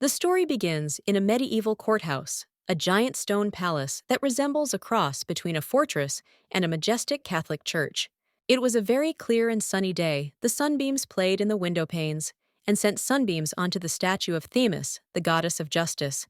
The story begins in a medieval courthouse, a giant stone palace that resembles a cross between a fortress and a majestic Catholic church. It was a very clear and sunny day. The sunbeams played in the window panes and sent sunbeams onto the statue of Themis, the goddess of justice.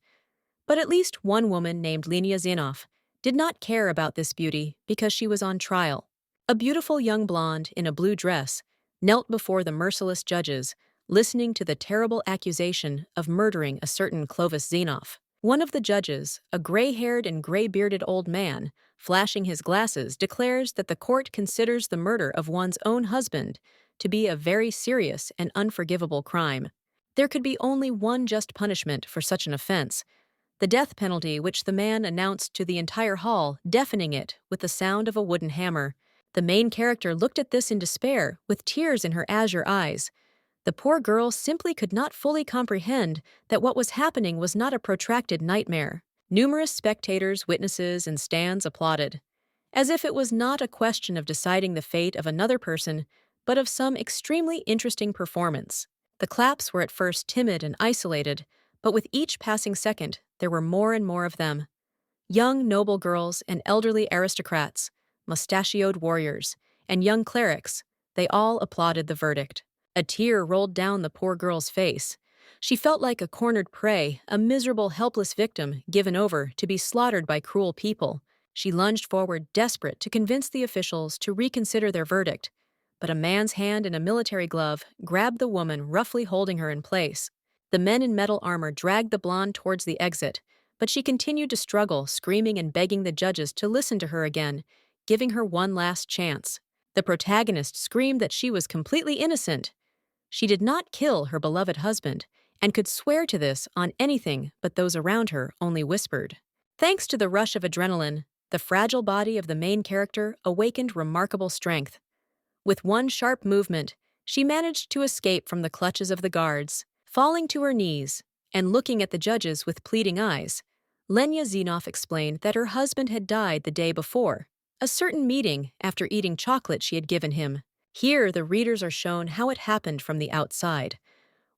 But at least one woman named Lenia did not care about this beauty because she was on trial. A beautiful young blonde in a blue dress knelt before the merciless judges, listening to the terrible accusation of murdering a certain Clovis Xenoph. One of the judges, a gray-haired and gray-bearded old man, flashing his glasses, declares that the court considers the murder of one's own husband to be a very serious and unforgivable crime. There could be only one just punishment for such an offense: the death penalty, which the man announced to the entire hall, deafening it with the sound of a wooden hammer. The main character looked at this in despair, with tears in her azure eyes. The poor girl simply could not fully comprehend that what was happening was not a protracted nightmare. Numerous spectators, witnesses, and stands applauded, as if it was not a question of deciding the fate of another person, but of some extremely interesting performance. The claps were at first timid and isolated, but with each passing second, there were more and more of them. Young noble girls and elderly aristocrats, mustachioed warriors, and young clerics, they all applauded the verdict. A tear rolled down the poor girl's face. She felt like a cornered prey, a miserable, helpless victim given over to be slaughtered by cruel people. She lunged forward, desperate to convince the officials to reconsider their verdict. But a man's hand in a military glove grabbed the woman, roughly holding her in place. The men in metal armor dragged the blonde towards the exit, but she continued to struggle, screaming and begging the judges to listen to her again, giving her one last chance. The protagonist screamed that she was completely innocent. She did not kill her beloved husband, and could swear to this on anything but those around her only whispered. Thanks to the rush of adrenaline, the fragile body of the main character awakened remarkable strength. With one sharp movement, she managed to escape from the clutches of the guards. Falling to her knees and looking at the judges with pleading eyes, Lenia explained that her husband had died the day before, a certain meeting after eating chocolate she had given him. Here, the readers are shown how it happened from the outside.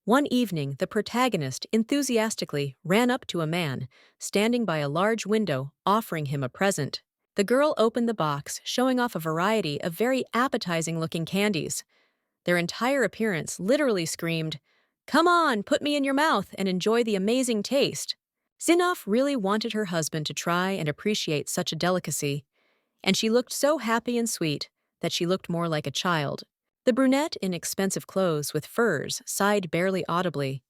One evening, the protagonist enthusiastically ran up to a man standing by a large window, offering him a present. The girl opened the box, showing off a variety of very appetizing-looking candies. Their entire appearance literally screamed, "Come on, put me in your mouth and enjoy the amazing taste." Xenoph really wanted her husband to try and appreciate such a delicacy, and she looked so happy and sweet that she looked more like a child. The brunette in expensive clothes with furs sighed barely audibly.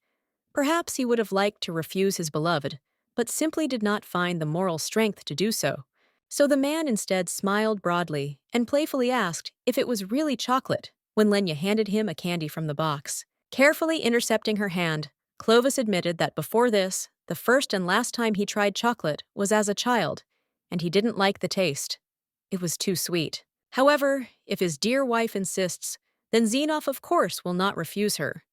Perhaps he would have liked to refuse his beloved, but simply did not find the moral strength to do so. So the man instead smiled broadly and playfully asked if it was really chocolate when Lenia handed him a candy from the box. Carefully intercepting her hand, Clovis admitted that before this, the first and last time he tried chocolate was as a child, and he didn't like the taste. It was too sweet. However, if his dear wife insists, then Xenoph of course will not refuse her.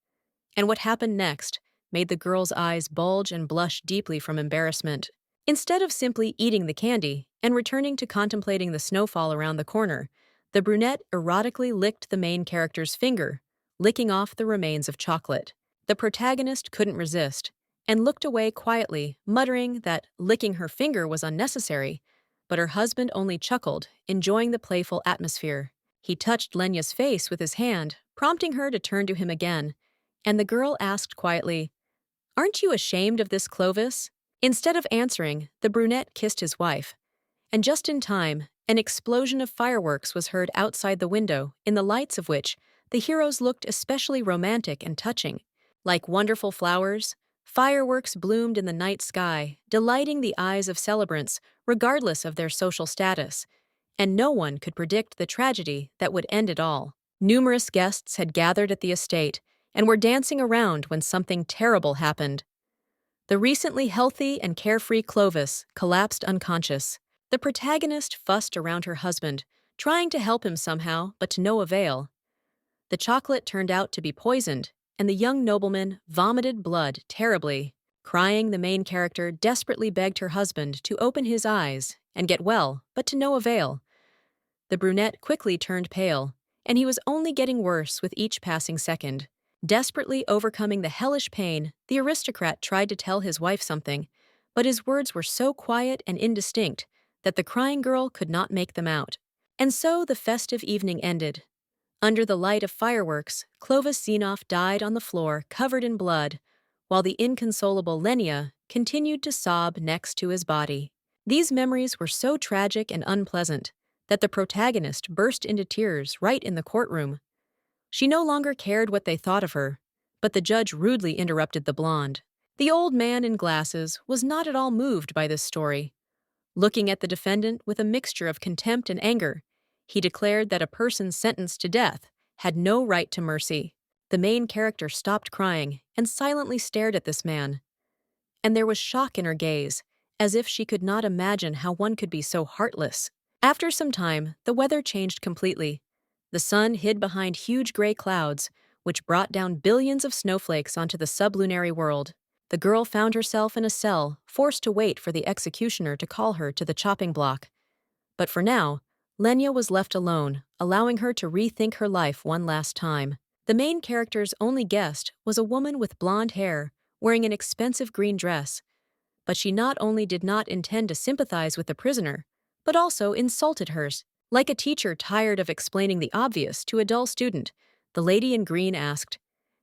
And what happened next made the girl's eyes bulge and blush deeply from embarrassment. Instead of simply eating the candy and returning to contemplating the snowfall around the corner, the brunette erotically licked the main character's finger, licking off the remains of chocolate. The protagonist couldn't resist and looked away quietly, muttering that licking her finger was unnecessary, but her husband only chuckled, enjoying the playful atmosphere. He touched Lenia's face with his hand, prompting her to turn to him again, and the girl asked quietly, "Aren't you ashamed of this, Clovis?" Instead of answering, the brunette kissed his wife, and just in time, an explosion of fireworks was heard outside the window, in the lights of which the heroes looked especially romantic and touching. Like wonderful flowers, fireworks bloomed in the night sky, delighting the eyes of celebrants regardless of their social status, and no one could predict the tragedy that would end it all. Numerous guests had gathered at the estate and were dancing around when something terrible happened. The recently healthy and carefree Clovis collapsed unconscious. The protagonist fussed around her husband, trying to help him somehow, but to no avail. The chocolate turned out to be poisoned, and the young nobleman vomited blood terribly. Crying, the main character desperately begged her husband to open his eyes and get well, but to no avail. The brunette quickly turned pale, and he was only getting worse with each passing second. Desperately overcoming the hellish pain, the aristocrat tried to tell his wife something, but his words were so quiet and indistinct that the crying girl could not make them out. And so the festive evening ended. Under the light of fireworks, Clovis Xenoph died on the floor covered in blood, while the inconsolable Lenia continued to sob next to his body. These memories were so tragic and unpleasant that the protagonist burst into tears right in the courtroom. She no longer cared what they thought of her, but the judge rudely interrupted the blonde. The old man in glasses was not at all moved by this story. Looking at the defendant with a mixture of contempt and anger, he declared that a person sentenced to death had no right to mercy. The main character stopped crying and silently stared at this man, and there was shock in her gaze, as if she could not imagine how one could be so heartless. After some time, the weather changed completely. The sun hid behind huge gray clouds, which brought down billions of snowflakes onto the sublunary world. The girl found herself in a cell, forced to wait for the executioner to call her to the chopping block. But for now, Lenia was left alone, allowing her to rethink her life one last time. The main character's only guest was a woman with blonde hair, wearing an expensive green dress. But she not only did not intend to sympathize with the prisoner, but also insulted hers. Like a teacher tired of explaining the obvious to a dull student, the lady in green asked,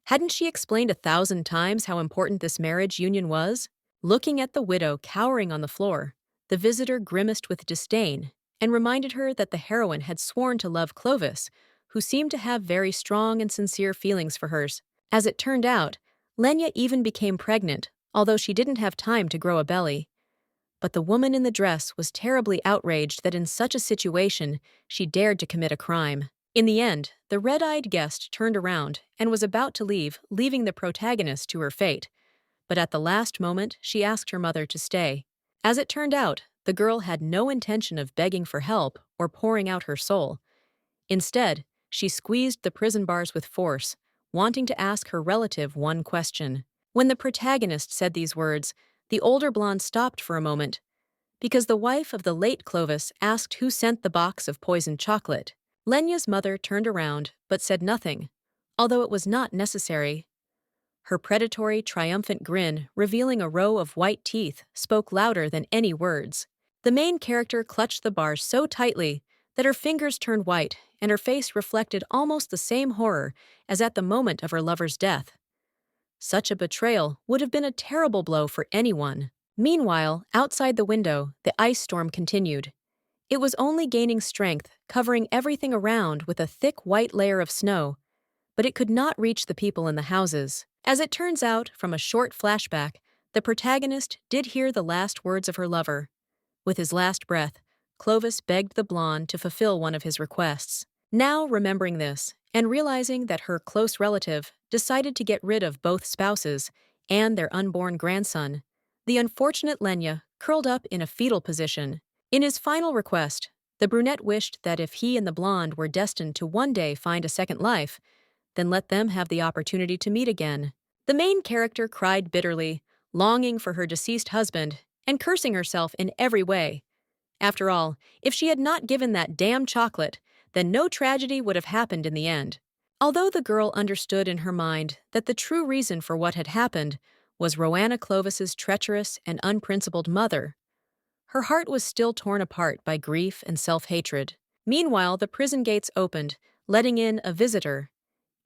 hadn't she explained 1,000 times how important this marriage union was? Looking at the widow cowering on the floor, the visitor grimaced with disdain and reminded her that the heroine had sworn to love Clovis, who seemed to have very strong and sincere feelings for hers. As it turned out, Lenia even became pregnant, although she didn't have time to grow a belly. But the woman in the dress was terribly outraged that in such a situation she dared to commit a crime. In the end, the red-eyed guest turned around and was about to leave, leaving the protagonist to her fate. But at the last moment, she asked her mother to stay. As it turned out, the girl had no intention of begging for help or pouring out her soul. Instead, she squeezed the prison bars with force, wanting to ask her relative one question. When the protagonist said these words, the older blonde stopped for a moment, because the wife of the late Clovis asked who sent the box of poisoned chocolate. Lenia's mother turned around but said nothing, although it was not necessary. Her predatory, triumphant grin, revealing a row of white teeth, spoke louder than any words. The main character clutched the bars so tightly that her fingers turned white and her face reflected almost the same horror as at the moment of her lover's death. Such a betrayal would have been a terrible blow for anyone. Meanwhile, outside the window, the ice storm continued. It was only gaining strength, covering everything around with a thick white layer of snow, but it could not reach the people in the houses. As it turns out, from a short flashback, the protagonist did hear the last words of her lover. With his last breath, Clovis begged the blonde to fulfill one of his requests. Now, remembering this, and realizing that her close relative decided to get rid of both spouses and their unborn grandson, the unfortunate Lenia curled up in a fetal position. In his final request, the brunette wished that if he and the blonde were destined to one day find a second life, then let them have the opportunity to meet again. The main character cried bitterly, longing for her deceased husband and cursing herself in every way. After all, if she had not given that damn chocolate, then no tragedy would have happened in the end. Although the girl understood in her mind that the true reason for what had happened was Rowena Clovis's treacherous and unprincipled mother, her heart was still torn apart by grief and self-hatred. Meanwhile, the prison gates opened, letting in a visitor.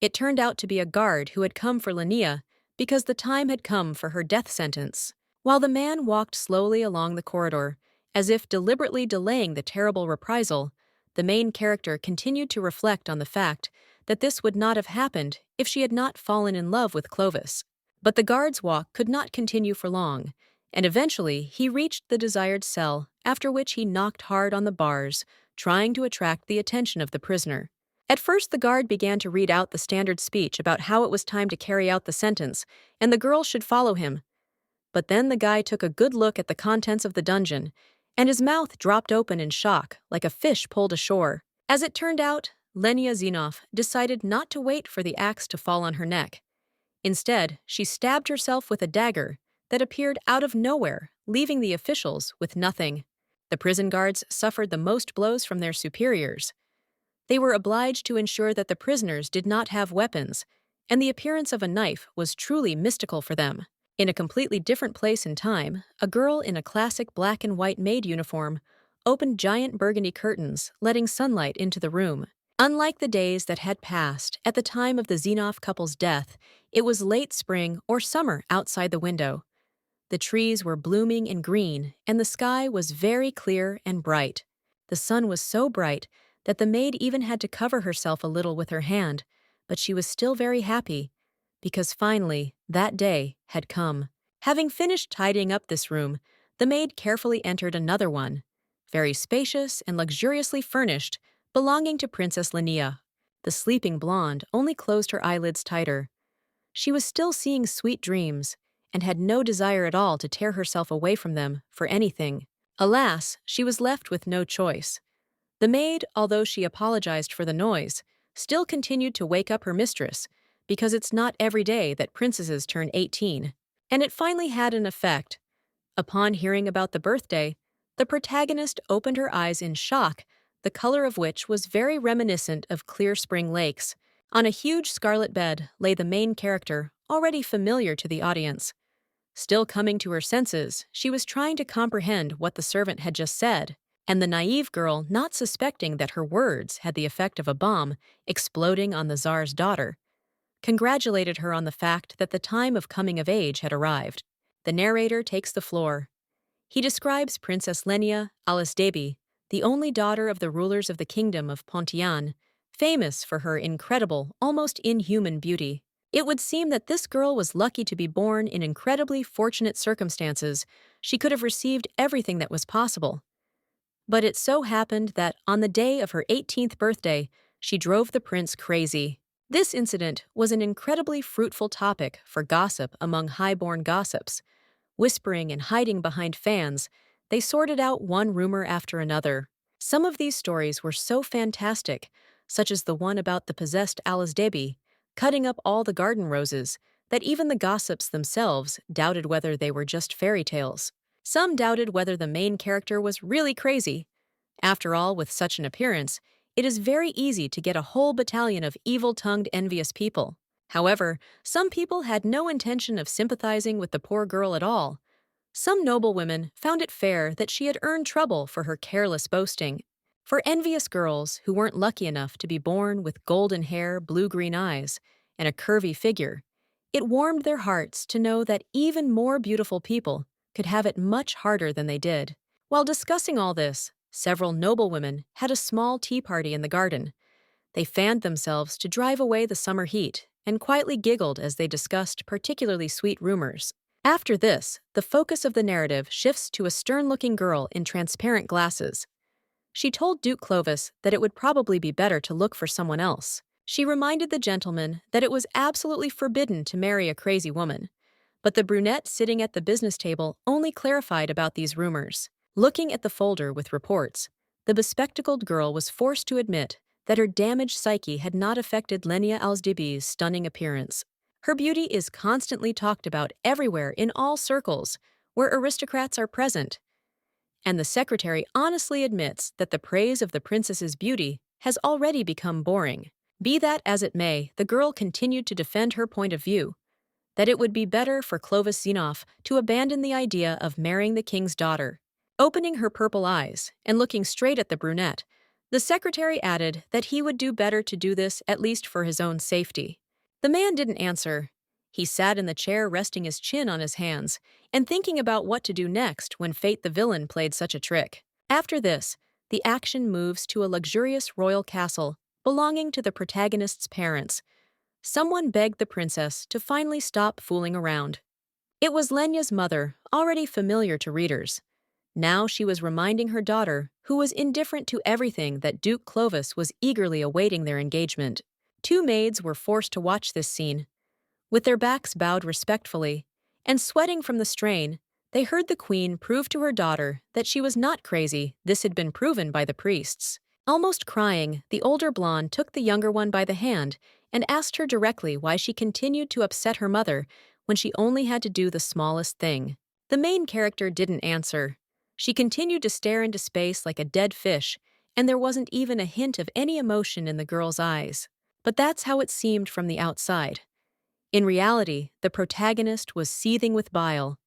It turned out to be a guard who had come for Lenia because the time had come for her death sentence. While the man walked slowly along the corridor, as if deliberately delaying the terrible reprisal, the main character continued to reflect on the fact that this would not have happened if she had not fallen in love with Clovis. But the guard's walk could not continue for long, and eventually he reached the desired cell, after which he knocked hard on the bars, trying to attract the attention of the prisoner. At first, the guard began to read out the standard speech about how it was time to carry out the sentence, and the girl should follow him. But then the guy took a good look at the contents of the dungeon, and his mouth dropped open in shock, like a fish pulled ashore. As it turned out, Lenia Xenoph decided not to wait for the axe to fall on her neck. Instead, she stabbed herself with a dagger that appeared out of nowhere, leaving the officials with nothing. The prison guards suffered the most blows from their superiors. They were obliged to ensure that the prisoners did not have weapons, and the appearance of a knife was truly mystical for them. In a completely different place and time, a girl in a classic black and white maid uniform opened giant burgundy curtains, letting sunlight into the room. Unlike the days that had passed at the time of the Xenoph couple's death, it was late spring or summer outside the window. The trees were blooming and green, and the sky was very clear and bright. The sun was so bright that the maid even had to cover herself a little with her hand, but she was still very happy, because finally, that day had come. Having finished tidying up this room, the maid carefully entered another one, very spacious and luxuriously furnished, belonging to Princess Lenia. The sleeping blonde only closed her eyelids tighter. She was still seeing sweet dreams, and had no desire at all to tear herself away from them for anything. Alas, she was left with no choice. The maid, although she apologized for the noise, still continued to wake up her mistress, because it's not every day that princesses turn 18. And it finally had an effect. Upon hearing about the birthday, the protagonist opened her eyes in shock, the color of which was very reminiscent of clear spring lakes. On a huge scarlet bed lay the main character, already familiar to the audience. Still coming to her senses, she was trying to comprehend what the servant had just said, and the naive girl, not suspecting that her words had the effect of a bomb exploding on the Tsar's daughter, congratulated her on the fact that the time of coming of age had arrived. The narrator takes the floor. He describes Princess Lenia Alisdebi, the only daughter of the rulers of the kingdom of Pontian, famous for her incredible, almost inhuman beauty. It would seem that this girl was lucky to be born in incredibly fortunate circumstances. She could have received everything that was possible. But it so happened that on the day of her 18th birthday, she drove the prince crazy. This incident was an incredibly fruitful topic for gossip among high-born gossips. Whispering and hiding behind fans, they sorted out one rumor after another. Some of these stories were so fantastic, such as the one about the possessed Alisdebi cutting up all the garden roses, that even the gossips themselves doubted whether they were just fairy tales. Some doubted whether the main character was really crazy. After all, with such an appearance, it is very easy to get a whole battalion of evil-tongued, envious people. However, some people had no intention of sympathizing with the poor girl at all. Some noblewomen found it fair that she had earned trouble for her careless boasting. For envious girls who weren't lucky enough to be born with golden hair, blue-green eyes, and a curvy figure, it warmed their hearts to know that even more beautiful people could have it much harder than they did. While discussing all this, several noblewomen had a small tea party in the garden. They fanned themselves to drive away the summer heat and quietly giggled as they discussed particularly sweet rumors. After this, the focus of the narrative shifts to a stern-looking girl in transparent glasses. She told Duke Clovis that it would probably be better to look for someone else. She reminded the gentleman that it was absolutely forbidden to marry a crazy woman. But the brunette sitting at the business table only clarified about these rumors. Looking at the folder with reports, the bespectacled girl was forced to admit that her damaged psyche had not affected Lenia Alisdebi's stunning appearance. Her beauty is constantly talked about everywhere in all circles where aristocrats are present, and the secretary honestly admits that the praise of the princess's beauty has already become boring. Be that as it may, the girl continued to defend her point of view, that it would be better for Clovis Xenoph to abandon the idea of marrying the king's daughter. Opening her purple eyes and looking straight at the brunette, the secretary added that he would do better to do this at least for his own safety. The man didn't answer. He sat in the chair resting his chin on his hands and thinking about what to do next when Fate the villain played such a trick. After this, the action moves to a luxurious royal castle belonging to the protagonist's parents. Someone begged the princess to finally stop fooling around. It was Lenia's mother, already familiar to readers. Now she was reminding her daughter, who was indifferent to everything, that Duke Clovis was eagerly awaiting their engagement. Two maids were forced to watch this scene. With their backs bowed respectfully, and sweating from the strain, they heard the queen prove to her daughter that she was not crazy. This had been proven by the priests. Almost crying, the older blonde took the younger one by the hand and asked her directly why she continued to upset her mother when she only had to do the smallest thing. The main character didn't answer. She continued to stare into space like a dead fish, and there wasn't even a hint of any emotion in the girl's eyes. But that's how it seemed from the outside. In reality, the protagonist was seething with bile.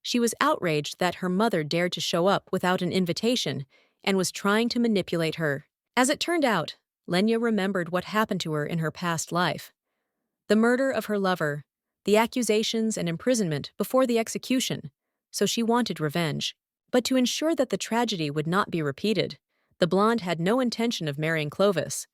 She was outraged that her mother dared to show up without an invitation and was trying to manipulate her. As it turned out, Lenia remembered what happened to her in her past life. The murder of her lover, the accusations and imprisonment before the execution, so she wanted revenge. But to ensure that the tragedy would not be repeated, the blonde had no intention of marrying Clovis,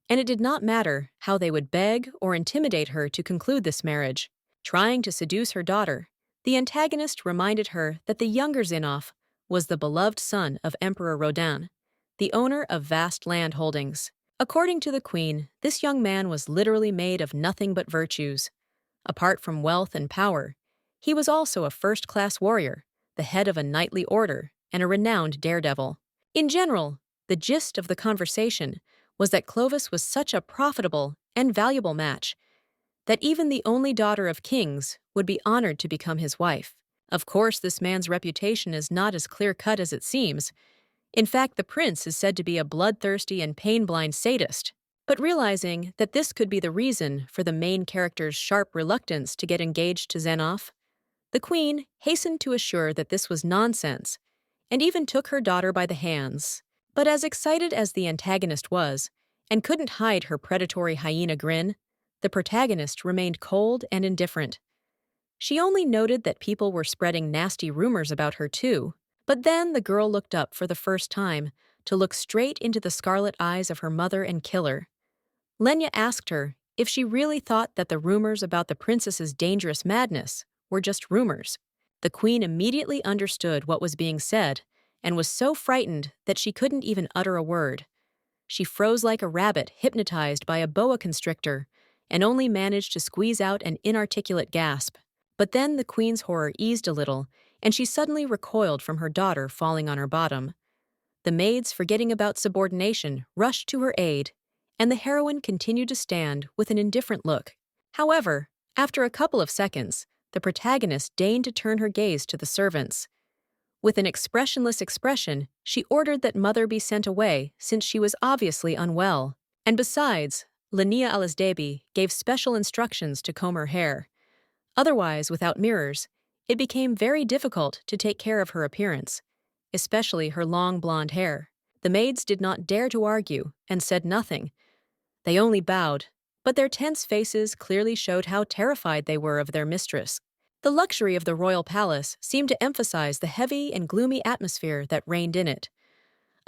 and it did not matter how they would beg or intimidate her to conclude this marriage. Trying to seduce her daughter, the antagonist reminded her that the younger Zinov was the beloved son of Emperor Rodin, the owner of vast land holdings. According to the queen, this young man was literally made of nothing but virtues. Apart from wealth and power, he was also a first-class warrior, the head of a knightly order, and a renowned daredevil. In general, the gist of the conversation was that Clovis was such a profitable and valuable match that even the only daughter of kings would be honored to become his wife. Of course, this man's reputation is not as clear-cut as it seems. In fact, the prince is said to be a bloodthirsty and pain-blind sadist. But realizing that this could be the reason for the main character's sharp reluctance to get engaged to Zenov, the queen hastened to assure that this was nonsense, and even took her daughter by the hands. But as excited as the antagonist was, and couldn't hide her predatory hyena grin, the protagonist remained cold and indifferent. She only noted that people were spreading nasty rumors about her too. But then the girl looked up for the first time to look straight into the scarlet eyes of her mother and killer. Lenia asked her if she really thought that the rumors about the princess's dangerous madness were just rumors. The queen immediately understood what was being said and was so frightened that she couldn't even utter a word. She froze like a rabbit hypnotized by a boa constrictor and only managed to squeeze out an inarticulate gasp. But then the queen's horror eased a little, and she suddenly recoiled from her daughter falling on her bottom. The maids, forgetting about subordination, rushed to her aid, and the heroine continued to stand with an indifferent look. However, after a couple of seconds, the protagonist deigned to turn her gaze to the servants. With an expressionless expression, she ordered that mother be sent away since she was obviously unwell. And besides, Lenia Alisdebi gave special instructions to comb her hair. Otherwise, without mirrors, it became very difficult to take care of her appearance, especially her long blonde hair. The maids did not dare to argue and said nothing. They only bowed, but their tense faces clearly showed how terrified they were of their mistress. The luxury of the royal palace seemed to emphasize the heavy and gloomy atmosphere that reigned in it.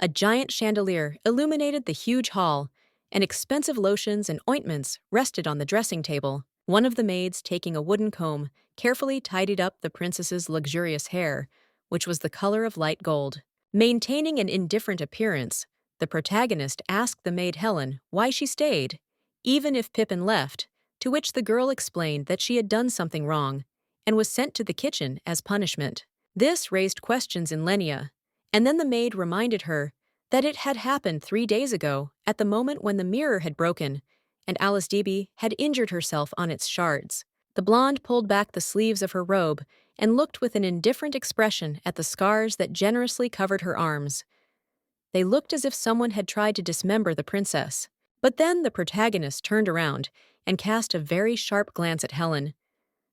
A giant chandelier illuminated the huge hall, and expensive lotions and ointments rested on the dressing table. One of the maids, taking a wooden comb, carefully tidied up the princess's luxurious hair, which was the color of light gold. Maintaining an indifferent appearance, the protagonist asked the maid Helen why she stayed, even if Pippin left, to which the girl explained that she had done something wrong and was sent to the kitchen as punishment. This raised questions in Lenia, and then the maid reminded her that it had happened 3 days ago at the moment when the mirror had broken and Alisdebi had injured herself on its shards. The blonde pulled back the sleeves of her robe and looked with an indifferent expression at the scars that generously covered her arms. They looked as if someone had tried to dismember the princess. But then the protagonist turned around and cast a very sharp glance at Helen.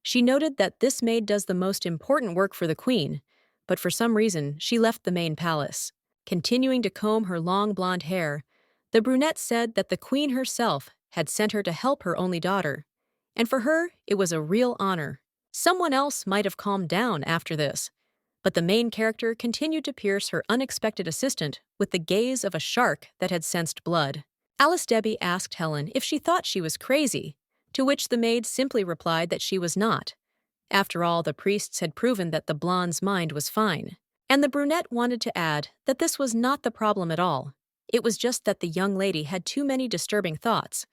She noted that this maid does the most important work for the queen, but for some reason she left the main palace. Continuing to comb her long blonde hair, the brunette said that the queen herself had sent her to help her only daughter, and for her it was a real honor. Someone else might have calmed down after this, but the main character continued to pierce her unexpected assistant with the gaze of a shark that had sensed blood. Alisdebi asked Helen if she thought she was crazy, to which the maid simply replied that she was not. After all, the priests had proven that the blonde's mind was fine. And the brunette wanted to add that this was not the problem at all. It was just that the young lady had too many disturbing thoughts.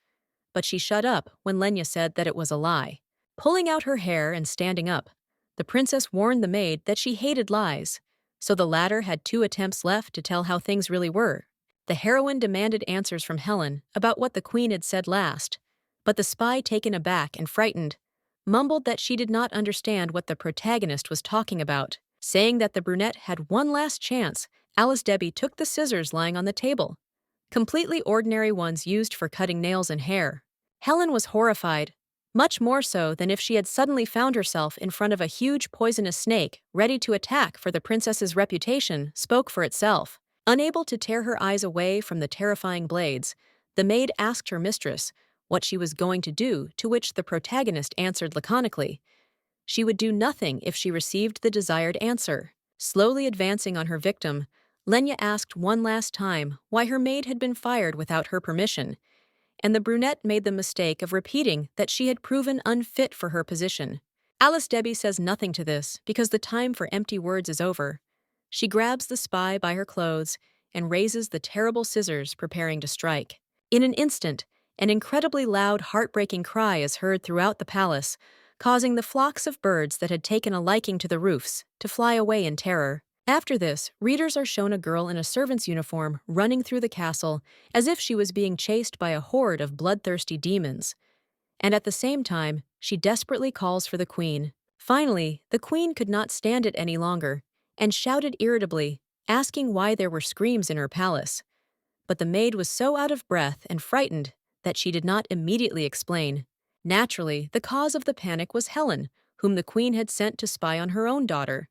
But she shut up when Lenia said that it was a lie. Pulling out her hair and standing up, the princess warned the maid that she hated lies, so the latter had 2 attempts left to tell how things really were. The heroine demanded answers from Helen about what the queen had said last, but the spy, taken aback and frightened, mumbled that she did not understand what the protagonist was talking about. Saying that the brunette had one last chance, Alisdebi took the scissors lying on the table, completely ordinary ones used for cutting nails and hair. Helen was horrified, much more so than if she had suddenly found herself in front of a huge poisonous snake ready to attack, for the princess's reputation spoke for itself. Unable to tear her eyes away from the terrifying blades, the maid asked her mistress what she was going to do, to which the protagonist answered laconically, she would do nothing if she received the desired answer. Slowly advancing on her victim, Lenia asked one last time why her maid had been fired without her permission, and the brunette made the mistake of repeating that she had proven unfit for her position. Alice Debbie says nothing to this because the time for empty words is over. She grabs the spy by her clothes and raises the terrible scissors, preparing to strike. In an instant, an incredibly loud, heartbreaking cry is heard throughout the palace, causing the flocks of birds that had taken a liking to the roofs to fly away in terror. After this, readers are shown a girl in a servant's uniform running through the castle as if she was being chased by a horde of bloodthirsty demons. And at the same time, she desperately calls for the queen. Finally, the queen could not stand it any longer and shouted irritably, asking why there were screams in her palace. But the maid was so out of breath and frightened that she did not immediately explain. Naturally, the cause of the panic was Helen, whom the queen had sent to spy on her own daughter.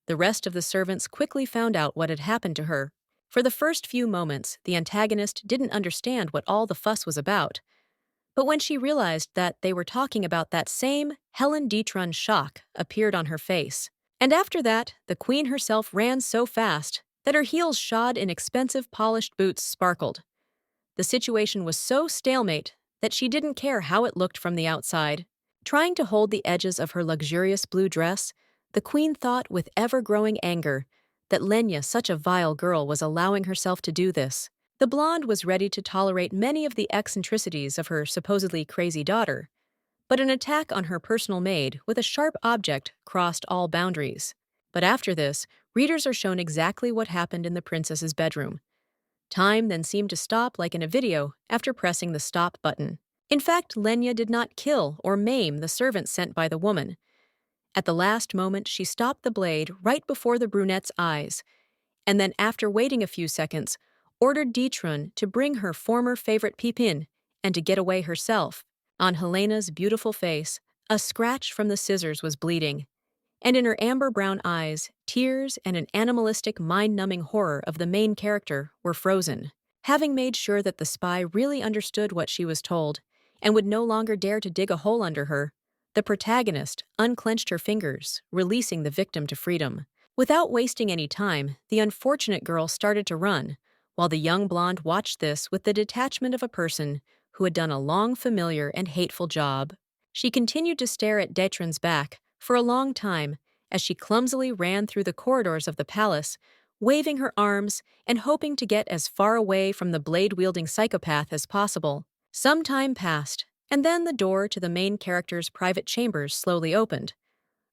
The rest of the servants quickly found out what had happened to her. For the first few moments, the antagonist didn't understand what all the fuss was about. But when she realized that they were talking about that same Helen Detron, shock appeared on her face. And after that, the queen herself ran so fast that her heels shod in expensive polished boots sparkled. The situation was so stalemate that she didn't care how it looked from the outside. Trying to hold the edges of her luxurious blue dress, the queen thought with ever-growing anger that Lenia, such a vile girl, was allowing herself to do this. The blonde was ready to tolerate many of the eccentricities of her supposedly crazy daughter, but an attack on her personal maid with a sharp object crossed all boundaries. But after this, readers are shown exactly what happened in the princess's bedroom. Time then seemed to stop like in a video after pressing the stop button. In fact, Lenia did not kill or maim the servant sent by the woman. At the last moment, she stopped the blade right before the brunette's eyes, and then, after waiting a few seconds, ordered Detron to bring her former favorite Pipin and to get away herself. On Helena's beautiful face, a scratch from the scissors was bleeding, and in her amber-brown eyes, tears and an animalistic, mind-numbing horror of the main character were frozen. Having made sure that the spy really understood what she was told and would no longer dare to dig a hole under her, the protagonist unclenched her fingers, releasing the victim to freedom. Without wasting any time, the unfortunate girl started to run, while the young blonde watched this with the detachment of a person who had done a long, familiar, and hateful job. She continued to stare at Detron's back for a long time as she clumsily ran through the corridors of the palace, waving her arms and hoping to get as far away from the blade-wielding psychopath as possible. Some time passed, and then the door to the main character's private chambers slowly opened.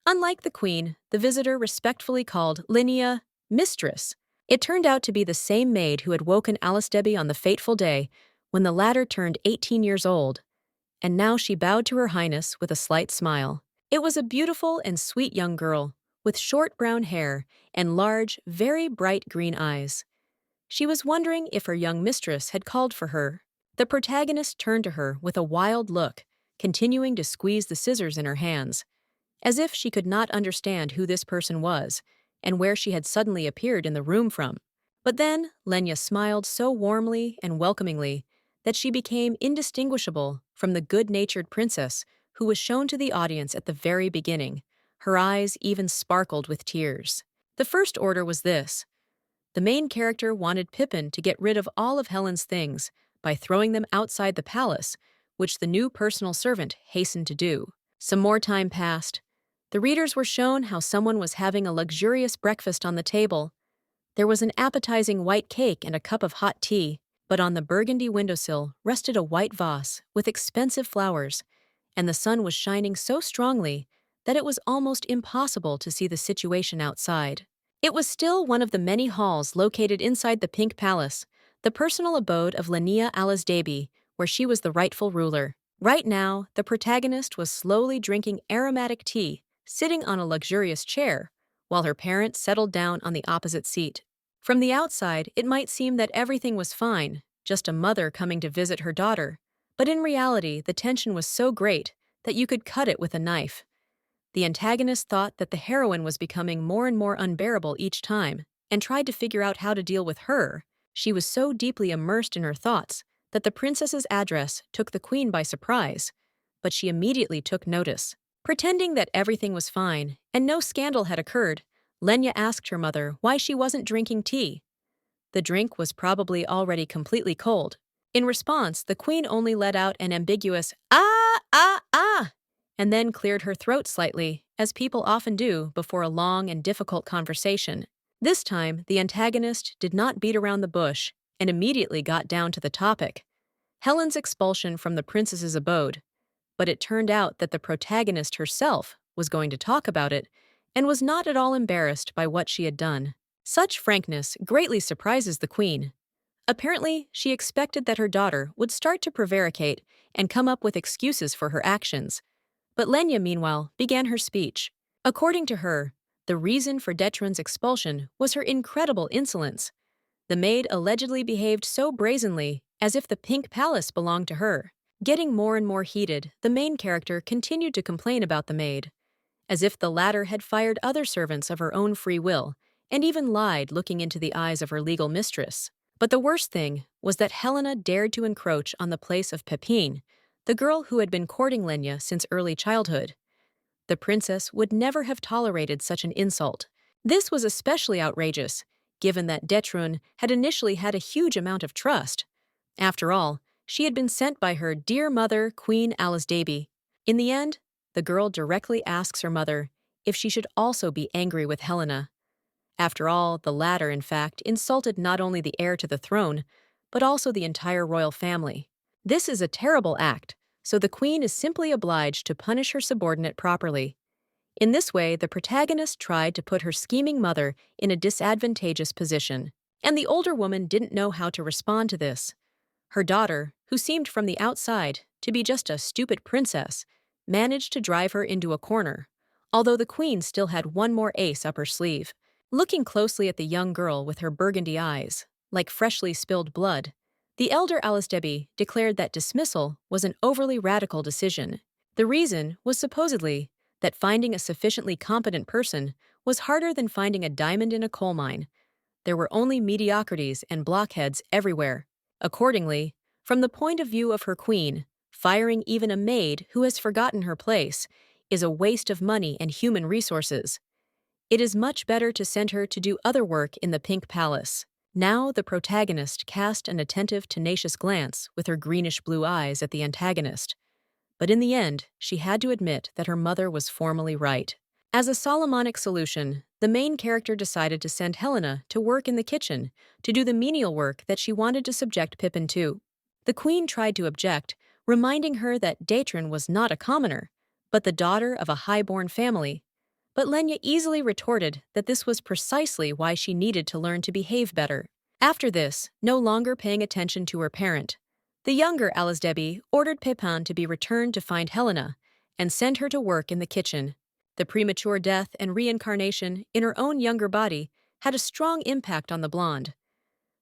Unlike the queen, the visitor respectfully called Lenia mistress. It turned out to be the same maid who had woken Alice Debbie on the fateful day when the latter turned 18 years old, and now she bowed to her highness with a slight smile. It was a beautiful and sweet young girl, with short brown hair and large, very bright green eyes. She was wondering if her young mistress had called for her. The protagonist turned to her with a wild look, continuing to squeeze the scissors in her hands, as if she could not understand who this person was and where she had suddenly appeared in the room from. But then Lenia smiled so warmly and welcomingly that she became indistinguishable from the good-natured princess who was shown to the audience at the very beginning. Her eyes even sparkled with tears. The first order was this. The main character wanted Pippin to get rid of all of Helen's things by throwing them outside the palace, which the new personal servant hastened to do. Some more time passed. The readers were shown how someone was having a luxurious breakfast on the table. There was an appetizing white cake and a cup of hot tea, but on the burgundy windowsill rested a white vase with expensive flowers, and the sun was shining so strongly that it was almost impossible to see the situation outside. It was still one of the many halls located inside the Pink Palace, the personal abode of Lenia Alice Debbie, where she was the rightful ruler. Right now, the protagonist was slowly drinking aromatic tea, sitting on a luxurious chair, while her parents settled down on the opposite seat. From the outside, it might seem that everything was fine, just a mother coming to visit her daughter. But in reality, the tension was so great that you could cut it with a knife. The antagonist thought that the heroine was becoming more and more unbearable each time, and tried to figure out how to deal with her. She was so deeply immersed in her thoughts that the princess's address took the queen by surprise, but she immediately took notice. Pretending that everything was fine and no scandal had occurred, Lenia asked her mother why she wasn't drinking tea. The drink was probably already completely cold. In response, the queen only let out an ambiguous "ah, ah, ah," and then cleared her throat slightly, as people often do before a long and difficult conversation. This time, the antagonist did not beat around the bush and immediately got down to the topic: Helen's expulsion from the princess's abode. But it turned out that the protagonist herself was going to talk about it and was not at all embarrassed by what she had done. Such frankness greatly surprises the queen. Apparently, she expected that her daughter would start to prevaricate and come up with excuses for her actions. But Lenia, meanwhile, began her speech. According to her, the reason for Detron's expulsion was her incredible insolence. The maid allegedly behaved so brazenly, as if the Pink Palace belonged to her. Getting more and more heated, the main character continued to complain about the maid, as if the latter had fired other servants of her own free will, and even lied looking into the eyes of her legal mistress. But the worst thing was that Helena dared to encroach on the place of Pepin, the girl who had been courting Lenia since early childhood. The princess would never have tolerated such an insult. This was especially outrageous, given that Detron had initially had a huge amount of trust. After all, she had been sent by her dear mother, Queen Alisdabi. In the end, the girl directly asks her mother if she should also be angry with Helena. After all, the latter, in fact, insulted not only the heir to the throne, but also the entire royal family. This is a terrible act, so the queen is simply obliged to punish her subordinate properly. In this way, the protagonist tried to put her scheming mother in a disadvantageous position, and the older woman didn't know how to respond to this. Her daughter, who seemed from the outside to be just a stupid princess, managed to drive her into a corner, although the queen still had one more ace up her sleeve. Looking closely at the young girl with her burgundy eyes, like freshly spilled blood, the elder Alisdabi declared that dismissal was an overly radical decision. The reason was supposedly that finding a sufficiently competent person was harder than finding a diamond in a coal mine. There were only mediocrities and blockheads everywhere. Accordingly, from the point of view of her queen, firing even a maid who has forgotten her place is a waste of money and human resources. It is much better to send her to do other work in the Pink Palace. Now the protagonist cast an attentive, tenacious glance with her greenish-blue eyes at the antagonist. But in the end, she had to admit that her mother was formally right. As a Solomonic solution, the main character decided to send Helena to work in the kitchen, to do the menial work that she wanted to subject Pippin to. The queen tried to object, reminding her that Detron was not a commoner, but the daughter of a high-born family. But Lenia easily retorted that this was precisely why she needed to learn to behave better. After this, no longer paying attention to her parent, the younger Alisdabi ordered Pepin to be returned to find Helena and send her to work in the kitchen. The premature death and reincarnation in her own younger body had a strong impact on the blonde.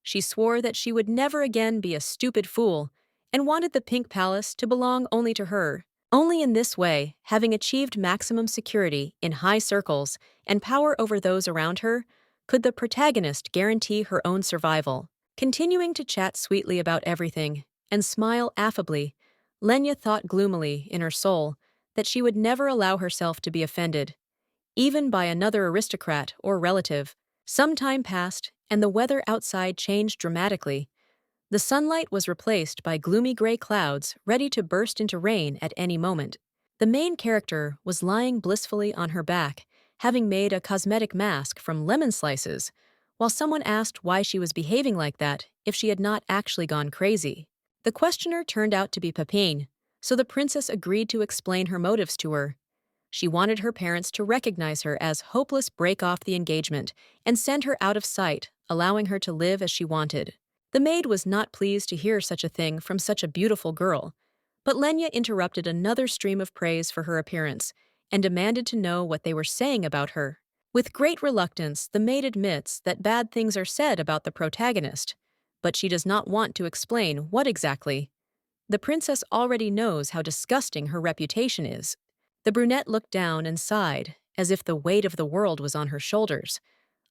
She swore that she would never again be a stupid fool and wanted the Pink Palace to belong only to her. Only in this way, having achieved maximum security in high circles and power over those around her, could the protagonist guarantee her own survival. Continuing to chat sweetly about everything and smile affably, Lenia thought gloomily in her soul that she would never allow herself to be offended, even by another aristocrat or relative. Some time passed, and the weather outside changed dramatically. The sunlight was replaced by gloomy gray clouds ready to burst into rain at any moment. The main character was lying blissfully on her back, having made a cosmetic mask from lemon slices, while someone asked why she was behaving like that if she had not actually gone crazy. The questioner turned out to be Pepin, so the princess agreed to explain her motives to her. She wanted her parents to recognize her as hopeless, break off the engagement, and send her out of sight, allowing her to live as she wanted. The maid was not pleased to hear such a thing from such a beautiful girl, but Lenia interrupted another stream of praise for her appearance and demanded to know what they were saying about her. With great reluctance, the maid admits that bad things are said about the protagonist, but she does not want to explain what exactly. The princess already knows how disgusting her reputation is. The brunette looked down and sighed, as if the weight of the world was on her shoulders.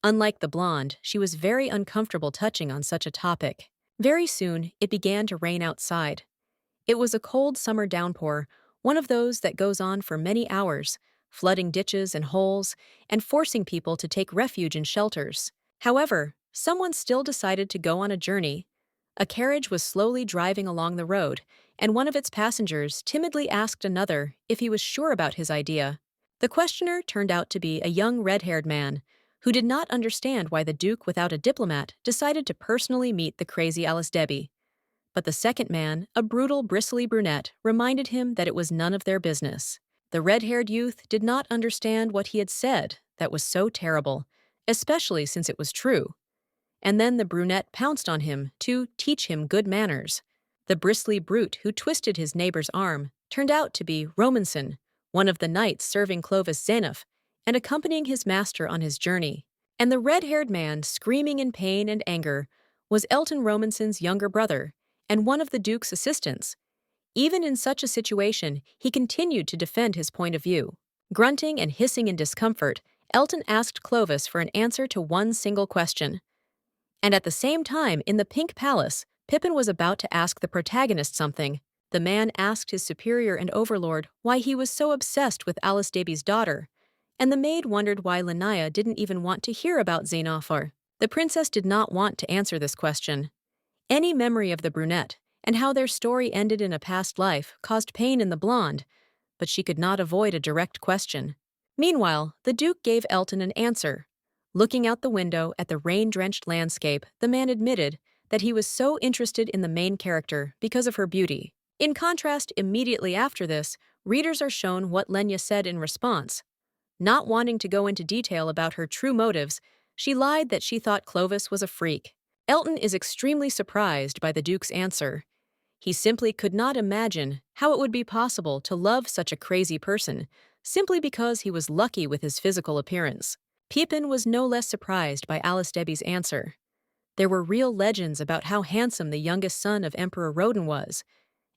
Unlike the blonde, she was very uncomfortable touching on such a topic. Very soon, it began to rain outside. It was a cold summer downpour, one of those that goes on for many hours, flooding ditches and holes, and forcing people to take refuge in shelters. However, someone still decided to go on a journey. A carriage was slowly driving along the road, and one of its passengers timidly asked another if he was sure about his idea. The questioner turned out to be a young red-haired man, who did not understand why the Duke without a diplomat decided to personally meet the crazy Alice Debbie. But the second man, a brutal, bristly brunette, reminded him that it was none of their business. The red-haired youth did not understand what he had said that was so terrible, especially since it was true. And then the brunette pounced on him to teach him good manners. The bristly brute who twisted his neighbor's arm turned out to be Romanson, one of the knights serving Clovis Xenof and accompanying his master on his journey. And the red-haired man, screaming in pain and anger, was Elton Romanson's younger brother and one of the Duke's assistants. Even in such a situation, he continued to defend his point of view. Grunting and hissing in discomfort, Elton asked Clovis for an answer to one single question. And at the same time, in the Pink Palace, Pippin was about to ask the protagonist something. The man asked his superior and overlord why he was so obsessed with Alice Debbie's daughter, and the maid wondered why Lenia didn't even want to hear about Xenophor. The princess did not want to answer this question. Any memory of the brunette and how their story ended in a past life caused pain in the blonde, but she could not avoid a direct question. Meanwhile, the Duke gave Elton an answer. Looking out the window at the rain-drenched landscape, the man admitted that he was so interested in the main character because of her beauty. In contrast, immediately after this, readers are shown what Lenia said in response. Not wanting to go into detail about her true motives, she lied that she thought Clovis was a freak. Elton is extremely surprised by the Duke's answer. He simply could not imagine how it would be possible to love such a crazy person, simply because he was lucky with his physical appearance. Pippin was no less surprised by Alice Debbie's answer. There were real legends about how handsome the youngest son of Emperor Roden was,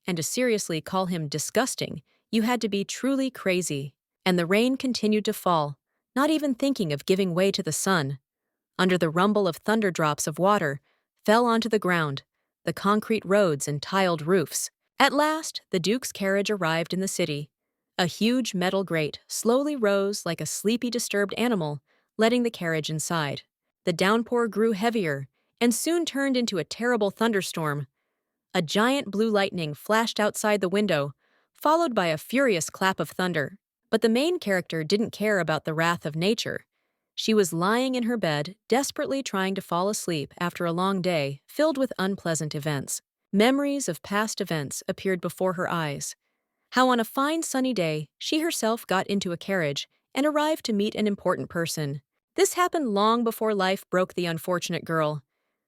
and to seriously call him disgusting, you had to be truly crazy. And the rain continued to fall, not even thinking of giving way to the sun. Under the rumble of thunder drops of water, fell onto the ground, the concrete roads and tiled roofs. At last, the Duke's carriage arrived in the city. A huge metal grate slowly rose like a sleepy, disturbed animal, letting the carriage inside. The downpour grew heavier and soon turned into a terrible thunderstorm. A giant blue lightning flashed outside the window, followed by a furious clap of thunder. But the main character didn't care about the wrath of nature. She was lying in her bed, desperately trying to fall asleep after a long day filled with unpleasant events. Memories of past events appeared before her eyes. How on a fine sunny day, she herself got into a carriage and arrived to meet an important person. This happened long before life broke the unfortunate girl.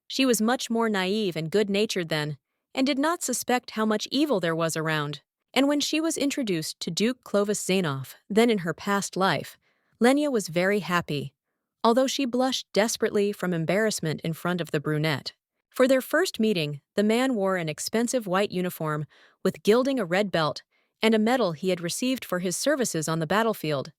She was much more naive and good-natured then, and did not suspect how much evil there was around. And when she was introduced to Duke Clovis Xenof, then in her past life, Lenia was very happy, although she blushed desperately from embarrassment in front of the brunette. For their first meeting, the man wore an expensive white uniform with gilding, a red belt, and a medal he had received for his services on the battlefield.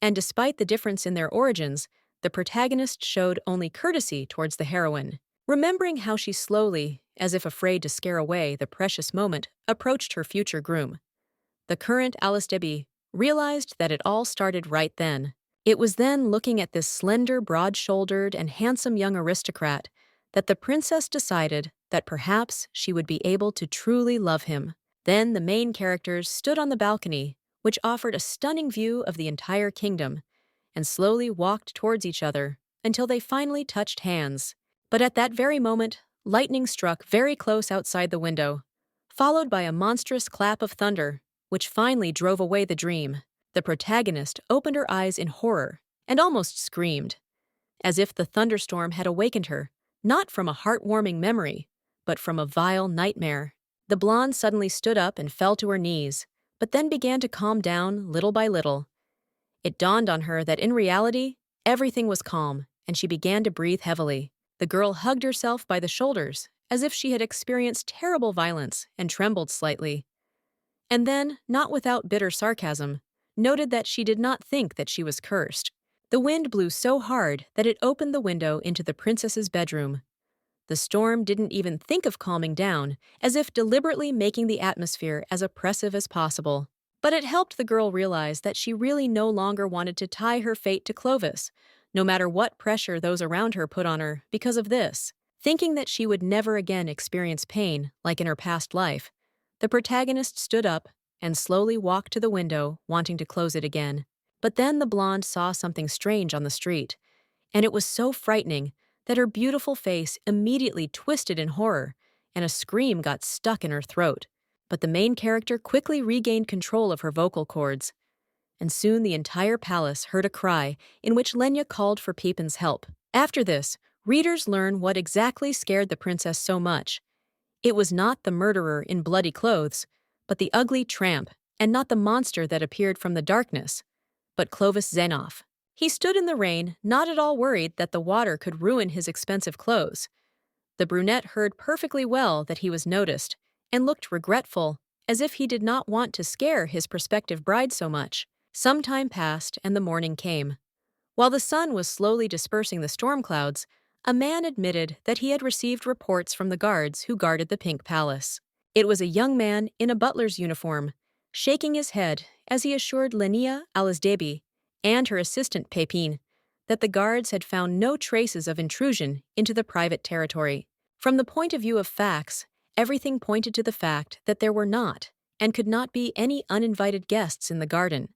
And despite the difference in their origins, the protagonist showed only courtesy towards the heroine. Remembering how she slowly, as if afraid to scare away the precious moment, approached her future groom, the current Alice Debbie realized that it all started right then. It was then, looking at this slender, broad-shouldered, and handsome young aristocrat, that the princess decided that perhaps she would be able to truly love him. Then the main characters stood on the balcony, which offered a stunning view of the entire kingdom, and slowly walked towards each other until they finally touched hands. But at that very moment, lightning struck very close outside the window, followed by a monstrous clap of thunder, which finally drove away the dream. The protagonist opened her eyes in horror and almost screamed, as if the thunderstorm had awakened her, not from a heartwarming memory, but from a vile nightmare. The blonde suddenly stood up and fell to her knees, but then began to calm down little by little. It dawned on her that in reality, everything was calm, and she began to breathe heavily. The girl hugged herself by the shoulders, as if she had experienced terrible violence, and trembled slightly. And then, not without bitter sarcasm, noted that she did not think that she was cursed. The wind blew so hard that it opened the window into the princess's bedroom. The storm didn't even think of calming down, as if deliberately making the atmosphere as oppressive as possible. But it helped the girl realize that she really no longer wanted to tie her fate to Clovis, no matter what pressure those around her put on her because of this. Thinking that she would never again experience pain, like in her past life, the protagonist stood up and slowly walked to the window, wanting to close it again. But then the blonde saw something strange on the street, and it was so frightening that her beautiful face immediately twisted in horror, and a scream got stuck in her throat. But the main character quickly regained control of her vocal cords, and soon the entire palace heard a cry in which Lenia called for Pepin's help. After this, readers learn what exactly scared the princess so much. It was not the murderer in bloody clothes, but the ugly tramp, and not the monster that appeared from the darkness, but Clovis Zenoff. He stood in the rain, not at all worried that the water could ruin his expensive clothes. The brunette heard perfectly well that he was noticed, and looked regretful, as if he did not want to scare his prospective bride so much. Some time passed, and the morning came. While the sun was slowly dispersing the storm clouds, a man admitted that he had received reports from the guards who guarded the Pink Palace. It was a young man in a butler's uniform, shaking his head as he assured Lenia Alisdebi and her assistant Pepin that the guards had found no traces of intrusion into the private territory. From the point of view of facts, everything pointed to the fact that there were not, and could not be, any uninvited guests in the garden.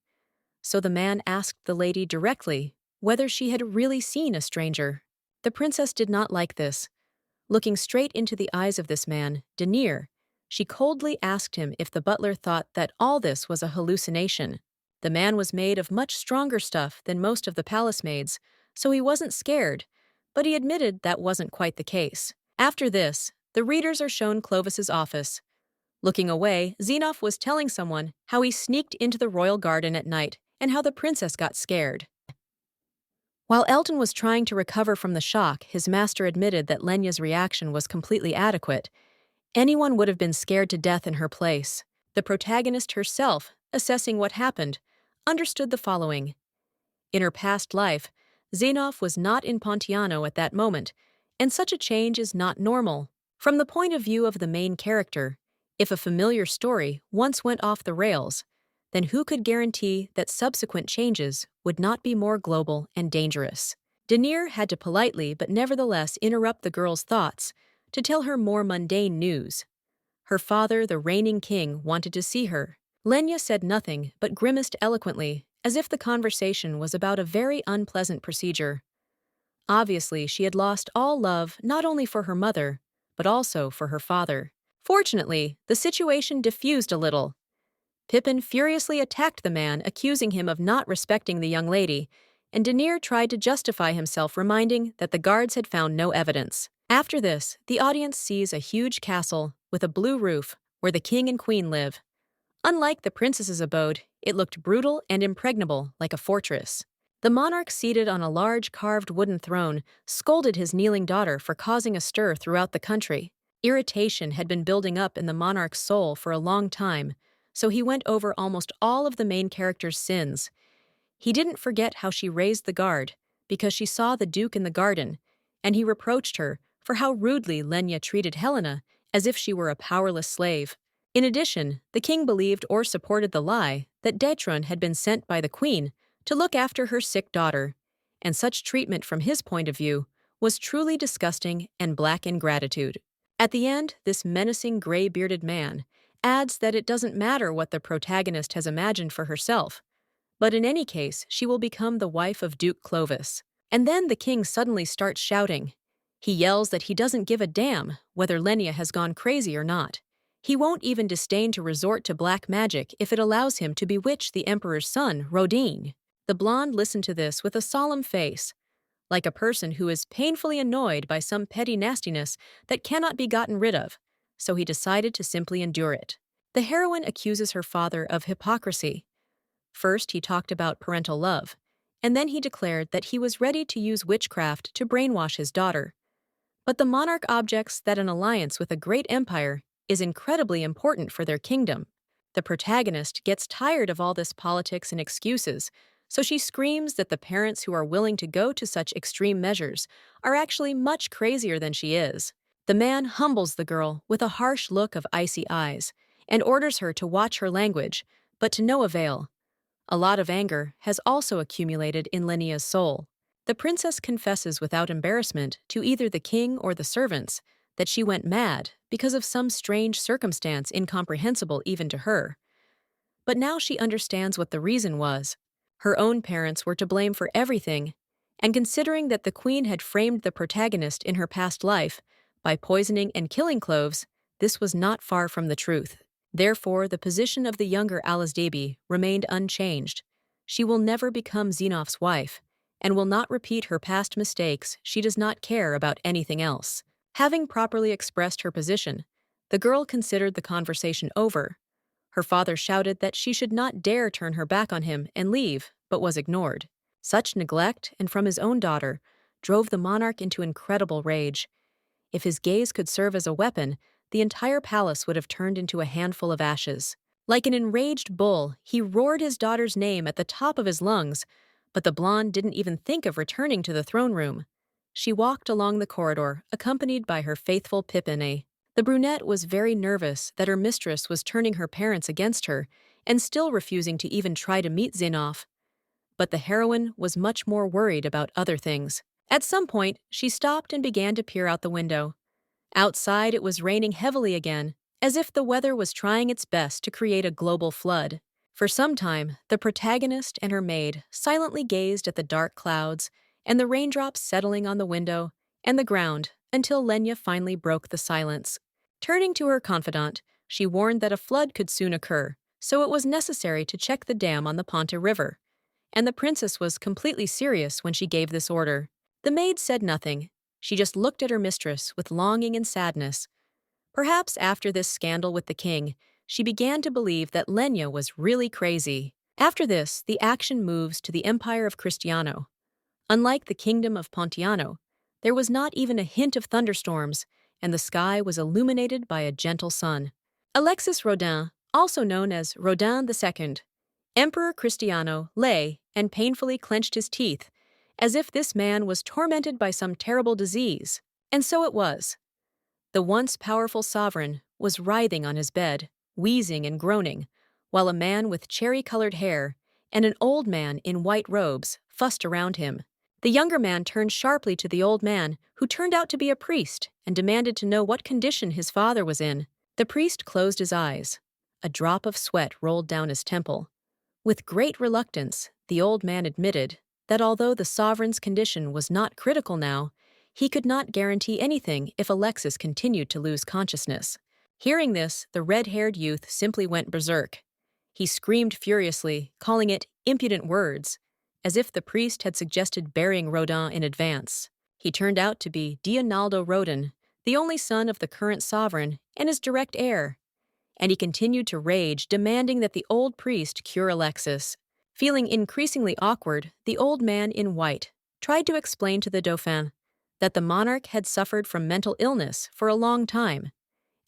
So the man asked the lady directly whether she had really seen a stranger. The princess did not like this. Looking straight into the eyes of this man, Denier, she coldly asked him if the butler thought that all this was a hallucination. The man was made of much stronger stuff than most of the palace maids, so he wasn't scared, but he admitted that wasn't quite the case. After this, the readers are shown Clovis's office. Looking away, Zenoff was telling someone how he sneaked into the royal garden at night and how the princess got scared. While Elton was trying to recover from the shock, his master admitted that Lenia's reaction was completely adequate. Anyone would have been scared to death in her place. The protagonist herself, assessing what happened, understood the following. In her past life, Zenoff was not in Pontiano at that moment, and such a change is not normal. From the point of view of the main character, if a familiar story once went off the rails, then who could guarantee that subsequent changes would not be more global and dangerous? Denier had to politely but nevertheless interrupt the girl's thoughts to tell her more mundane news. Her father, the reigning king, wanted to see her. Lenia said nothing but grimaced eloquently, as if the conversation was about a very unpleasant procedure. Obviously, she had lost all love not only for her mother, but also for her father. Fortunately, the situation diffused a little. Pepin furiously attacked the man, accusing him of not respecting the young lady, and Denier tried to justify himself, reminding that the guards had found no evidence. After this, the audience sees a huge castle with a blue roof where the king and queen live. Unlike the princess's abode, it looked brutal and impregnable, like a fortress. The monarch, seated on a large carved wooden throne, scolded his kneeling daughter for causing a stir throughout the country. Irritation had been building up in the monarch's soul for a long time, so he went over almost all of the main character's sins. He didn't forget how she raised the guard, because she saw the duke in the garden, and he reproached her for how rudely Lenia treated Helena, as if she were a powerless slave. In addition, the king believed or supported the lie that Detrun had been sent by the queen to look after her sick daughter, and such treatment from his point of view was truly disgusting and black ingratitude. At the end, this menacing gray-bearded man adds that it doesn't matter what the protagonist has imagined for herself, but in any case, she will become the wife of Duke Clovis. And then the king suddenly starts shouting. He yells that he doesn't give a damn whether Lenia has gone crazy or not. He won't even disdain to resort to black magic if it allows him to bewitch the emperor's son, Rodin. The blonde listened to this with a solemn face, like a person who is painfully annoyed by some petty nastiness that cannot be gotten rid of, so he decided to simply endure it. The heroine accuses her father of hypocrisy. First, he talked about parental love, and then he declared that he was ready to use witchcraft to brainwash his daughter. But the monarch objects that an alliance with a great empire is incredibly important for their kingdom. The protagonist gets tired of all this politics and excuses, so she screams that the parents who are willing to go to such extreme measures are actually much crazier than she is. The man humbles the girl with a harsh look of icy eyes and orders her to watch her language, but to no avail. A lot of anger has also accumulated in Lenia's soul. The princess confesses without embarrassment to either the king or the servants that she went mad because of some strange circumstance incomprehensible even to her. But now she understands what the reason was. Her own parents were to blame for everything, and considering that the queen had framed the protagonist in her past life by poisoning and killing Clovis, this was not far from the truth. Therefore, the position of the younger Alasdabi remained unchanged. She will never become Xenof's wife, and will not repeat her past mistakes. She does not care about anything else. Having properly expressed her position, the girl considered the conversation over. Her father shouted that she should not dare turn her back on him and leave, but was ignored. Such neglect, and from his own daughter, drove the monarch into incredible rage. If his gaze could serve as a weapon, the entire palace would have turned into a handful of ashes. Like an enraged bull, he roared his daughter's name at the top of his lungs, but the blonde didn't even think of returning to the throne room. She walked along the corridor, accompanied by her faithful Pippine. The brunette was very nervous that her mistress was turning her parents against her and still refusing to even try to meet Xenof. But the heroine was much more worried about other things. At some point, she stopped and began to peer out the window. Outside, it was raining heavily again, as if the weather was trying its best to create a global flood. For some time, the protagonist and her maid silently gazed at the dark clouds and the raindrops settling on the window and the ground until Lenia finally broke the silence. Turning to her confidant, she warned that a flood could soon occur, so it was necessary to check the dam on the Ponte River. And the princess was completely serious when she gave this order. The maid said nothing. She just looked at her mistress with longing and sadness. Perhaps after this scandal with the king, she began to believe that Lenia was really crazy. After this, the action moves to the Empire of Cristiano. Unlike the kingdom of Pontiano, there was not even a hint of thunderstorms, and the sky was illuminated by a gentle sun. Alexis Rodin, also known as Rodin II, Emperor Cristiano, lay and painfully clenched his teeth, as if this man was tormented by some terrible disease. And so it was. The once powerful sovereign was writhing on his bed, wheezing and groaning, while a man with cherry-colored hair and an old man in white robes fussed around him. The younger man turned sharply to the old man, who turned out to be a priest, and demanded to know what condition his father was in. The priest closed his eyes. A drop of sweat rolled down his temple. With great reluctance, the old man admitted that although the sovereign's condition was not critical now, he could not guarantee anything if Alexis continued to lose consciousness. Hearing this, the red-haired youth simply went berserk. He screamed furiously, calling it impudent words, as if the priest had suggested burying Rodin in advance. He turned out to be Dionaldo Rodin, the only son of the current sovereign and his direct heir. And he continued to rage, demanding that the old priest cure Alexis. Feeling increasingly awkward, the old man in white tried to explain to the Dauphin that the monarch had suffered from mental illness for a long time,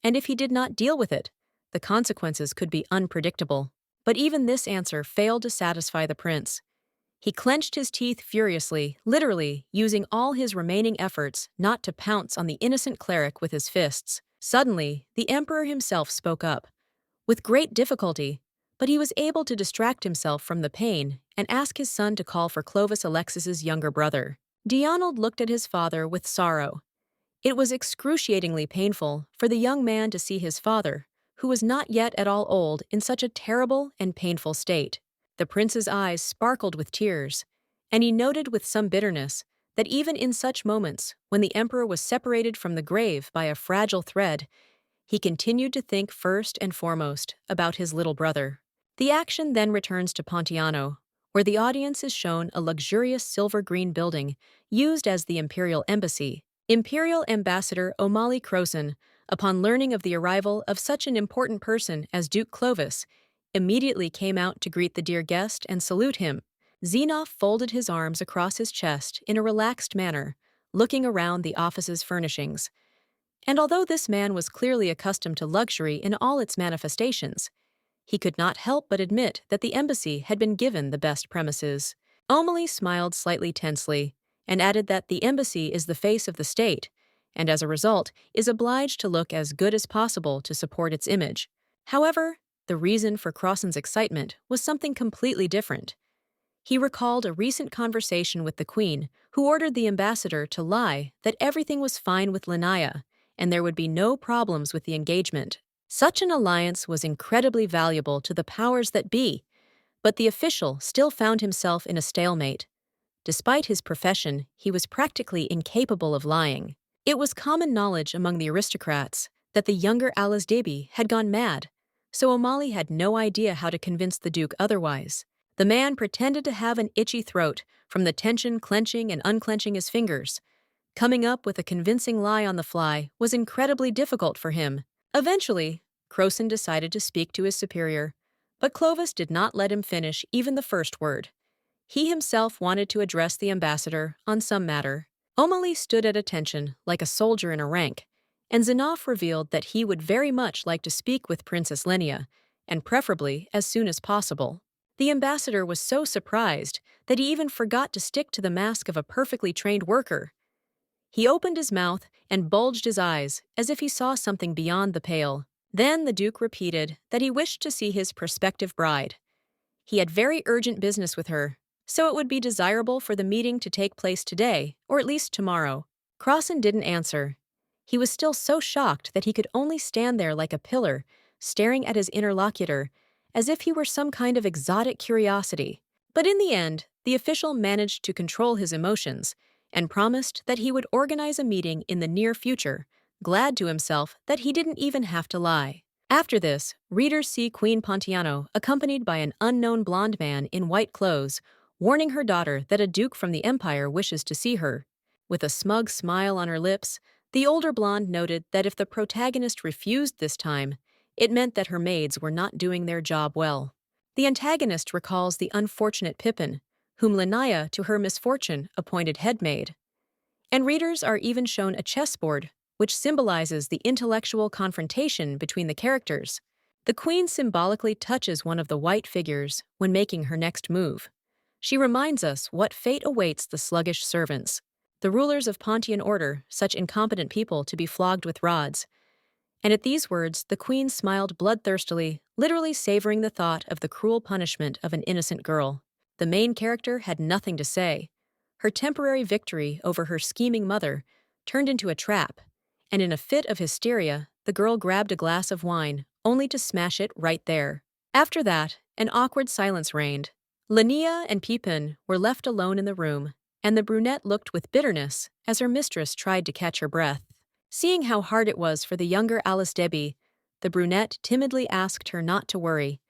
and if he did not deal with it, the consequences could be unpredictable. But even this answer failed to satisfy the prince. He clenched his teeth furiously, literally using all his remaining efforts not to pounce on the innocent cleric with his fists. Suddenly, the emperor himself spoke up. With great difficulty, but he was able to distract himself from the pain and ask his son to call for Clovis Alexis's younger brother. Dionald looked at his father with sorrow. It was excruciatingly painful for the young man to see his father, who was not yet at all old, in such a terrible and painful state. The prince's eyes sparkled with tears, and he noted with some bitterness that even in such moments, when the emperor was separated from the grave by a fragile thread, he continued to think first and foremost about his little brother. The action then returns to Pontiano, where the audience is shown a luxurious silver-green building used as the imperial embassy. Imperial Ambassador O'Malley Crowson, upon learning of the arrival of such an important person as Duke Clovis, immediately came out to greet the dear guest and salute him. Xenof folded his arms across his chest in a relaxed manner, looking around the office's furnishings. And although this man was clearly accustomed to luxury in all its manifestations, he could not help but admit that the embassy had been given the best premises. Omali smiled slightly tensely and added that the embassy is the face of the state, and as a result is obliged to look as good as possible to support its image. However, the reason for Crossan's excitement was something completely different. He recalled a recent conversation with the Queen, who ordered the ambassador to lie that everything was fine with Lenia, and there would be no problems with the engagement. Such an alliance was incredibly valuable to the powers that be, but the official still found himself in a stalemate. Despite his profession, he was practically incapable of lying. It was common knowledge among the aristocrats that the younger Alasdebi had gone mad, so Omali had no idea how to convince the Duke otherwise. The man pretended to have an itchy throat from the tension clenching and unclenching his fingers. Coming up with a convincing lie on the fly was incredibly difficult for him. Eventually, Crossan decided to speak to his superior, but Clovis did not let him finish even the first word. He himself wanted to address the ambassador on some matter. Omali stood at attention like a soldier in a rank, and Zinoff revealed that he would very much like to speak with Princess Lenia, and preferably as soon as possible. The ambassador was so surprised that he even forgot to stick to the mask of a perfectly trained worker. He opened his mouth and bulged his eyes as if he saw something beyond the pale. Then the Duke repeated that he wished to see his prospective bride. He had very urgent business with her, so it would be desirable for the meeting to take place today, or at least tomorrow. Crossan didn't answer. He was still so shocked that he could only stand there like a pillar, staring at his interlocutor, as if he were some kind of exotic curiosity. But in the end, the official managed to control his emotions and promised that he would organize a meeting in the near future, glad to himself that he didn't even have to lie. After this, readers see Queen Pontiano accompanied by an unknown blonde man in white clothes, warning her daughter that a duke from the Empire wishes to see her. With a smug smile on her lips, the older blonde noted that if the protagonist refused this time, it meant that her maids were not doing their job well. The antagonist recalls the unfortunate Pippin, whom Lenia, to her misfortune, appointed head maid. And readers are even shown a chessboard, which symbolizes the intellectual confrontation between the characters. The queen symbolically touches one of the white figures when making her next move. She reminds us what fate awaits the sluggish servants, the rulers of Pontian order, such incompetent people to be flogged with rods. And at these words, the queen smiled bloodthirstily, literally savoring the thought of the cruel punishment of an innocent girl. The main character had nothing to say. Her temporary victory over her scheming mother turned into a trap, and in a fit of hysteria, the girl grabbed a glass of wine, only to smash it right there. After that, an awkward silence reigned. Lenia and Pippin were left alone in the room, and the brunette looked with bitterness as her mistress tried to catch her breath. Seeing how hard it was for the younger Alasdebi, the brunette timidly asked her not to worry.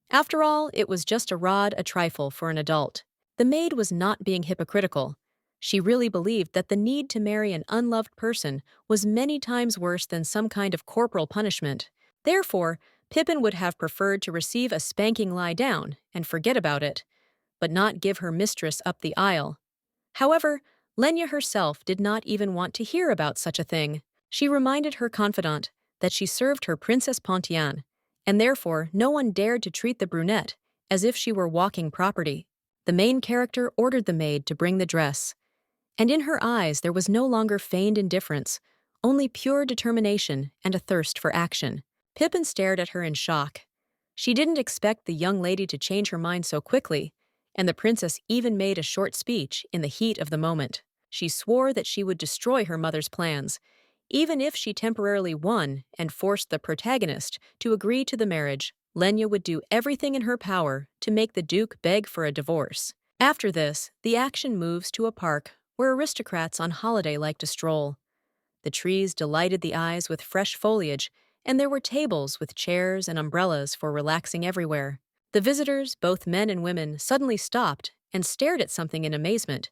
After all, it was just a trifle for an adult. The maid was not being hypocritical. She really believed that the need to marry an unloved person was many times worse than some kind of corporal punishment. Therefore, Pippin would have preferred to receive a spanking lie down and forget about it, but not give her mistress up the aisle. However, Lenia herself did not even want to hear about such a thing. She reminded her confidant that she served her Princess Pontian, and therefore no one dared to treat the brunette as if she were walking property. The main character ordered the maid to bring the dress, and in her eyes there was no longer feigned indifference, only pure determination and a thirst for action. Pippin stared at her in shock. She didn't expect the young lady to change her mind so quickly, and the princess even made a short speech in the heat of the moment. She swore that she would destroy her mother's plans, even if she temporarily won and forced the protagonist to agree to the marriage. Lenia would do everything in her power to make the duke beg for a divorce. After this, the action moves to a park where aristocrats on holiday like to stroll. The trees delighted the eyes with fresh foliage, and there were tables with chairs and umbrellas for relaxing everywhere. The visitors, both men and women, suddenly stopped and stared at something in amazement,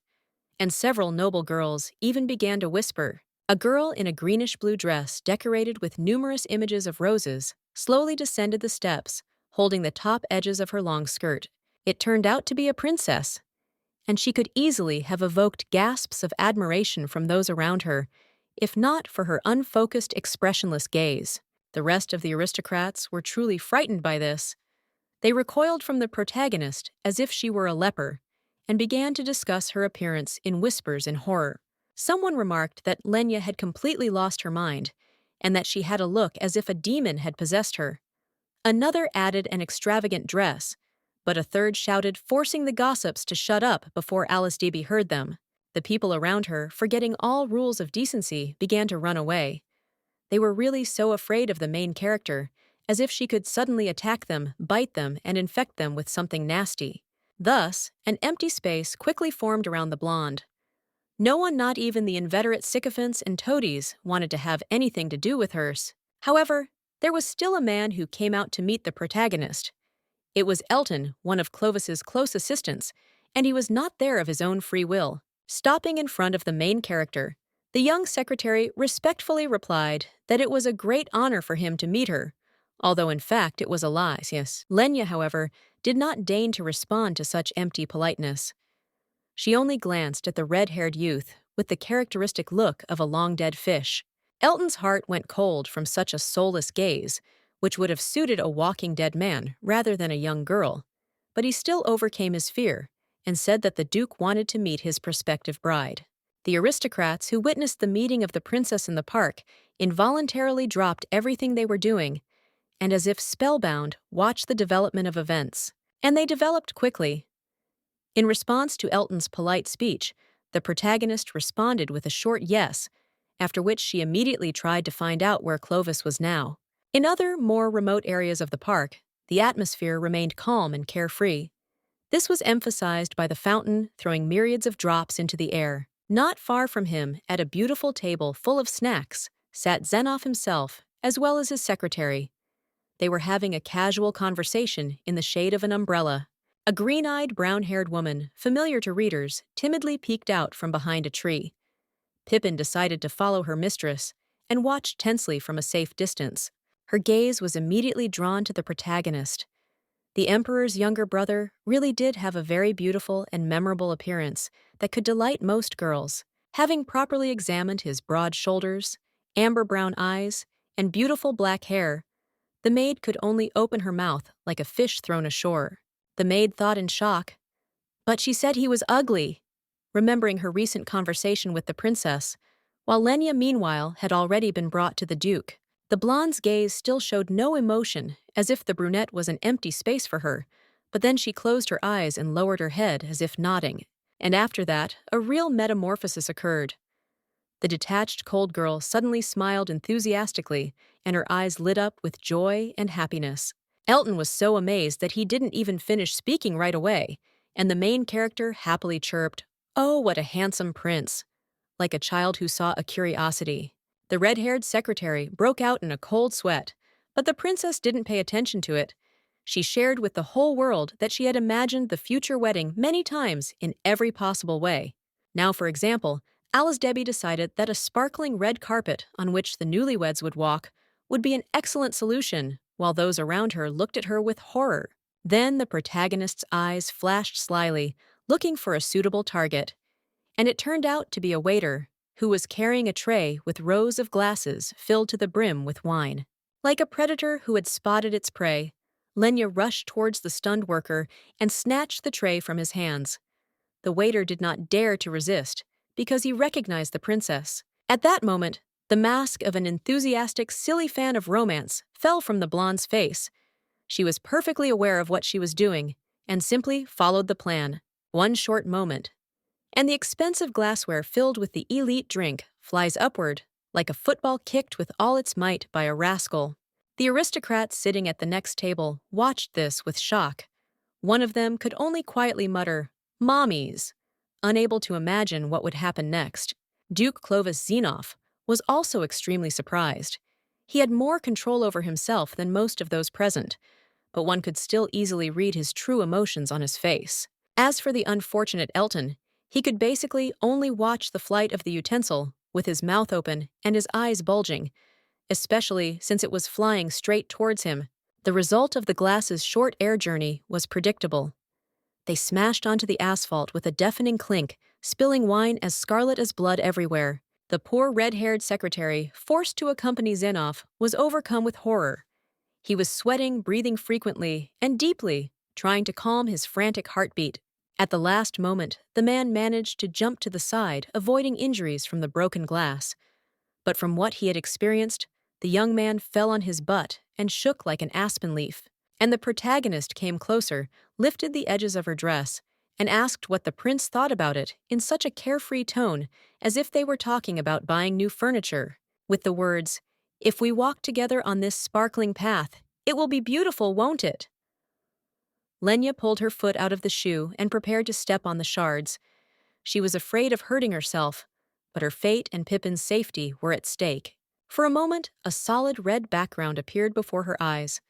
and several noble girls even began to whisper. A girl in a greenish-blue dress decorated with numerous images of roses slowly descended the steps, holding the top edges of her long skirt. It turned out to be a princess, and she could easily have evoked gasps of admiration from those around her, if not for her unfocused, expressionless gaze. The rest of the aristocrats were truly frightened by this. They recoiled from the protagonist as if she were a leper, and began to discuss her appearance in whispers in horror. Someone remarked that Lenia had completely lost her mind, and that she had a look as if a demon had possessed her. Another added an extravagant dress, but a third shouted, forcing the gossips to shut up before Alice Debbie heard them. The people around her, forgetting all rules of decency, began to run away. They were really so afraid of the main character, as if she could suddenly attack them, bite them, and infect them with something nasty. Thus, an empty space quickly formed around the blonde. No one, not even the inveterate sycophants and toadies, wanted to have anything to do with hers. However, there was still a man who came out to meet the protagonist. It was Elton, one of Clovis's close assistants, and he was not there of his own free will. Stopping in front of the main character, the young secretary respectfully replied that it was a great honor for him to meet her, although in fact it was a lie. Yes. Lenia, however, did not deign to respond to such empty politeness. She only glanced at the red-haired youth with the characteristic look of a long-dead fish. Elton's heart went cold from such a soulless gaze, which would have suited a walking dead man rather than a young girl, but he still overcame his fear and said that the Duke wanted to meet his prospective bride. The aristocrats who witnessed the meeting of the princess in the park involuntarily dropped everything they were doing and, as if spellbound, watched the development of events. And they developed quickly. In response to Elton's polite speech, the protagonist responded with a short yes, after which she immediately tried to find out where Clovis was now. In other, more remote areas of the park, the atmosphere remained calm and carefree. This was emphasized by the fountain throwing myriads of drops into the air. Not far from him, at a beautiful table full of snacks, sat Zenoff himself, as well as his secretary. They were having a casual conversation in the shade of an umbrella. A green-eyed, brown-haired woman, familiar to readers, timidly peeked out from behind a tree. Pippin decided to follow her mistress and watched tensely from a safe distance. Her gaze was immediately drawn to the protagonist. The Emperor's younger brother really did have a very beautiful and memorable appearance that could delight most girls. Having properly examined his broad shoulders, amber-brown eyes, and beautiful black hair, the maid could only open her mouth like a fish thrown ashore. The maid thought in shock, but she said he was ugly, remembering her recent conversation with the princess, while Lenia meanwhile had already been brought to the Duke. The blonde's gaze still showed no emotion, as if the brunette was an empty space for her, but then she closed her eyes and lowered her head as if nodding. And after that, a real metamorphosis occurred. The detached cold girl suddenly smiled enthusiastically, and her eyes lit up with joy and happiness. Elton was so amazed that he didn't even finish speaking right away, and the main character happily chirped, "Oh, what a handsome prince," like a child who saw a curiosity. The red-haired secretary broke out in a cold sweat, but the princess didn't pay attention to it. She shared with the whole world that she had imagined the future wedding many times in every possible way. Now, for example, Alice Debbie decided that a sparkling red carpet on which the newlyweds would walk would be an excellent solution, while those around her looked at her with horror. Then the protagonist's eyes flashed slyly, looking for a suitable target, and it turned out to be a waiter who was carrying a tray with rows of glasses filled to the brim with wine. Like a predator who had spotted its prey, Lenia rushed towards the stunned worker and snatched the tray from his hands. The waiter did not dare to resist, because he recognized the princess. At that moment, the mask of an enthusiastic, silly fan of romance fell from the blonde's face. She was perfectly aware of what she was doing, and simply followed the plan. One short moment, and the expensive glassware filled with the elite drink flies upward, like a football kicked with all its might by a rascal. The aristocrats sitting at the next table watched this with shock. One of them could only quietly mutter, "Mommies," unable to imagine what would happen next. Duke Clovis Zenoff was also extremely surprised. He had more control over himself than most of those present, but one could still easily read his true emotions on his face. As for the unfortunate Elton, he could basically only watch the flight of the utensil with his mouth open and his eyes bulging, especially since it was flying straight towards him. The result of the glass's short air journey was predictable. They smashed onto the asphalt with a deafening clink, spilling wine as scarlet as blood everywhere. The poor red-haired secretary, forced to accompany Zinov, was overcome with horror. He was sweating, breathing frequently and deeply, trying to calm his frantic heartbeat. At the last moment, the man managed to jump to the side, avoiding injuries from the broken glass. But from what he had experienced, the young man fell on his butt and shook like an aspen leaf. And the protagonist came closer, lifted the edges of her dress, and asked what the prince thought about it in such a carefree tone, as if they were talking about buying new furniture, with the words, "If we walk together on this sparkling path, it will be beautiful, won't it?" Lenia pulled her foot out of the shoe and prepared to step on the shards. She was afraid of hurting herself, but her fate and Pippin's safety were at stake. For a moment, a solid red background appeared before her eyes.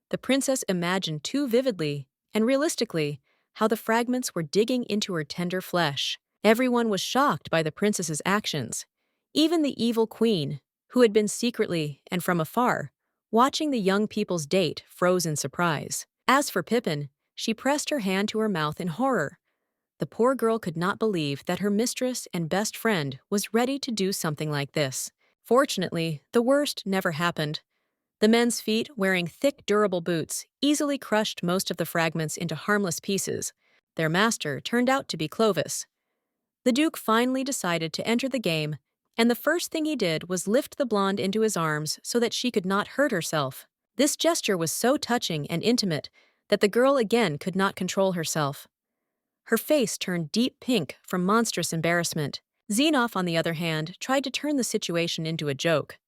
The princess imagined too vividly and realistically how the fragments were digging into her tender flesh. Everyone was shocked by the princess's actions. Even the evil queen, who had been secretly and from afar, watching the young people's date, froze in surprise. As for Pippin, she pressed her hand to her mouth in horror. The poor girl could not believe that her mistress and best friend was ready to do something like this. Fortunately, the worst never happened. The men's feet, wearing thick, durable boots, easily crushed most of the fragments into harmless pieces. Their master turned out to be Clovis. The Duke finally decided to enter the game, and the first thing he did was lift the blonde into his arms so that she could not hurt herself. This gesture was so touching and intimate that the girl again could not control herself. Her face turned deep pink from monstrous embarrassment. Zinov, on the other hand, tried to turn the situation into a joke.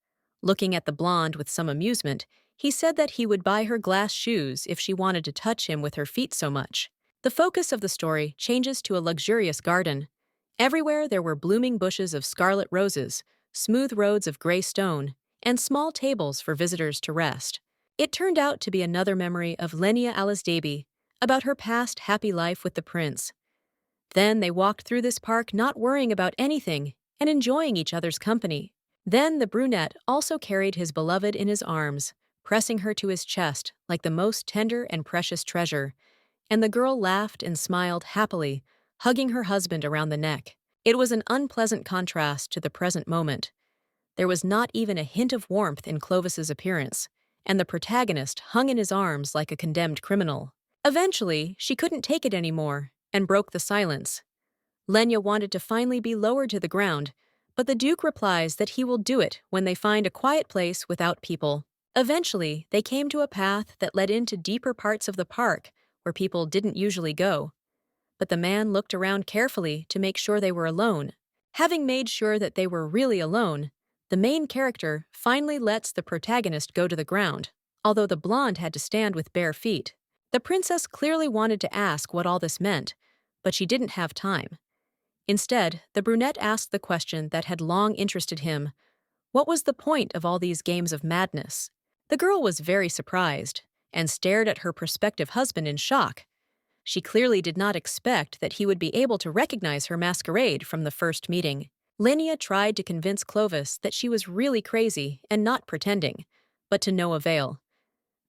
Looking at the blonde with some amusement, he said that he would buy her glass shoes if she wanted to touch him with her feet so much. The focus of the story changes to a luxurious garden. Everywhere there were blooming bushes of scarlet roses, smooth roads of gray stone, and small tables for visitors to rest. It turned out to be another memory of Lenia Alisdabi, about her past happy life with the prince. Then they walked through this park not worrying about anything and enjoying each other's company. Then the brunette also carried his beloved in his arms, pressing her to his chest like the most tender and precious treasure, and the girl laughed and smiled happily, hugging her husband around the neck. It was an unpleasant contrast to the present moment. There was not even a hint of warmth in Clovis's appearance, and the protagonist hung in his arms like a condemned criminal. Eventually, she couldn't take it anymore and broke the silence. Lenia wanted to finally be lowered to the ground, but the Duke replies that he will do it when they find a quiet place without people. Eventually, they came to a path that led into deeper parts of the park where people didn't usually go. But the man looked around carefully to make sure they were alone. Having made sure that they were really alone, the main character finally lets the protagonist go to the ground, although the blonde had to stand with bare feet. The princess clearly wanted to ask what all this meant, but she didn't have time. Instead, the brunette asked the question that had long interested him: what was the point of all these games of madness? The girl was very surprised and stared at her prospective husband in shock. She clearly did not expect that he would be able to recognize her masquerade from the first meeting. Lenia tried to convince Clovis that she was really crazy and not pretending, but to no avail.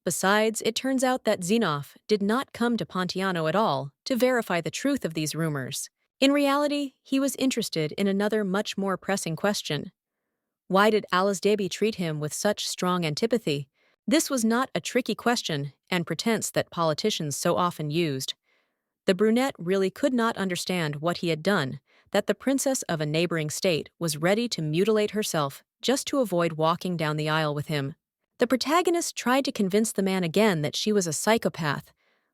Besides, it turns out that Zinov did not come to Pontiano at all to verify the truth of these rumors. In reality, he was interested in another much more pressing question. Why did Alisdabi treat him with such strong antipathy? This was not a tricky question and pretense that politicians so often used. The brunette really could not understand what he had done, that the princess of a neighboring state was ready to mutilate herself just to avoid walking down the aisle with him. The protagonist tried to convince the man again that she was a psychopath,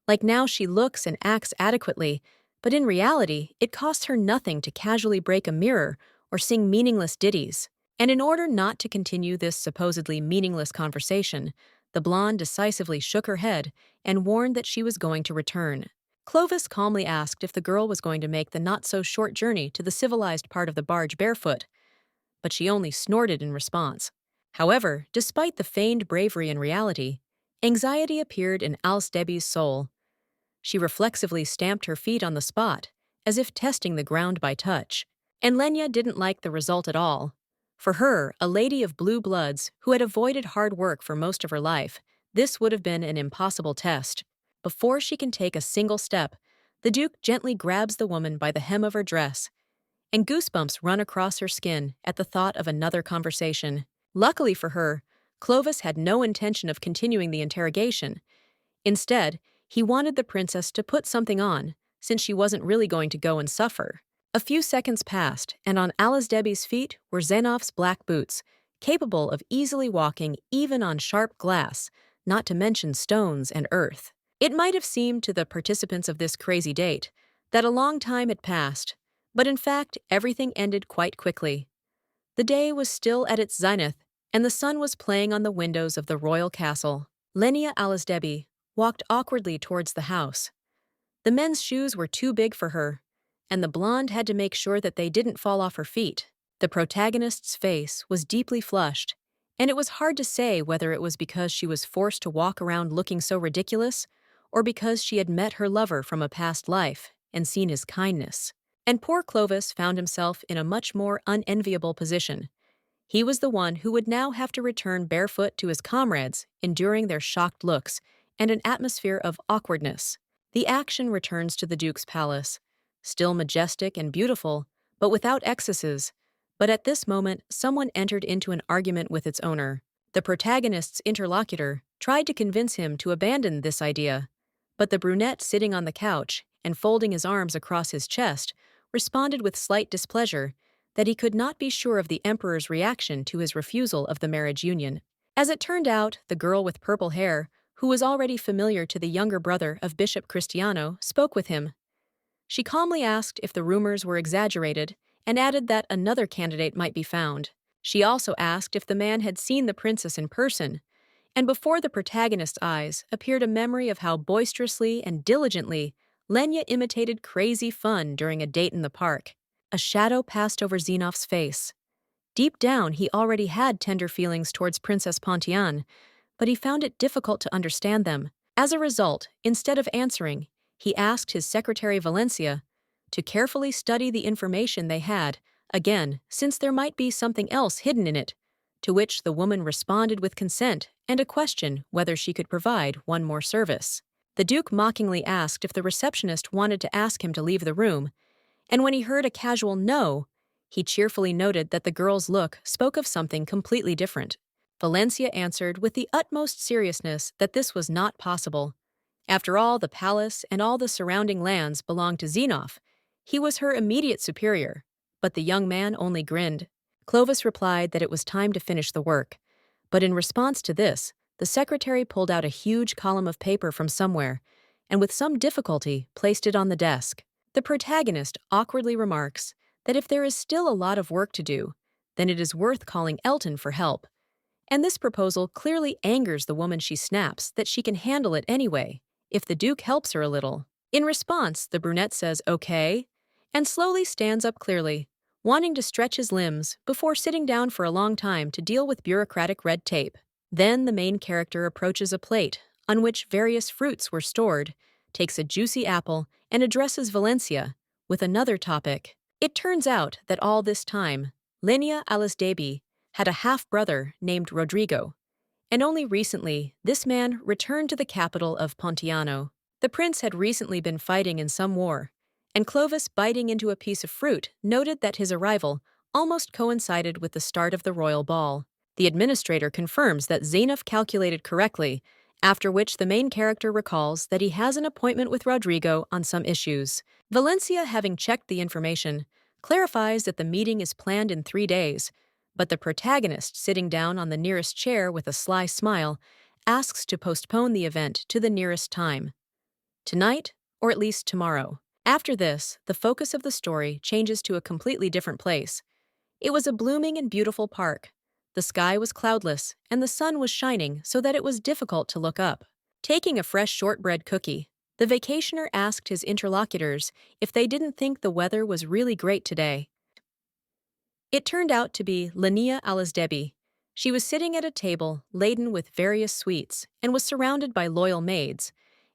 like now she looks and acts adequately, but in reality, it costs her nothing to casually break a mirror or sing meaningless ditties. And in order not to continue this supposedly meaningless conversation, the blonde decisively shook her head and warned that she was going to return. Clovis calmly asked if the girl was going to make the not-so-short journey to the civilized part of the barge barefoot, but she only snorted in response. However, despite the feigned bravery in reality, anxiety appeared in Alisdabi's soul. She reflexively stamped her feet on the spot, as if testing the ground by touch. And Lenia didn't like the result at all. For her, a lady of blue bloods who had avoided hard work for most of her life, this would have been an impossible test. Before she can take a single step, The Duke gently grabs the woman by the hem of her dress, and goosebumps run across her skin at the thought of another conversation. Luckily for her, Clovis had no intention of continuing the interrogation. Instead, he wanted the princess to put something on, since she wasn't really going to go and suffer. A few seconds passed, and on Alice Debbie's feet were Zenoff's black boots, capable of easily walking even on sharp glass, not to mention stones and earth. It might have seemed to the participants of this crazy date that a long time had passed, but in fact everything ended quite quickly. The day was still at its zenith, and the sun was playing on the windows of the royal castle. Lenia Alice Debbie walked awkwardly towards the house. The men's shoes were too big for her, and the blonde had to make sure that they didn't fall off her feet. The protagonist's face was deeply flushed, and it was hard to say whether it was because she was forced to walk around looking so ridiculous or because she had met her lover from a past life and seen his kindness. And poor Clovis found himself in a much more unenviable position. He was the one who would now have to return barefoot to his comrades, enduring their shocked looks and an atmosphere of awkwardness. The action returns to the Duke's palace, still majestic and beautiful, but without excesses. But at this moment, someone entered into an argument with its owner. The protagonist's interlocutor tried to convince him to abandon this idea, but the brunette sitting on the couch and folding his arms across his chest responded with slight displeasure that he could not be sure of the emperor's reaction to his refusal of the marriage union. As it turned out, the girl with purple hair, who was already familiar to the younger brother of Bishop Cristiano, spoke with him. She calmly asked if the rumors were exaggerated and added that another candidate might be found. She also asked if the man had seen the princess in person, and before the protagonist's eyes appeared a memory of how boisterously and diligently Lenia imitated crazy fun during a date in the park. A shadow passed over Zenoff's face. Deep down, he already had tender feelings towards Princess Pontian, but he found it difficult to understand them. As a result, instead of answering, he asked his secretary Valencia to carefully study the information they had, again, since there might be something else hidden in it, to which the woman responded with consent and a question whether she could provide one more service. The Duke mockingly asked if the receptionist wanted to ask him to leave the room, and when he heard a casual no, he cheerfully noted that the girl's look spoke of something completely different. Valencia answered with the utmost seriousness that this was not possible. After all, the palace and all the surrounding lands belonged to Zenoff. He was her immediate superior, but the young man only grinned. Clovis replied that it was time to finish the work, but in response to this, the secretary pulled out a huge column of paper from somewhere and with some difficulty placed it on the desk. The protagonist awkwardly remarks that if there is still a lot of work to do, then it is worth calling Elton for help. And this proposal clearly angers the woman. She snaps that she can handle it anyway, if the Duke helps her a little. In response, the brunette says okay, and slowly stands up clearly, wanting to stretch his limbs before sitting down for a long time to deal with bureaucratic red tape. Then the main character approaches a plate on which various fruits were stored, takes a juicy apple, and addresses Valencia with another topic. It turns out that all this time, Lenia Alice Debbie had a half-brother named Rodrigo, and only recently this man returned to the capital of Pontiano. The prince had recently been fighting in some war, and Clovis, biting into a piece of fruit, noted that his arrival almost coincided with the start of the royal ball. The administrator confirms that Zenoff calculated correctly, after which the main character recalls that he has an appointment with Rodrigo on some issues. Valencia, having checked the information, clarifies that the meeting is planned in 3 days, but the protagonist, sitting down on the nearest chair with a sly smile, asks to postpone the event to the nearest time. Tonight, or at least tomorrow. After this, the focus of the story changes to a completely different place. It was a blooming and beautiful park. The sky was cloudless, and the sun was shining so that it was difficult to look up. Taking a fresh shortbread cookie, the vacationer asked his interlocutors if they didn't think the weather was really great today. It turned out to be Lenia Alice Debbie. She was sitting at a table laden with various sweets and was surrounded by loyal maids,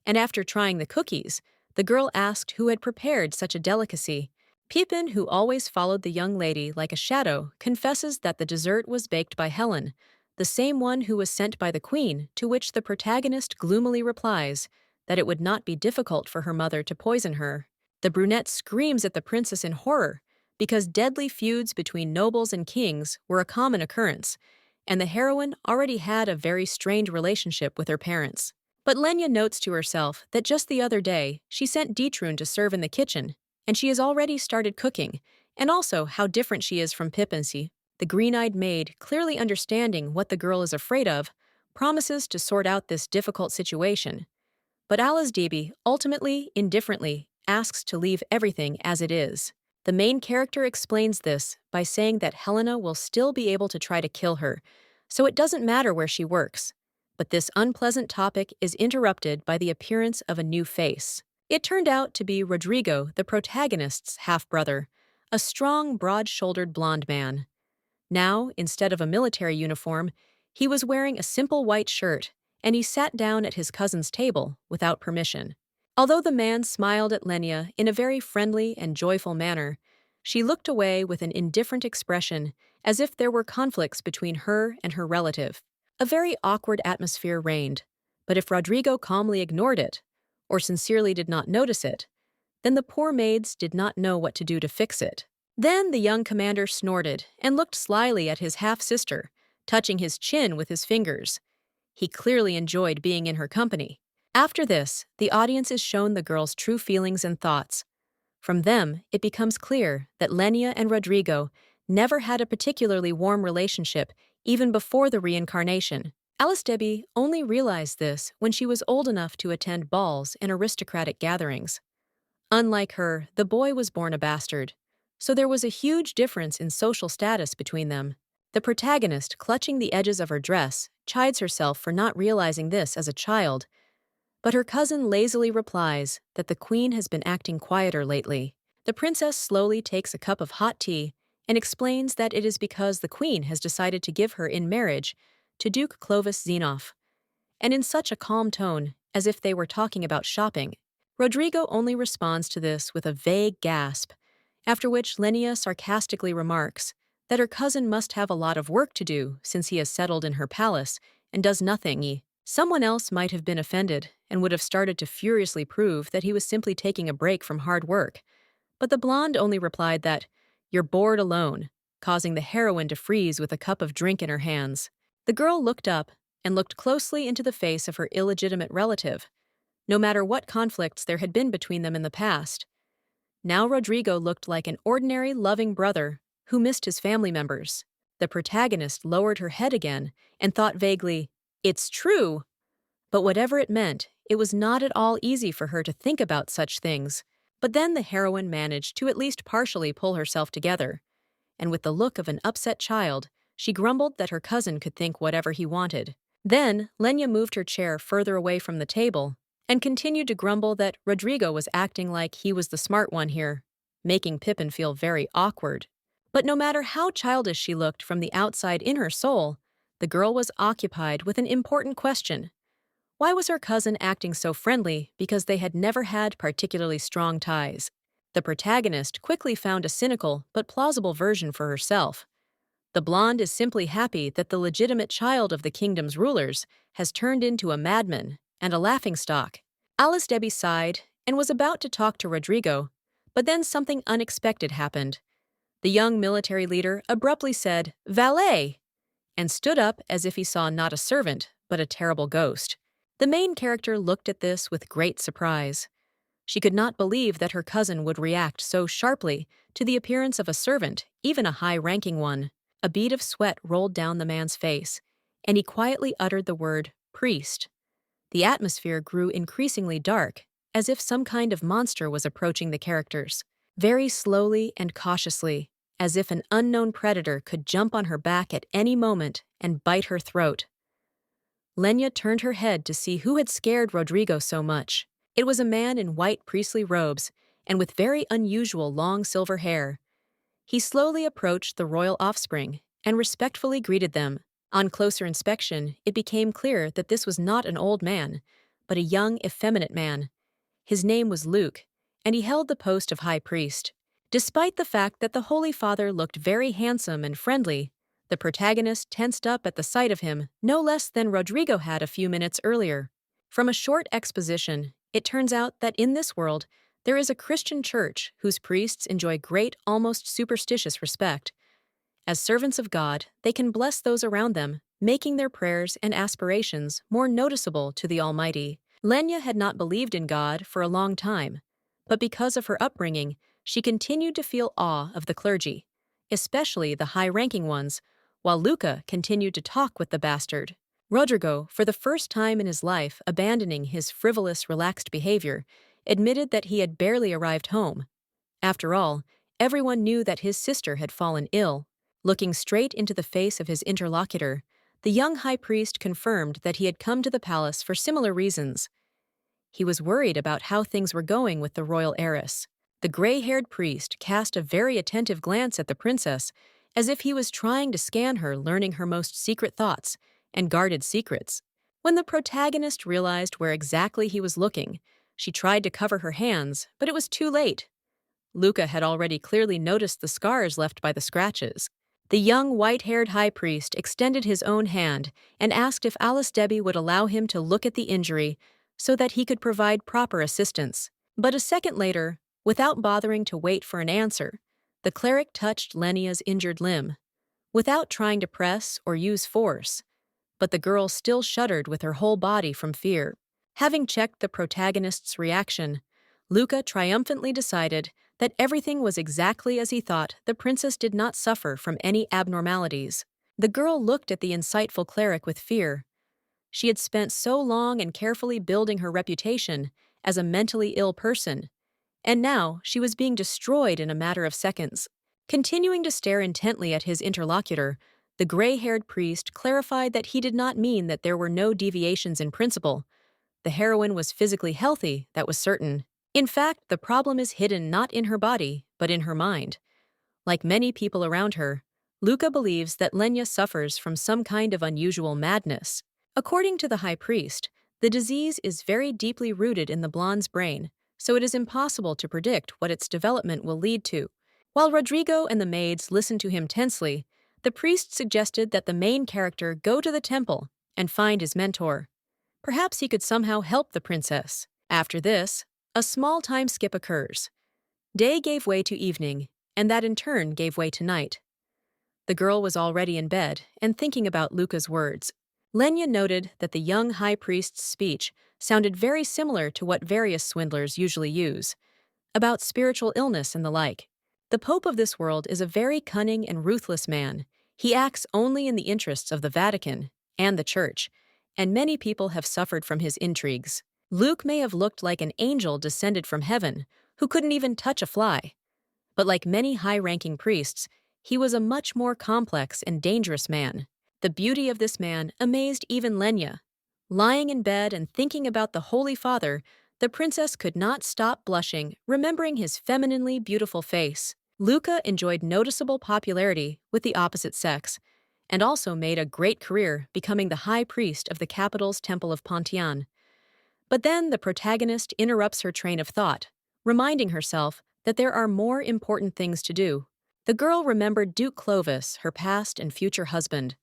and after trying the cookies, the girl asked who had prepared such a delicacy. Pipin, who always followed the young lady like a shadow, confesses that the dessert was baked by Helen, the same one who was sent by the queen, to which the protagonist gloomily replies that it would not be difficult for her mother to poison her. The brunette screams at the princess in horror, because deadly feuds between nobles and kings were a common occurrence, and the heroine already had a very strained relationship with her parents. But Lenia notes to herself that just the other day she sent Dietrun to serve in the kitchen, and she has already started cooking, and also how different she is from Pippensi. The green-eyed maid, clearly understanding what the girl is afraid of, promises to sort out this difficult situation. But Alice Debbie, ultimately, indifferently, asks to leave everything as it is. The main character explains this by saying that Helena will still be able to try to kill her, so it doesn't matter where she works. But this unpleasant topic is interrupted by the appearance of a new face. It turned out to be Rodrigo, the protagonist's half-brother, a strong, broad-shouldered blonde man. Now, instead of a military uniform, he was wearing a simple white shirt, and he sat down at his cousin's table without permission. Although the man smiled at Lenia in a very friendly and joyful manner, she looked away with an indifferent expression, as if there were conflicts between her and her relative. A very awkward atmosphere reigned, but if Rodrigo calmly ignored it, or sincerely did not notice it, then the poor maids did not know what to do to fix it. Then the young commander snorted and looked slyly at his half-sister, touching his chin with his fingers. He clearly enjoyed being in her company. After this, the audience is shown the girl's true feelings and thoughts. From them, it becomes clear that Lenia and Rodrigo never had a particularly warm relationship even before the reincarnation. Alice Debbie only realized this when she was old enough to attend balls and aristocratic gatherings. Unlike her, the boy was born a bastard, so there was a huge difference in social status between them. The protagonist, clutching the edges of her dress, chides herself for not realizing this as a child, but her cousin lazily replies that the queen has been acting quieter lately. The princess slowly takes a cup of hot tea and explains that it is because the queen has decided to give her in marriage to Duke Clovis Xenoph, and in such a calm tone, as if they were talking about shopping. Rodrigo only responds to this with a vague gasp, after which Lenia sarcastically remarks that her cousin must have a lot of work to do since he has settled in her palace and does nothing. Someone else might have been offended and would have started to furiously prove that he was simply taking a break from hard work, but the blonde only replied that, "You're bored alone," causing the heroine to freeze with a cup of drink in her hands. The girl looked up and looked closely into the face of her illegitimate relative, no matter what conflicts there had been between them in the past. Now Rodrigo looked like an ordinary, loving brother who missed his family members. The protagonist lowered her head again and thought vaguely, "It's true." But whatever it meant, it was not at all easy for her to think about such things. But then the heroine managed to at least partially pull herself together, and with the look of an upset child, she grumbled that her cousin could think whatever he wanted. Then Lenia moved her chair further away from the table and continued to grumble that Rodrigo was acting like he was the smart one here, making Pippin feel very awkward. But no matter how childish she looked from the outside in her soul, the girl was occupied with an important question. Why was her cousin acting so friendly because they had never had particularly strong ties? The protagonist quickly found a cynical but plausible version for herself. The blonde is simply happy that the legitimate child of the kingdom's rulers has turned into a madman and a laughingstock. Alice Debbie sighed and was about to talk to Rodrigo, but then something unexpected happened. The young military leader abruptly said, "Valet!" and stood up as if he saw not a servant, but a terrible ghost. The main character looked at this with great surprise. She could not believe that her cousin would react so sharply to the appearance of a servant, even a high-ranking one. A bead of sweat rolled down the man's face, and he quietly uttered the word, "priest." The atmosphere grew increasingly dark, as if some kind of monster was approaching the characters. Very slowly and cautiously, as if an unknown predator could jump on her back at any moment and bite her throat. Lenia turned her head to see who had scared Rodrigo so much. It was a man in white priestly robes and with very unusual long silver hair. He slowly approached the royal offspring and respectfully greeted them. On closer inspection, it became clear that this was not an old man, but a young, effeminate man. His name was Luke, and he held the post of high priest. Despite the fact that the Holy Father looked very handsome and friendly, the protagonist tensed up at the sight of him no less than Rodrigo had a few minutes earlier. From a short exposition, it turns out that in this world, there is a Christian church whose priests enjoy great, almost superstitious respect. As servants of God, they can bless those around them, making their prayers and aspirations more noticeable to the Almighty. Lenia had not believed in God for a long time, but because of her upbringing, she continued to feel awe of the clergy, especially the high-ranking ones, while Luca continued to talk with the bastard. Rodrigo, for the first time in his life abandoning his frivolous, relaxed behavior, admitted that he had barely arrived home. After all, everyone knew that his sister had fallen ill. Looking straight into the face of his interlocutor, the young high priest confirmed that he had come to the palace for similar reasons. He was worried about how things were going with the royal heiress. The gray-haired priest cast a very attentive glance at the princess, as if he was trying to scan her, learning her most secret thoughts and guarded secrets. When the protagonist realized where exactly he was looking, she tried to cover her hands, but it was too late. Luca had already clearly noticed the scars left by the scratches. The young white-haired high priest extended his own hand and asked if Alice Debbie would allow him to look at the injury so that he could provide proper assistance. But a second later, without bothering to wait for an answer, the cleric touched Lenia's injured limb, without trying to press or use force. But the girl still shuddered with her whole body from fear. Having checked the protagonist's reaction, Luca triumphantly decided that everything was exactly as he thought. The princess did not suffer from any abnormalities. The girl looked at the insightful cleric with fear. She had spent so long and carefully building her reputation as a mentally ill person, and now she was being destroyed in a matter of seconds. Continuing to stare intently at his interlocutor, the gray-haired priest clarified that he did not mean that there were no deviations in principle. The heroine was physically healthy, that was certain. In fact, the problem is hidden not in her body, but in her mind. Like many people around her, Luca believes that Lenia suffers from some kind of unusual madness. According to the high priest, the disease is very deeply rooted in the blonde's brain, so it is impossible to predict what its development will lead to. While Rodrigo and the maids listened to him tensely, the priest suggested that the main character go to the temple and find his mentor. Perhaps he could somehow help the princess. After this, a small time skip occurs. Day gave way to evening, and that in turn gave way to night. The girl was already in bed and thinking about Luca's words. Lenia noted that the young high priest's speech sounded very similar to what various swindlers usually use, about spiritual illness and the like. The Pope of this world is a very cunning and ruthless man. He acts only in the interests of the Vatican and the Church, and many people have suffered from his intrigues. Luke may have looked like an angel descended from heaven, who couldn't even touch a fly. But like many high-ranking priests, he was a much more complex and dangerous man. The beauty of this man amazed even Lenia. Lying in bed and thinking about the Holy Father, the princess could not stop blushing, remembering his femininely beautiful face. Luca enjoyed noticeable popularity with the opposite sex, and also made a great career becoming the high priest of the capital's Temple of Pantheon. But then the protagonist interrupts her train of thought, reminding herself that there are more important things to do. The girl remembered Duke Clovis, her past and future husband.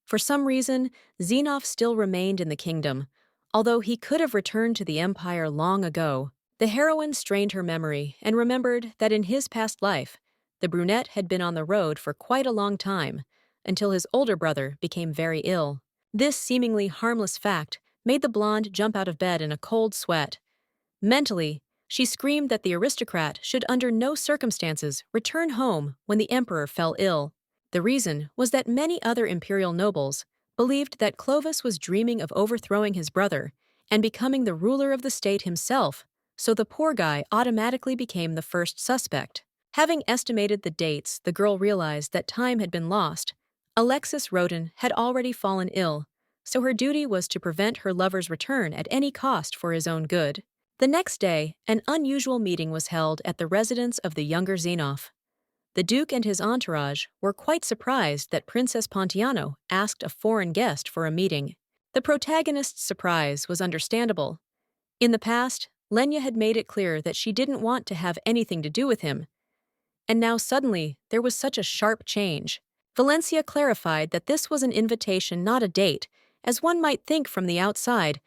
For some reason, Zenoff still remained in the kingdom, although he could have returned to the empire long ago. The heroine strained her memory and remembered that in his past life, the brunette had been on the road for quite a long time, until his older brother became very ill. This seemingly harmless fact made the blonde jump out of bed in a cold sweat. Mentally, she screamed that the aristocrat should under no circumstances return home when the emperor fell ill. The reason was that many other imperial nobles believed that Clovis was dreaming of overthrowing his brother and becoming the ruler of the state himself, so the poor guy automatically became the first suspect. Having estimated the dates, the girl realized that time had been lost. Alexis Rodin had already fallen ill, so her duty was to prevent her lover's return at any cost for his own good. The next day, an unusual meeting was held at the residence of the younger Zenoff. The Duke and his entourage were quite surprised that Princess Pontiano asked a foreign guest for a meeting. The protagonist's surprise was understandable. In the past, Lenia had made it clear that she didn't want to have anything to do with him. And now suddenly, there was such a sharp change. Valencia clarified that this was an invitation, not a date, as one might think from the outside,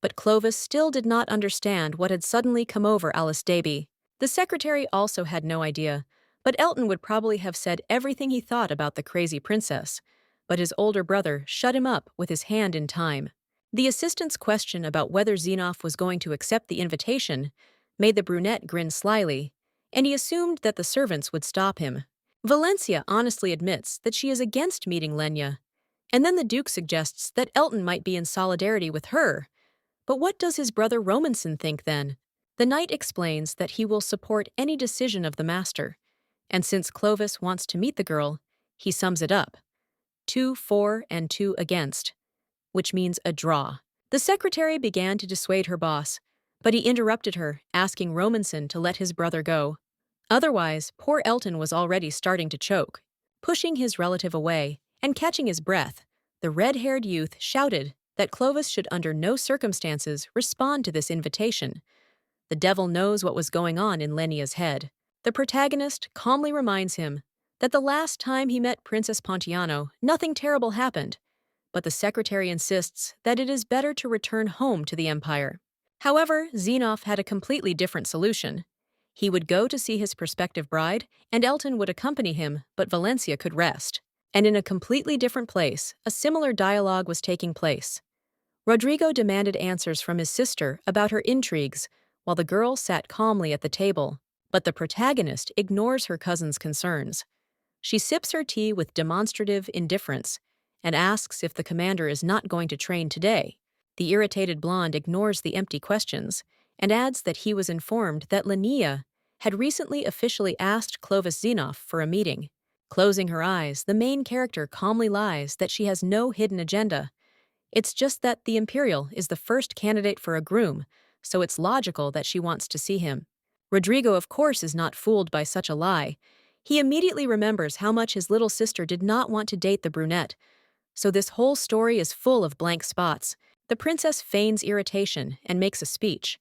But Clovis still did not understand what had suddenly come over Alice Davy. The secretary also had no idea, but Elton would probably have said everything he thought about the crazy princess. But his older brother shut him up with his hand in time. The assistant's question about whether Xenoff was going to accept the invitation made the brunette grin slyly, and he assumed that the servants would stop him. Valencia honestly admits that she is against meeting Lenia, and then the Duke suggests that Elton might be in solidarity with her. But what does his brother Romanson think then? The knight explains that he will support any decision of the master, and since Clovis wants to meet the girl, he sums it up. 2 for and 2 against, which means a draw. The secretary began to dissuade her boss, but he interrupted her, asking Romanson to let his brother go. Otherwise, poor Elton was already starting to choke. Pushing his relative away and catching his breath, the red-haired youth shouted that Clovis should under no circumstances respond to this invitation. The devil knows what was going on in Lenia's head. The protagonist calmly reminds him that the last time he met Princess Pontiano, nothing terrible happened, but the secretary insists that it is better to return home to the Empire. However, Xenoff had a completely different solution. He would go to see his prospective bride, and Elton would accompany him, but Valencia could rest. And in a completely different place, a similar dialogue was taking place. Rodrigo demanded answers from his sister about her intrigues, while the girl sat calmly at the table. But the protagonist ignores her cousin's concerns. She sips her tea with demonstrative indifference and asks if the commander is not going to train today. The irritated blonde ignores the empty questions and adds that he was informed that Lenia had recently officially asked Clovis Xenoff for a meeting. Closing her eyes, the main character calmly lies that she has no hidden agenda. It's just that the imperial is the first candidate for a groom, so it's logical that she wants to see him. Rodrigo, of course, is not fooled by such a lie. He immediately remembers how much his little sister did not want to date the brunette, so this whole story is full of blank spots. The princess feigns irritation and makes a speech.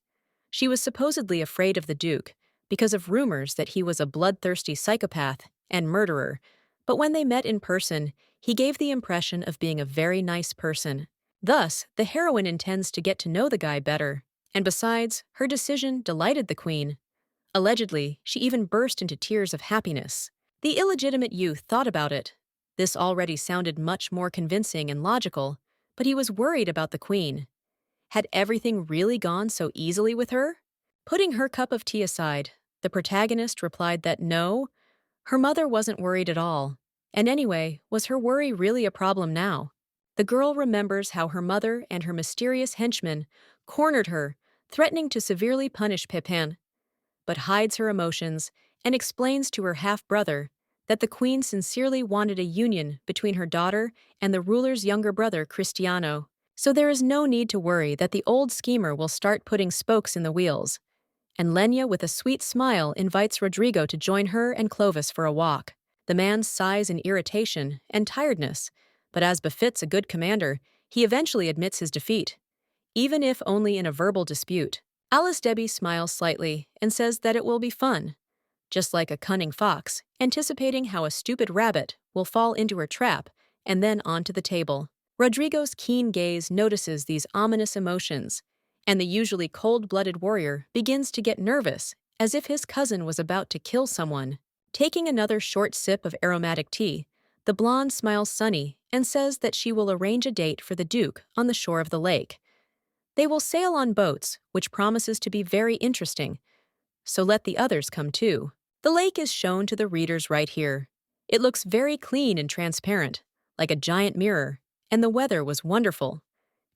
She was supposedly afraid of the Duke because of rumors that he was a bloodthirsty psychopath and murderer, but when they met in person, he gave the impression of being a very nice person. Thus, the heroine intends to get to know the guy better, and besides, her decision delighted the queen. Allegedly, she even burst into tears of happiness. The illegitimate youth thought about it. This already sounded much more convincing and logical, but he was worried about the queen. Had everything really gone so easily with her? Putting her cup of tea aside, the protagonist replied that no, her mother wasn't worried at all. And anyway, was her worry really a problem now? The girl remembers how her mother and her mysterious henchman cornered her, threatening to severely punish Pepin, but hides her emotions and explains to her half-brother that the queen sincerely wanted a union between her daughter and the ruler's younger brother, Cristiano. So there is no need to worry that the old schemer will start putting spokes in the wheels. And Lenia, with a sweet smile, invites Rodrigo to join her and Clovis for a walk. The man sighs in irritation and tiredness, but as befits a good commander, he eventually admits his defeat, even if only in a verbal dispute. Alice Debbie smiles slightly and says that it will be fun, just like a cunning fox, anticipating how a stupid rabbit will fall into her trap and then onto the table. Rodrigo's keen gaze notices these ominous emotions, and the usually cold-blooded warrior begins to get nervous, as if his cousin was about to kill someone. Taking another short sip of aromatic tea, the blonde smiles sunny and says that she will arrange a date for the Duke on the shore of the lake. They will sail on boats, which promises to be very interesting, so let the others come too. The lake is shown to the readers right here. It looks very clean and transparent, like a giant mirror, and the weather was wonderful.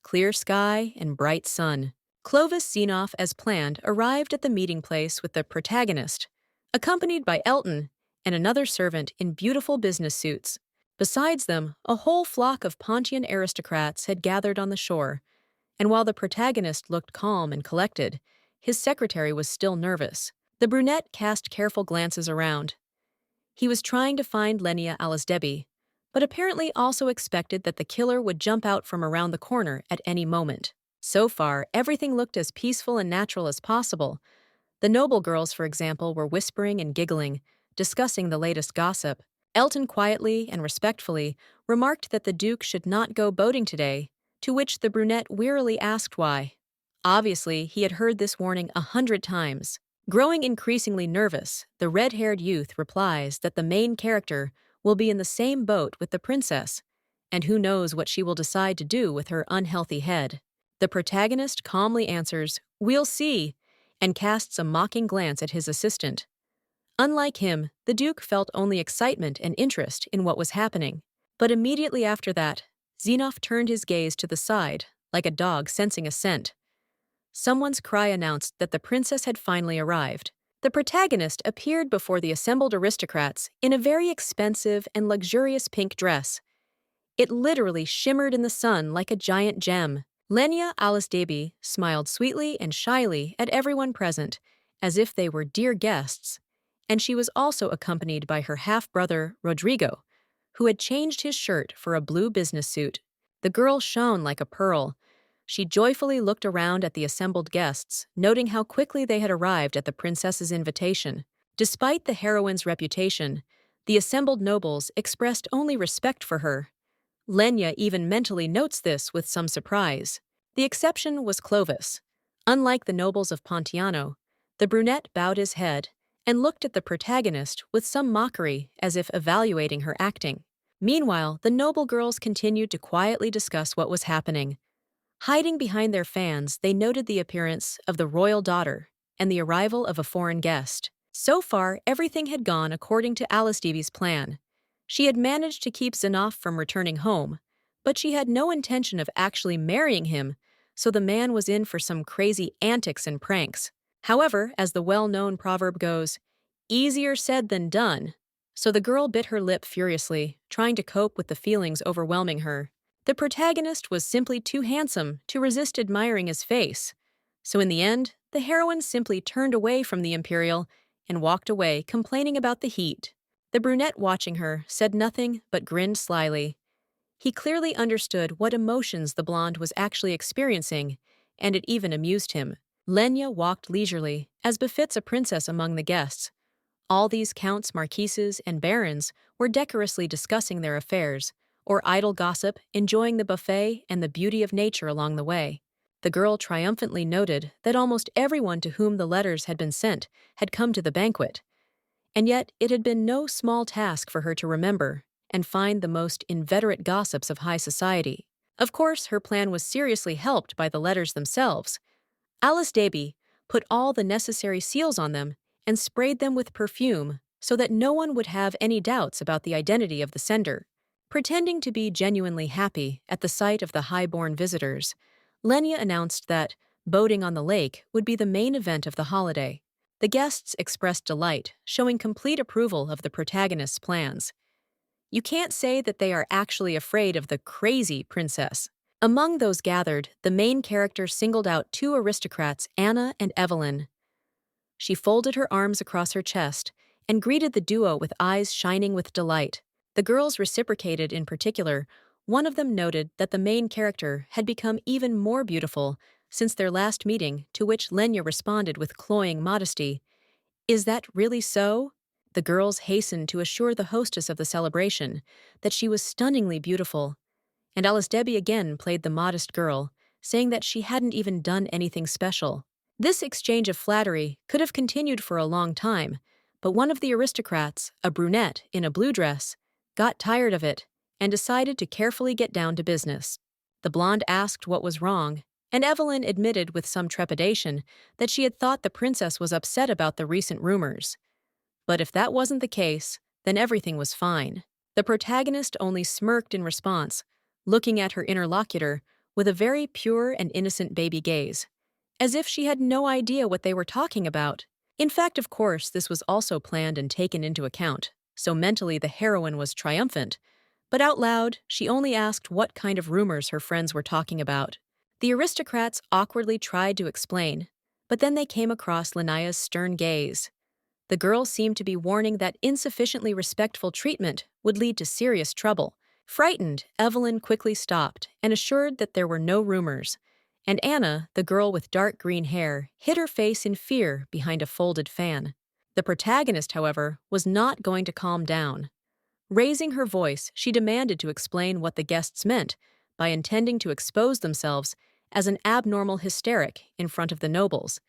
Clear sky and bright sun. Clovis Xenoff, as planned, arrived at the meeting place with the protagonist, accompanied by Elton and another servant in beautiful business suits. Besides them, a whole flock of Pontian aristocrats had gathered on the shore, and while the protagonist looked calm and collected, his secretary was still nervous. The brunette cast careful glances around. He was trying to find Lenia Alisdebi, but apparently also expected that the killer would jump out from around the corner at any moment. So far, everything looked as peaceful and natural as possible. The noble girls, for example, were whispering and giggling, discussing the latest gossip. Elton quietly and respectfully remarked that the Duke should not go boating today, to which the brunette wearily asked why. Obviously, he had heard this warning 100 times. Growing increasingly nervous, the red-haired youth replies that the main character will be in the same boat with the princess, and who knows what she will decide to do with her unhealthy head. The protagonist calmly answers, "We'll see," and casts a mocking glance at his assistant. Unlike him, the Duke felt only excitement and interest in what was happening. But immediately after that, Xenoph turned his gaze to the side, like a dog sensing a scent. Someone's cry announced that the princess had finally arrived. The protagonist appeared before the assembled aristocrats in a very expensive and luxurious pink dress. It literally shimmered in the sun like a giant gem. Lenia Debi smiled sweetly and shyly at everyone present, as if they were dear guests, and she was also accompanied by her half-brother, Rodrigo, who had changed his shirt for a blue business suit. The girl shone like a pearl. She joyfully looked around at the assembled guests, noting how quickly they had arrived at the princess's invitation. Despite the heroine's reputation, the assembled nobles expressed only respect for her. Lenia even mentally notes this with some surprise. The exception was Clovis. Unlike the nobles of Pontiano, the brunette bowed his head and looked at the protagonist with some mockery as if evaluating her acting. Meanwhile, the noble girls continued to quietly discuss what was happening. Hiding behind their fans, they noted the appearance of the royal daughter and the arrival of a foreign guest. So far, everything had gone according to Debi's plan. She had managed to keep Xenoph from returning home, but she had no intention of actually marrying him, so the man was in for some crazy antics and pranks. However, as the well-known proverb goes, easier said than done, so the girl bit her lip furiously, trying to cope with the feelings overwhelming her. The protagonist was simply too handsome to resist admiring his face, so in the end, the heroine simply turned away from the imperial and walked away complaining about the heat. The brunette watching her said nothing but grinned slyly. He clearly understood what emotions the blonde was actually experiencing, and it even amused him. Lenia walked leisurely, as befits a princess among the guests. All these counts, marquises, and barons were decorously discussing their affairs, or idle gossip, enjoying the buffet and the beauty of nature along the way. The girl triumphantly noted that almost everyone to whom the letters had been sent had come to the banquet. And yet it had been no small task for her to remember and find the most inveterate gossips of high society. Of course, her plan was seriously helped by the letters themselves. Debi put all the necessary seals on them and sprayed them with perfume so that no one would have any doubts about the identity of the sender. Pretending to be genuinely happy at the sight of the high-born visitors, Lenia announced that boating on the lake would be the main event of the holiday. The guests expressed delight, showing complete approval of the protagonist's plans. You can't say that they are actually afraid of the crazy princess. Among those gathered, the main character singled out two aristocrats, Anna and Evelyn. She folded her arms across her chest and greeted the duo with eyes shining with delight. The girls reciprocated in particular. One of them noted that the main character had become even more beautiful since their last meeting, to which Lenia responded with cloying modesty. "Is that really so?" The girls hastened to assure the hostess of the celebration that she was stunningly beautiful, and Debi again played the modest girl, saying that she hadn't even done anything special. This exchange of flattery could have continued for a long time, but one of the aristocrats, a brunette in a blue dress, got tired of it and decided to carefully get down to business. The blonde asked what was wrong, and Evelyn admitted with some trepidation that she had thought the princess was upset about the recent rumors. But if that wasn't the case, then everything was fine. The protagonist only smirked in response, looking at her interlocutor with a very pure and innocent baby gaze, as if she had no idea what they were talking about. In fact, of course, this was also planned and taken into account, so mentally the heroine was triumphant, but out loud, she only asked what kind of rumors her friends were talking about. The aristocrats awkwardly tried to explain, but then they came across Lenia's stern gaze. The girl seemed to be warning that insufficiently respectful treatment would lead to serious trouble. Frightened, Evelyn quickly stopped and assured that there were no rumors, and Anna, the girl with dark green hair, hid her face in fear behind a folded fan. The protagonist, however, was not going to calm down. Raising her voice, she demanded to explain what the guests meant by intending to expose themselves as an abnormal hysteric in front of the nobles.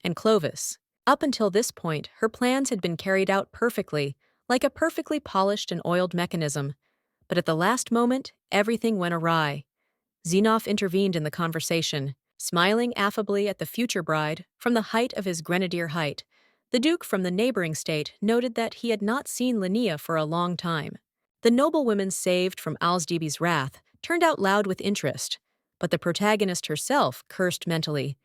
And Clovis. Up until this point, her plans had been carried out perfectly, like a perfectly polished and oiled mechanism. But at the last moment, everything went awry. Xenoph intervened in the conversation, smiling affably at the future bride from the height of his grenadier height. The duke from the neighboring state noted that he had not seen Lenia for a long time. The noblewomen saved from Alsdebi's wrath turned out loud with interest, but the protagonist herself cursed mentally.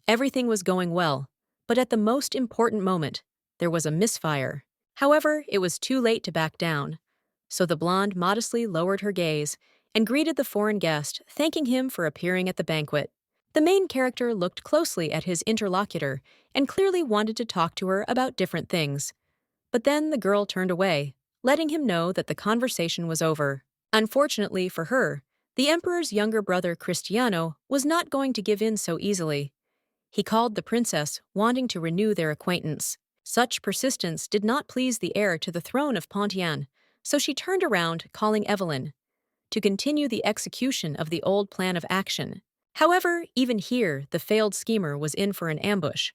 Everything was going well, but at the most important moment, there was a misfire. However, it was too late to back down. So the blonde modestly lowered her gaze and greeted the foreign guest, thanking him for appearing at the banquet. The main character looked closely at his interlocutor and clearly wanted to talk to her about different things. But then the girl turned away, letting him know that the conversation was over. Unfortunately for her, the emperor's younger brother Cristiano was not going to give in so easily. He called the princess, wanting to renew their acquaintance. Such persistence did not please the heir to the throne of Pontian, so she turned around, calling Evelyn to continue the execution of the old plan of action. However, even here, the failed schemer was in for an ambush.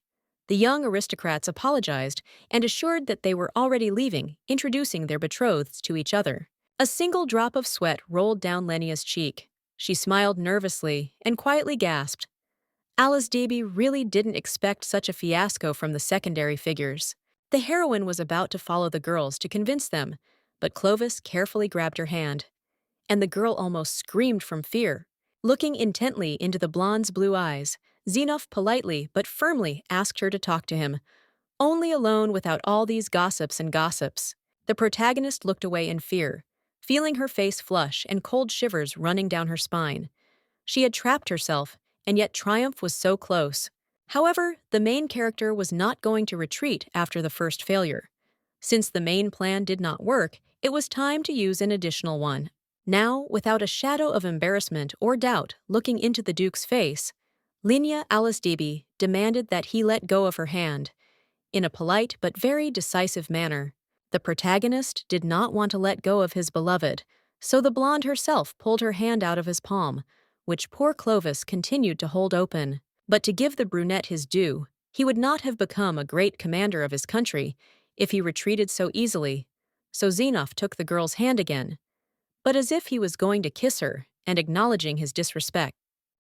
The young aristocrats apologized and assured that they were already leaving, introducing their betrothed to each other. A single drop of sweat rolled down Lenia's cheek. She smiled nervously and quietly gasped. Alsdebi really didn't expect such a fiasco from the secondary figures. The heroine was about to follow the girls to convince them, but Clovis carefully grabbed her hand, and the girl almost screamed from fear. Looking intently into the blonde's blue eyes, Xenoph politely but firmly asked her to talk to him, only alone without all these gossips and gossips. The protagonist looked away in fear, feeling her face flush and cold shivers running down her spine. She had trapped herself, and yet triumph was so close. However, the main character was not going to retreat after the first failure. Since the main plan did not work, it was time to use an additional one. Now, without a shadow of embarrassment or doubt looking into the duke's face, Lenia Alsdebi demanded that he let go of her hand, in a polite but very decisive manner. The protagonist did not want to let go of his beloved, so the blonde herself pulled her hand out of his palm, which poor Clovis continued to hold open. But to give the brunette his due, he would not have become a great commander of his country if he retreated so easily. So Xenoph took the girl's hand again, but as if he was going to kiss her and acknowledging his disrespect.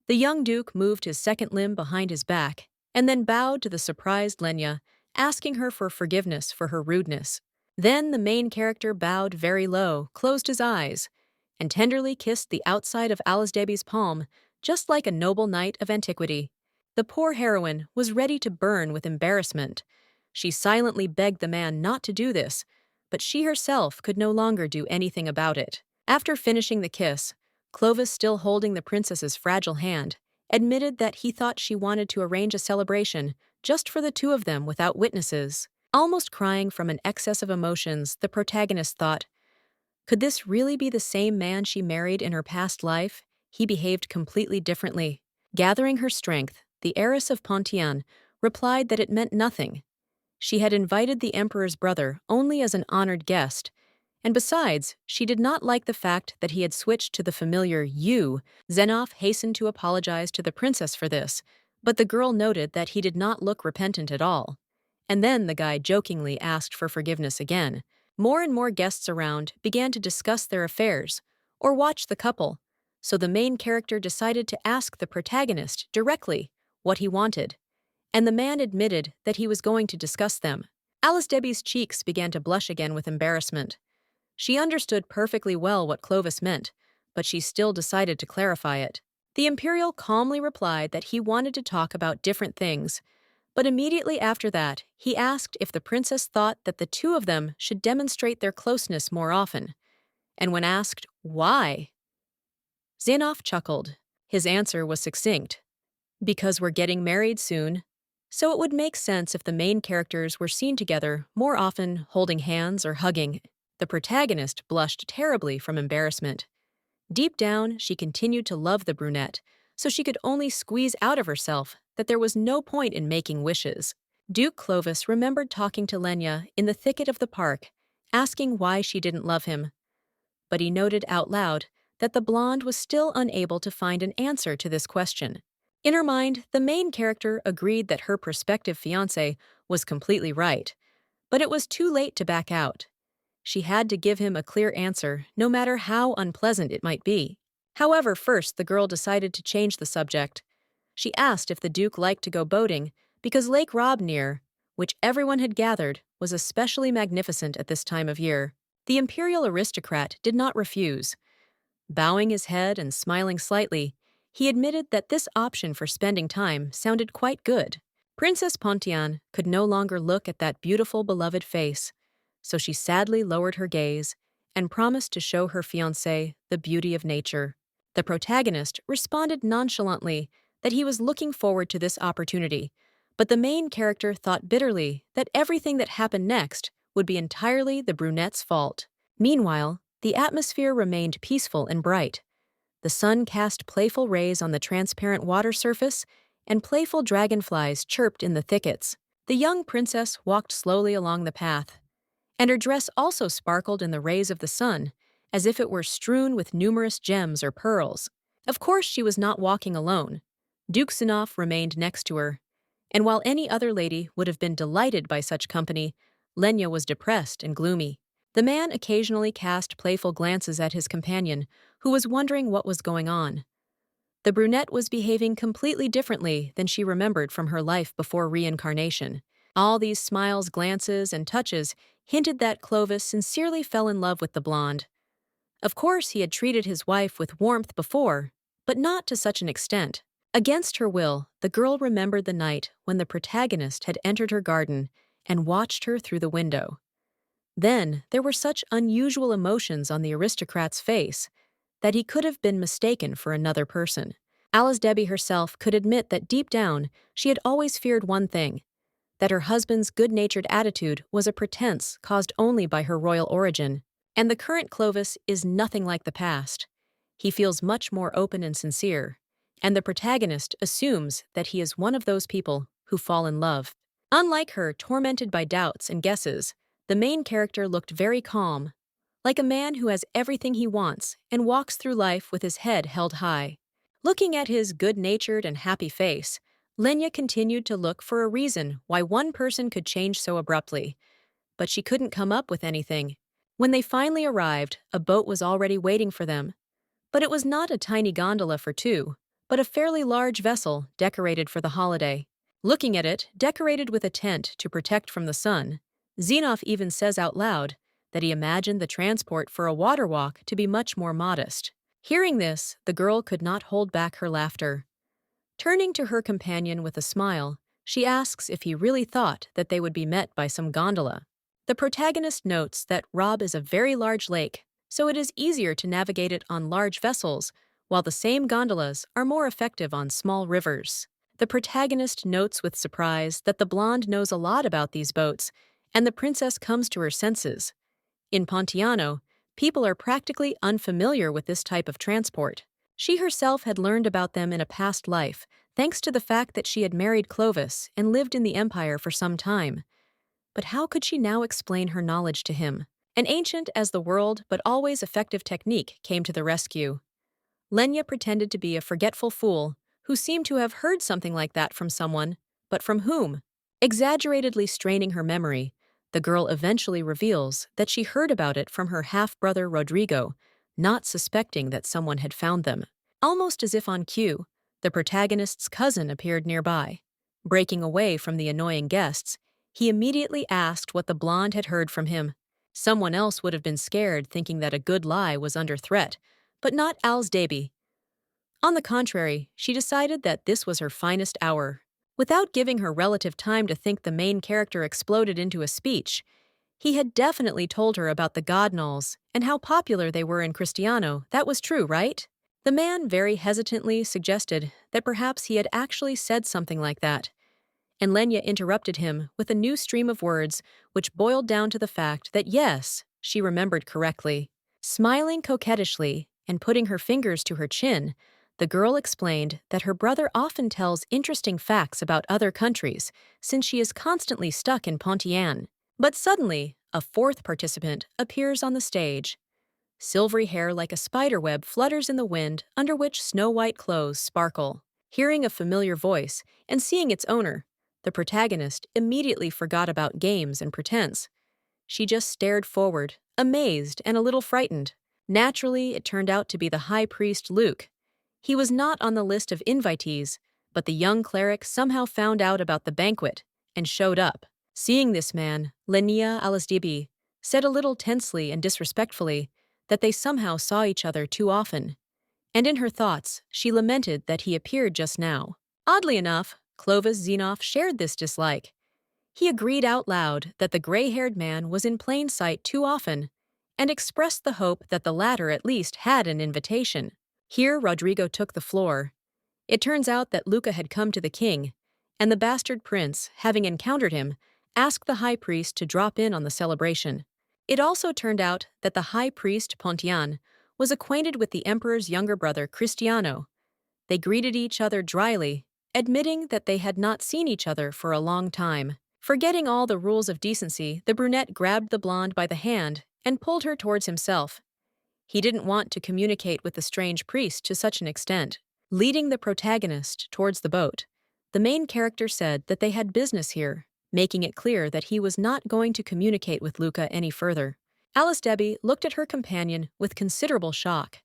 The young duke moved his second limb behind his back and then bowed to the surprised Lenia, asking her for forgiveness for her rudeness. Then the main character bowed very low, closed his eyes, and tenderly kissed the outside of Alsdebi's palm, just like a noble knight of antiquity. The poor heroine was ready to burn with embarrassment. She silently begged the man not to do this, but she herself could no longer do anything about it. After finishing the kiss, Clovis, still holding the princess's fragile hand, admitted that he thought she wanted to arrange a celebration just for the two of them without witnesses. Almost crying from an excess of emotions, the protagonist thought, could this really be the same man she married in her past life? He behaved completely differently. Gathering her strength, the heiress of Pontian replied that it meant nothing. She had invited the emperor's brother only as an honored guest, and besides, she did not like the fact that he had switched to the familiar you. Xenoph hastened to apologize to the princess for this, but the girl noted that he did not look repentant at all. And then the guy jokingly asked for forgiveness again. More and more guests around began to discuss their affairs, or watch the couple, so the main character decided to ask the protagonist directly what he wanted, and the man admitted that he was going to discuss them. Alsdebi's cheeks began to blush again with embarrassment. She understood perfectly well what Clovis meant, but she still decided to clarify it. The imperial calmly replied that he wanted to talk about different things, but immediately after that, he asked if the princess thought that the two of them should demonstrate their closeness more often. And when asked why, Xenoph chuckled. His answer was succinct. Because we're getting married soon, so it would make sense if the main characters were seen together more often, holding hands or hugging. The protagonist blushed terribly from embarrassment. Deep down, she continued to love the brunette, so she could only squeeze out of herself that there was no point in making wishes. Duke Clovis remembered talking to Lenia in the thicket of the park, asking why she didn't love him. But he noted out loud that the blonde was still unable to find an answer to this question. In her mind, the main character agreed that her prospective fiancé was completely right, but it was too late to back out. She had to give him a clear answer, no matter how unpleasant it might be. However, first the girl decided to change the subject. She asked if the Duke liked to go boating, because Lake Robnir, which everyone had gathered, was especially magnificent at this time of year. The imperial aristocrat did not refuse. Bowing his head and smiling slightly, he admitted that this option for spending time sounded quite good. Princess Pontian could no longer look at that beautiful beloved face, so she sadly lowered her gaze and promised to show her fiancé the beauty of nature. The protagonist responded nonchalantly that he was looking forward to this opportunity, but the main character thought bitterly that everything that happened next would be entirely the brunette's fault. Meanwhile, the atmosphere remained peaceful and bright. The sun cast playful rays on the transparent water surface, and playful dragonflies chirped in the thickets. The young princess walked slowly along the path, and her dress also sparkled in the rays of the sun, as if it were strewn with numerous gems or pearls. Of course, she was not walking alone. Duke Sinov remained next to her, and while any other lady would have been delighted by such company, Lenia was depressed and gloomy. The man occasionally cast playful glances at his companion, who was wondering what was going on. The brunette was behaving completely differently than she remembered from her life before reincarnation. All these smiles, glances, and touches hinted that Clovis sincerely fell in love with the blonde. Of course, he had treated his wife with warmth before, but not to such an extent. Against her will, the girl remembered the night when the protagonist had entered her garden and watched her through the window. Then, there were such unusual emotions on the aristocrat's face that he could have been mistaken for another person. Alice Debbie herself could admit that deep down, she had always feared one thing, that her husband's good-natured attitude was a pretense caused only by her royal origin. And the current Clovis is nothing like the past. He feels much more open and sincere, and the protagonist assumes that he is one of those people who fall in love. Unlike her, tormented by doubts and guesses, the main character looked very calm, like a man who has everything he wants and walks through life with his head held high. Looking at his good-natured and happy face, Lenia continued to look for a reason why one person could change so abruptly, but she couldn't come up with anything. When they finally arrived, a boat was already waiting for them. But it was not a tiny gondola for two, but a fairly large vessel decorated for the holiday. Looking at it, decorated with a tent to protect from the sun, Zenov even says out loud that he imagined the transport for a water walk to be much more modest. Hearing this, the girl could not hold back her laughter. Turning to her companion with a smile, she asks if he really thought that they would be met by some gondola. The protagonist notes that Rob is a very large lake, so it is easier to navigate it on large vessels, while the same gondolas are more effective on small rivers. The protagonist notes with surprise that the blonde knows a lot about these boats, and the princess comes to her senses. In Pontiano, people are practically unfamiliar with this type of transport. She herself had learned about them in a past life, thanks to the fact that she had married Clovis and lived in the empire for some time. But how could she now explain her knowledge to him? An ancient as the world but always effective technique came to the rescue. Lenia pretended to be a forgetful fool who seemed to have heard something like that from someone, but from whom? Exaggeratedly straining her memory, the girl eventually reveals that she heard about it from her half-brother Rodrigo, not suspecting that someone had found them. Almost as if on cue, the protagonist's cousin appeared nearby. Breaking away from the annoying guests, he immediately asked what the blonde had heard from him. Someone else would have been scared thinking that a good lie was under threat, but not Alice Debbie. On the contrary, she decided that this was her finest hour. Without giving her relative time to think, the main character exploded into a speech. He had definitely told her about the Godnalls and how popular they were in Cristiano. That was true, right? The man very hesitantly suggested that perhaps he had actually said something like that. And Lenia interrupted him with a new stream of words which boiled down to the fact that yes, she remembered correctly. Smiling coquettishly and putting her fingers to her chin, the girl explained that her brother often tells interesting facts about other countries since she is constantly stuck in Pontian. But suddenly, a fourth participant appears on the stage. Silvery hair like a spiderweb flutters in the wind under which snow-white clothes sparkle. Hearing a familiar voice and seeing its owner, the protagonist immediately forgot about games and pretense. She just stared forward, amazed and a little frightened. Naturally, it turned out to be the high priest Luke. He was not on the list of invitees, but the young cleric somehow found out about the banquet and showed up. Seeing this man, Lenia said a little tensely and disrespectfully that they somehow saw each other too often. And in her thoughts, she lamented that he appeared just now. Oddly enough, Clovis shared this dislike. He agreed out loud that the gray-haired man was in plain sight too often and expressed the hope that the latter at least had an invitation. Here Rodrigo took the floor. It turns out that Luca had come to the king, and the bastard prince, having encountered him, asked the high priest to drop in on the celebration. It also turned out that the high priest Pontian was acquainted with the emperor's younger brother Cristiano. They greeted each other dryly, admitting that they had not seen each other for a long time. Forgetting all the rules of decency, the brunette grabbed the blonde by the hand and pulled her towards himself. He didn't want to communicate with the strange priest to such an extent. Leading the protagonist towards the boat, the main character said that they had business here, making it clear that he was not going to communicate with Luca any further. Alice Debbie looked at her companion with considerable shock.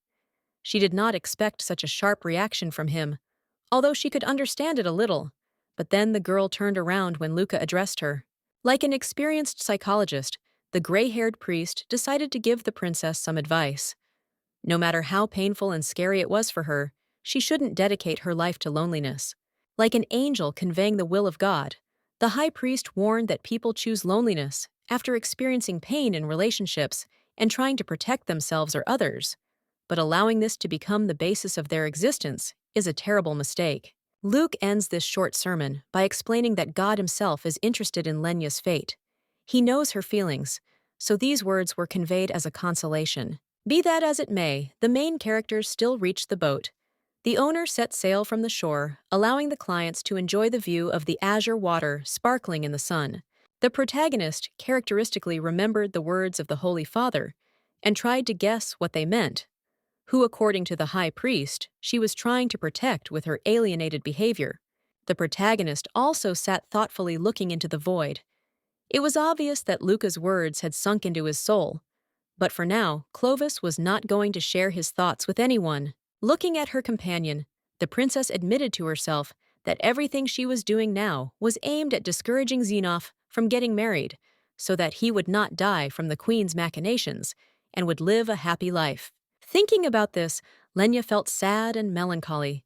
She did not expect such a sharp reaction from him, although she could understand it a little. But then the girl turned around when Luca addressed her. Like an experienced psychologist, the gray-haired priest decided to give the princess some advice. No matter how painful and scary it was for her, she shouldn't dedicate her life to loneliness. Like an angel conveying the will of God, the high priest warned that people choose loneliness after experiencing pain in relationships and trying to protect themselves or others. But allowing this to become the basis of their existence is a terrible mistake. Luke ends this short sermon by explaining that God himself is interested in Lenia's fate. He knows her feelings, so these words were conveyed as a consolation. Be that as it may, the main characters still reached the boat. The owner set sail from the shore, allowing the clients to enjoy the view of the azure water sparkling in the sun. The protagonist characteristically remembered the words of the Holy Father and tried to guess what they meant, who, according to the high priest, she was trying to protect with her alienated behavior. The protagonist also sat thoughtfully looking into the void. It was obvious that Luca's words had sunk into his soul, but for now, Clovis was not going to share his thoughts with anyone. Looking at her companion, the princess admitted to herself that everything she was doing now was aimed at discouraging Xenoph from getting married, so that he would not die from the queen's machinations and would live a happy life. Thinking about this, Lenia felt sad and melancholy.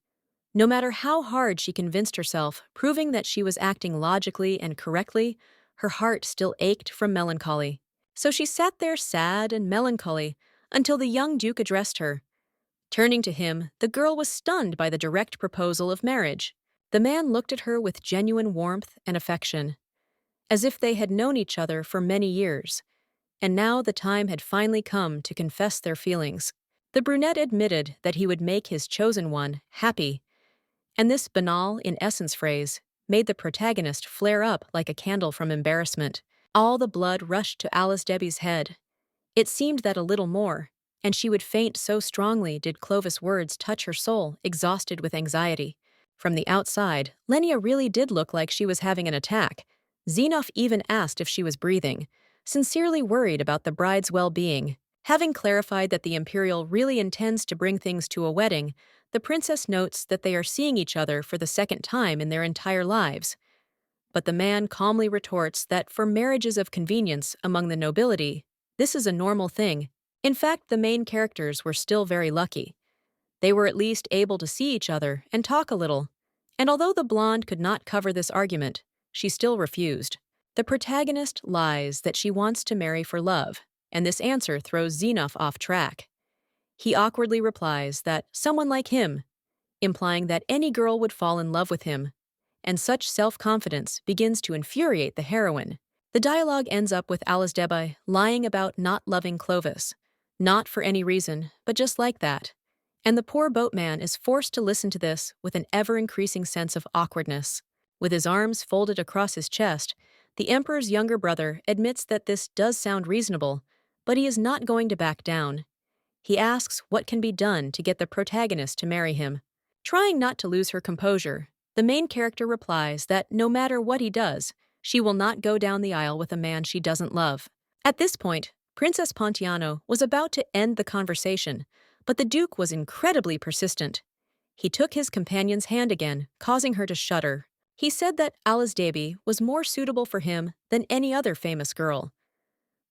No matter how hard she convinced herself, proving that she was acting logically and correctly, her heart still ached from melancholy. So she sat there sad and melancholy until the young duke addressed her. Turning to him, the girl was stunned by the direct proposal of marriage. The man looked at her with genuine warmth and affection, as if they had known each other for many years, and now the time had finally come to confess their feelings. The brunette admitted that he would make his chosen one happy, and this banal, in essence phrase made the protagonist flare up like a candle from embarrassment. All the blood rushed to Alice Debbie's head. It seemed that a little more, and she would faint, so strongly did Clovis' words touch her soul, exhausted with anxiety. From the outside, Lenia really did look like she was having an attack. Xenoph even asked if she was breathing, sincerely worried about the bride's well-being. Having clarified that the imperial really intends to bring things to a wedding, the princess notes that they are seeing each other for the second time in their entire lives. But the man calmly retorts that for marriages of convenience among the nobility, this is a normal thing. In fact, the main characters were still very lucky. They were at least able to see each other and talk a little. And although the blonde could not cover this argument, she still refused. The protagonist lies that she wants to marry for love, and this answer throws Xenoph off track. He awkwardly replies that someone like him, implying that any girl would fall in love with him, and such self-confidence begins to infuriate the heroine. The dialogue ends up with Alice Debbie lying about not loving Clovis, not for any reason, but just like that. And the poor boatman is forced to listen to this with an ever-increasing sense of awkwardness. With his arms folded across his chest, the emperor's younger brother admits that this does sound reasonable, but he is not going to back down. He asks what can be done to get the protagonist to marry him. Trying not to lose her composure, the main character replies that no matter what he does, she will not go down the aisle with a man she doesn't love. At this point, Princess Pontiano was about to end the conversation, but the Duke was incredibly persistent. He took his companion's hand again, causing her to shudder. He said that Alice Davy was more suitable for him than any other famous girl.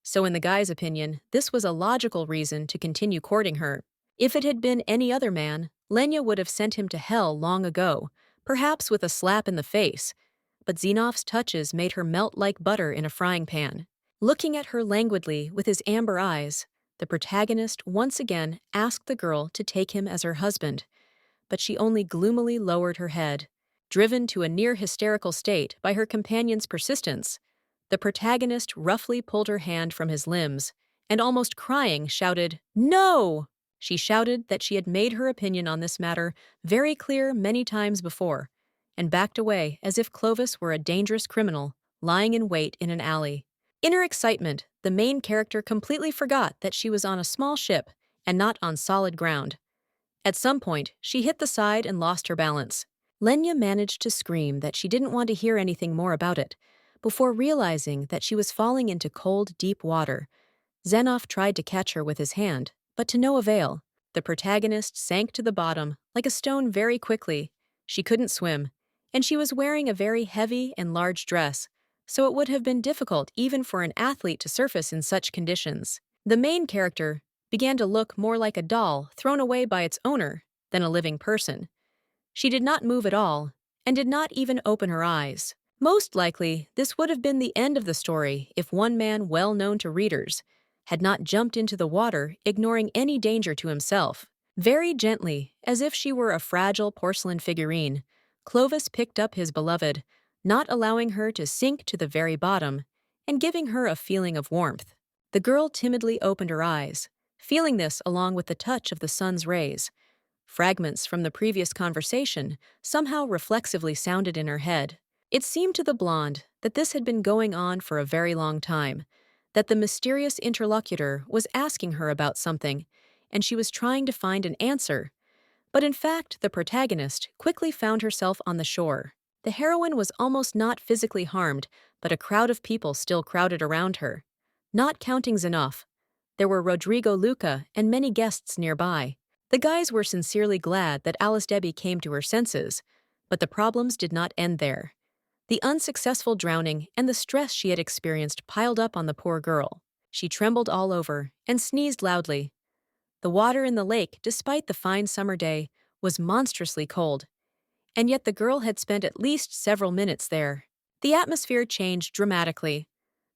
So in the guy's opinion, this was a logical reason to continue courting her. If it had been any other man, Lenia would have sent him to hell long ago, perhaps with a slap in the face, but Xenov's touches made her melt like butter in a frying pan. Looking at her languidly with his amber eyes, the protagonist once again asked the girl to take him as her husband, but she only gloomily lowered her head. Driven to a near-hysterical state by her companion's persistence, the protagonist roughly pulled her hand from his limbs and, almost crying, shouted, "No!" She shouted that she had made her opinion on this matter very clear many times before, and backed away as if Clovis were a dangerous criminal lying in wait in an alley. In her excitement, the main character completely forgot that she was on a small ship and not on solid ground. At some point, she hit the side and lost her balance. Lenia managed to scream that she didn't want to hear anything more about it, before realizing that she was falling into cold, deep water. Xenoph tried to catch her with his hand, but to no avail. The protagonist sank to the bottom like a stone very quickly. She couldn't swim, and she was wearing a very heavy and large dress, so it would have been difficult even for an athlete to surface in such conditions. The main character began to look more like a doll thrown away by its owner than a living person. She did not move at all, and did not even open her eyes. Most likely, this would have been the end of the story if one man well known to readers had not jumped into the water, ignoring any danger to himself. Very gently, as if she were a fragile porcelain figurine, Clovis picked up his beloved, not allowing her to sink to the very bottom, and giving her a feeling of warmth. The girl timidly opened her eyes, feeling this along with the touch of the sun's rays. Fragments from the previous conversation somehow reflexively sounded in her head. It seemed to the blonde that this had been going on for a very long time, that the mysterious interlocutor was asking her about something, and she was trying to find an answer. But in fact, the protagonist quickly found herself on the shore. The heroine was almost not physically harmed, but a crowd of people still crowded around her. Not counting Xenoph, there were Rodrigo, Luca, and many guests nearby. The guys were sincerely glad that Alice Debbie came to her senses, but the problems did not end there. The unsuccessful drowning and the stress she had experienced piled up on the poor girl. She trembled all over and sneezed loudly. The water in the lake, despite the fine summer day, was monstrously cold, and yet the girl had spent at least several minutes there. The atmosphere changed dramatically.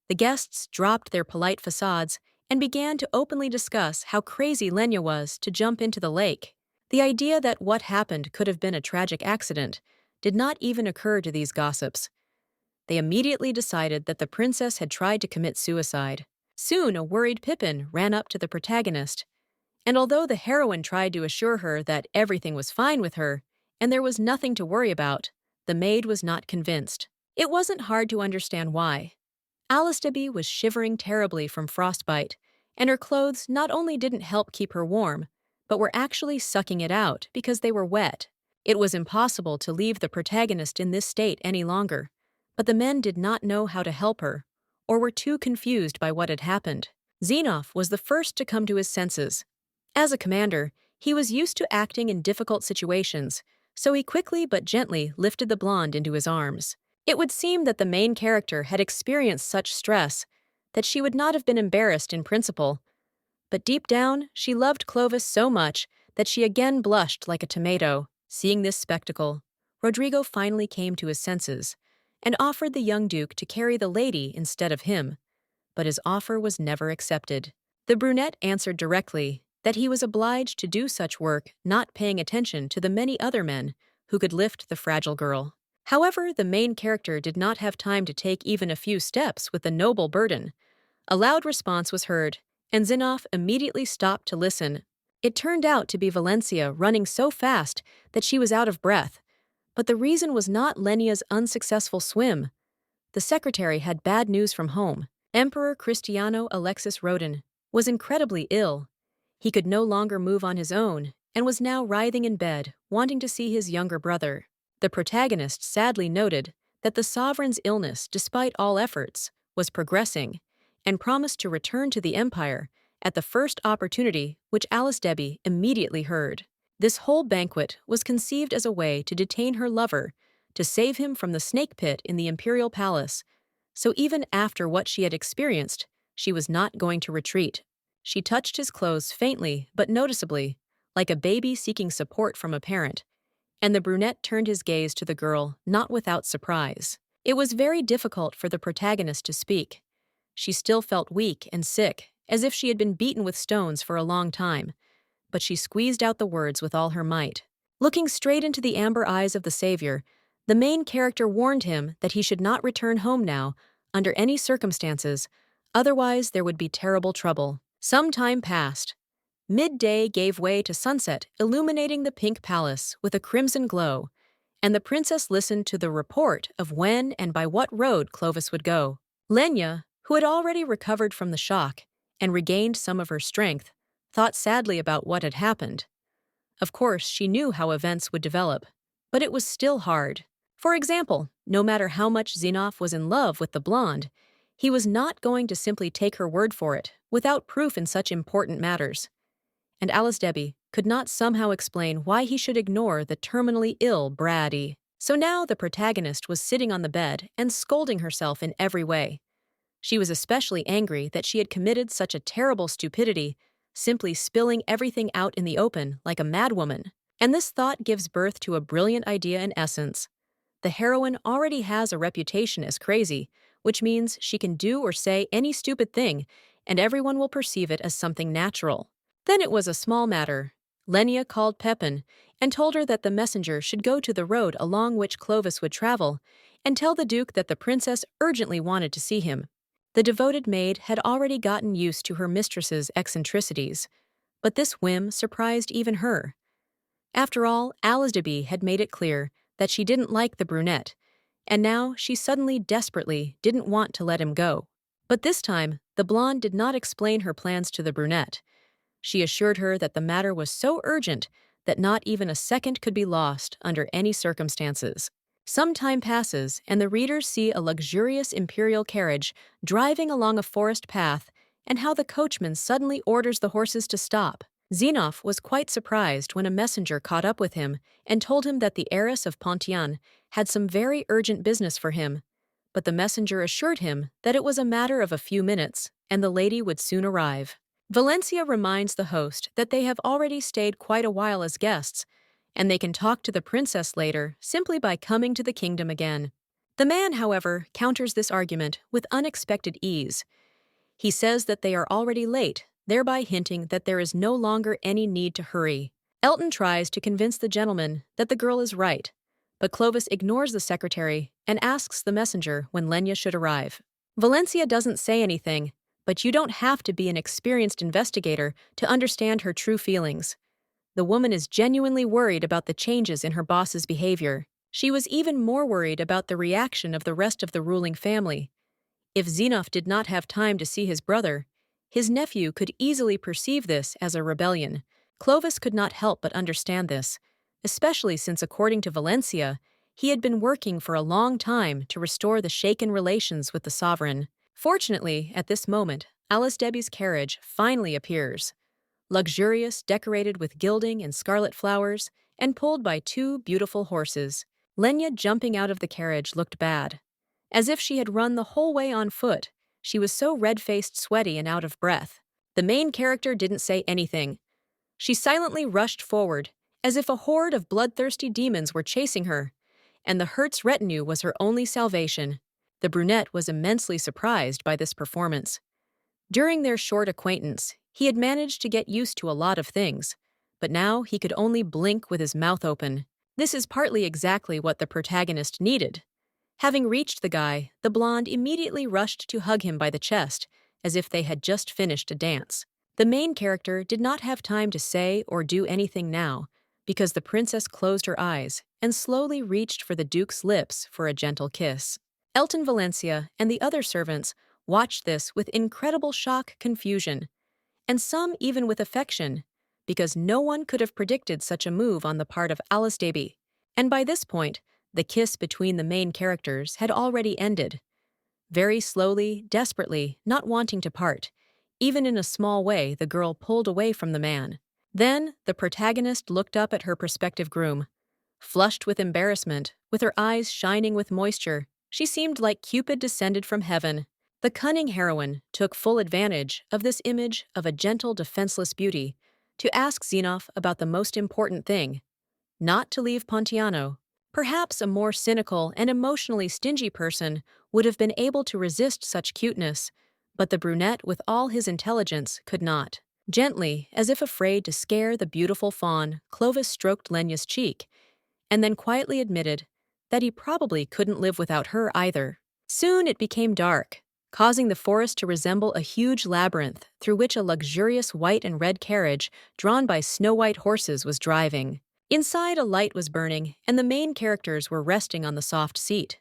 The guests dropped their polite facades and began to openly discuss how crazy Lenia was to jump into the lake. The idea that what happened could have been a tragic accident did not even occur to these gossips. They immediately decided that the princess had tried to commit suicide. Soon a worried Pippin ran up to the protagonist, and although the heroine tried to assure her that everything was fine with her and there was nothing to worry about, the maid was not convinced. It wasn't hard to understand why. Alice Debbie was shivering terribly from frostbite, and her clothes not only didn't help keep her warm, but were actually sucking it out because they were wet. It was impossible to leave the protagonist in this state any longer, but the men did not know how to help her, or were too confused by what had happened. Xenoph was the first to come to his senses. As a commander, he was used to acting in difficult situations, so he quickly but gently lifted the blonde into his arms. It would seem that the main character had experienced such stress that she would not have been embarrassed in principle, but deep down she loved Clovis so much that she again blushed like a tomato. Seeing this spectacle, Rodrigo finally came to his senses and offered the young duke to carry the lady instead of him, but his offer was never accepted. The brunette answered directly that he was obliged to do such work, not paying attention to the many other men who could lift the fragile girl. However, the main character did not have time to take even a few steps with the noble burden. A loud response was heard, and Xenoph immediately stopped to listen. It turned out to be Valencia running so fast that she was out of breath. But the reason was not Lenia's unsuccessful swim. The secretary had bad news from home. Emperor Cristiano Alexis Rodin was incredibly ill. He could no longer move on his own, and was now writhing in bed, wanting to see his younger brother. The protagonist sadly noted that the sovereign's illness, despite all efforts, was progressing, and promised to return to the empire at the first opportunity, which Alice Debbie immediately heard. This whole banquet was conceived as a way to detain her lover, to save him from the snake pit in the imperial palace. So even after what she had experienced, she was not going to retreat. She touched his clothes faintly but noticeably, like a baby seeking support from a parent, and the brunette turned his gaze to the girl, not without surprise. It was very difficult for the protagonist to speak. She still felt weak and sick, as if she had been beaten with stones for a long time, but she squeezed out the words with all her might. Looking straight into the amber eyes of the savior, the main character warned him that he should not return home now, under any circumstances, otherwise there would be terrible trouble. Some time passed. Midday gave way to sunset, illuminating the pink palace with a crimson glow, and the princess listened to the report of when and by what road Clovis would go. Lenia, who had already recovered from the shock and regained some of her strength, thought sadly about what had happened. Of course, she knew how events would develop, but it was still hard. For example, no matter how much Xenoph was in love with the blonde, he was not going to simply take her word for it, without proof in such important matters. And Alice Debbie could not somehow explain why he should ignore the terminally ill Brady. So now the protagonist was sitting on the bed and scolding herself in every way. She was especially angry that she had committed such a terrible stupidity, simply spilling everything out in the open like a madwoman. And this thought gives birth to a brilliant idea in essence. The heroine already has a reputation as crazy, which means she can do or say any stupid thing, and everyone will perceive it as something natural. Then it was a small matter. Lenia called Pepin and told her that the messenger should go to the road along which Clovis would travel and tell the Duke that the princess urgently wanted to see him. The devoted maid had already gotten used to her mistress's eccentricities, but this whim surprised even her. After all, Alice Debbie had made it clear that she didn't like the brunette, and now she suddenly desperately didn't want to let him go. But this time, the blonde did not explain her plans to the brunette. She assured her that the matter was so urgent that not even a second could be lost under any circumstances. Some time passes, and the readers see a luxurious imperial carriage driving along a forest path, and how the coachman suddenly orders the horses to stop. Xenoph was quite surprised when a messenger caught up with him and told him that the heiress of Pontian had some very urgent business for him, but the messenger assured him that it was a matter of a few minutes, and the lady would soon arrive. Valencia reminds the host that they have already stayed quite a while as guests, and they can talk to the princess later simply by coming to the kingdom again. The man, however, counters this argument with unexpected ease. He says that they are already late, thereby hinting that there is no longer any need to hurry. Elton tries to convince the gentleman that the girl is right, but Clovis ignores the secretary and asks the messenger when Lenia should arrive. Valencia doesn't say anything, but you don't have to be an experienced investigator to understand her true feelings. The woman is genuinely worried about the changes in her boss's behavior. She was even more worried about the reaction of the rest of the ruling family. If Xenoph did not have time to see his brother, his nephew could easily perceive this as a rebellion. Clovis could not help but understand this, especially since, according to Valencia, he had been working for a long time to restore the shaken relations with the sovereign. Fortunately, at this moment, Alice Debbie's carriage finally appears. Luxurious, decorated with gilding and scarlet flowers, and pulled by two beautiful horses. Lenia jumping out of the carriage looked bad. As if she had run the whole way on foot, she was so red-faced, sweaty, and out of breath. The main character didn't say anything. She silently rushed forward, as if a horde of bloodthirsty demons were chasing her, and the Hertz retinue was her only salvation. The brunette was immensely surprised by this performance. During their short acquaintance, he had managed to get used to a lot of things, but now he could only blink with his mouth open. This is partly exactly what the protagonist needed. Having reached the guy, the blonde immediately rushed to hug him by the chest, as if they had just finished a dance. The main character did not have time to say or do anything now, because the princess closed her eyes and slowly reached for the Duke's lips for a gentle kiss. Elton Valencia and the other servants watched this with incredible shock, confusion, and some even with affection, because no one could have predicted such a move on the part of Alice Davy. And by this point, the kiss between the main characters had already ended. Very slowly, desperately, not wanting to part. Even in a small way, the girl pulled away from the man. Then, the protagonist looked up at her prospective groom. Flushed with embarrassment, with her eyes shining with moisture, she seemed like Cupid descended from heaven. The cunning heroine took full advantage of this image of a gentle, defenseless beauty to ask Xenoph about the most important thing, not to leave Pontiano. Perhaps a more cynical and emotionally stingy person would have been able to resist such cuteness, but the brunette with all his intelligence could not. Gently, as if afraid to scare the beautiful fawn, Clovis stroked Lenia's cheek, and then quietly admitted that he probably couldn't live without her either. Soon it became dark, causing the forest to resemble a huge labyrinth through which a luxurious white and red carriage drawn by snow-white horses was driving. Inside, a light was burning, and the main characters were resting on the soft seat.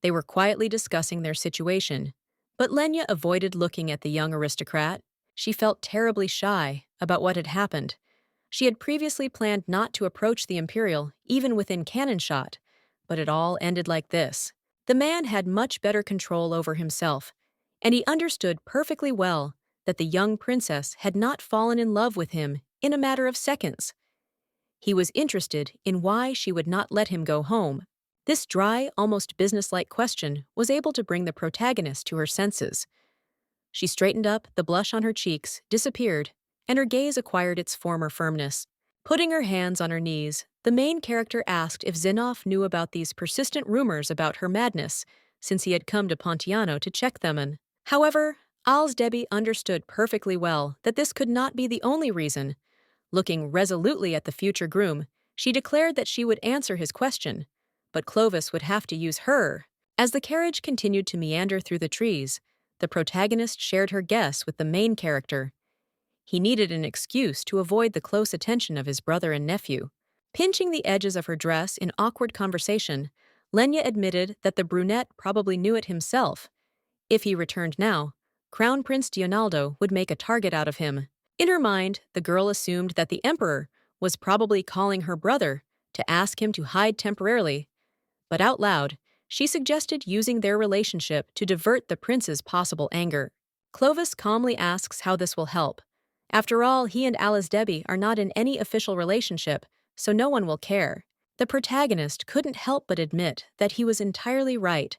They were quietly discussing their situation, but Lenia avoided looking at the young aristocrat. She felt terribly shy about what had happened. She had previously planned not to approach the imperial, even within cannon shot, but it all ended like this. The man had much better control over himself, and he understood perfectly well that the young princess had not fallen in love with him in a matter of seconds. He was interested in why she would not let him go home. This dry, almost businesslike question was able to bring the protagonist to her senses. She straightened up, the blush on her cheeks disappeared, and her gaze acquired its former firmness. Putting her hands on her knees, the main character asked if Xenoph knew about these persistent rumors about her madness, since he had come to Pontiano to check them in. However, Alice Debbie understood perfectly well that this could not be the only reason. Looking resolutely at the future groom, she declared that she would answer his question, but Clovis would have to use her. As the carriage continued to meander through the trees, the protagonist shared her guess with the main character. He needed an excuse to avoid the close attention of his brother and nephew. Pinching the edges of her dress in awkward conversation, Lenia admitted that the brunette probably knew it himself. If he returned now, Crown Prince Dionaldo would make a target out of him. In her mind, the girl assumed that the emperor was probably calling her brother to ask him to hide temporarily, but out loud, she suggested using their relationship to divert the prince's possible anger. Clovis calmly asks how this will help. After all, he and Alice Debbie are not in any official relationship, so no one will care. The protagonist couldn't help but admit that he was entirely right,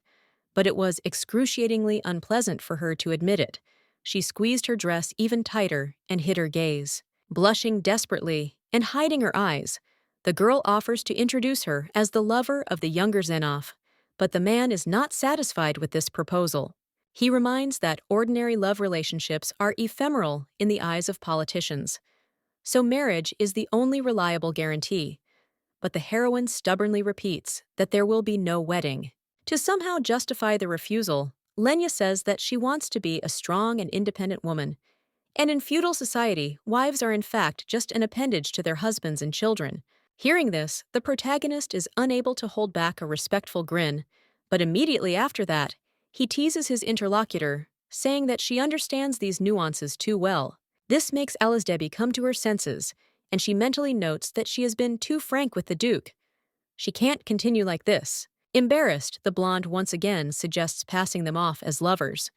but it was excruciatingly unpleasant for her to admit it. She squeezed her dress even tighter and hid her gaze. Blushing desperately and hiding her eyes, the girl offers to introduce her as the lover of the younger Xenoph, but the man is not satisfied with this proposal. He reminds that ordinary love relationships are ephemeral in the eyes of politicians, so marriage is the only reliable guarantee. But the heroine stubbornly repeats that there will be no wedding. To somehow justify the refusal, Lenia says that she wants to be a strong and independent woman, and in feudal society, wives are in fact just an appendage to their husbands and children. Hearing this, the protagonist is unable to hold back a respectful grin, but immediately after that, he teases his interlocutor, saying that she understands these nuances too well. This makes Alice Debbie come to her senses, and she mentally notes that she has been too frank with the Duke. She can't continue like this. Embarrassed, the blonde once again suggests passing them off as lovers.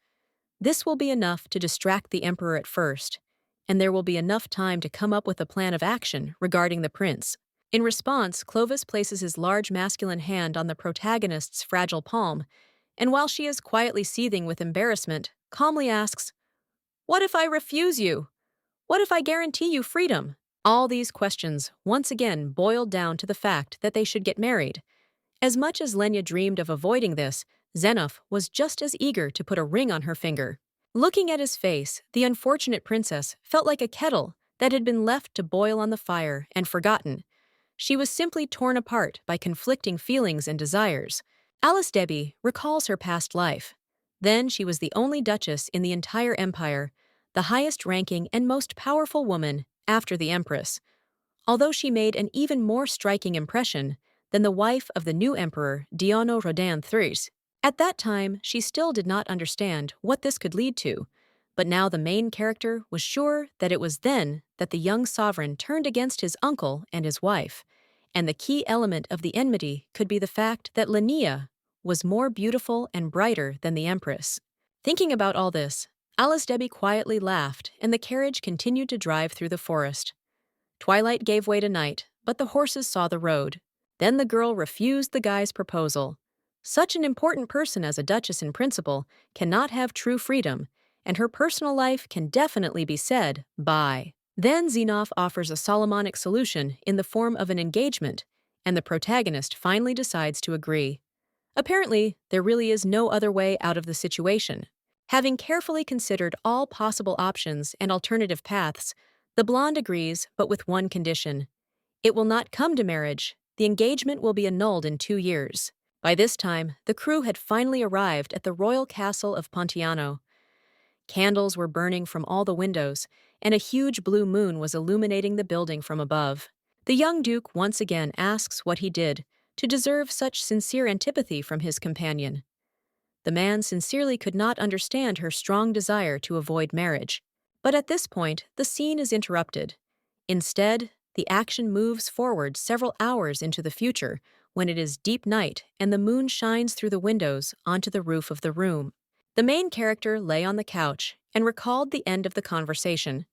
This will be enough to distract the emperor at first, and there will be enough time to come up with a plan of action regarding the prince. In response, Clovis places his large masculine hand on the protagonist's fragile palm, and while she is quietly seething with embarrassment, calmly asks, "What if I refuse you? What if I guarantee you freedom?" All these questions once again boiled down to the fact that they should get married. As much as Lenia dreamed of avoiding this, Xenoph was just as eager to put a ring on her finger. Looking at his face, the unfortunate princess felt like a kettle that had been left to boil on the fire and forgotten. She was simply torn apart by conflicting feelings and desires. Alice Debbie recalls her past life. Then she was the only duchess in the entire empire, the highest-ranking and most powerful woman after the empress. Although she made an even more striking impression than the wife of the new emperor, Diono Rodin III. At that time, she still did not understand what this could lead to, But now the main character was sure that it was then that the young sovereign turned against his uncle and his wife, and the key element of the enmity could be the fact that Lenia was more beautiful and brighter than the empress. Thinking about all this, Alice Debbie quietly laughed, and the carriage continued to drive through the forest. Twilight gave way to night, but the horses saw the road. Then the girl refused the guy's proposal. Such an important person as a duchess in principle cannot have true freedom, and her personal life can definitely be said bye. Then Zenoff offers a Solomonic solution in the form of an engagement, and the protagonist finally decides to agree. Apparently, there really is no other way out of the situation. Having carefully considered all possible options and alternative paths, the blonde agrees, but with one condition. It will not come to marriage. The engagement will be annulled in 2 years. By this time, the crew had finally arrived at the royal castle of Pontiano. Candles were burning from all the windows, and a huge blue moon was illuminating the building from above. The young duke once again asks what he did to deserve such sincere antipathy from his companion. The man sincerely could not understand her strong desire to avoid marriage. But at this point, the scene is interrupted. Instead, the action moves forward several hours into the future when it is deep night and the moon shines through the windows onto the roof of the room. The main character lay on the couch and recalled the end of the conversation.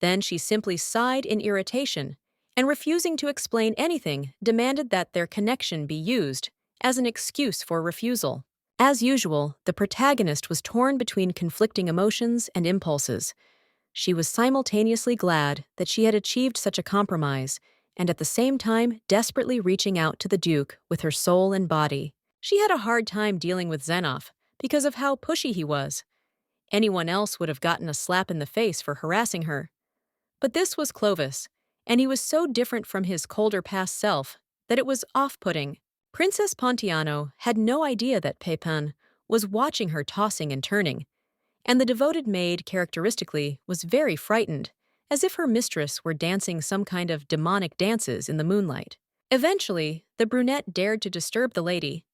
Then she simply sighed in irritation and, refusing to explain anything, demanded that their connection be used as an excuse for refusal. As usual, the protagonist was torn between conflicting emotions and impulses. She was simultaneously glad that she had achieved such a compromise, and at the same time desperately reaching out to the Duke with her soul and body. She had a hard time dealing with Zenoff because of how pushy he was. Anyone else would have gotten a slap in the face for harassing her. But this was Clovis, and he was so different from his colder past self that it was off-putting. Princess Pontiano had no idea that Pepin was watching her tossing and turning, and the devoted maid, characteristically, was very frightened, as if her mistress were dancing some kind of demonic dances in the moonlight. Eventually, the brunette dared to disturb the lady,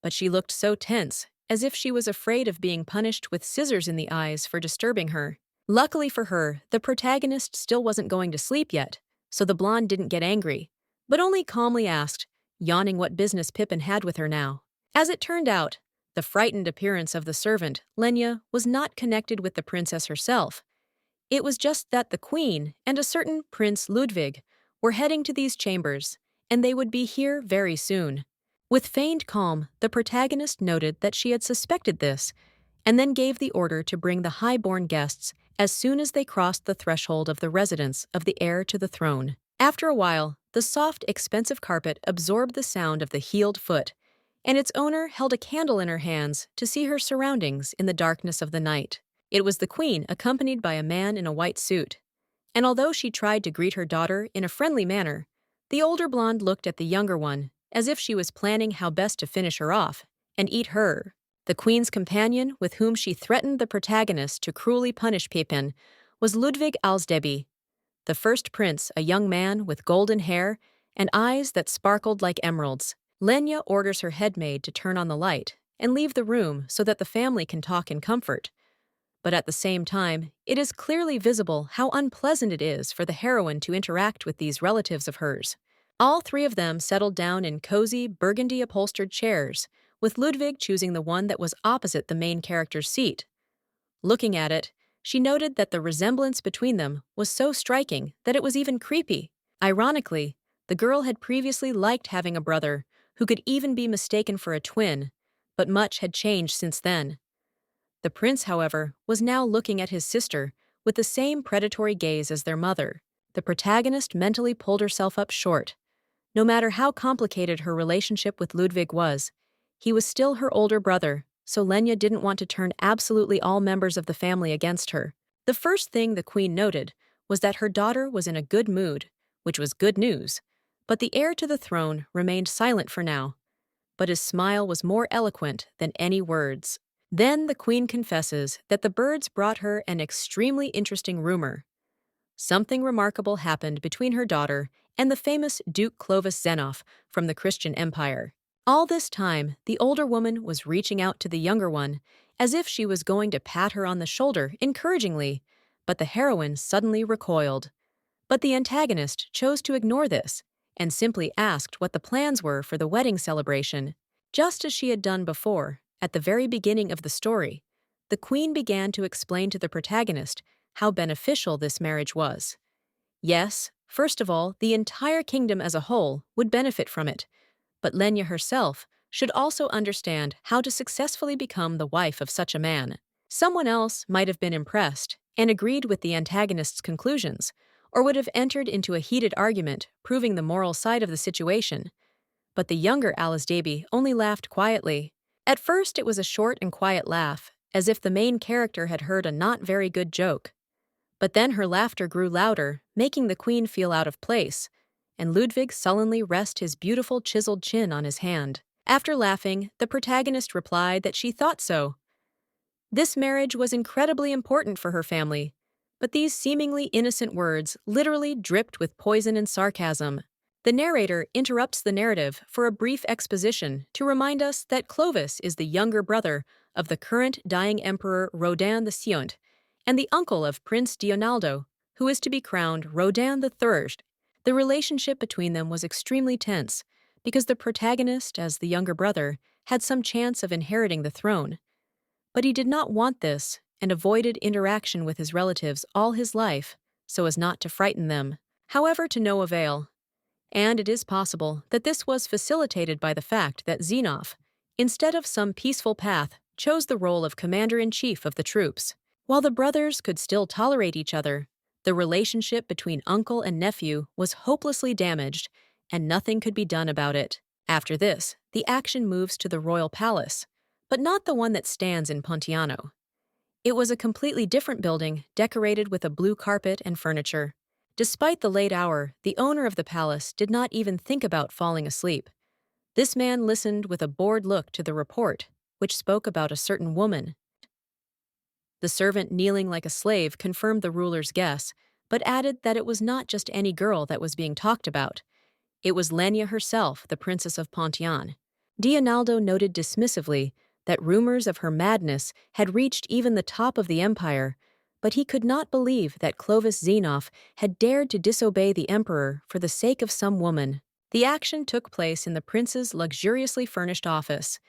but she looked so tense, as if she was afraid of being punished with scissors in the eyes for disturbing her. Luckily for her, the protagonist still wasn't going to sleep yet, so the blonde didn't get angry, but only calmly asked, yawning, what business Pippin had with her now. As it turned out, the frightened appearance of the servant, Lenia, was not connected with the princess herself. It was just that the queen and a certain Prince Ludvig were heading to these chambers, and they would be here very soon. With feigned calm, the protagonist noted that she had suspected this, and then gave the order to bring the high-born guests as soon as they crossed the threshold of the residence of the heir to the throne. After a while, the soft, expensive carpet absorbed the sound of the heeled foot, and its owner held a candle in her hands to see her surroundings in the darkness of the night. It was the queen, accompanied by a man in a white suit. And although she tried to greet her daughter in a friendly manner, the older blonde looked at the younger one as if she was planning how best to finish her off and eat her. The queen's companion, with whom she threatened the protagonist to cruelly punish Pepin, was Ludvig Alsdeby, the first prince, a young man with golden hair and eyes that sparkled like emeralds. Lenia orders her headmaid to turn on the light and leave the room so that the family can talk in comfort. But at the same time, it is clearly visible how unpleasant it is for the heroine to interact with these relatives of hers. All three of them settled down in cozy, burgundy-upholstered chairs, with Ludvig choosing the one that was opposite the main character's seat. Looking at it, she noted that the resemblance between them was so striking that it was even creepy. Ironically, the girl had previously liked having a brother who could even be mistaken for a twin, but much had changed since then. The prince, however, was now looking at his sister with the same predatory gaze as their mother. The protagonist mentally pulled herself up short. No matter how complicated her relationship with Ludvig was, he was still her older brother, so Lenia didn't want to turn absolutely all members of the family against her. The first thing the queen noted was that her daughter was in a good mood, which was good news, but the heir to the throne remained silent for now. But his smile was more eloquent than any words. Then the queen confesses that the birds brought her an extremely interesting rumor. Something remarkable happened between her daughter and the famous Duke Clovis Zenoff from the Christian Empire. All this time, the older woman was reaching out to the younger one as if she was going to pat her on the shoulder encouragingly, but the heroine suddenly recoiled. But the antagonist chose to ignore this and simply asked what the plans were for the wedding celebration. Just as she had done before, at the very beginning of the story, the queen began to explain to the protagonist how beneficial this marriage was. Yes, first of all, the entire kingdom as a whole would benefit from it, but Lenia herself should also understand how to successfully become the wife of such a man. Someone else might have been impressed and agreed with the antagonist's conclusions, or would have entered into a heated argument proving the moral side of the situation. But the younger Alice Davy only laughed quietly. At first it was a short and quiet laugh, as if the main character had heard a not very good joke. But then her laughter grew louder, making the queen feel out of place, and Ludvig sullenly rested his beautiful chiseled chin on his hand. After laughing, the protagonist replied that she thought so. This marriage was incredibly important for her family, but these seemingly innocent words literally dripped with poison and sarcasm. The narrator interrupts the narrative for a brief exposition to remind us that Clovis is the younger brother of the current dying emperor Rodin II and the uncle of Prince Dionaldo, who is to be crowned Rodin III. The relationship between them was extremely tense because the protagonist, as the younger brother, had some chance of inheriting the throne. But he did not want this and avoided interaction with his relatives all his life so as not to frighten them. However, to no avail. And it is possible that this was facilitated by the fact that Xenoph, instead of some peaceful path, chose the role of commander-in-chief of the troops. While the brothers could still tolerate each other, the relationship between uncle and nephew was hopelessly damaged, and nothing could be done about it. After this, the action moves to the royal palace, but not the one that stands in Pontiano. It was a completely different building, decorated with a blue carpet and furniture. Despite the late hour, the owner of the palace did not even think about falling asleep. This man listened with a bored look to the report, which spoke about a certain woman. The servant kneeling like a slave confirmed the ruler's guess, but added that it was not just any girl that was being talked about. It was Lenia herself, the Princess of Pontian. Dionaldo noted dismissively that rumors of her madness had reached even the top of the empire, but he could not believe that Clovis Xenoph had dared to disobey the emperor for the sake of some woman. The action took place in the prince's luxuriously furnished office,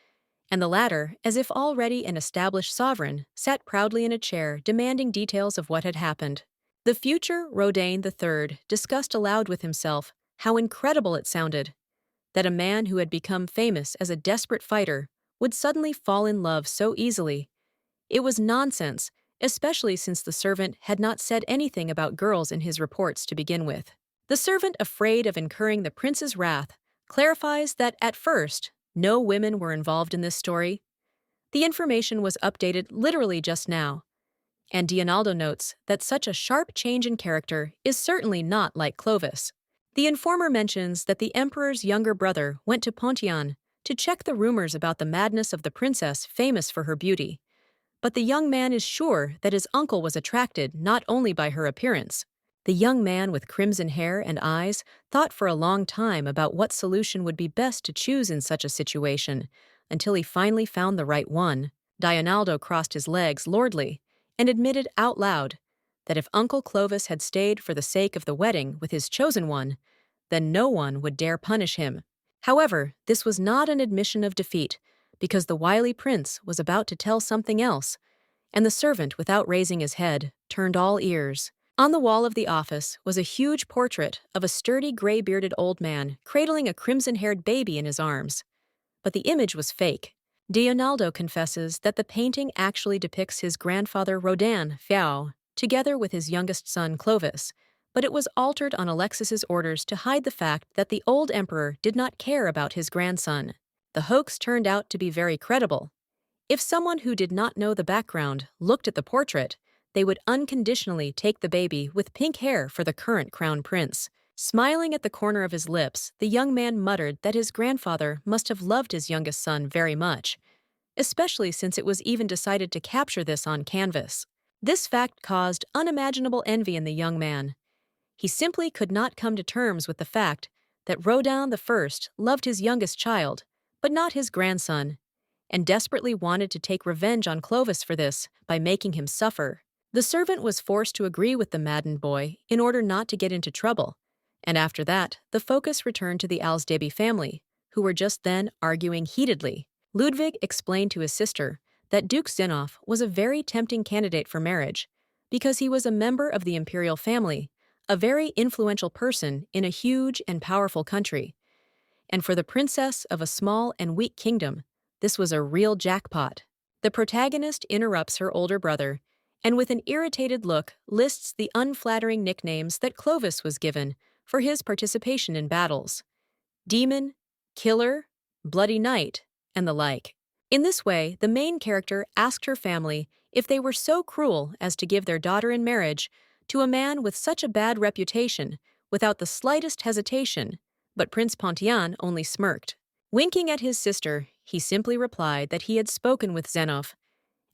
and the latter, as if already an established sovereign, sat proudly in a chair demanding details of what had happened. The future Rodin III discussed aloud with himself how incredible it sounded that a man who had become famous as a desperate fighter would suddenly fall in love so easily. It was nonsense, especially since the servant had not said anything about girls in his reports to begin with. The servant, afraid of incurring the prince's wrath, clarifies that at first, no women were involved in this story. The information was updated literally just now, and Dionaldo notes that such a sharp change in character is certainly not like Clovis. The informer mentions that the emperor's younger brother went to Pontian to check the rumors about the madness of the princess famous for her beauty. But the young man is sure that his uncle was attracted not only by her appearance. The young man with crimson hair and eyes thought for a long time about what solution would be best to choose in such a situation, until he finally found the right one. Dionaldo crossed his legs lordly and admitted out loud that if Uncle Clovis had stayed for the sake of the wedding with his chosen one, then no one would dare punish him. However, this was not an admission of defeat, because the wily prince was about to tell something else, and the servant, without raising his head, turned all ears. On the wall of the office was a huge portrait of a sturdy gray-bearded old man cradling a crimson-haired baby in his arms. But the image was fake. Dionaldo confesses that the painting actually depicts his grandfather Rodin Fiao, together with his youngest son Clovis, but it was altered on Alexis's orders to hide the fact that the old emperor did not care about his grandson. The hoax turned out to be very credible. If someone who did not know the background looked at the portrait, they would unconditionally take the baby with pink hair for the current crown prince. Smiling at the corner of his lips, the young man muttered that his grandfather must have loved his youngest son very much, especially since it was even decided to capture this on canvas. This fact caused unimaginable envy in the young man. He simply could not come to terms with the fact that Rodin I loved his youngest child, but not his grandson, and desperately wanted to take revenge on Clovis for this by making him suffer. The servant was forced to agree with the maddened boy in order not to get into trouble, and after that, the focus returned to the Alsdebi family, who were just then arguing heatedly. Ludvig explained to his sister that Duke Zenoff was a very tempting candidate for marriage because he was a member of the imperial family, a very influential person in a huge and powerful country. And for the princess of a small and weak kingdom, this was a real jackpot. The protagonist interrupts her older brother and with an irritated look lists the unflattering nicknames that Clovis was given for his participation in battles: demon, killer, bloody knight, and the like. In this way, the main character asked her family if they were so cruel as to give their daughter in marriage to a man with such a bad reputation without the slightest hesitation, but Prince Pontian only smirked. Winking at his sister, he simply replied that he had spoken with Zenoff,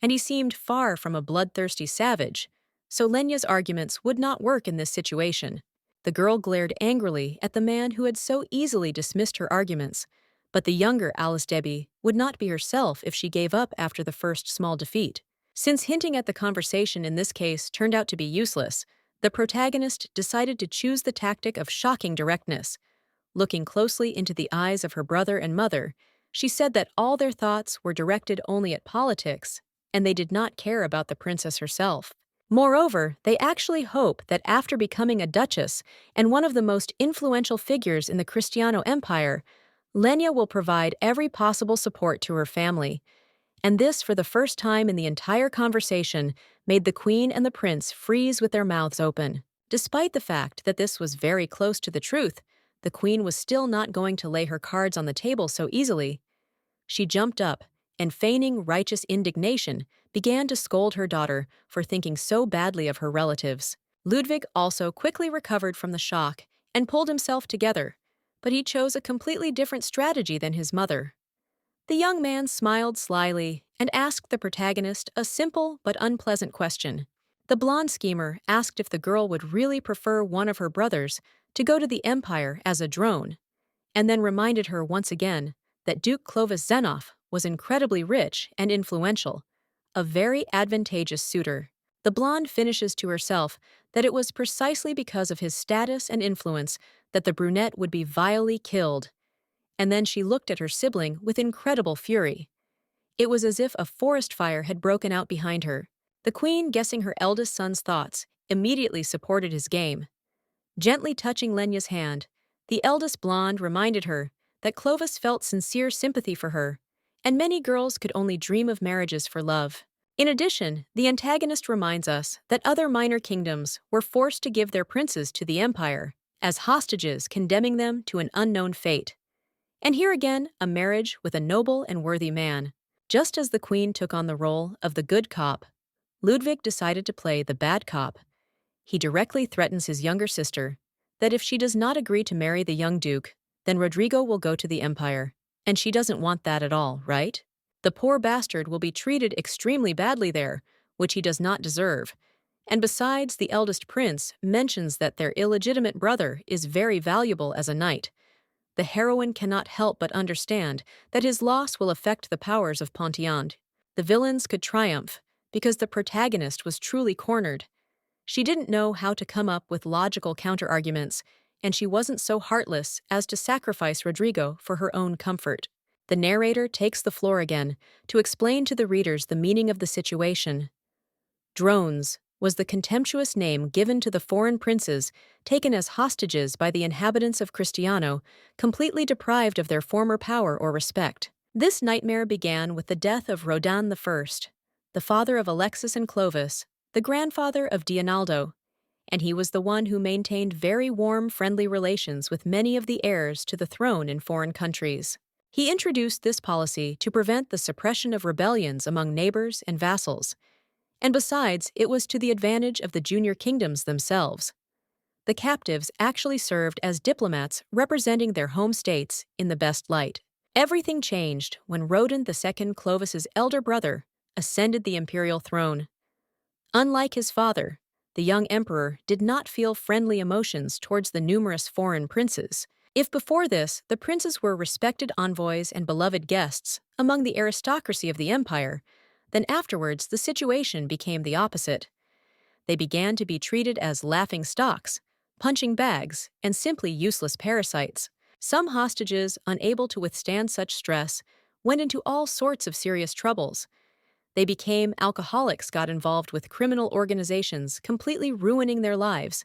and he seemed far from a bloodthirsty savage, so Lenia's arguments would not work in this situation. The girl glared angrily at the man who had so easily dismissed her arguments, but the younger Alice Debbie would not be herself if she gave up after the first small defeat. Since hinting at the conversation in this case turned out to be useless, the protagonist decided to choose the tactic of shocking directness. Looking closely into the eyes of her brother and mother, she said that all their thoughts were directed only at politics, and they did not care about the princess herself. Moreover, they actually hope that after becoming a duchess and one of the most influential figures in the Cristiano Empire, Lenia will provide every possible support to her family. And this, for the first time in the entire conversation, made the queen and the prince freeze with their mouths open. Despite the fact that this was very close to the truth, the queen was still not going to lay her cards on the table so easily. She jumped up and, feigning righteous indignation, began to scold her daughter for thinking so badly of her relatives. Ludvig also quickly recovered from the shock and pulled himself together, but he chose a completely different strategy than his mother. The young man smiled slyly and asked the protagonist a simple but unpleasant question. The blonde schemer asked if the girl would really prefer one of her brothers to go to the Empire as a drone, and then reminded her once again that Duke Clovis Zenoff was incredibly rich and influential, a very advantageous suitor. The blonde finishes to herself that it was precisely because of his status and influence that the brunette would be vilely killed, and then she looked at her sibling with incredible fury. It was as if a forest fire had broken out behind her. The queen, guessing her eldest son's thoughts, immediately supported his game. Gently touching Lenia's hand, the eldest blonde reminded her that Clovis felt sincere sympathy for her, and many girls could only dream of marriages for love. In addition, the antagonist reminds us that other minor kingdoms were forced to give their princes to the Empire as hostages, condemning them to an unknown fate. And here again, a marriage with a noble and worthy man. Just as the queen took on the role of the good cop, Ludvig decided to play the bad cop. He directly threatens his younger sister that if she does not agree to marry the young duke, then Rodrigo will go to the Empire, and she doesn't want that at all, right? The poor bastard will be treated extremely badly there, which he does not deserve. And besides, the eldest prince mentions that their illegitimate brother is very valuable as a knight. The heroine cannot help but understand that his loss will affect the powers of Pontian. The villains could triumph because the protagonist was truly cornered. She didn't know how to come up with logical counterarguments, and she wasn't so heartless as to sacrifice Rodrigo for her own comfort. The narrator takes the floor again to explain to the readers the meaning of the situation. Drones was the contemptuous name given to the foreign princes taken as hostages by the inhabitants of Cristiano, completely deprived of their former power or respect. This nightmare began with the death of Rodan I, the father of Alexis and Clovis, the grandfather of Dionaldo, and he was the one who maintained very warm, friendly relations with many of the heirs to the throne in foreign countries. He introduced this policy to prevent the suppression of rebellions among neighbors and vassals, and besides, it was to the advantage of the junior kingdoms themselves. The captives actually served as diplomats representing their home states in the best light. Everything changed when Rodan II, Clovis's elder brother, ascended the imperial throne. Unlike his father, the young emperor did not feel friendly emotions towards the numerous foreign princes. If before this the princes were respected envoys and beloved guests among the aristocracy of the empire, then afterwards the situation became the opposite. They began to be treated as laughing stocks, punching bags, and simply useless parasites. Some hostages, unable to withstand such stress, went into all sorts of serious troubles. They became alcoholics, got involved with criminal organizations, completely ruining their lives,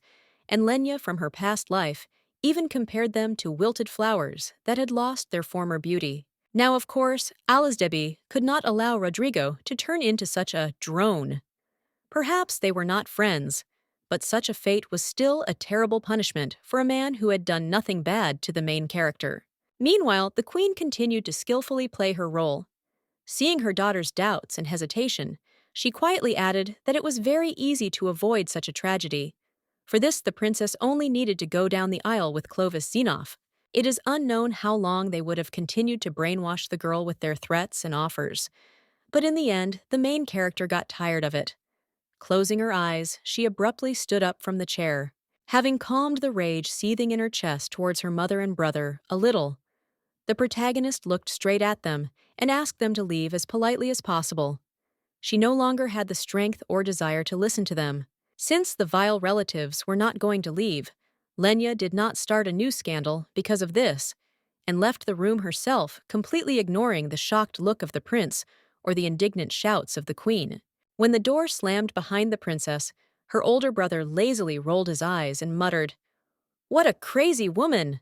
and Lenia, from her past life, even compared them to wilted flowers that had lost their former beauty. Now, of course, Debbie could not allow Rodrigo to turn into such a drone. Perhaps they were not friends, but such a fate was still a terrible punishment for a man who had done nothing bad to the main character. Meanwhile, the queen continued to skillfully play her role. Seeing her daughter's doubts and hesitation, she quietly added that it was very easy to avoid such a tragedy. For this, the princess only needed to go down the aisle with Clovis. It is unknown how long they would have continued to brainwash the girl with their threats and offers. But in the end, the main character got tired of it. Closing her eyes, she abruptly stood up from the chair. Having calmed the rage seething in her chest towards her mother and brother a little, the protagonist looked straight at them and asked them to leave as politely as possible. She no longer had the strength or desire to listen to them. Since the vile relatives were not going to leave, Lenia did not start a new scandal because of this, and left the room herself, completely ignoring the shocked look of the prince or the indignant shouts of the queen. When the door slammed behind the princess, her older brother lazily rolled his eyes and muttered, "What a crazy woman!"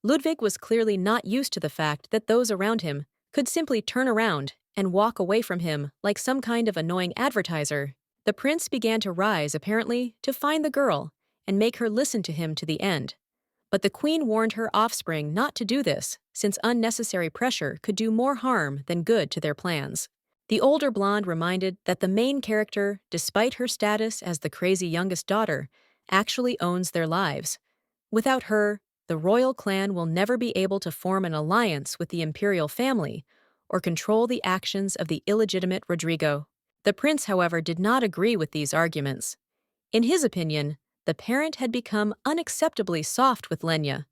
Ludvig was clearly not used to the fact that those around him could simply turn around and walk away from him like some kind of annoying advertiser. The prince began to rise, apparently, to find the girl and make her listen to him to the end. But the queen warned her offspring not to do this, since unnecessary pressure could do more harm than good to their plans. The older blonde reminded that the main character, despite her status as the crazy youngest daughter, actually owns their lives. Without her, the royal clan will never be able to form an alliance with the imperial family or control the actions of the illegitimate Rodrigo. The prince, however, did not agree with these arguments. In his opinion, the parent had become unacceptably soft with Lenia,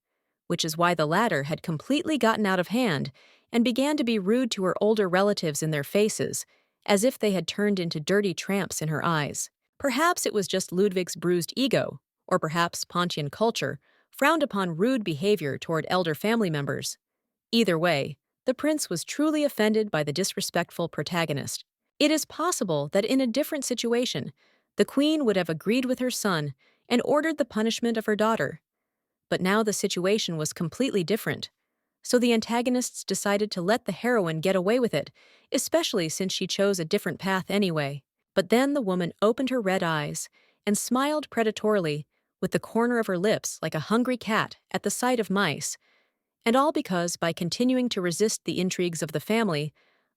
which is why the latter had completely gotten out of hand and began to be rude to her older relatives in their faces, as if they had turned into dirty tramps in her eyes. Perhaps it was just Ludwig's bruised ego, or perhaps Pontian culture frowned upon rude behavior toward elder family members. Either way, the prince was truly offended by the disrespectful protagonist. It is possible that in a different situation, the queen would have agreed with her son and ordered the punishment of her daughter. But now the situation was completely different. So the antagonists decided to let the heroine get away with it, especially since she chose a different path anyway. But then the woman opened her red eyes and smiled predatorily, with the corner of her lips like a hungry cat at the sight of mice. And all because, by continuing to resist the intrigues of the family,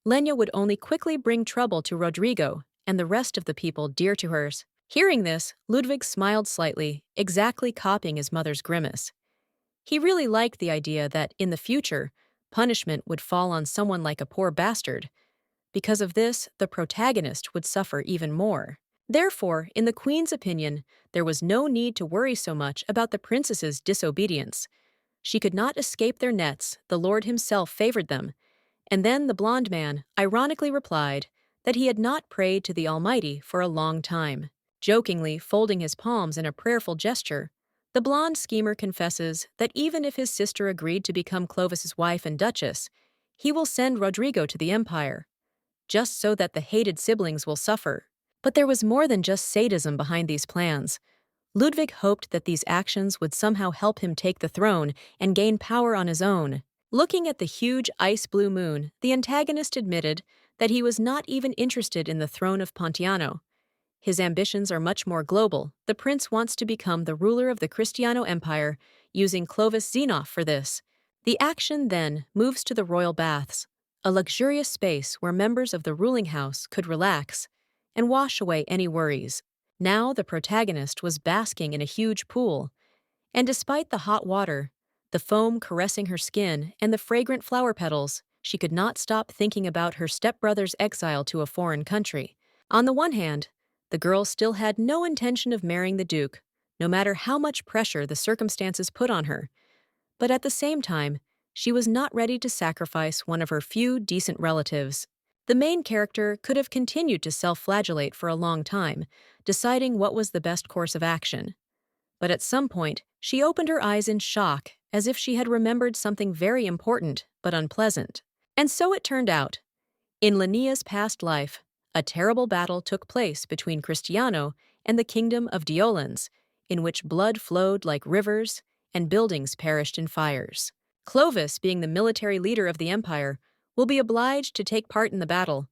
Lenia would only quickly bring trouble to Rodrigo and the rest of the people dear to hers. Hearing this, Ludvig smiled slightly, exactly copying his mother's grimace. He really liked the idea that, in the future, punishment would fall on someone like a poor bastard. Because of this, the protagonist would suffer even more. Therefore, in the queen's opinion, there was no need to worry so much about the princess's disobedience. She could not escape their nets, the Lord himself favored them. And then the blonde man ironically replied that he had not prayed to the Almighty for a long time. Jokingly folding his palms in a prayerful gesture, the blonde schemer confesses that even if his sister agreed to become Clovis's wife and duchess, he will send Rodrigo to the empire, just so that the hated siblings will suffer. But there was more than just sadism behind these plans. Ludvig hoped that these actions would somehow help him take the throne and gain power on his own. Looking at the huge ice-blue moon, the antagonist admitted that he was not even interested in the throne of Pontiano. His ambitions are much more global. The prince wants to become the ruler of the Cristiano Empire, using Clovis for this. The action then moves to the royal baths, a luxurious space where members of the ruling house could relax and wash away any worries. Now the protagonist was basking in a huge pool, and despite the hot water, the foam caressing her skin, and the fragrant flower petals, she could not stop thinking about her stepbrother's exile to a foreign country. On the one hand, the girl still had no intention of marrying the Duke, no matter how much pressure the circumstances put on her. but at the same time, she was not ready to sacrifice one of her few decent relatives. The main character could have continued to self-flagellate for a long time, deciding what was the best course of action. But at some point, she opened her eyes in shock, as if she had remembered something very important but unpleasant. And so it turned out. In Lenia's past life, a terrible battle took place between Cristiano and the kingdom of Diolans, in which blood flowed like rivers and buildings perished in fires. Clovis, being the military leader of the empire, will be obliged to take part in the battle.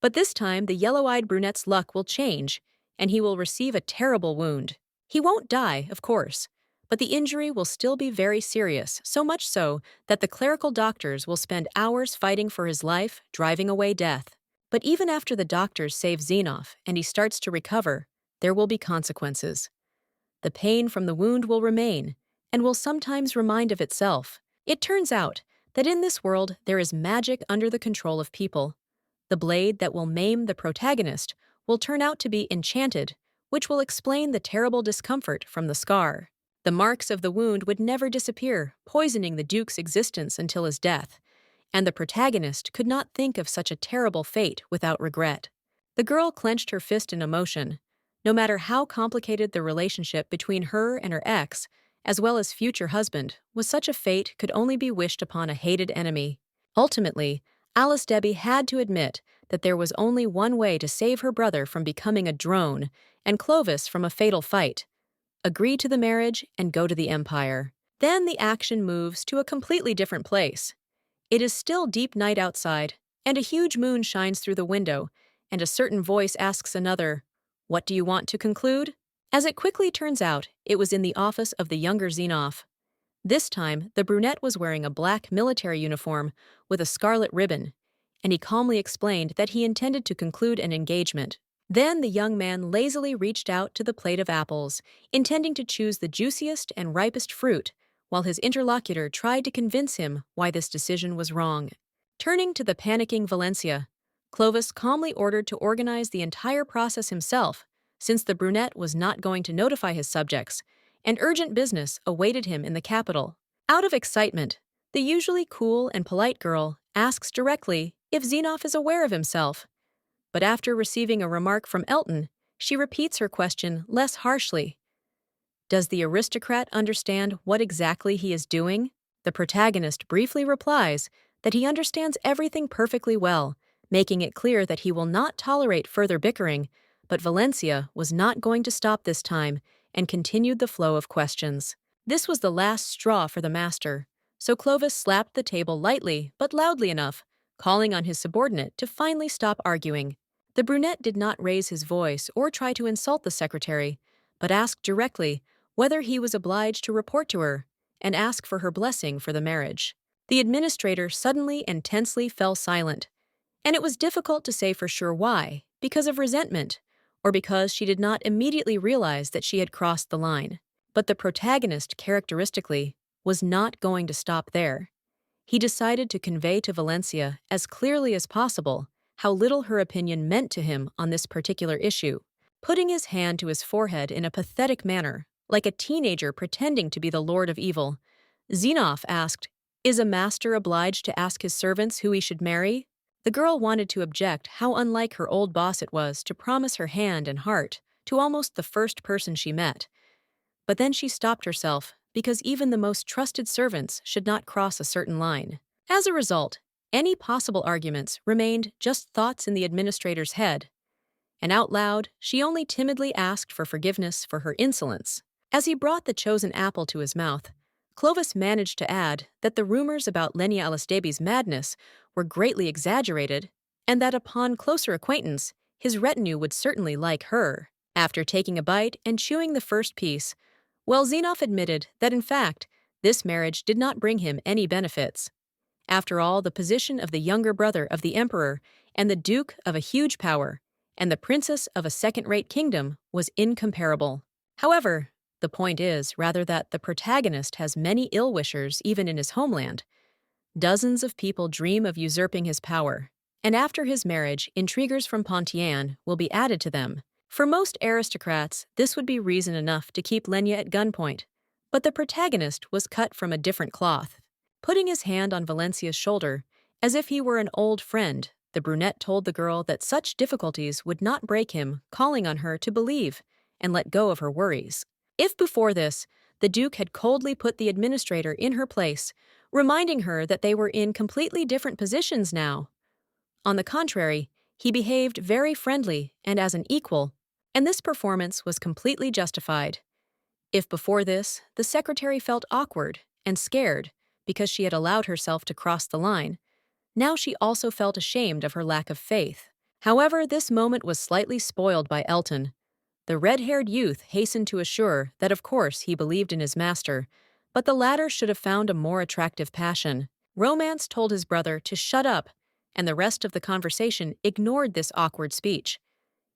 But this time, the yellow-eyed brunette's luck will change, and he will receive a terrible wound. He won't die, of course, but the injury will still be very serious, so much so that the clerical doctors will spend hours fighting for his life, driving away death. But even after the doctors save Xenoph and he starts to recover, there will be consequences. The pain from the wound will remain, and will sometimes remind of itself. It turns out that in this world there is magic under the control of people. The blade that will maim the protagonist will turn out to be enchanted, which will explain the terrible discomfort from the scar. The marks of the wound would never disappear, poisoning the Duke's existence until his death, and the protagonist could not think of such a terrible fate without regret. The girl clenched her fist in emotion. No matter how complicated the relationship between her and her ex, as well as future husband, was such a fate could only be wished upon a hated enemy. Ultimately, Alice Debbie had to admit that there was only one way to save her brother from becoming a drone and Clovis from a fatal fight. Agree to the marriage and go to the Empire. Then the action moves to a completely different place. It is still deep night outside, and a huge moon shines through the window, and a certain voice asks another, "What do you want to conclude?" As it quickly turns out, it was in the office of the younger Xenoph. This time, the brunette was wearing a black military uniform with a scarlet ribbon, and he calmly explained that he intended to conclude an engagement. Then the young man lazily reached out to the plate of apples, intending to choose the juiciest and ripest fruit, while his interlocutor tried to convince him why this decision was wrong. Turning to the panicking Valencia, Clovis calmly ordered to organize the entire process himself, since the brunette was not going to notify his subjects, and urgent business awaited him in the capital. Out of excitement, the usually cool and polite girl asks directly if Xenoph is aware of himself. But after receiving a remark from Elton, she repeats her question less harshly. Does the aristocrat understand what exactly he is doing? The protagonist briefly replies that he understands everything perfectly well, making it clear that he will not tolerate further bickering, but Valencia was not going to stop this time and continued the flow of questions. This was the last straw for the master, so Clovis slapped the table lightly but loudly enough, calling on his subordinate to finally stop arguing. The brunette did not raise his voice or try to insult the secretary, but asked directly whether he was obliged to report to her and ask for her blessing for the marriage. The administrator suddenly and tensely fell silent, and it was difficult to say for sure why, because of resentment, or because she did not immediately realize that she had crossed the line. But the protagonist, characteristically, was not going to stop there. He decided to convey to Valencia as clearly as possible how little her opinion meant to him on this particular issue. Putting his hand to his forehead in a pathetic manner, like a teenager pretending to be the Lord of Evil, Xenoph asked, "Is a master obliged to ask his servants who he should marry?" The girl wanted to object how unlike her old boss it was to promise her hand and heart to almost the first person she met. But then she stopped herself, because even the most trusted servants should not cross a certain line. As a result, any possible arguments remained just thoughts in the administrator's head, and out loud, she only timidly asked for forgiveness for her insolence. As he brought the chosen apple to his mouth, Clovis managed to add that the rumors about Lenia Alistebi's madness were greatly exaggerated, and that upon closer acquaintance, his retinue would certainly like her. After taking a bite and chewing the first piece, Xenoph admitted that in fact, this marriage did not bring him any benefits. After all, the position of the younger brother of the emperor and the duke of a huge power and the princess of a second-rate kingdom was incomparable. However, the point is rather that the protagonist has many ill-wishers even in his homeland. Dozens of people dream of usurping his power, and after his marriage, intriguers from Pontian will be added to them. For most aristocrats, this would be reason enough to keep Lenia at gunpoint, But the protagonist was cut from a different cloth. Putting his hand on Valencia's shoulder, as if he were an old friend, the brunette told the girl that such difficulties would not break him, calling on her to believe and let go of her worries. If before this, the Duke had coldly put the administrator in her place, reminding her that they were in completely different positions now. On the contrary, he behaved very friendly and as an equal, and this performance was completely justified. If before this, the secretary felt awkward and scared because she had allowed herself to cross the line, now she also felt ashamed of her lack of faith. However, this moment was slightly spoiled by Elton. The red-haired youth hastened to assure that of course he believed in his master, but the latter should have found a more attractive passion. Romance told his brother to shut up, and the rest of the conversation ignored this awkward speech.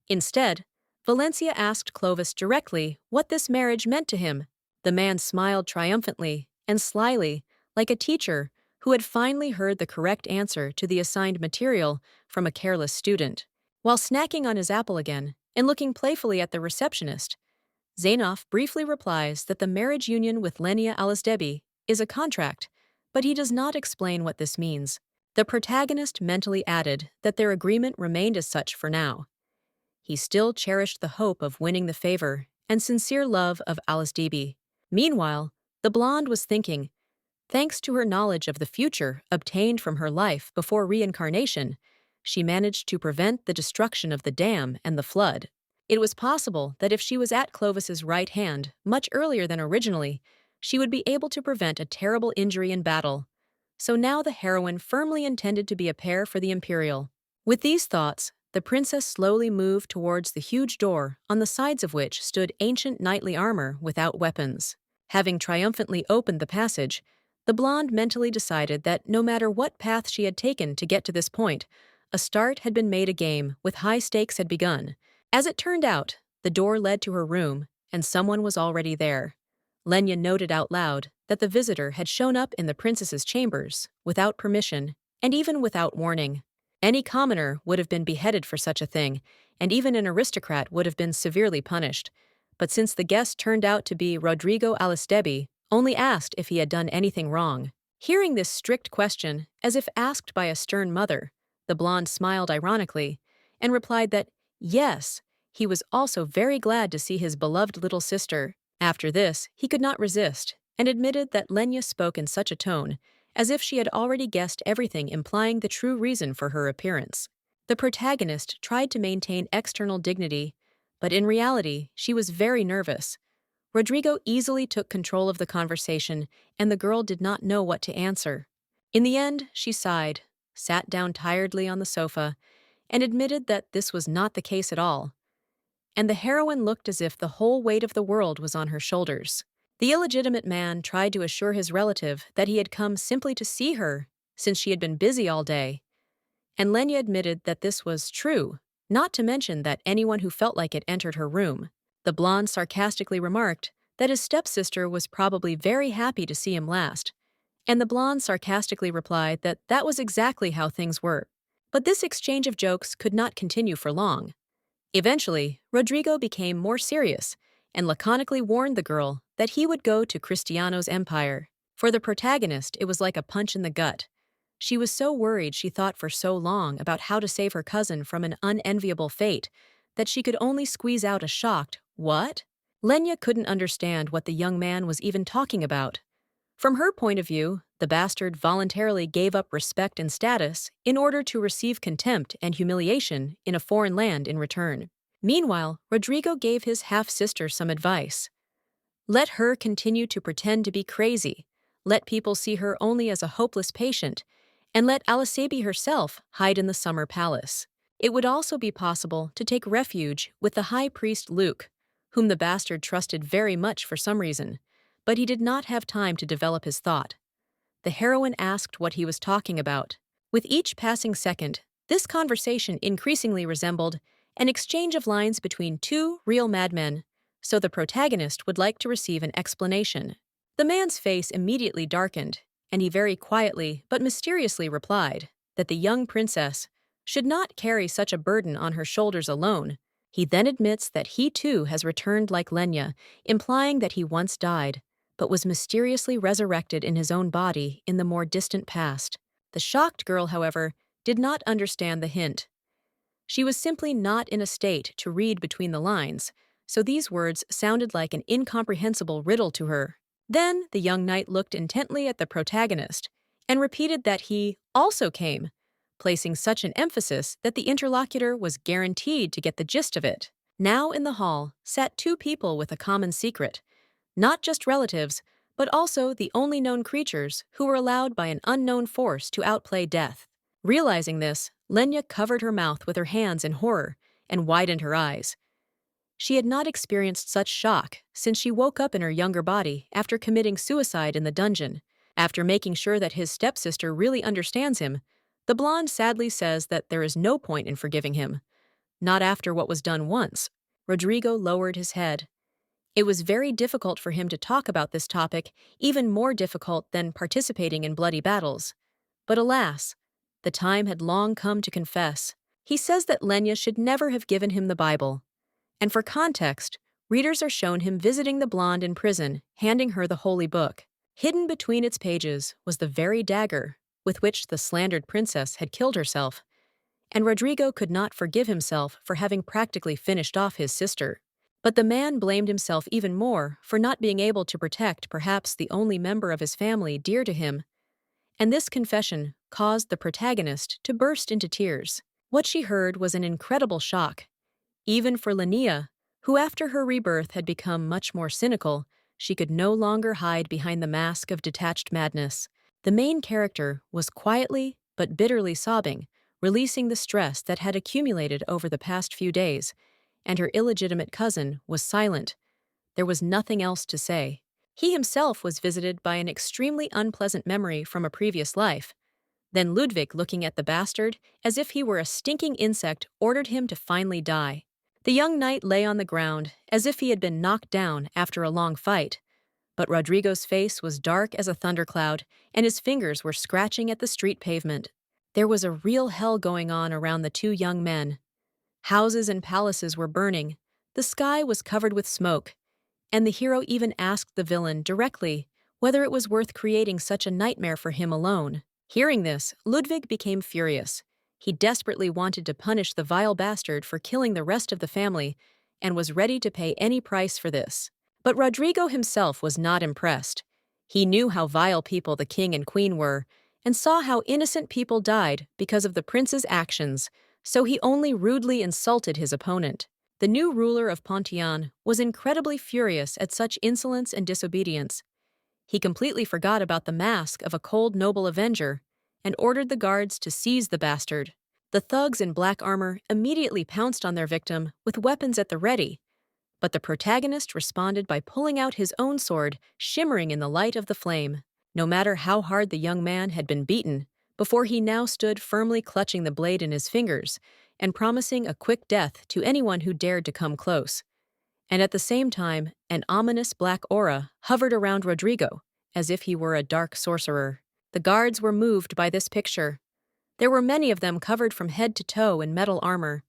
Instead, Valencia asked Clovis directly what this marriage meant to him. The man smiled triumphantly and slyly, like a teacher who had finally heard the correct answer to the assigned material from a careless student. While snacking on his apple again and looking playfully at the receptionist, Zainoff briefly replies that the marriage union with Lenia Alisdebi is a contract, but he does not explain what this means. The protagonist mentally added that their agreement remained as such for now. He still cherished the hope of winning the favor and sincere love of Alisdebi. Meanwhile, the blonde was thinking, thanks to her knowledge of the future obtained from her life before reincarnation, she managed to prevent the destruction of the dam and the flood. It was possible that if she was at Clovis's right hand much earlier than originally, she would be able to prevent a terrible injury in battle. So now the heroine firmly intended to be a pair for the imperial. With these thoughts, the princess slowly moved towards the huge door on the sides of which stood ancient knightly armor without weapons. Having triumphantly opened the passage, the blonde mentally decided that no matter what path she had taken to get to this point, a start had been made, a game with high stakes had begun. As it turned out, the door led to her room, and someone was already there. Lenia noted out loud that the visitor had shown up in the princess's chambers, without permission, and even without warning. Any commoner would have been beheaded for such a thing, and even an aristocrat would have been severely punished. But since the guest turned out to be Rodrigo Alisdebi, only asked if he had done anything wrong. Hearing this strict question, as if asked by a stern mother, the blonde smiled ironically and replied that, yes, he was also very glad to see his beloved little sister. After this, he could not resist, and admitted that Lenia spoke in such a tone, as if she had already guessed everything, implying the true reason for her appearance. The protagonist tried to maintain external dignity, but in reality, she was very nervous. Rodrigo easily took control of the conversation, and the girl did not know what to answer. In the end, she sighed, sat down tiredly on the sofa, and admitted that this was not the case at all. And the heroine looked as if the whole weight of the world was on her shoulders. The illegitimate man tried to assure his relative that he had come simply to see her, since she had been busy all day. And Lenia admitted that this was true, not to mention that anyone who felt like it entered her room. The blonde sarcastically remarked that his stepsister was probably very happy to see him last, and the blonde sarcastically replied that that was exactly how things were. But this exchange of jokes could not continue for long. Eventually, Rodrigo became more serious and laconically warned the girl that he would go to Cristiano's empire. For the protagonist, it was like a punch in the gut. She was so worried she thought for so long about how to save her cousin from an unenviable fate that she could only squeeze out a shocked, "What?" Lenia couldn't understand what the young man was even talking about. From her point of view, the bastard voluntarily gave up respect and status in order to receive contempt and humiliation in a foreign land in return. Meanwhile, Rodrigo gave his half-sister some advice. Let her continue to pretend to be crazy, let people see her only as a hopeless patient, and let Alisdebi herself hide in the summer palace. It would also be possible to take refuge with the high priest Luke, whom the bastard trusted very much for some reason, but he did not have time to develop his thought. The heroine asked what he was talking about. With each passing second, this conversation increasingly resembled an exchange of lines between two real madmen, so the protagonist would like to receive an explanation. The man's face immediately darkened, and he very quietly but mysteriously replied that the young princess should not carry such a burden on her shoulders alone. He then admits that he too has returned like Lenia, implying that he once died, but was mysteriously resurrected in his own body in the more distant past. The shocked girl, however, did not understand the hint. She was simply not in a state to read between the lines, so these words sounded like an incomprehensible riddle to her. Then the young knight looked intently at the protagonist and repeated that he also came, placing such an emphasis that the interlocutor was guaranteed to get the gist of it. Now in the hall sat two people with a common secret, not just relatives, but also the only known creatures who were allowed by an unknown force to outplay death. Realizing this, Lenia covered her mouth with her hands in horror and widened her eyes. She had not experienced such shock since she woke up in her younger body after committing suicide in the dungeon. After making sure that his stepsister really understands him, the blonde sadly says that there is no point in forgiving him. Not after what was done once. Rodrigo lowered his head. It was very difficult for him to talk about this topic, even more difficult than participating in bloody battles. But alas, the time had long come to confess. He says that Lenia should never have given him the Bible. And for context, readers are shown him visiting the blonde in prison, handing her the holy book. Hidden between its pages was the very dagger with which the slandered princess had killed herself, and Rodrigo could not forgive himself for having practically finished off his sister. But the man blamed himself even more for not being able to protect perhaps the only member of his family dear to him, and this confession caused the protagonist to burst into tears. What she heard was an incredible shock. Even for Lenia, who after her rebirth had become much more cynical, she could no longer hide behind the mask of detached madness. The main character was quietly but bitterly sobbing, releasing the stress that had accumulated over the past few days, and her illegitimate cousin was silent. There was nothing else to say. He himself was visited by an extremely unpleasant memory from a previous life. Then Ludvig, looking at the bastard as if he were a stinking insect, ordered him to finally die. The young knight lay on the ground as if he had been knocked down after a long fight. But Rodrigo's face was dark as a thundercloud, and his fingers were scratching at the street pavement. There was a real hell going on around the two young men. Houses and palaces were burning, the sky was covered with smoke, and the hero even asked the villain directly whether it was worth creating such a nightmare for him alone. Hearing this, Ludvig became furious. He desperately wanted to punish the vile bastard for killing the rest of the family and was ready to pay any price for this. But Rodrigo himself was not impressed. He knew how vile people the king and queen were and saw how innocent people died because of the prince's actions, so he only rudely insulted his opponent. The new ruler of Pontian was incredibly furious at such insolence and disobedience. He completely forgot about the mask of a cold noble avenger and ordered the guards to seize the bastard. The thugs in black armor immediately pounced on their victim with weapons at the ready, but the protagonist responded by pulling out his own sword, shimmering in the light of the flame. No matter how hard the young man had been beaten, before he now stood firmly clutching the blade in his fingers and promising a quick death to anyone who dared to come close. And at the same time, an ominous black aura hovered around Rodrigo, as if he were a dark sorcerer. The guards were moved by this picture. There were many of them covered from head to toe in metal armor.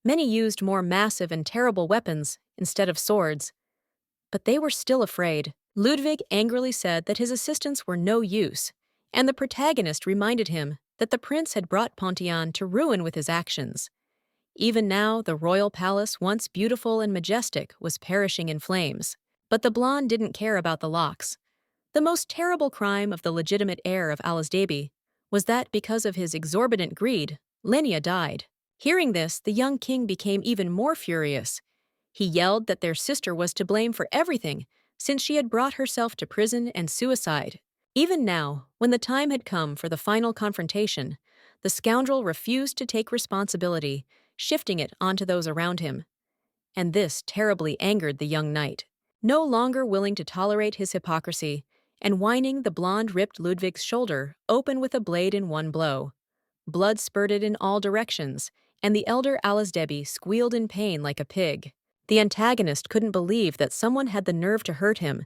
Many used more massive and terrible weapons instead of swords. But they were still afraid. Ludvig angrily said that his assistants were no use, and the protagonist reminded him that the prince had brought Pontian to ruin with his actions. Even now, the royal palace, once beautiful and majestic, was perishing in flames. But the blonde didn't care about the locks. The most terrible crime of the legitimate heir of Alasdabi was that because of his exorbitant greed, Lenia died. Hearing this, the young king became even more furious. He yelled that their sister was to blame for everything, since she had brought herself to prison and suicide. Even now, when the time had come for the final confrontation, the scoundrel refused to take responsibility, shifting it onto those around him. And this terribly angered the young knight. No longer willing to tolerate his hypocrisy, and whining, the blonde ripped Ludvig's shoulder open with a blade in one blow. Blood spurted in all directions, and the elder Alasdabi squealed in pain like a pig. The antagonist couldn't believe that someone had the nerve to hurt him,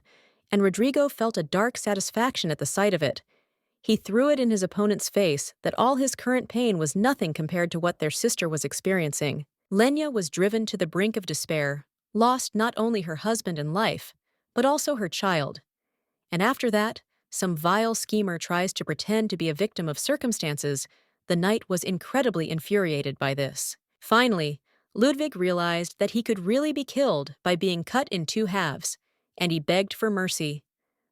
and Rodrigo felt a dark satisfaction at the sight of it. He threw it in his opponent's face that all his current pain was nothing compared to what their sister was experiencing. Lenia was driven to the brink of despair, lost not only her husband and life, but also her child. And after that, some vile schemer tries to pretend to be a victim of circumstances. The knight was incredibly infuriated by this. Finally, Ludvig realized that he could really be killed by being cut in two halves, and he begged for mercy.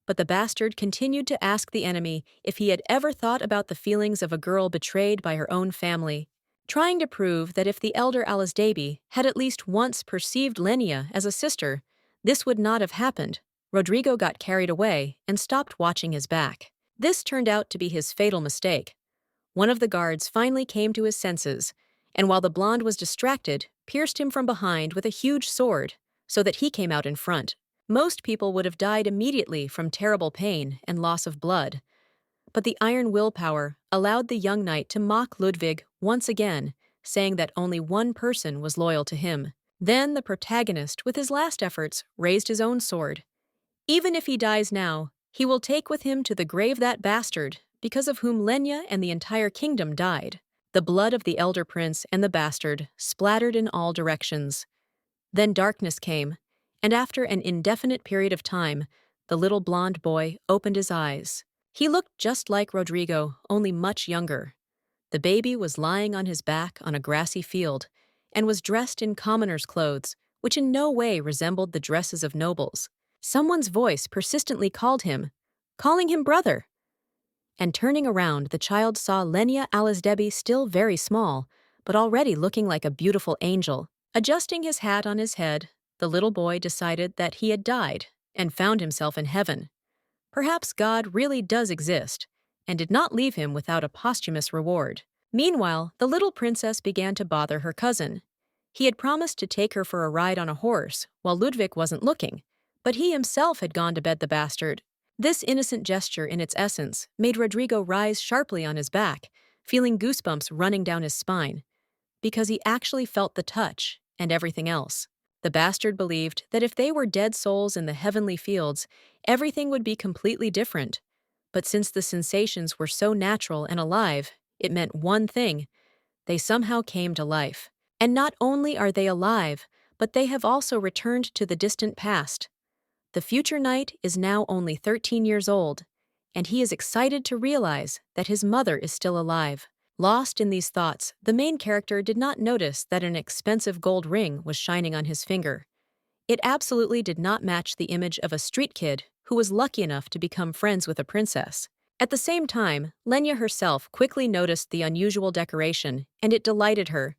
But the bastard continued to ask the enemy if he had ever thought about the feelings of a girl betrayed by her own family, trying to prove that if the elder Alisdabi had at least once perceived Lenia as a sister, this would not have happened. Rodrigo got carried away and stopped watching his back. This turned out to be his fatal mistake. One of the guards finally came to his senses, and while the blonde was distracted, pierced him from behind with a huge sword, so that he came out in front. Most people would have died immediately from terrible pain and loss of blood, but the iron willpower allowed the young knight to mock Ludvig once again, saying that only one person was loyal to him. Then the protagonist, with his last efforts, raised his own sword. Even if he dies now, he will take with him to the grave that bastard, because of whom Lenia and the entire kingdom died. The blood of the elder prince and the bastard splattered in all directions. Then darkness came, and after an indefinite period of time, the little blonde boy opened his eyes. He looked just like Rodrigo, only much younger. The baby was lying on his back on a grassy field, and was dressed in commoner's clothes, which in no way resembled the dresses of nobles. Someone's voice persistently called him, calling him brother. And turning around, the child saw Lenia Alisdabi still very small, but already looking like a beautiful angel. Adjusting his hat on his head, the little boy decided that he had died and found himself in heaven. Perhaps God really does exist, and did not leave him without a posthumous reward. Meanwhile, the little princess began to bother her cousin. He had promised to take her for a ride on a horse while Ludvig wasn't looking, but he himself had gone to bed the bastard. This innocent gesture in its essence made Rodrigo rise sharply on his back, feeling goosebumps running down his spine, because he actually felt the touch and everything else. The bastard believed that if they were dead souls in the heavenly fields, everything would be completely different. But since the sensations were so natural and alive, it meant one thing: they somehow came to life. And not only are they alive, but they have also returned to the distant past. The future knight is now only 13 years old, and he is excited to realize that his mother is still alive. Lost in these thoughts, the main character did not notice that an expensive gold ring was shining on his finger. It absolutely did not match the image of a street kid who was lucky enough to become friends with a princess. At the same time, Lenia herself quickly noticed the unusual decoration, and it delighted her.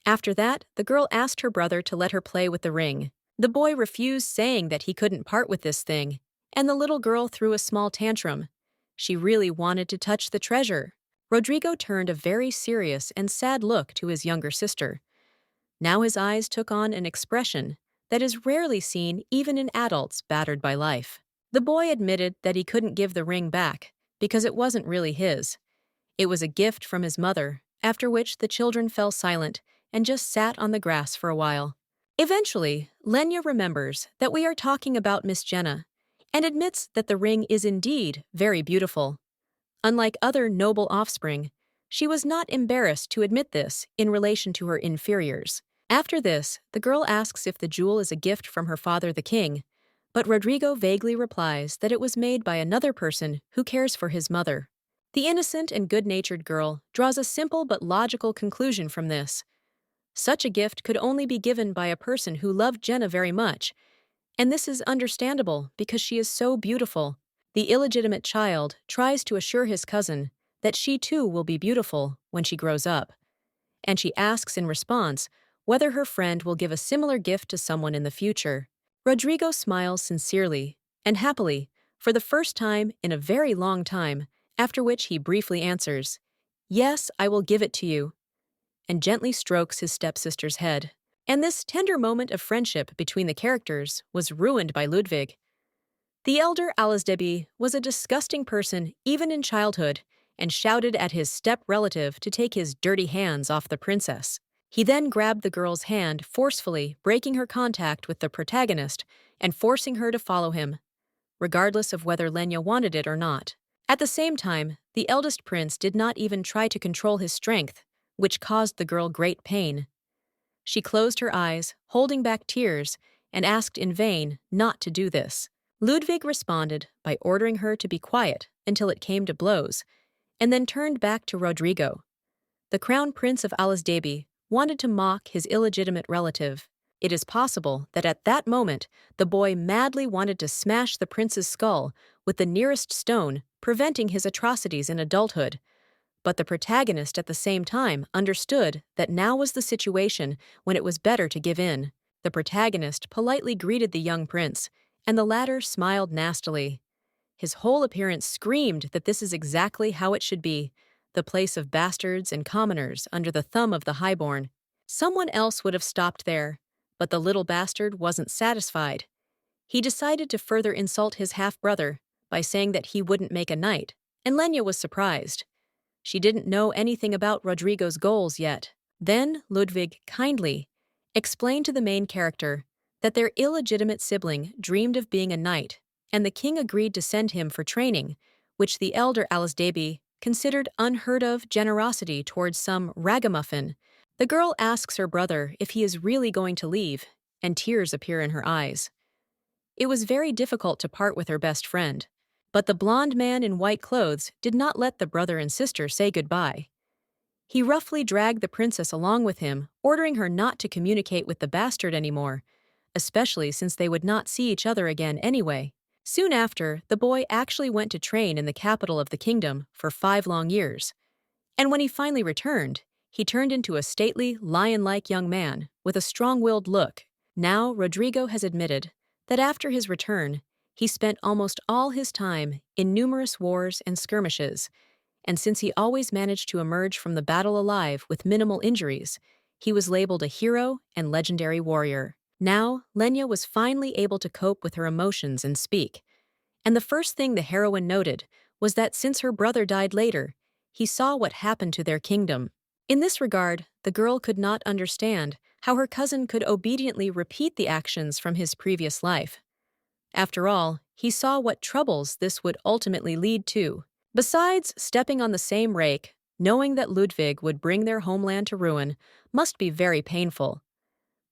After that, the girl asked her brother to let her play with the ring. The boy refused, saying that he couldn't part with this thing, and the little girl threw a small tantrum. She really wanted to touch the treasure. Rodrigo turned a very serious and sad look to his younger sister. Now his eyes took on an expression that is rarely seen even in adults battered by life. The boy admitted that he couldn't give the ring back because it wasn't really his. It was a gift from his mother, after which the children fell silent and just sat on the grass for a while. Eventually, Lenia remembers that we are talking about Miss Jenna and admits that the ring is indeed very beautiful. Unlike other noble offspring, she was not embarrassed to admit this in relation to her inferiors. After this, the girl asks if the jewel is a gift from her father the king, but Rodrigo vaguely replies that it was made by another person who cares for his mother. The innocent and good-natured girl draws a simple but logical conclusion from this. Such a gift could only be given by a person who loved Jenna very much, and this is understandable because she is so beautiful. The illegitimate child tries to assure his cousin that she too will be beautiful when she grows up, and she asks in response whether her friend will give a similar gift to someone in the future. Rodrigo smiles sincerely and happily for the first time in a very long time, after which he briefly answers, "Yes, I will give it to you," and gently strokes his stepsister's head. And this tender moment of friendship between the characters was ruined by Ludvig. The elder Alisdabi was a disgusting person even in childhood, and shouted at his step-relative to take his dirty hands off the princess. He then grabbed the girl's hand forcefully, breaking her contact with the protagonist and forcing her to follow him, regardless of whether Lenia wanted it or not. At the same time, the eldest prince did not even try to control his strength, which caused the girl great pain. She closed her eyes, holding back tears, and asked in vain not to do this. Ludvig responded by ordering her to be quiet until it came to blows, and then turned back to Rodrigo. The crown prince of Alisdebi wanted to mock his illegitimate relative. It is possible that at that moment the boy madly wanted to smash the prince's skull with the nearest stone, preventing his atrocities in adulthood. But the protagonist at the same time understood that now was the situation when it was better to give in. The protagonist politely greeted the young prince, and the latter smiled nastily. His whole appearance screamed that this is exactly how it should be, the place of bastards and commoners under the thumb of the highborn. Someone else would have stopped there, but the little bastard wasn't satisfied. He decided to further insult his half-brother by saying that he wouldn't make a knight, and Lenia was surprised. She didn't know anything about Rodrigo's goals yet. Then Ludvig kindly explained to the main character that their illegitimate sibling dreamed of being a knight, and the king agreed to send him for training, which the elder Alisdebi considered unheard-of generosity towards some ragamuffin. The girl asks her brother if he is really going to leave, and tears appear in her eyes. It was very difficult to part with her best friend, but the blond man in white clothes did not let the brother and sister say goodbye. He roughly dragged the princess along with him, ordering her not to communicate with the bastard anymore, especially since they would not see each other again anyway. Soon after, the boy actually went to train in the capital of the kingdom for 5 long years. And when he finally returned, he turned into a stately, lion-like young man with a strong-willed look. Now, Rodrigo has admitted that after his return, he spent almost all his time in numerous wars and skirmishes, and since he always managed to emerge from the battle alive with minimal injuries, he was labeled a hero and legendary warrior. Now, Lenia was finally able to cope with her emotions and speak, and the first thing the heroine noted was that since her brother died later, he saw what happened to their kingdom. In this regard, the girl could not understand how her cousin could obediently repeat the actions from his previous life. After all, he saw what troubles this would ultimately lead to. Besides, stepping on the same rake, knowing that Ludvig would bring their homeland to ruin, must be very painful.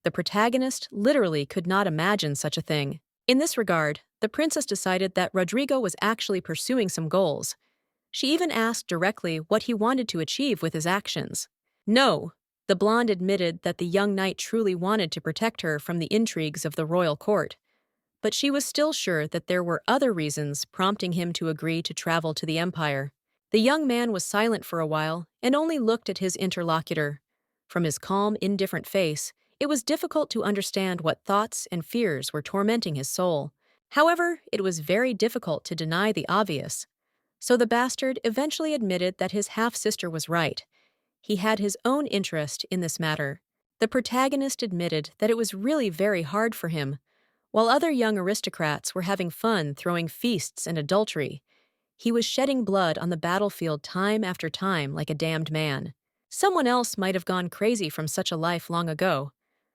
The protagonist literally could not imagine such a thing. In this regard, the princess decided that Rodrigo was actually pursuing some goals. She even asked directly what he wanted to achieve with his actions. No, the blonde admitted that the young knight truly wanted to protect her from the intrigues of the royal court. But she was still sure that there were other reasons prompting him to agree to travel to the Empire. The young man was silent for a while and only looked at his interlocutor. From his calm, indifferent face, it was difficult to understand what thoughts and fears were tormenting his soul. However, it was very difficult to deny the obvious. So the bastard eventually admitted that his half-sister was right. He had his own interest in this matter. The protagonist admitted that it was really very hard for him. While other young aristocrats were having fun throwing feasts and adultery, he was shedding blood on the battlefield time after time like a damned man. Someone else might have gone crazy from such a life long ago,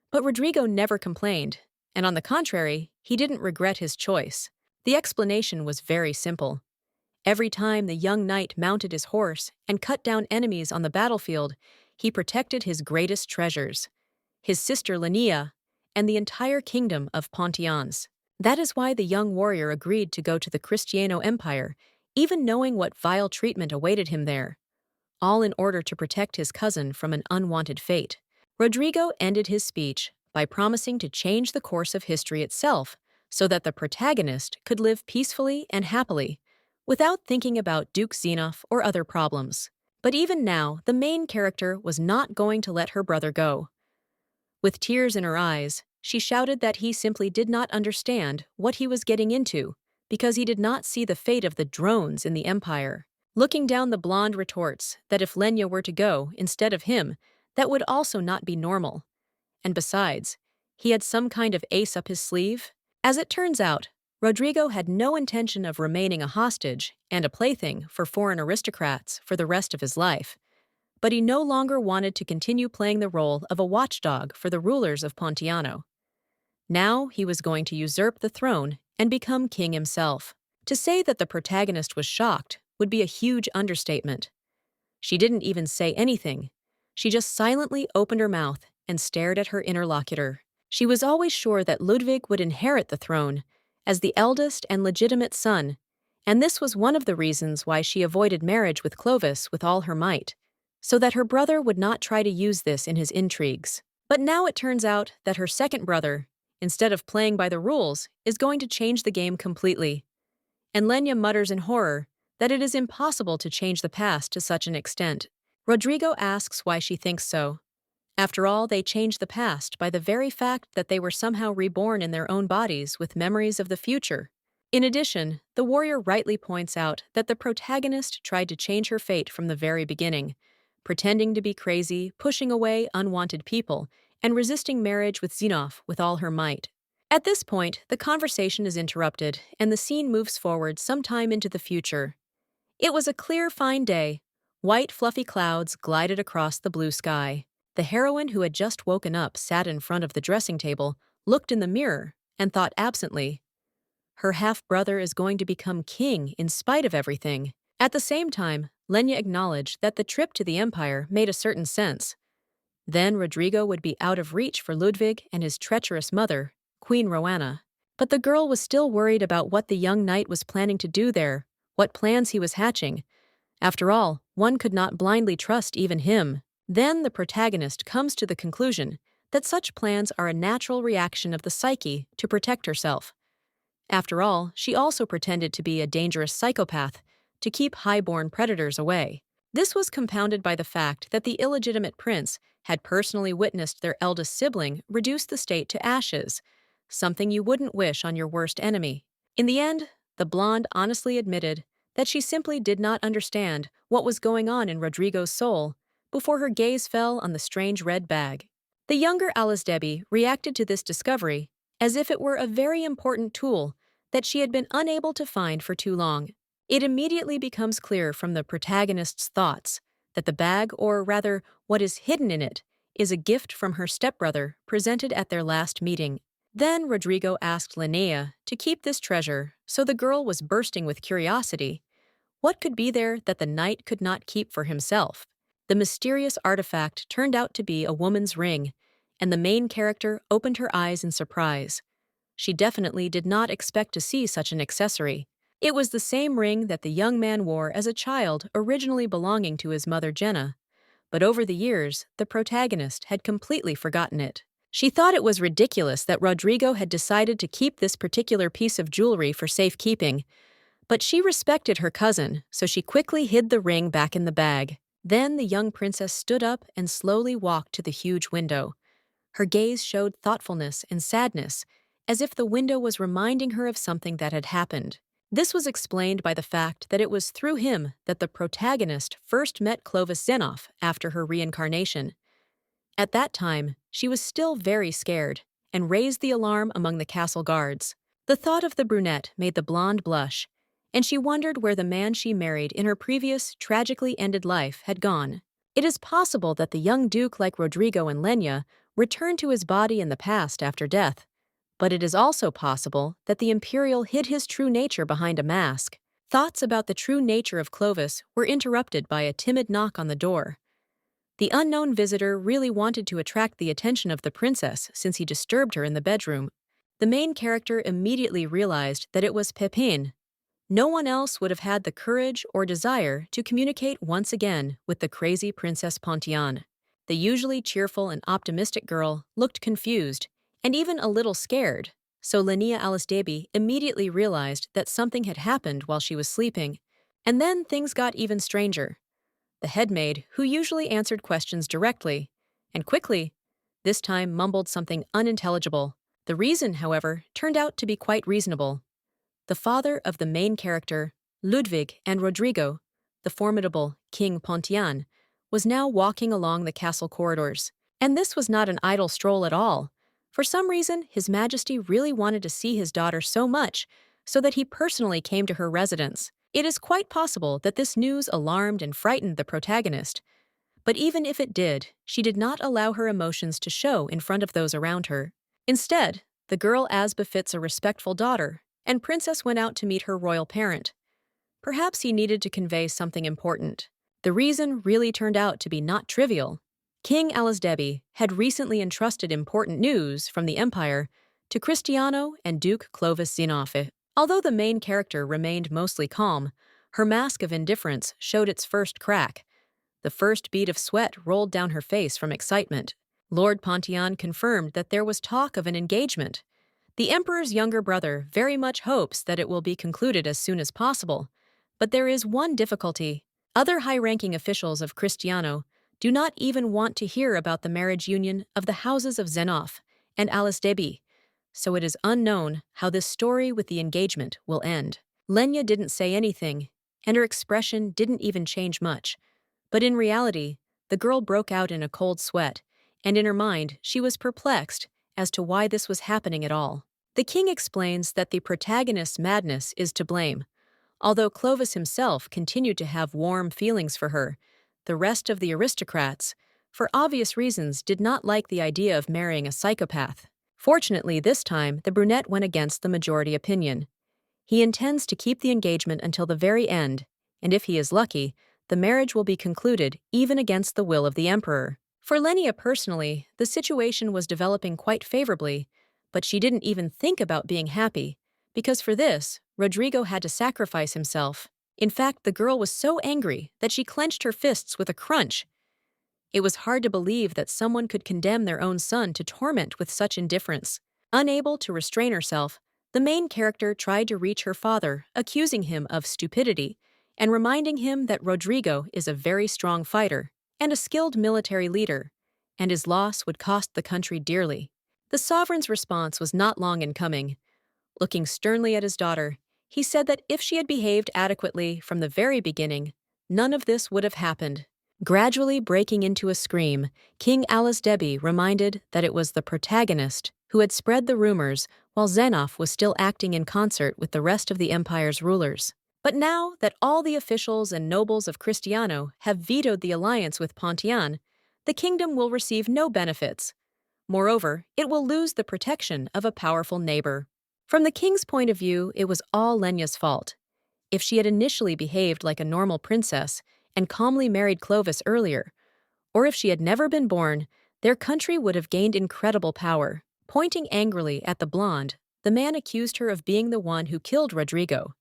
but Rodrigo never complained, and on the contrary, he didn't regret his choice. The explanation was very simple. Every time the young knight mounted his horse and cut down enemies on the battlefield, he protected his greatest treasures, his sister Lenia, and the entire kingdom of Pontians. That is why the young warrior agreed to go to the Cristiano Empire, even knowing what vile treatment awaited him there, all in order to protect his cousin from an unwanted fate. Rodrigo ended his speech by promising to change the course of history itself so that the protagonist could live peacefully and happily, without thinking about Duke Xenof or other problems. But even now, the main character was not going to let her brother go. With tears in her eyes, she shouted that he simply did not understand what he was getting into because he did not see the fate of the drones in the Empire. Looking down, the blonde retorts that if Lenia were to go instead of him, that would also not be normal. And besides, he had some kind of ace up his sleeve. As it turns out, Rodrigo had no intention of remaining a hostage and a plaything for foreign aristocrats for the rest of his life. But he no longer wanted to continue playing the role of a watchdog for the rulers of Pontiano. Now he was going to usurp the throne and become king himself. To say that the protagonist was shocked would be a huge understatement. She didn't even say anything. She just silently opened her mouth and stared at her interlocutor. She was always sure that Ludvig would inherit the throne, as the eldest and legitimate son, and this was one of the reasons why she avoided marriage with Clovis with all her might, so that her brother would not try to use this in his intrigues. But now it turns out that her second brother, instead of playing by the rules, is going to change the game completely. And Lenia mutters in horror that it is impossible to change the past to such an extent. Rodrigo asks why she thinks so. After all, they changed the past by the very fact that they were somehow reborn in their own bodies with memories of the future. In addition, the warrior rightly points out that the protagonist tried to change her fate from the very beginning, pretending to be crazy, pushing away unwanted people, and resisting marriage with Xenoph with all her might. At this point, the conversation is interrupted, and the scene moves forward sometime into the future. It was a clear, fine day. White, fluffy clouds glided across the blue sky. The heroine who had just woken up sat in front of the dressing table, looked in the mirror, and thought absently, her half-brother is going to become king in spite of everything. At the same time, Lenia acknowledged that the trip to the Empire made a certain sense. Then Rodrigo would be out of reach for Ludvig and his treacherous mother, Queen Roanna. But the girl was still worried about what the young knight was planning to do there, what plans he was hatching. After all, one could not blindly trust even him. Then the protagonist comes to the conclusion that such plans are a natural reaction of the psyche to protect herself. After all, she also pretended to be a dangerous psychopath to keep high-born predators away. This was compounded by the fact that the illegitimate prince had personally witnessed their eldest sibling reduce the state to ashes, something you wouldn't wish on your worst enemy. In the end, the blonde honestly admitted that she simply did not understand what was going on in Rodrigo's soul before her gaze fell on the strange red bag. The younger Alice Debbie reacted to this discovery as if it were a very important tool that she had been unable to find for too long. It immediately becomes clear from the protagonist's thoughts that the bag, or rather what is hidden in it, is a gift from her stepbrother presented at their last meeting. Then Rodrigo asked Lenia to keep this treasure, so the girl was bursting with curiosity. What could be there that the knight could not keep for himself? The mysterious artifact turned out to be a woman's ring, and the main character opened her eyes in surprise. She definitely did not expect to see such an accessory. It was the same ring that the young man wore as a child, originally belonging to his mother Jenna. But over the years, the protagonist had completely forgotten it. She thought it was ridiculous that Rodrigo had decided to keep this particular piece of jewelry for safekeeping, but she respected her cousin, so she quickly hid the ring back in the bag. Then the young princess stood up and slowly walked to the huge window. Her gaze showed thoughtfulness and sadness, as if the window was reminding her of something that had happened. This was explained by the fact that it was through him that the protagonist first met Clovis Xenoph after her reincarnation. At that time, she was still very scared and raised the alarm among the castle guards. The thought of the brunette made the blonde blush, and she wondered where the man she married in her previous, tragically ended life had gone. It is possible that the young duke like Rodrigo and Lenia returned to his body in the past after death, but it is also possible that the imperial hid his true nature behind a mask. Thoughts about the true nature of Clovis were interrupted by a timid knock on the door. The unknown visitor really wanted to attract the attention of the princess since he disturbed her in the bedroom. The main character immediately realized that it was Pepin. No one else would have had the courage or desire to communicate once again with the crazy Princess Pontian. The usually cheerful and optimistic girl looked confused and even a little scared, so Lenia Alisdebi immediately realized that something had happened while she was sleeping. And then things got even stranger. The headmaid, who usually answered questions directly, and quickly, this time mumbled something unintelligible. The reason, however, turned out to be quite reasonable. The father of the main character, Ludvig, and Rodrigo, the formidable King Pontian, was now walking along the castle corridors. And this was not an idle stroll at all. For some reason, His Majesty really wanted to see his daughter so much, so that he personally came to her residence. It is quite possible that this news alarmed and frightened the protagonist. But even if it did, she did not allow her emotions to show in front of those around her. Instead, the girl, as befits a respectful daughter, and Princess went out to meet her royal parent. Perhaps he needed to convey something important. The reason really turned out to be not trivial. King Alisdebi had recently entrusted important news from the Empire to Cristiano and Duke Clovis Zinoff. Although the main character remained mostly calm, her mask of indifference showed its first crack. The first bead of sweat rolled down her face from excitement. Lord Pontian confirmed that there was talk of an engagement. The Emperor's younger brother very much hopes that it will be concluded as soon as possible. But there is one difficulty. Other high-ranking officials of Cristiano do not even want to hear about the marriage union of the houses of Zenoff and Alice Deby, so it is unknown how this story with the engagement will end. Lenia didn't say anything, and her expression didn't even change much. But in reality, the girl broke out in a cold sweat, and in her mind she was perplexed as to why this was happening at all. The king explains that the protagonist's madness is to blame. Although Clovis himself continued to have warm feelings for her, the rest of the aristocrats, for obvious reasons, did not like the idea of marrying a psychopath. Fortunately, this time, the brunette went against the majority opinion. He intends to keep the engagement until the very end, and if he is lucky, the marriage will be concluded even against the will of the emperor. For Lenia personally, the situation was developing quite favorably, but she didn't even think about being happy, because for this, Rodrigo had to sacrifice himself. In fact, the girl was so angry that she clenched her fists with a crunch. It was hard to believe that someone could condemn their own son to torment with such indifference. Unable to restrain herself, the main character tried to reach her father, accusing him of stupidity and reminding him that Rodrigo is a very strong fighter and a skilled military leader, and his loss would cost the country dearly. The sovereign's response was not long in coming. Looking sternly at his daughter, he said that if she had behaved adequately from the very beginning, none of this would have happened. Gradually breaking into a scream, King Alice Deby reminded that it was the protagonist who had spread the rumors while Zenoff was still acting in concert with the rest of the empire's rulers. But now that all the officials and nobles of Cristiano have vetoed the alliance with Pontian, the kingdom will receive no benefits. Moreover, it will lose the protection of a powerful neighbor. From the king's point of view, it was all Lenia's fault. If she had initially behaved like a normal princess and calmly married Clovis earlier, or if she had never been born, their country would have gained incredible power. Pointing angrily at the blonde, the man accused her of being the one who killed Rodrigo,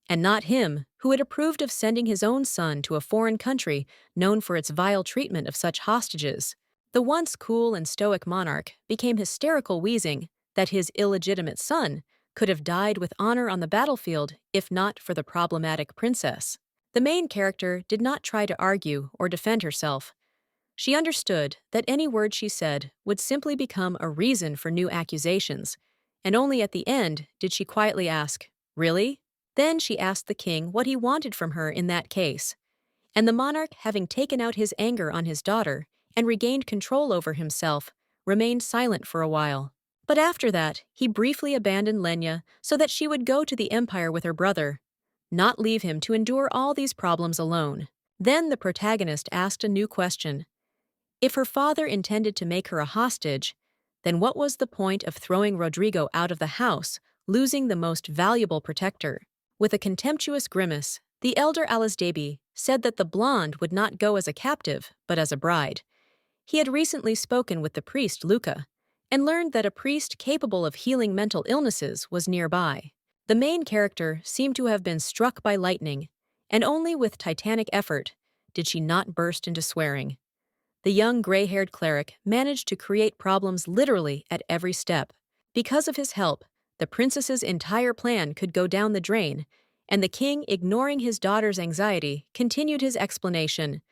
and not him, who had approved of sending his own son to a foreign country known for its vile treatment of such hostages. The once cool and stoic monarch became hysterical, wheezing that his illegitimate son could have died with honor on the battlefield if not for the problematic princess. The main character did not try to argue or defend herself. She understood that any word she said would simply become a reason for new accusations, and only at the end did she quietly ask, "Really?" Then she asked the king what he wanted from her in that case, and the monarch, having taken out his anger on his daughter and regained control over himself, remained silent for a while. But after that, he briefly abandoned Lenia so that she would go to the empire with her brother, not leave him to endure all these problems alone. Then the protagonist asked a new question. If her father intended to make her a hostage, then what was the point of throwing Rodrigo out of the house, losing the most valuable protector? With a contemptuous grimace, the elder Alice Deby said that the blonde would not go as a captive, but as a bride. He had recently spoken with the priest Luca, and learned that a priest capable of healing mental illnesses was nearby. The main character seemed to have been struck by lightning, and only with titanic effort did she not burst into swearing. The young gray-haired cleric managed to create problems literally at every step. Because of his help, the princess's entire plan could go down the drain, and the king, ignoring his daughter's anxiety, continued his explanation.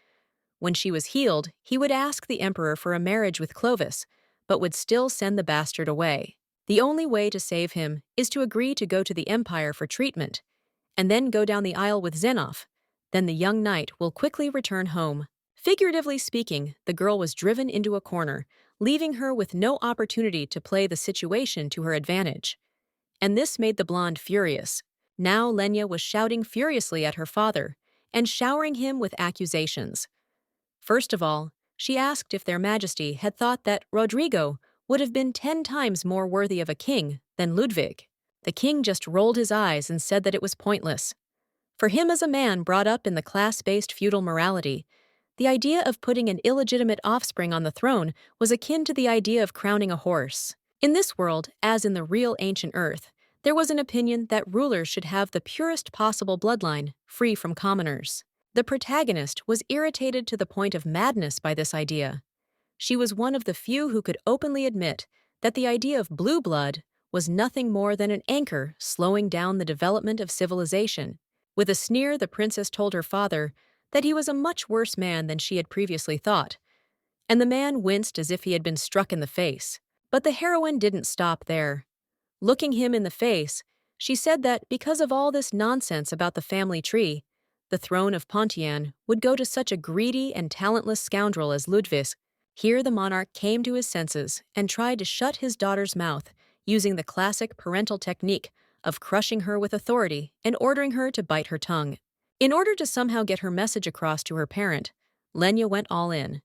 When she was healed, he would ask the emperor for a marriage with Clovis, but would still send the bastard away. The only way to save him is to agree to go to the empire for treatment, and then go down the aisle with Zenoff. Then the young knight will quickly return home. Figuratively speaking, the girl was driven into a corner, leaving her with no opportunity to play the situation to her advantage. And this made the blonde furious. Now Lenia was shouting furiously at her father and showering him with accusations. First of all, she asked if their majesty had thought that Rodrigo would have been 10 times more worthy of a king than Ludvig. The king just rolled his eyes and said that it was pointless. For him, as a man brought up in the class-based feudal morality, the idea of putting an illegitimate offspring on the throne was akin to the idea of crowning a horse. In this world, as in the real ancient Earth, there was an opinion that rulers should have the purest possible bloodline, free from commoners. The protagonist was irritated to the point of madness by this idea. She was one of the few who could openly admit that the idea of blue blood was nothing more than an anchor slowing down the development of civilization. With a sneer, the princess told her father that he was a much worse man than she had previously thought, and the man winced as if he had been struck in the face. But the heroine didn't stop there. Looking him in the face, she said that because of all this nonsense about the family tree, the throne of Pontian would go to such a greedy and talentless scoundrel as Ludvig. Here the monarch came to his senses and tried to shut his daughter's mouth using the classic parental technique of crushing her with authority and ordering her to bite her tongue. In order to somehow get her message across to her parent, Lenia went all in.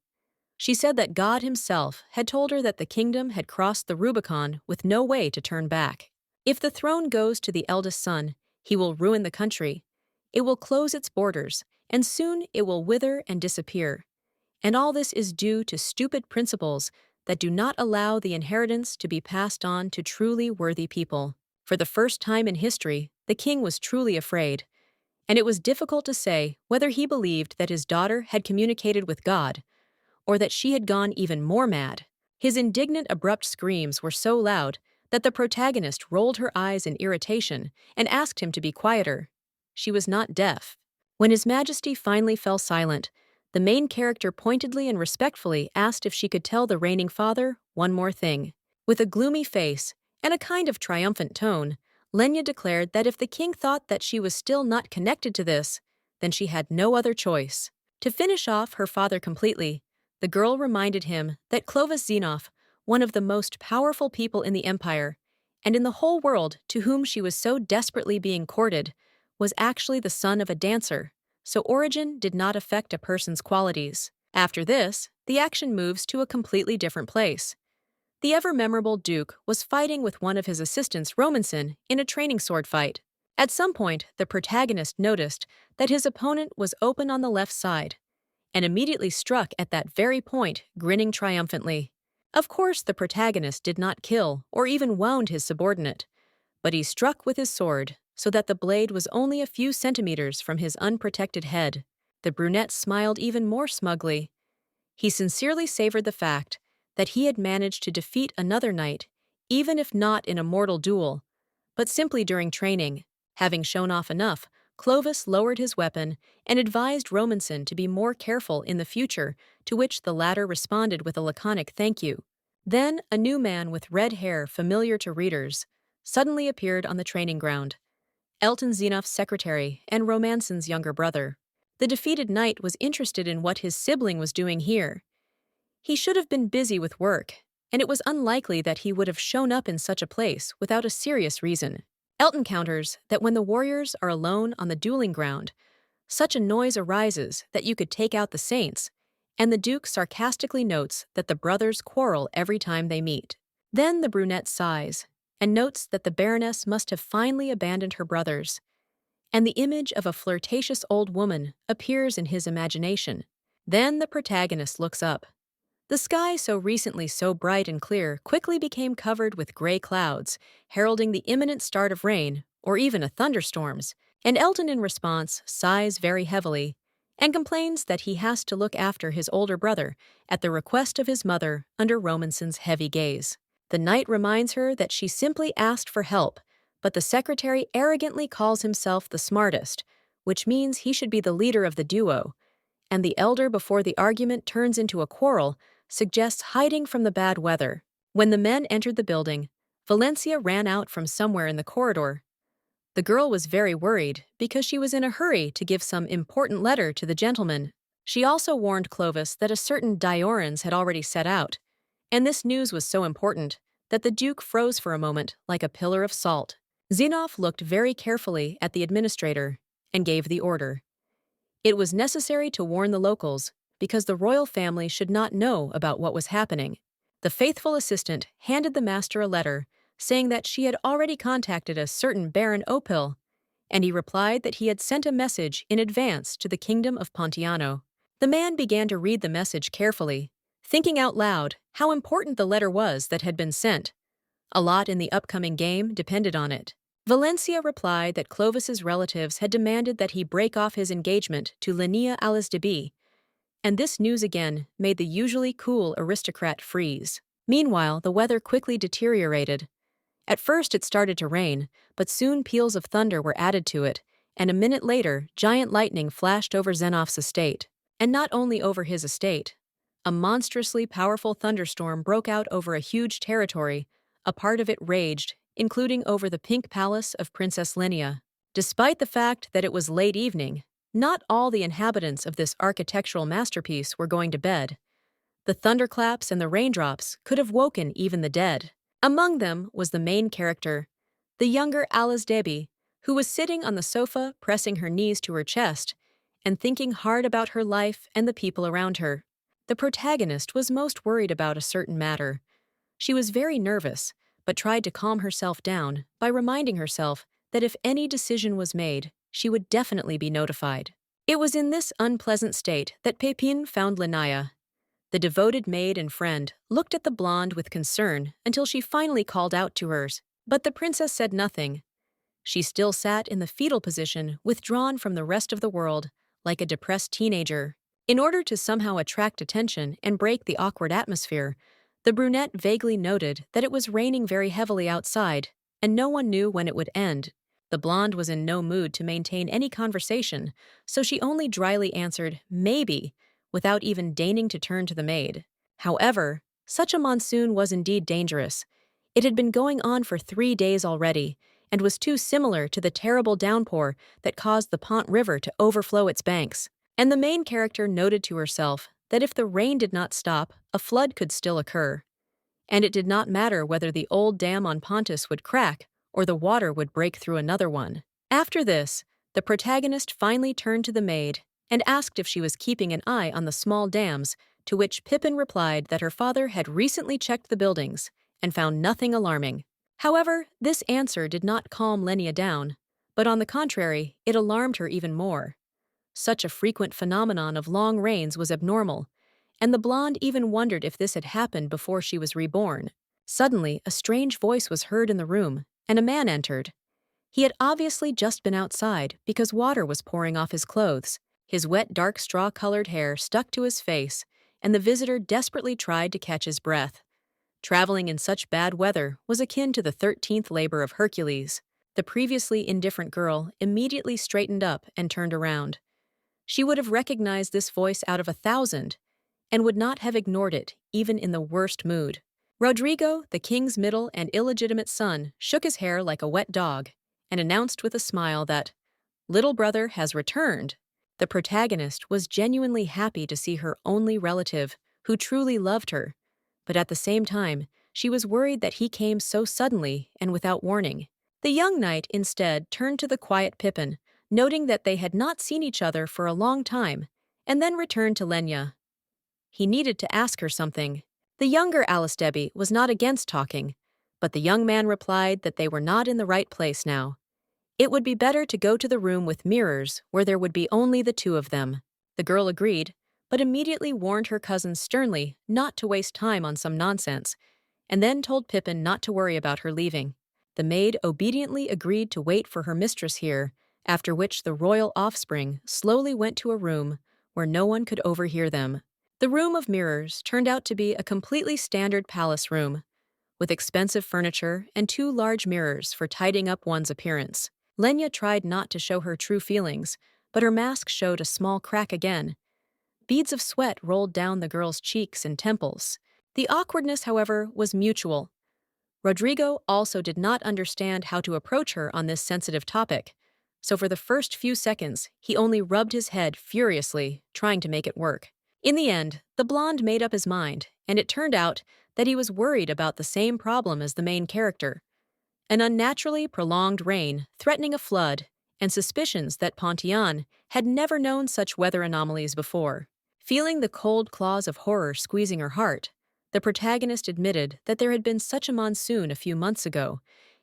She said that God himself had told her that the kingdom had crossed the Rubicon with no way to turn back. If the throne goes to the eldest son, he will ruin the country. It will close its borders, and soon it will wither and disappear. And all this is due to stupid principles that do not allow the inheritance to be passed on to truly worthy people. For the first time in history, the king was truly afraid, and it was difficult to say whether he believed that his daughter had communicated with God or that she had gone even more mad. His indignant, abrupt screams were so loud that the protagonist rolled her eyes in irritation and asked him to be quieter. She was not deaf. When His Majesty finally fell silent, the main character pointedly and respectfully asked if she could tell the reigning father one more thing. With a gloomy face and a kind of triumphant tone, Lenia declared that if the king thought that she was still not connected to this, then she had no other choice. To finish off her father completely, the girl reminded him that Clovis Xenoph, one of the most powerful people in the empire, and in the whole world to whom she was so desperately being courted, was actually the son of a dancer, so origin did not affect a person's qualities. After this, the action moves to a completely different place. The ever-memorable Duke was fighting with one of his assistants, Romanson, in a training sword fight. At some point, the protagonist noticed that his opponent was open on the left side, and immediately struck at that very point, grinning triumphantly. Of course, the protagonist did not kill or even wound his subordinate, but he struck with his sword so that the blade was only a few centimeters from his unprotected head. The brunette smiled even more smugly. He sincerely savored the fact that he had managed to defeat another knight, even if not in a mortal duel, but simply during training. Having shown off enough, Clovis lowered his weapon and advised Romanson to be more careful in the future, to which the latter responded with a laconic thank you. Then, a new man with red hair familiar to readers suddenly appeared on the training ground. Elton Xenoph's secretary and Romanson's younger brother. The defeated knight was interested in what his sibling was doing here. He should have been busy with work, and it was unlikely that he would have shown up in such a place without a serious reason. Elton counters that when the warriors are alone on the dueling ground, such a noise arises that you could take out the saints, and the Duke sarcastically notes that the brothers quarrel every time they meet. Then the brunette sighs and notes that the Baroness must have finally abandoned her brothers, and the image of a flirtatious old woman appears in his imagination. Then the protagonist looks up. The sky, so recently so bright and clear, quickly became covered with gray clouds, heralding the imminent start of rain, or even of thunderstorms, and Elton in response sighs very heavily and complains that he has to look after his older brother at the request of his mother under Romanson's heavy gaze. The knight reminds her that she simply asked for help, but the secretary arrogantly calls himself the smartest, which means he should be the leader of the duo, and the elder, before the argument turns into a quarrel, suggests hiding from the bad weather. When the men entered the building, Valencia ran out from somewhere in the corridor. The girl was very worried because she was in a hurry to give some important letter to the gentleman. She also warned Clovis that a certain Diorans had already set out, and this news was so important that the Duke froze for a moment like a pillar of salt. Xenoph looked very carefully at the administrator and gave the order. It was necessary to warn the locals because the royal family should not know about what was happening. The faithful assistant handed the master a letter saying that she had already contacted a certain Baron Opil, and he replied that he had sent a message in advance to the kingdom of Pontiano. The man began to read the message carefully, thinking out loud how important the letter was that had been sent. A lot in the upcoming game depended on it. Valencia replied that Clovis's relatives had demanded that he break off his engagement to Lenia Debi, and this news again made the usually cool aristocrat freeze. Meanwhile, the weather quickly deteriorated. At first it started to rain, but soon peals of thunder were added to it, and a minute later, giant lightning flashed over Zenoff's estate. And not only over his estate. A monstrously powerful thunderstorm broke out over a huge territory. A part of it raged, including over the pink palace of Princess Lenia. Despite the fact that it was late evening, not all the inhabitants of this architectural masterpiece were going to bed. The thunderclaps and the raindrops could have woken even the dead. Among them was the main character, the younger Debi, who was sitting on the sofa pressing her knees to her chest and thinking hard about her life and the people around her. The protagonist was most worried about a certain matter. She was very nervous, but tried to calm herself down by reminding herself that if any decision was made, she would definitely be notified. It was in this unpleasant state that Pepin found Lenia. The devoted maid and friend looked at the blonde with concern until she finally called out to hers, but the princess said nothing. She still sat in the fetal position, withdrawn from the rest of the world, like a depressed teenager. In order to somehow attract attention and break the awkward atmosphere, the brunette vaguely noted that it was raining very heavily outside, and no one knew when it would end. The blonde was in no mood to maintain any conversation, so she only dryly answered, "Maybe," without even deigning to turn to the maid. However, such a monsoon was indeed dangerous. It had been going on for 3 days already, and was too similar to the terrible downpour that caused the Pont River to overflow its banks. And the main character noted to herself that if the rain did not stop, a flood could still occur. And it did not matter whether the old dam on Pontus would crack or the water would break through another one. After this, the protagonist finally turned to the maid and asked if she was keeping an eye on the small dams, to which Pippin replied that her father had recently checked the buildings and found nothing alarming. However, this answer did not calm Lenia down, but on the contrary, it alarmed her even more. Such a frequent phenomenon of long rains was abnormal, and the blonde even wondered if this had happened before she was reborn. Suddenly, a strange voice was heard in the room, and a man entered. He had obviously just been outside because water was pouring off his clothes. His wet, dark straw-colored hair stuck to his face, and the visitor desperately tried to catch his breath. Traveling in such bad weather was akin to the 13th labor of Hercules. The previously indifferent girl immediately straightened up and turned around. She would have recognized this voice out of 1,000, and would not have ignored it, even in the worst mood. Rodrigo, the king's middle and illegitimate son, shook his hair like a wet dog, and announced with a smile that, "Little brother has returned." The protagonist was genuinely happy to see her only relative, who truly loved her, but at the same time, she was worried that he came so suddenly and without warning. The young knight instead turned to the quiet Pippin, noting that they had not seen each other for a long time, and then returned to Lenia. He needed to ask her something. The younger Debi was not against talking, but the young man replied that they were not in the right place now. It would be better to go to the room with mirrors where there would be only the two of them. The girl agreed, but immediately warned her cousin sternly not to waste time on some nonsense, and then told Pippin not to worry about her leaving. The maid obediently agreed to wait for her mistress here, after which the royal offspring slowly went to a room where no one could overhear them. The room of mirrors turned out to be a completely standard palace room, with expensive furniture and 2 large mirrors for tidying up one's appearance. Lenia tried not to show her true feelings, but her mask showed a small crack again. Beads of sweat rolled down the girl's cheeks and temples. The awkwardness, however, was mutual. Rodrigo also did not understand how to approach her on this sensitive topic, so for the first few seconds, he only rubbed his head furiously, trying to make it work. In the end, the blonde made up his mind, and it turned out that he was worried about the same problem as the main character. An unnaturally prolonged rain threatening a flood, and suspicions that Pontian had never known such weather anomalies before. Feeling the cold claws of horror squeezing her heart, the protagonist admitted that there had been such a monsoon a few months ago,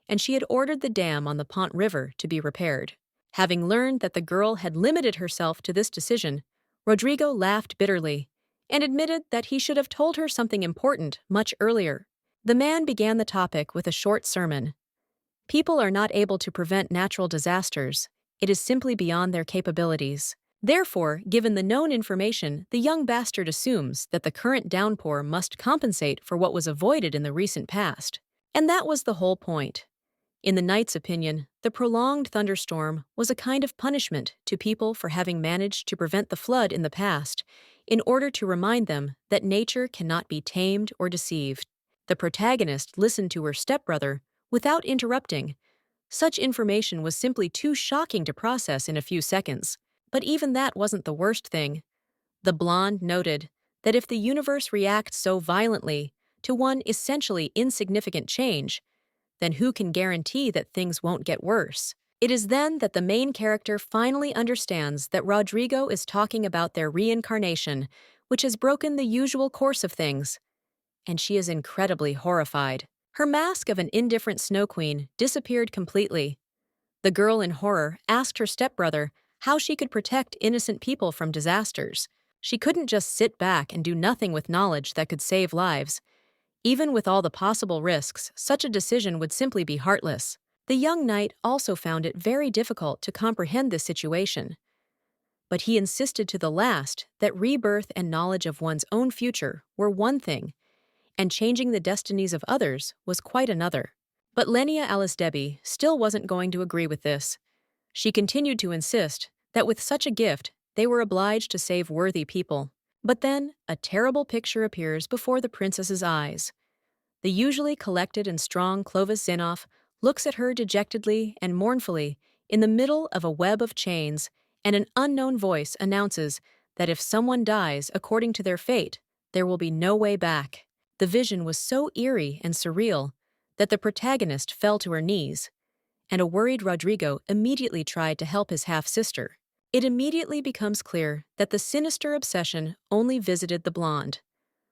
and she had ordered the dam on the Pont River to be repaired. Having learned that the girl had limited herself to this decision, Rodrigo laughed bitterly and admitted that he should have told her something important much earlier. The man began the topic with a short sermon. People are not able to prevent natural disasters. It is simply beyond their capabilities. Therefore, given the known information, the young bastard assumes that the current downpour must compensate for what was avoided in the recent past. And that was the whole point. In the knight's opinion, the prolonged thunderstorm was a kind of punishment to people for having managed to prevent the flood in the past, in order to remind them that nature cannot be tamed or deceived. The protagonist listened to her stepbrother without interrupting. Such information was simply too shocking to process in a few seconds. But even that wasn't the worst thing. The blonde noted that if the universe reacts so violently to one essentially insignificant change, then who can guarantee that things won't get worse? It is then that the main character finally understands that Rodrigo is talking about their reincarnation, which has broken the usual course of things. And she is incredibly horrified. Her mask of an indifferent snow queen disappeared completely. The girl in horror asked her stepbrother how she could protect innocent people from disasters. She couldn't just sit back and do nothing with knowledge that could save lives. Even with all the possible risks, such a decision would simply be heartless. The young knight also found it very difficult to comprehend this situation. But he insisted to the last that rebirth and knowledge of one's own future were one thing, and changing the destinies of others was quite another. But Lenia Debbie still wasn't going to agree with this. She continued to insist that with such a gift, they were obliged to save worthy people. But then, a terrible picture appears before the princess's eyes. The usually collected and strong Clovis looks at her dejectedly and mournfully in the middle of a web of chains, and an unknown voice announces that if someone dies according to their fate, there will be no way back. The vision was so eerie and surreal that the protagonist fell to her knees, and a worried Rodrigo immediately tried to help his half-sister. It immediately becomes clear that the sinister obsession only visited the blonde.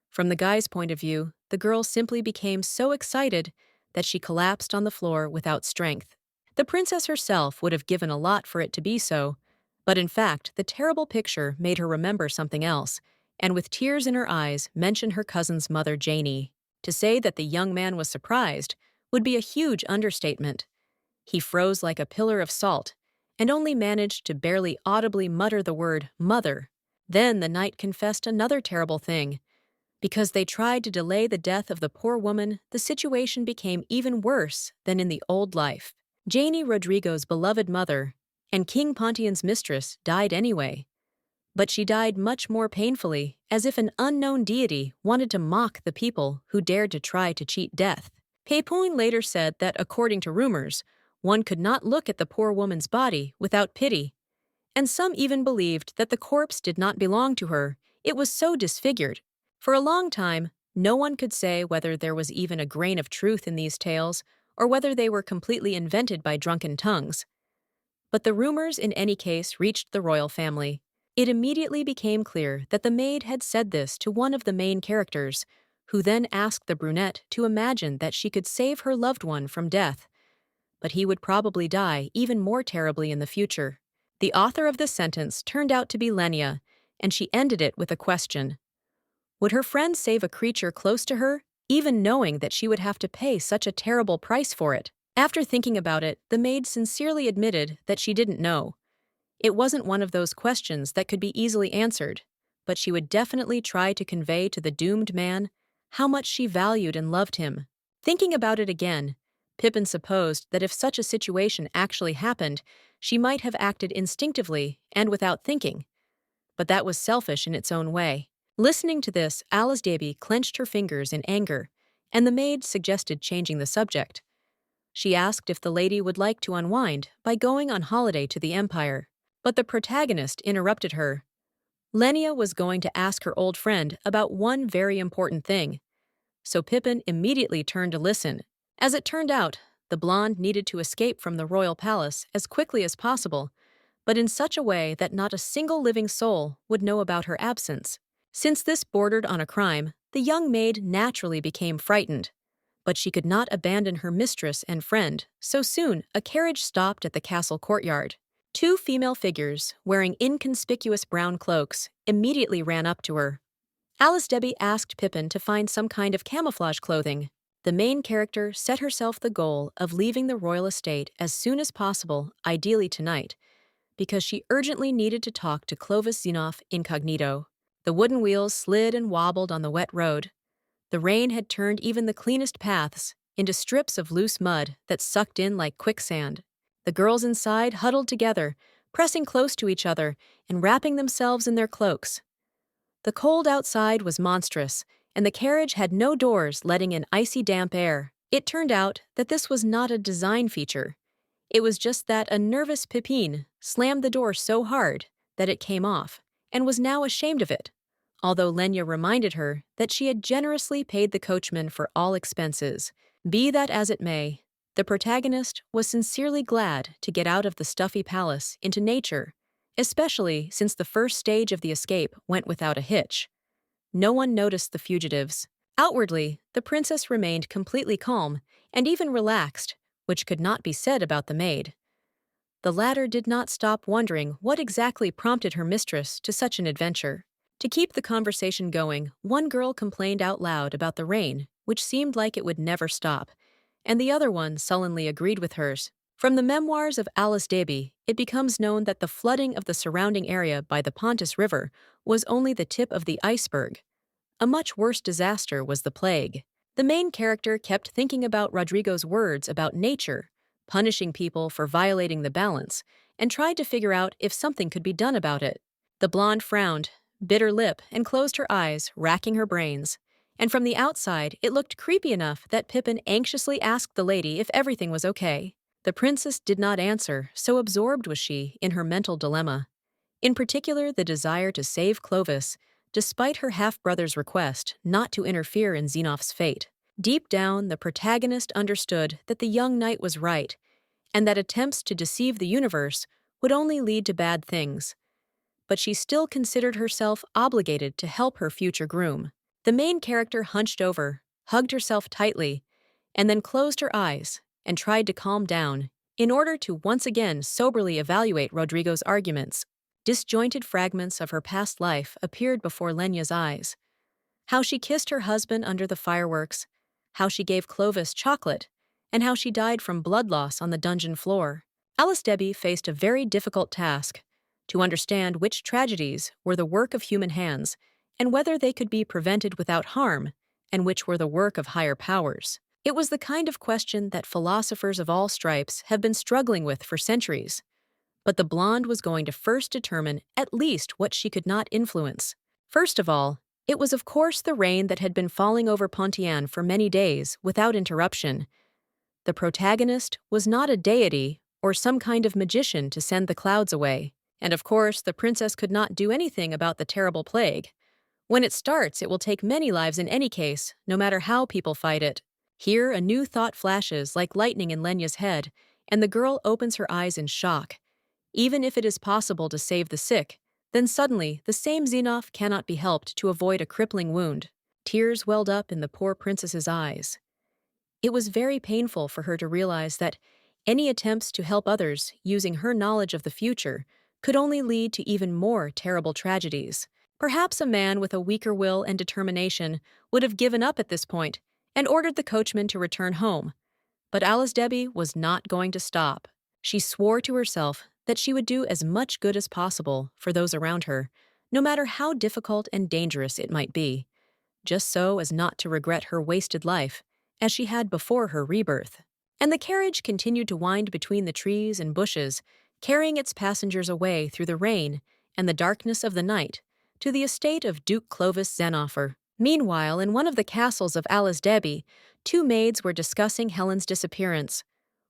From the guy's point of view, the girl simply became so excited that she collapsed on the floor without strength. The princess herself would have given a lot for it to be so, but in fact, the terrible picture made her remember something else, and with tears in her eyes mention her cousin's mother Janie. To say that the young man was surprised would be a huge understatement. He froze like a pillar of salt, and only managed to barely audibly mutter the word mother. Then the knight confessed another terrible thing. Because they tried to delay the death of the poor woman, the situation became even worse than in the old life. Janie, Rodrigo's beloved mother, and King Pontian's mistress, died anyway. But she died much more painfully, as if an unknown deity wanted to mock the people who dared to try to cheat death. Pepin later said that, according to rumors, one could not look at the poor woman's body without pity, and some even believed that the corpse did not belong to her, it was so disfigured. For a long time, no one could say whether there was even a grain of truth in these tales, or whether they were completely invented by drunken tongues. But the rumors in any case reached the royal family. It immediately became clear that the maid had said this to one of the main characters, who then asked the brunette to imagine that she could save her loved one from death. But he would probably die even more terribly in the future. The author of this sentence turned out to be Lenia, and she ended it with a question. Would her friend save a creature close to her, even knowing that she would have to pay such a terrible price for it? After thinking about it, the maid sincerely admitted that she didn't know. It wasn't one of those questions that could be easily answered, but she would definitely try to convey to the doomed man how much she valued and loved him. Thinking about it again, Pippin supposed that if such a situation actually happened, she might have acted instinctively and without thinking. But that was selfish in its own way. Listening to this, Debbie clenched her fingers in anger, and the maid suggested changing the subject. She asked if the lady would like to unwind by going on holiday to the Empire, but the protagonist interrupted her. Lenia was going to ask her old friend about one very important thing, so Pippin immediately turned to listen. As it turned out, the blonde needed to escape from the royal palace as quickly as possible, but in such a way that not a single living soul would know about her absence. Since this bordered on a crime, the young maid naturally became frightened. But she could not abandon her mistress and friend, so soon a carriage stopped at the castle courtyard. Two female figures, wearing inconspicuous brown cloaks, immediately ran up to her. Debbie asked Pippin to find some kind of camouflage clothing. The main character set herself the goal of leaving the royal estate as soon as possible, ideally tonight, because she urgently needed to talk to Clovis Xenoph incognito. The wooden wheels slid and wobbled on the wet road. The rain had turned even the cleanest paths into strips of loose mud that sucked in like quicksand. The girls inside huddled together, pressing close to each other and wrapping themselves in their cloaks. The cold outside was monstrous, and the carriage had no doors letting in icy damp air. It turned out that this was not a design feature. It was just that a nervous Pipine slammed the door so hard that it came off, and was now ashamed of it, although Lenia reminded her that she had generously paid the coachman for all expenses. Be that as it may, the protagonist was sincerely glad to get out of the stuffy palace into nature, especially since the first stage of the escape went without a hitch. No one noticed the fugitives. Outwardly, the princess remained completely calm and even relaxed, which could not be said about the maid. The latter did not stop wondering what exactly prompted her mistress to such an adventure. To keep the conversation going, one girl complained out loud about the rain, which seemed like it would never stop, and the other one sullenly agreed with hers. From the memoirs of Alice Davy, it becomes known that the flooding of the surrounding area by the Pontus River was only the tip of the iceberg. A much worse disaster was the plague. The main character kept thinking about Rodrigo's words about nature, punishing people for violating the balance, and tried to figure out if something could be done about it. The blonde frowned, bit her lip, and closed her eyes, racking her brains. And from the outside, it looked creepy enough that Pippin anxiously asked the lady if everything was okay. The princess did not answer, so absorbed was she in her mental dilemma. In particular, the desire to save Clovis, despite her half-brother's request not to interfere in Xenoph's fate. Deep down, the protagonist understood that the young knight was right, and that attempts to deceive the universe would only lead to bad things. But she still considered herself obligated to help her future groom. The main character hunched over, hugged herself tightly, and then closed her eyes and tried to calm down in order to once again soberly evaluate Rodrigo's arguments. Disjointed fragments of her past life appeared before Lenia's eyes. How she kissed her husband under the fireworks, how she gave Clovis chocolate, and how she died from blood loss on the dungeon floor. Alice Debbie faced a very difficult task: to understand which tragedies were the work of human hands and whether they could be prevented without harm, and which were the work of higher powers. It was the kind of question that philosophers of all stripes have been struggling with for centuries. But the blonde was going to first determine at least what she could not influence. First of all, it was of course the rain that had been falling over Pontian for many days without interruption. The protagonist was not a deity or some kind of magician to send the clouds away. And of course, the princess could not do anything about the terrible plague. When it starts, it will take many lives in any case, no matter how people fight it. Here, a new thought flashes like lightning in Lenia's head, and the girl opens her eyes in shock. Even if it is possible to save the sick, then suddenly the same Xenoph cannot be helped to avoid a crippling wound. Tears welled up in the poor princess's eyes. It was very painful for her to realize that any attempts to help others using her knowledge of the future could only lead to even more terrible tragedies. Perhaps a man with a weaker will and determination would have given up at this point and ordered the coachman to return home. But Alice Debbie was not going to stop. She swore to herself that she would do as much good as possible for those around her, no matter how difficult and dangerous it might be, just so as not to regret her wasted life, as she had before her rebirth. And the carriage continued to wind between the trees and bushes, carrying its passengers away through the rain and the darkness of the night to the estate of Duke Clovis Xenopher. Meanwhile, in one of the castles of Alice Debbie, two maids were discussing Helen's disappearance.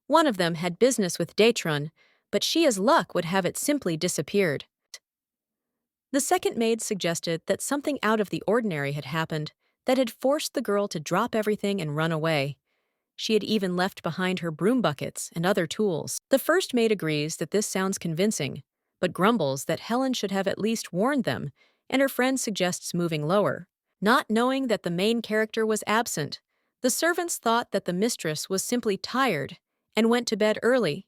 One of them had business with Datron, but she as luck would have it simply disappeared. The second maid suggested that something out of the ordinary had happened that had forced the girl to drop everything and run away. She had even left behind her broom buckets and other tools. The first maid agrees that this sounds convincing, but grumbles that Helen should have at least warned them, and her friend suggests moving lower. Not knowing that the main character was absent, the servants thought that the mistress was simply tired and went to bed early.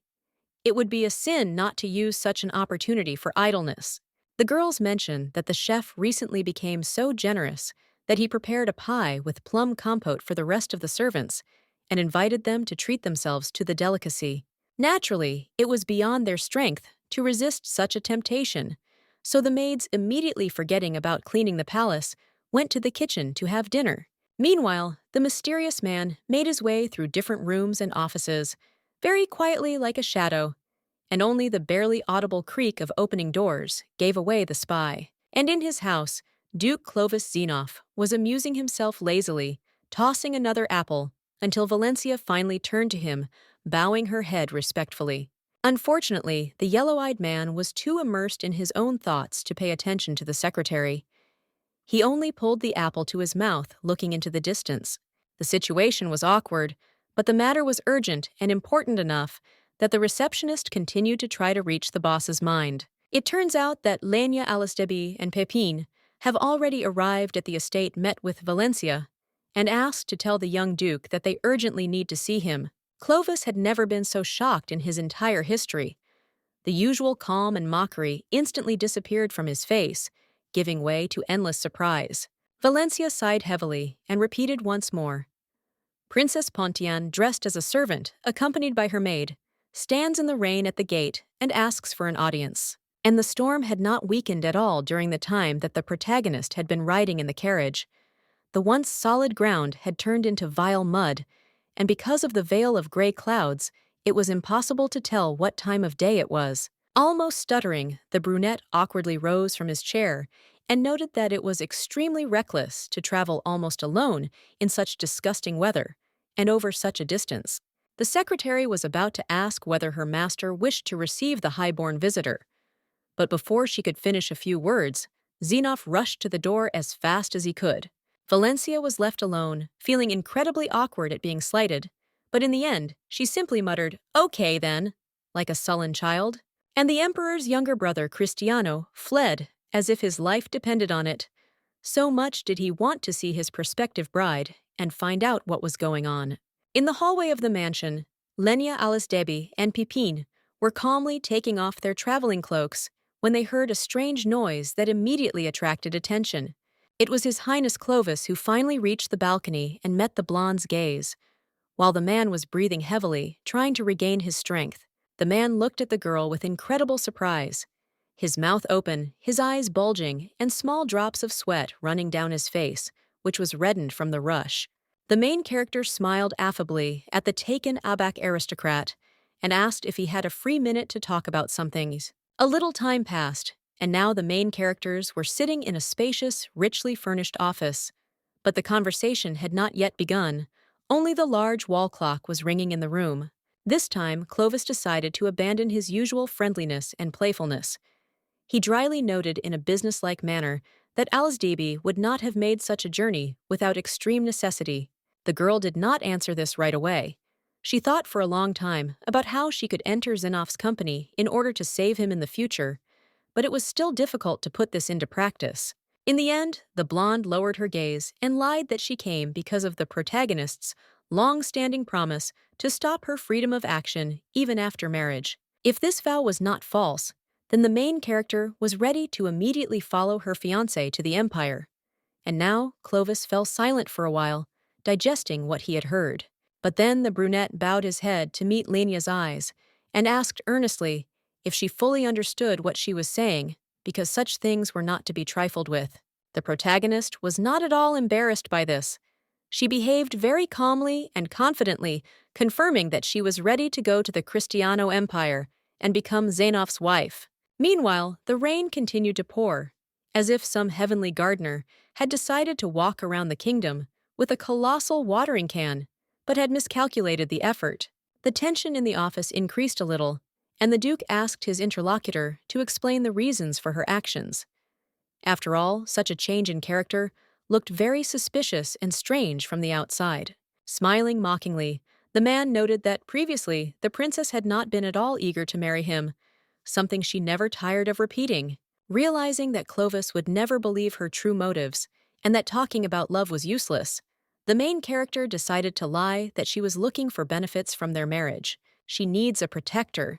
It would be a sin not to use such an opportunity for idleness. The girls mention that the chef recently became so generous that he prepared a pie with plum compote for the rest of the servants and invited them to treat themselves to the delicacy. Naturally, it was beyond their strength to resist such a temptation, so the maids, immediately forgetting about cleaning the palace, went to the kitchen to have dinner. Meanwhile, the mysterious man made his way through different rooms and offices, very quietly like a shadow, and only the barely audible creak of opening doors gave away the spy. And in his house, Duke Clovis Xenoph was amusing himself lazily, tossing another apple, until Valencia finally turned to him, bowing her head respectfully. Unfortunately, the yellow-eyed man was too immersed in his own thoughts to pay attention to the secretary. He only pulled the apple to his mouth, looking into the distance. The situation was awkward, but the matter was urgent and important enough that the receptionist continued to try to reach the boss's mind. It turns out that Lenia, Debi, and Pepin have already arrived at the estate, met with Valencia, and asked to tell the young duke that they urgently need to see him. Clovis had never been so shocked in his entire history. The usual calm and mockery instantly disappeared from his face, giving way to endless surprise. Valencia sighed heavily and repeated once more. Princess Pontian, dressed as a servant, accompanied by her maid, stands in the rain at the gate and asks for an audience. And the storm had not weakened at all during the time that the protagonist had been riding in the carriage. The once solid ground had turned into vile mud, and because of the veil of gray clouds, it was impossible to tell what time of day it was. Almost stuttering, the brunette awkwardly rose from his chair and noted that it was extremely reckless to travel almost alone in such disgusting weather, and over such a distance. The secretary was about to ask whether her master wished to receive the high-born visitor. But before she could finish a few words, Xenoph rushed to the door as fast as he could. Valencia was left alone, feeling incredibly awkward at being slighted, but in the end, she simply muttered, "Okay then," like a sullen child. And the emperor's younger brother, Cristiano, fled as if his life depended on it. So much did he want to see his prospective bride and find out what was going on. In the hallway of the mansion, Lenia, Debi, and Pepin were calmly taking off their traveling cloaks when they heard a strange noise that immediately attracted attention. It was His Highness Clovis who finally reached the balcony and met the blonde's gaze. While the man was breathing heavily, trying to regain his strength, the man looked at the girl with incredible surprise. His mouth open, his eyes bulging, and small drops of sweat running down his face, which was reddened from the rush. The main character smiled affably at the taken aback aristocrat and asked if he had a free minute to talk about some things. A little time passed, and now the main characters were sitting in a spacious, richly furnished office. But the conversation had not yet begun. Only the large wall clock was ringing in the room. This time, Clovis decided to abandon his usual friendliness and playfulness. He dryly noted in a businesslike manner that Debi would not have made such a journey without extreme necessity. The girl did not answer this right away. She thought for a long time about how she could enter Xenoph's company in order to save him in the future, but it was still difficult to put this into practice. In the end, the blonde lowered her gaze and lied that she came because of the protagonist's long-standing promise to stop her freedom of action even after marriage. If this vow was not false, then the main character was ready to immediately follow her fiancé to the Empire. And now Clovis fell silent for a while, digesting what he had heard. But then the brunette bowed his head to meet Lenia's eyes and asked earnestly if she fully understood what she was saying, because such things were not to be trifled with. The protagonist was not at all embarrassed by this. She behaved very calmly and confidently, confirming that she was ready to go to the Cristiano Empire and become Xenoph's wife. Meanwhile, the rain continued to pour, as if some heavenly gardener had decided to walk around the kingdom with a colossal watering can, but had miscalculated the effort. The tension in the office increased a little, and the Duke asked his interlocutor to explain the reasons for her actions. After all, such a change in character looked very suspicious and strange from the outside. Smiling mockingly, the man noted that previously the princess had not been at all eager to marry him, something she never tired of repeating. Realizing that Clovis would never believe her true motives and that talking about love was useless, the main character decided to lie that she was looking for benefits from their marriage. She needs a protector.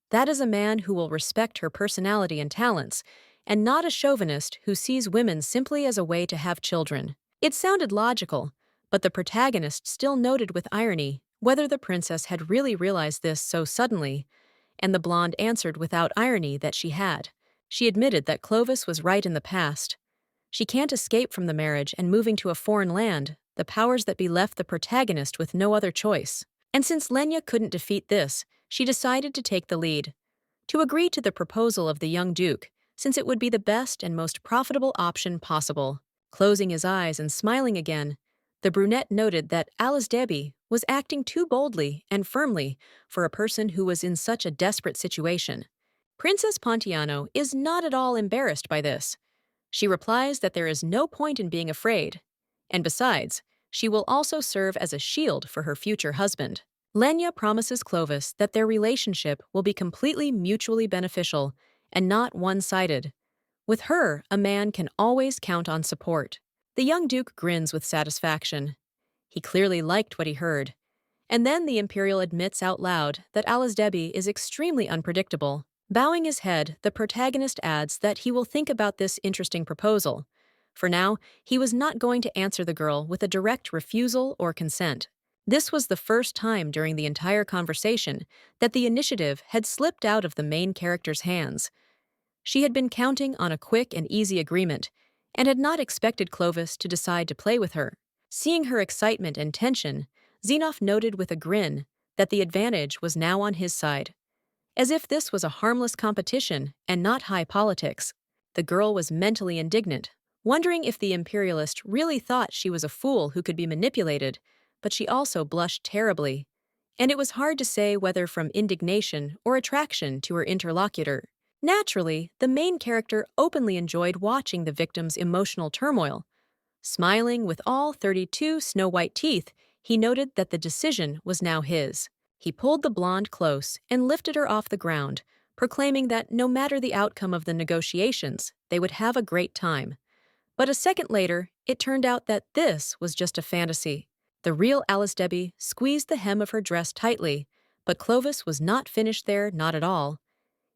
That is a man who will respect her personality and talents, and not a chauvinist who sees women simply as a way to have children. It sounded logical, but the protagonist still noted with irony whether the princess had really realized this so suddenly, and the blonde answered without irony that she had. She admitted that Clovis was right in the past. She can't escape from the marriage and moving to a foreign land, the powers that be left the protagonist with no other choice. And since Lenia couldn't defeat this, she decided to take the lead, to agree to the proposal of the young duke, since it would be the best and most profitable option possible. Closing his eyes and smiling again, the brunette noted that Alice Debbie was acting too boldly and firmly for a person who was in such a desperate situation. Princess Pontiano is not at all embarrassed by this. She replies that there is no point in being afraid, and besides, she will also serve as a shield for her future husband. Lenia promises Clovis that their relationship will be completely mutually beneficial and not one-sided. With her, a man can always count on support. The young duke grins with satisfaction. He clearly liked what he heard. And then the imperial admits out loud that Alice Debbie is extremely unpredictable. Bowing his head, the protagonist adds that he will think about this interesting proposal. For now, he was not going to answer the girl with a direct refusal or consent. This was the first time during the entire conversation that the initiative had slipped out of the main character's hands. She had been counting on a quick and easy agreement, and had not expected Clovis to decide to play with her. Seeing her excitement and tension, Xenoph noted with a grin that the advantage was now on his side. As if this was a harmless competition and not high politics, the girl was mentally indignant, wondering if the imperialist really thought she was a fool who could be manipulated, but she also blushed terribly. And it was hard to say whether from indignation or attraction to her interlocutor. Naturally, the main character openly enjoyed watching the victim's emotional turmoil. Smiling with all 32 snow-white teeth, he noted that the decision was now his. He pulled the blonde close and lifted her off the ground, proclaiming that no matter the outcome of the negotiations, they would have a great time. But a second later, it turned out that this was just a fantasy. The real Alice Debbie squeezed the hem of her dress tightly, but Clovis was not finished there, not at all.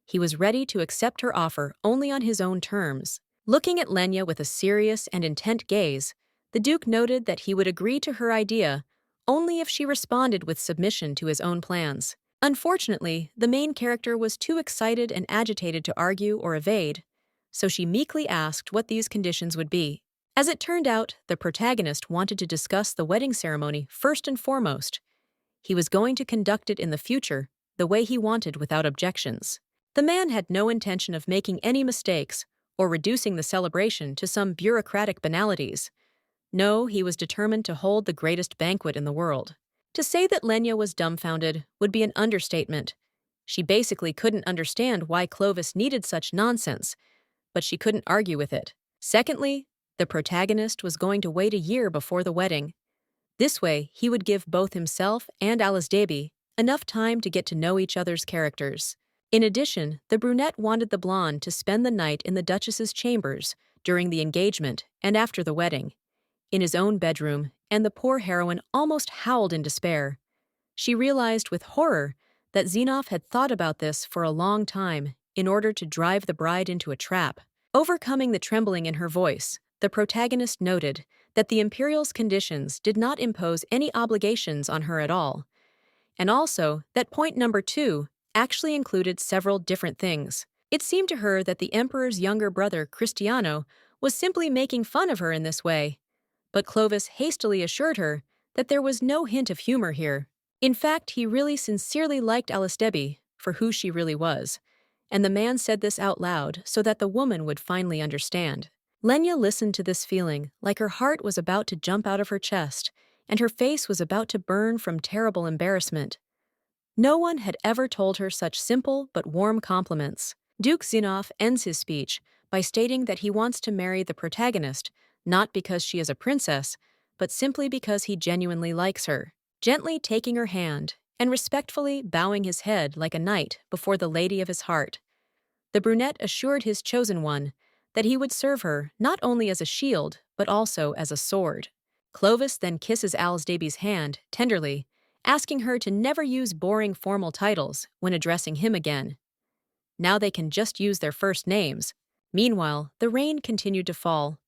He was ready to accept her offer only on his own terms. Looking at Lenia with a serious and intent gaze, the Duke noted that he would agree to her idea only if she responded with submission to his own plans. Unfortunately, the main character was too excited and agitated to argue or evade, so she meekly asked what these conditions would be. As it turned out, the protagonist wanted to discuss the wedding ceremony first and foremost. He was going to conduct it in the future the way he wanted without objections. The man had no intention of making any mistakes or reducing the celebration to some bureaucratic banalities. No, he was determined to hold the greatest banquet in the world. To say that Lenia was dumbfounded would be an understatement. She basically couldn't understand why Clovis needed such nonsense, but she couldn't argue with it. Secondly, the protagonist was going to wait a year before the wedding. This way, he would give both himself and Alice Debbie enough time to get to know each other's characters. In addition, the brunette wanted the blonde to spend the night in the Duchess's chambers during the engagement and after the wedding, in his own bedroom, and the poor heroine almost howled in despair. She realized with horror that Xenoph had thought about this for a long time in order to drive the bride into a trap. Overcoming the trembling in her voice, the protagonist noted that the Imperial's conditions did not impose any obligations on her at all, and also that point number 2 actually included several different things. It seemed to her that the Emperor's younger brother, Cristiano, was simply making fun of her in this way, but Clovis hastily assured her that there was no hint of humor here. In fact, he really sincerely liked Alice Debbie for who she really was, and the man said this out loud so that the woman would finally understand. Lenia listened to this feeling like her heart was about to jump out of her chest, and her face was about to burn from terrible embarrassment. No one had ever told her such simple but warm compliments. Duke Xenoph ends his speech by stating that he wants to marry the protagonist, not because she is a princess, but simply because he genuinely likes her. Gently taking her hand and respectfully bowing his head like a knight before the lady of his heart, the brunette assured his chosen one that he would serve her not only as a shield, but also as a sword. Clovis then kisses Alice Debbie's hand tenderly, asking her to never use boring formal titles when addressing him again. Now they can just use their first names. Meanwhile, the rain continued to fall.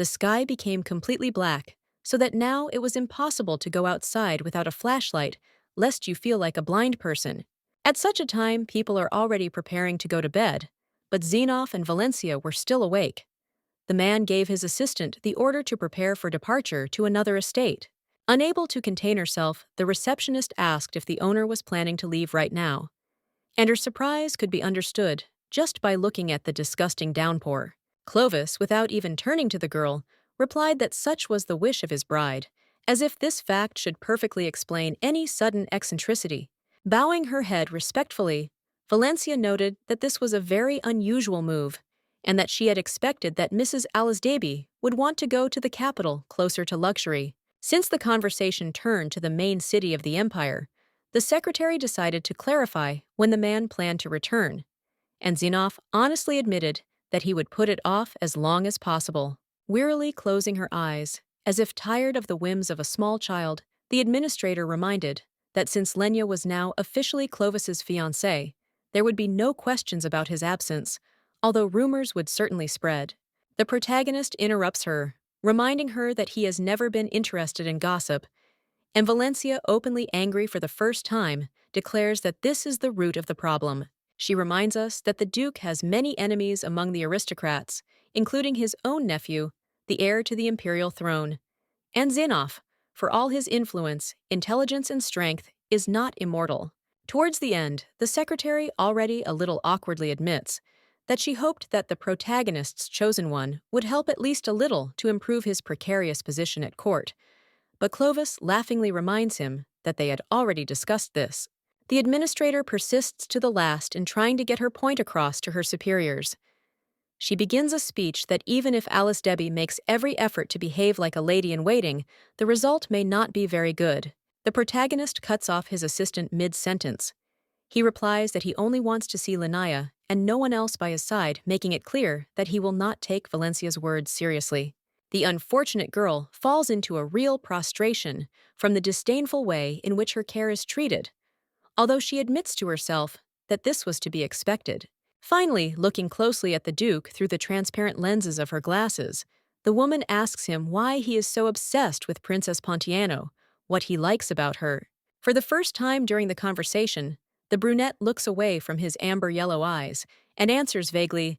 The sky became completely black, so that now it was impossible to go outside without a flashlight, lest you feel like a blind person. At such a time, people are already preparing to go to bed, but Xenoph and Valencia were still awake. The man gave his assistant the order to prepare for departure to another estate. Unable to contain herself, the receptionist asked if the owner was planning to leave right now. And her surprise could be understood just by looking at the disgusting downpour. Clovis, without even turning to the girl, replied that such was the wish of his bride, as if this fact should perfectly explain any sudden eccentricity. Bowing her head respectfully, Valencia noted that this was a very unusual move, and that she had expected that Mrs. Alasdabi would want to go to the capital closer to luxury. Since the conversation turned to the main city of the empire, the secretary decided to clarify when the man planned to return, and Xenoph honestly admitted that he would put it off as long as possible. Wearily closing her eyes, as if tired of the whims of a small child, the administrator reminded that since Lenia was now officially Clovis's fiancée, there would be no questions about his absence, although rumors would certainly spread. The protagonist interrupts her, reminding her that he has never been interested in gossip, and Valencia, openly angry for the first time, declares that this is the root of the problem. She reminds us that the Duke has many enemies among the aristocrats, including his own nephew, the heir to the imperial throne. And Xenoph, for all his influence, intelligence, and strength, is not immortal. Towards the end, the secretary already a little awkwardly admits that she hoped that the protagonist's chosen one would help at least a little to improve his precarious position at court, but Clovis laughingly reminds him that they had already discussed this. The administrator persists to the last in trying to get her point across to her superiors. She begins a speech that even if Alasdabi makes every effort to behave like a lady-in-waiting, the result may not be very good. The protagonist cuts off his assistant mid-sentence. He replies that he only wants to see Lenia and no one else by his side, making it clear that he will not take Valencia's words seriously. The unfortunate girl falls into a real prostration from the disdainful way in which her care is treated, although she admits to herself that this was to be expected. Finally, looking closely at the Duke through the transparent lenses of her glasses, the woman asks him why he is so obsessed with Princess Pontiano, what he likes about her. For the first time during the conversation, the brunette looks away from his amber-yellow eyes and answers vaguely,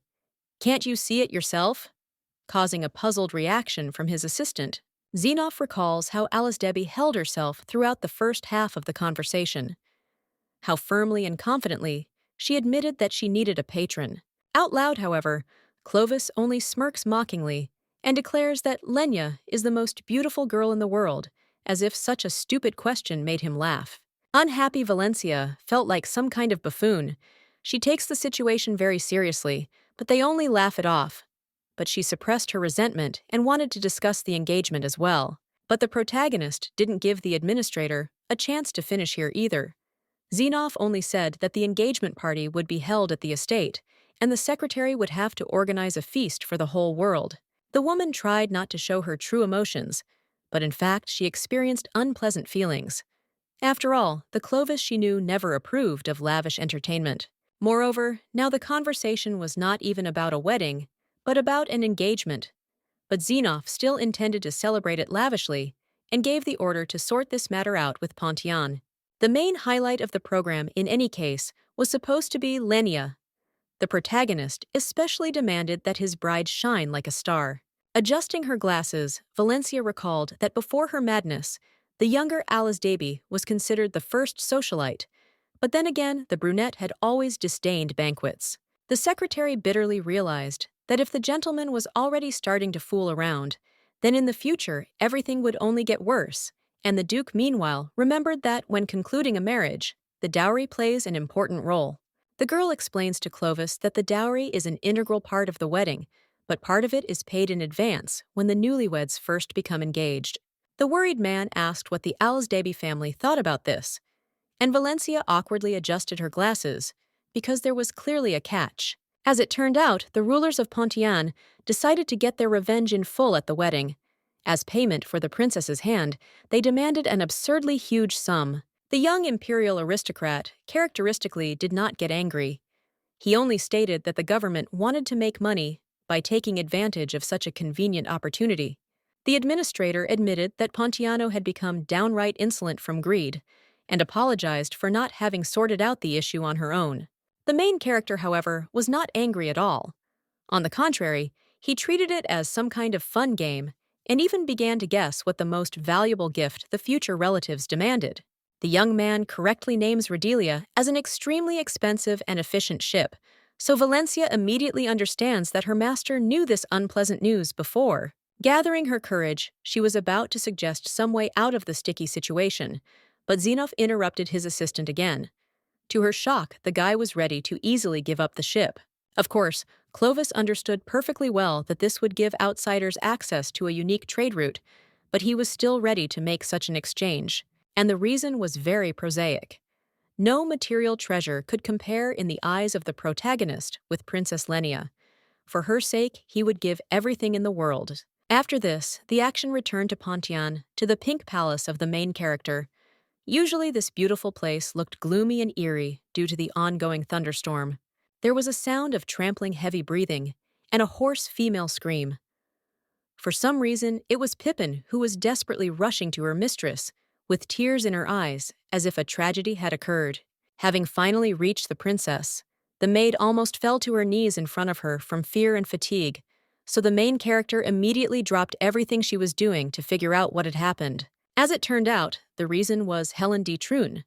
"Can't you see it yourself?" causing a puzzled reaction from his assistant. Xenoph recalls how Alasdabi held herself throughout the first half of the conversation, how firmly and confidently she admitted that she needed a patron. Out loud, however, Clovis only smirks mockingly and declares that Lenia is the most beautiful girl in the world, as if such a stupid question made him laugh. Unhappy Valencia felt like some kind of buffoon. She takes the situation very seriously, but they only laugh it off. But she suppressed her resentment and wanted to discuss the engagement as well. But the protagonist didn't give the administrator a chance to finish here either. Xenoph only said that the engagement party would be held at the estate, and the secretary would have to organize a feast for the whole world. The woman tried not to show her true emotions, but in fact she experienced unpleasant feelings. After all, the Clovis she knew never approved of lavish entertainment. Moreover, now the conversation was not even about a wedding, but about an engagement. But Xenoph still intended to celebrate it lavishly and gave the order to sort this matter out with Pontian. The main highlight of the program, in any case, was supposed to be Lenia. The protagonist especially demanded that his bride shine like a star. Adjusting her glasses, Valencia recalled that before her madness, the younger Alasdabi was considered the first socialite, but then again the brunette had always disdained banquets. The secretary bitterly realized that if the gentleman was already starting to fool around, then in the future everything would only get worse, and the Duke meanwhile remembered that when concluding a marriage, the dowry plays an important role. The girl explains to Clovis that the dowry is an integral part of the wedding, but part of it is paid in advance when the newlyweds first become engaged. The worried man asked what the Alasdabi family thought about this, and Valencia awkwardly adjusted her glasses because there was clearly a catch. As it turned out, the rulers of Pontian decided to get their revenge in full at the wedding. As payment for the princess's hand, they demanded an absurdly huge sum. The young imperial aristocrat characteristically did not get angry. He only stated that the government wanted to make money by taking advantage of such a convenient opportunity. The administrator admitted that Pontiano had become downright insolent from greed and apologized for not having sorted out the issue on her own. The main character, however, was not angry at all. On the contrary, he treated it as some kind of fun game and even began to guess what the most valuable gift the future relatives demanded. The young man correctly names Rodelia as an extremely expensive and efficient ship, so Valencia immediately understands that her master knew this unpleasant news before. Gathering her courage, she was about to suggest some way out of the sticky situation, but Zenov interrupted his assistant again. To her shock, the guy was ready to easily give up the ship. Of course, Clovis understood perfectly well that this would give outsiders access to a unique trade route, but he was still ready to make such an exchange, and the reason was very prosaic. No material treasure could compare in the eyes of the protagonist with Princess Lenia. For her sake, he would give everything in the world. After this, the action returned to Pontian, to the pink palace of the main character. Usually this beautiful place looked gloomy and eerie due to the ongoing thunderstorm. There was a sound of trampling heavy breathing and a hoarse female scream. For some reason, it was Pippin who was desperately rushing to her mistress, with tears in her eyes, as if a tragedy had occurred. Having finally reached the princess, the maid almost fell to her knees in front of her from fear and fatigue, so the main character immediately dropped everything she was doing to figure out what had happened. As it turned out, the reason was Helen de Troon,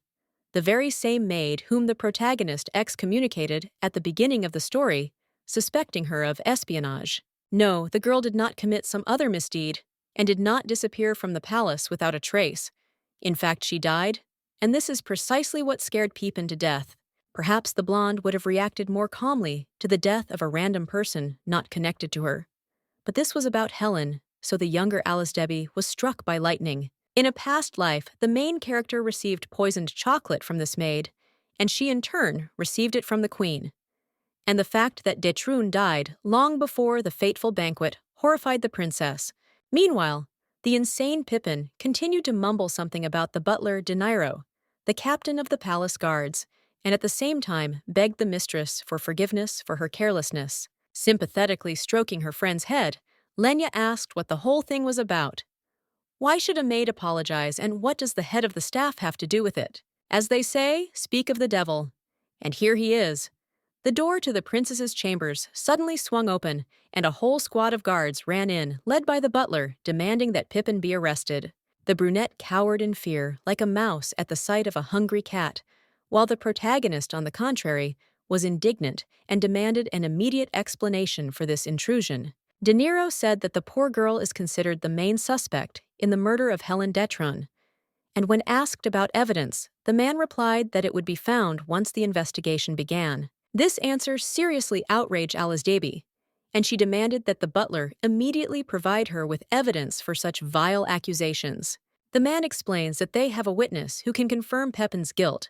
the very same maid whom the protagonist excommunicated at the beginning of the story, suspecting her of espionage. No, the girl did not commit some other misdeed, and did not disappear from the palace without a trace. In fact, she died, and this is precisely what scared Pippin to death. Perhaps the blonde would have reacted more calmly to the death of a random person not connected to her. But this was about Helen, so the younger Alice Debbie was struck by lightning. In a past life, the main character received poisoned chocolate from this maid, and she in turn received it from the queen. And the fact that de Troon died long before the fateful banquet horrified the princess. Meanwhile, the insane Pippin continued to mumble something about the butler De Niro, the captain of the palace guards, and at the same time begged the mistress for forgiveness for her carelessness. Sympathetically stroking her friend's head, Lenia asked what the whole thing was about. Why should a maid apologize, and what does the head of the staff have to do with it? As they say, speak of the devil. And here he is. The door to the princess's chambers suddenly swung open, and a whole squad of guards ran in, led by the butler, demanding that Pippin be arrested. The brunette cowered in fear, like a mouse at the sight of a hungry cat, while the protagonist, on the contrary, was indignant and demanded an immediate explanation for this intrusion. De Niro said that the poor girl is considered the main suspect in the murder of Helen Detron, and when asked about evidence, the man replied that it would be found once the investigation began. This answer seriously outraged Alice Debbie, and she demanded that the butler immediately provide her with evidence for such vile accusations. The man explains that they have a witness who can confirm Pippin's guilt,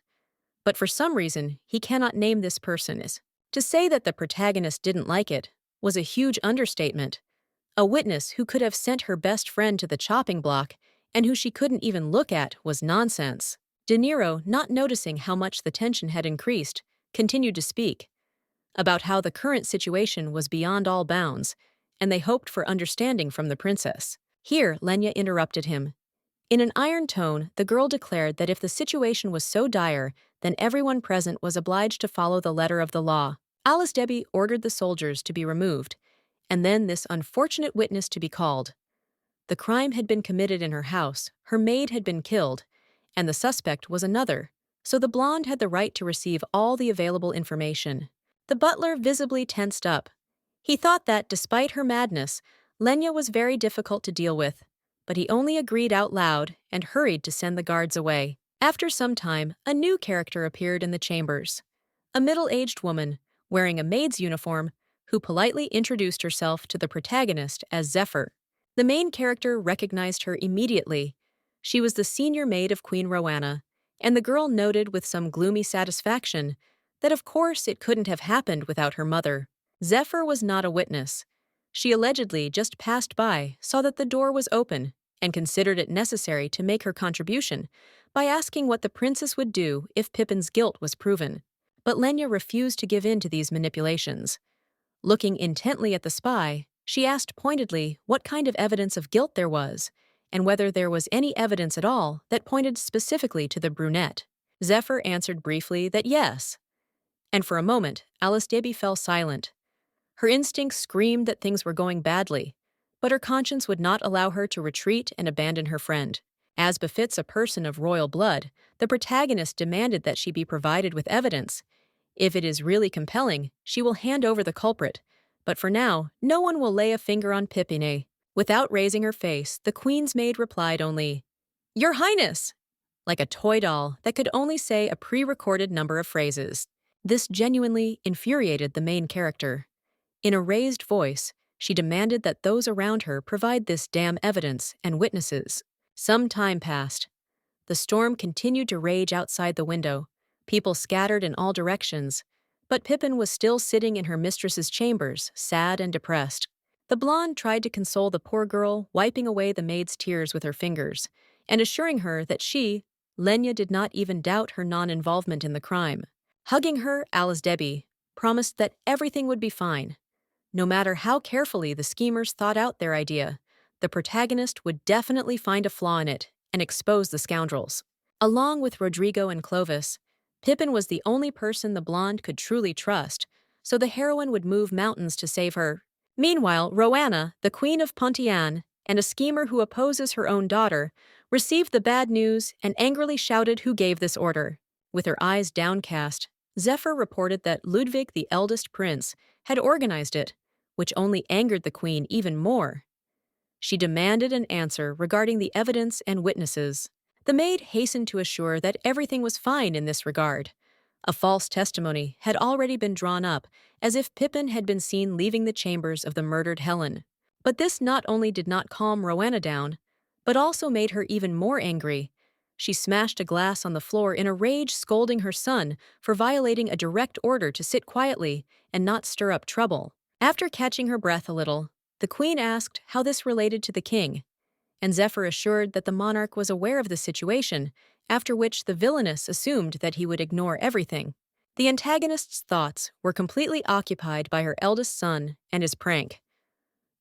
but for some reason he cannot name this person. To say that the protagonist didn't like it was a huge understatement. A witness who could have sent her best friend to the chopping block and who she couldn't even look at was nonsense. De Niro, not noticing how much the tension had increased, continued to speak about how the current situation was beyond all bounds, and they hoped for understanding from the princess. Here, Lenia interrupted him. In an iron tone, the girl declared that if the situation was so dire, then everyone present was obliged to follow the letter of the law. Alice Debbie ordered the soldiers to be removed, and then this unfortunate witness to be called. The crime had been committed in her house, her maid had been killed, and the suspect was another, so the blonde had the right to receive all the available information. The butler visibly tensed up. He thought that, despite her madness, Lenia was very difficult to deal with, but he only agreed out loud and hurried to send the guards away. After some time, a new character appeared in the chambers. A middle-aged woman, wearing a maid's uniform, who politely introduced herself to the protagonist as Zephyr. The main character recognized her immediately. She was the senior maid of Queen Rowena, and the girl noted with some gloomy satisfaction that of course it couldn't have happened without her mother. Zephyr was not a witness. She allegedly just passed by, saw that the door was open, and considered it necessary to make her contribution by asking what the princess would do if Pippin's guilt was proven. But Lenia refused to give in to these manipulations. Looking intently at the spy, she asked pointedly what kind of evidence of guilt there was, and whether there was any evidence at all that pointed specifically to the brunette. Zephyr answered briefly that yes, and for a moment, Alice Debbie fell silent. Her instincts screamed that things were going badly, but her conscience would not allow her to retreat and abandon her friend. As befits a person of royal blood, the protagonist demanded that she be provided with evidence. If it is really compelling, she will hand over the culprit, but for now, no one will lay a finger on Pippine. Without raising her face, the Queen's maid replied only, "Your Highness!" like a toy doll that could only say a pre-recorded number of phrases. This genuinely infuriated the main character. In a raised voice, she demanded that those around her provide this damn evidence and witnesses. Some time passed. The storm continued to rage outside the window. People scattered in all directions, but Pippin was still sitting in her mistress's chambers, sad and depressed. The blonde tried to console the poor girl, wiping away the maid's tears with her fingers, and assuring her that she, Lenia, did not even doubt her non-involvement in the crime. Hugging her, Alice Debbie promised that everything would be fine. No matter how carefully the schemers thought out their idea, the protagonist would definitely find a flaw in it and expose the scoundrels. Along with Rodrigo and Clovis, Pippin was the only person the blonde could truly trust, so the heroine would move mountains to save her. Meanwhile, Roanna, the Queen of Pontian, and a schemer who opposes her own daughter, received the bad news and angrily shouted who gave this order. With her eyes downcast, Zephyr reported that Ludvig, the eldest prince, had organized it, which only angered the Queen even more. She demanded an answer regarding the evidence and witnesses. The maid hastened to assure that everything was fine in this regard. A false testimony had already been drawn up, as if Pippin had been seen leaving the chambers of the murdered Helen. But this not only did not calm Roanna down, but also made her even more angry. She smashed a glass on the floor in a rage, scolding her son for violating a direct order to sit quietly and not stir up trouble. After catching her breath a little, the Queen asked how this related to the king, and Zephyr assured that the monarch was aware of the situation, after which the villainess assumed that he would ignore everything. The antagonist's thoughts were completely occupied by her eldest son and his prank.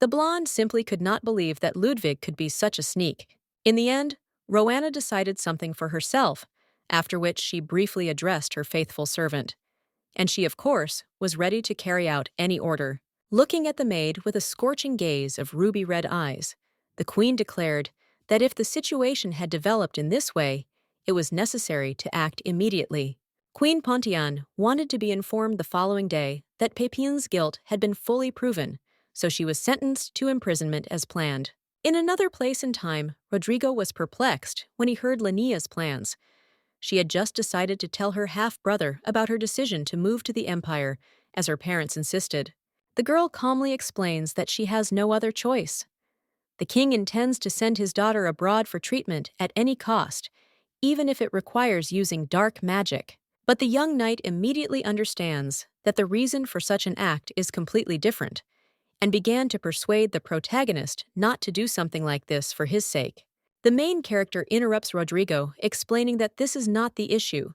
The blonde simply could not believe that Ludvig could be such a sneak. In the end, Roanna decided something for herself, after which she briefly addressed her faithful servant. And she, of course, was ready to carry out any order. Looking at the maid with a scorching gaze of ruby-red eyes, the Queen declared that if the situation had developed in this way, it was necessary to act immediately. Queen Pontian wanted to be informed the following day that Pépin's guilt had been fully proven, so she was sentenced to imprisonment as planned. In another place and time, Rodrigo was perplexed when he heard Lenia's plans. She had just decided to tell her half-brother about her decision to move to the Empire, as her parents insisted. The girl calmly explains that she has no other choice. The king intends to send his daughter abroad for treatment at any cost, even if it requires using dark magic. But the young knight immediately understands that the reason for such an act is completely different, and began to persuade the protagonist not to do something like this for his sake. The main character interrupts Rodrigo, explaining that this is not the issue.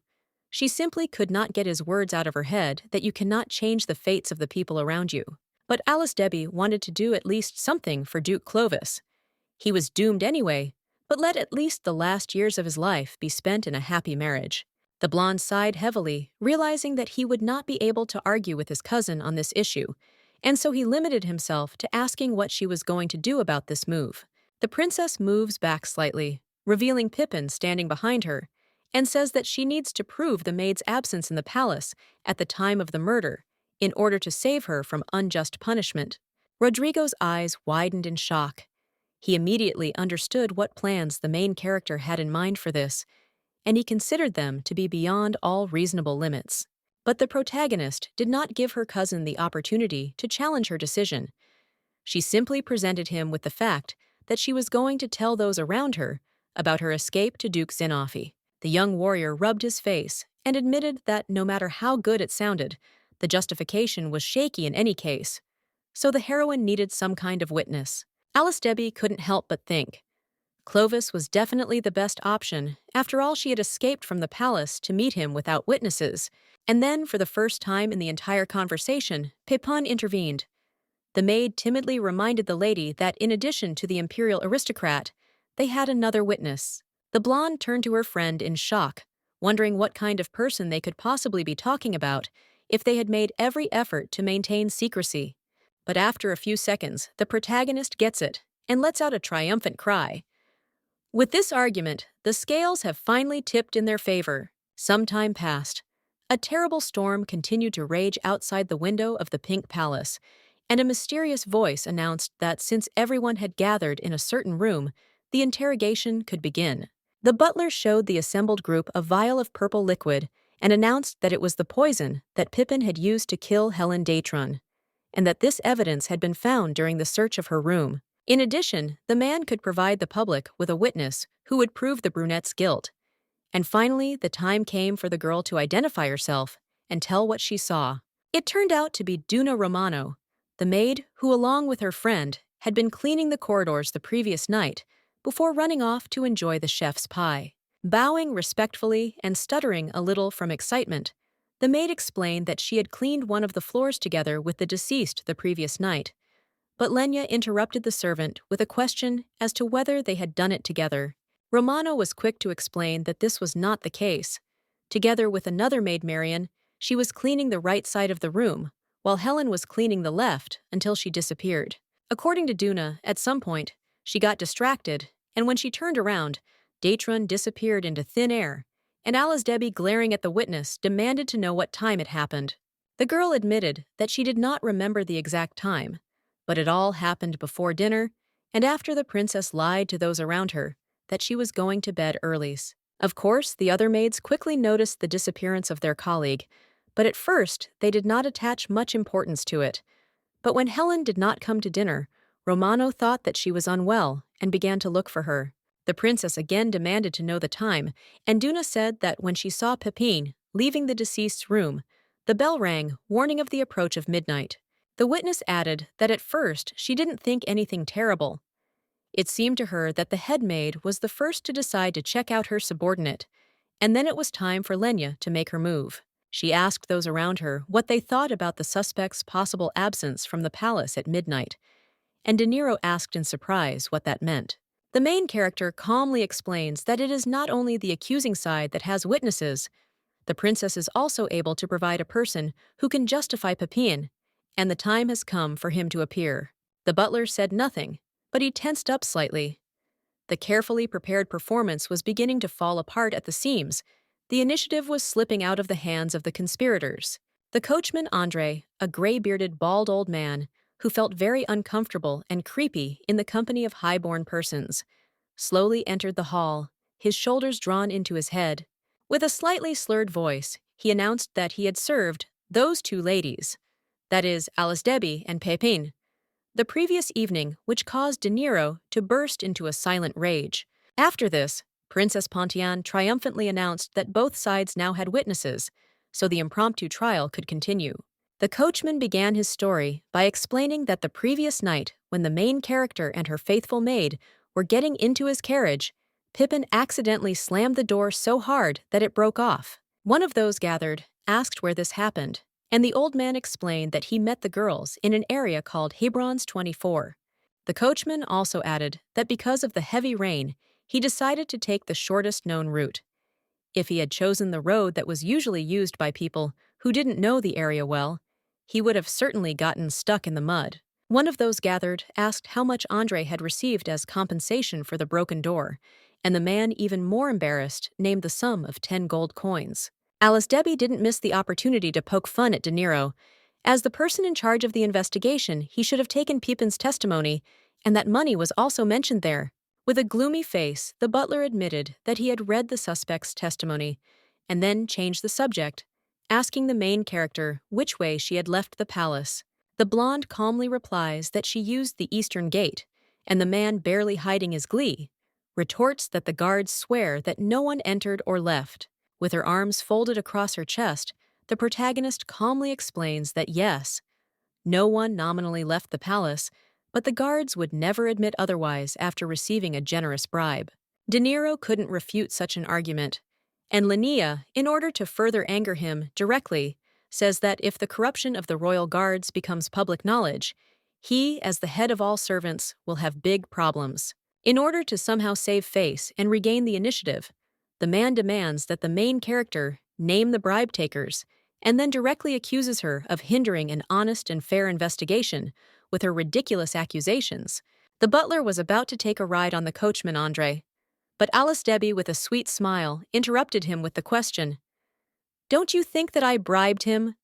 She simply could not get his words out of her head that you cannot change the fates of the people around you. But Alice Debbie wanted to do at least something for Duke Clovis. He was doomed anyway, but let at least the last years of his life be spent in a happy marriage. The blonde sighed heavily, realizing that he would not be able to argue with his cousin on this issue, and so he limited himself to asking what she was going to do about this move. The princess moves back slightly, revealing Pippin standing behind her, and says that she needs to prove the maid's absence in the palace at the time of the murder in order to save her from unjust punishment. Rodrigo's eyes widened in shock. He immediately understood what plans the main character had in mind for this, and he considered them to be beyond all reasonable limits. But the protagonist did not give her cousin the opportunity to challenge her decision. She simply presented him with the fact that she was going to tell those around her about her escape to Duke Zinofi. The young warrior rubbed his face and admitted that no matter how good it sounded, the justification was shaky in any case, so the heroine needed some kind of witness. Alice Debbie couldn't help but think. Clovis was definitely the best option. After all, she had escaped from the palace to meet him without witnesses, And then, for the first time in the entire conversation, Pepin intervened. The maid timidly reminded the lady that in addition to the imperial aristocrat, they had another witness. The blonde turned to her friend in shock, wondering what kind of person they could possibly be talking about if they had made every effort to maintain secrecy. But after a few seconds, the protagonist gets it and lets out a triumphant cry. With this argument, the scales have finally tipped in their favor. Some time passed. A terrible storm continued to rage outside the window of the Pink Palace, and a mysterious voice announced that since everyone had gathered in a certain room, the interrogation could begin. The butler showed the assembled group a vial of purple liquid and announced that it was the poison that Pippin had used to kill Helen Datron, and that this evidence had been found during the search of her room. In addition, the man could provide the public with a witness who would prove the brunette's guilt. And finally, the time came for the girl to identify herself and tell what she saw. It turned out to be Duna Romano, the maid who, along with her friend, had been cleaning the corridors the previous night before running off to enjoy the chef's pie. Bowing respectfully and stuttering a little from excitement, the maid explained that she had cleaned one of the floors together with the deceased the previous night. But Lenia interrupted the servant with a question as to whether they had done it together. Romano was quick to explain that this was not the case. Together with another maid, Marion, she was cleaning the right side of the room, while Helen was cleaning the left until she disappeared. According to Duna, at some point, she got distracted, and when she turned around, Datron disappeared into thin air, and Alice Debbie, glaring at the witness, demanded to know what time it happened. The girl admitted that she did not remember the exact time, but it all happened before dinner, and after the princess lied to those around her that she was going to bed early. Of course, the other maids quickly noticed the disappearance of their colleague, but at first they did not attach much importance to it. But when Helen did not come to dinner, Romano thought that she was unwell and began to look for her. The princess again demanded to know the time, and Duna said that when she saw Pepin leaving the deceased's room, the bell rang, warning of the approach of midnight. The witness added that at first she didn't think anything terrible. It seemed to her that the head maid was the first to decide to check out her subordinate, and then it was time for Lenia to make her move. She asked those around her what they thought about the suspect's possible absence from the palace at midnight, and De Niro asked in surprise what that meant. The main character calmly explains that it is not only the accusing side that has witnesses. The princess is also able to provide a person who can justify Pepin, and the time has come for him to appear. The butler said nothing, but he tensed up slightly. The carefully prepared performance was beginning to fall apart at the seams. The initiative was slipping out of the hands of the conspirators. The coachman Andre, a gray-bearded, bald old man, who felt very uncomfortable and creepy in the company of high-born persons, slowly entered the hall, his shoulders drawn into his head. With a slightly slurred voice, he announced that he had served those two ladies, that is, Alice Debbie and Pepin, the previous evening, which caused De Niro to burst into a silent rage. After this, Princess Pontian triumphantly announced that both sides now had witnesses, so the impromptu trial could continue. The coachman began his story by explaining that the previous night, when the main character and her faithful maid were getting into his carriage, Pippin accidentally slammed the door so hard that it broke off. One of those gathered asked where this happened, and the old man explained that he met the girls in an area called Hebron's 24. The coachman also added that because of the heavy rain, he decided to take the shortest known route. If he had chosen the road that was usually used by people who didn't know the area well, he would have certainly gotten stuck in the mud. One of those gathered asked how much Andre had received as compensation for the broken door, and the man, even more embarrassed, named the sum of 10 gold coins. Alice Debbie didn't miss the opportunity to poke fun at De Niro. As the person in charge of the investigation, he should have taken Pepin's testimony, and that money was also mentioned there. With a gloomy face, the butler admitted that he had read the suspect's testimony, and then changed the subject, asking the main character which way she had left the palace. The blonde calmly replies that she used the eastern gate, and the man, barely hiding his glee, retorts that the guards swear that no one entered or left. With her arms folded across her chest, the protagonist calmly explains that yes, no one nominally left the palace, but the guards would never admit otherwise after receiving a generous bribe. De Niro couldn't refute such an argument, And Lenia, in order to further anger him directly, says that if the corruption of the royal guards becomes public knowledge, he, as the head of all servants, will have big problems. In order to somehow save face and regain the initiative, the man demands that the main character name the bribe takers and then directly accuses her of hindering an honest and fair investigation with her ridiculous accusations. The butler was about to take a ride on the coachman Andre, but Alice Debbie, with a sweet smile, interrupted him with the question, "Don't you think that I bribed him?"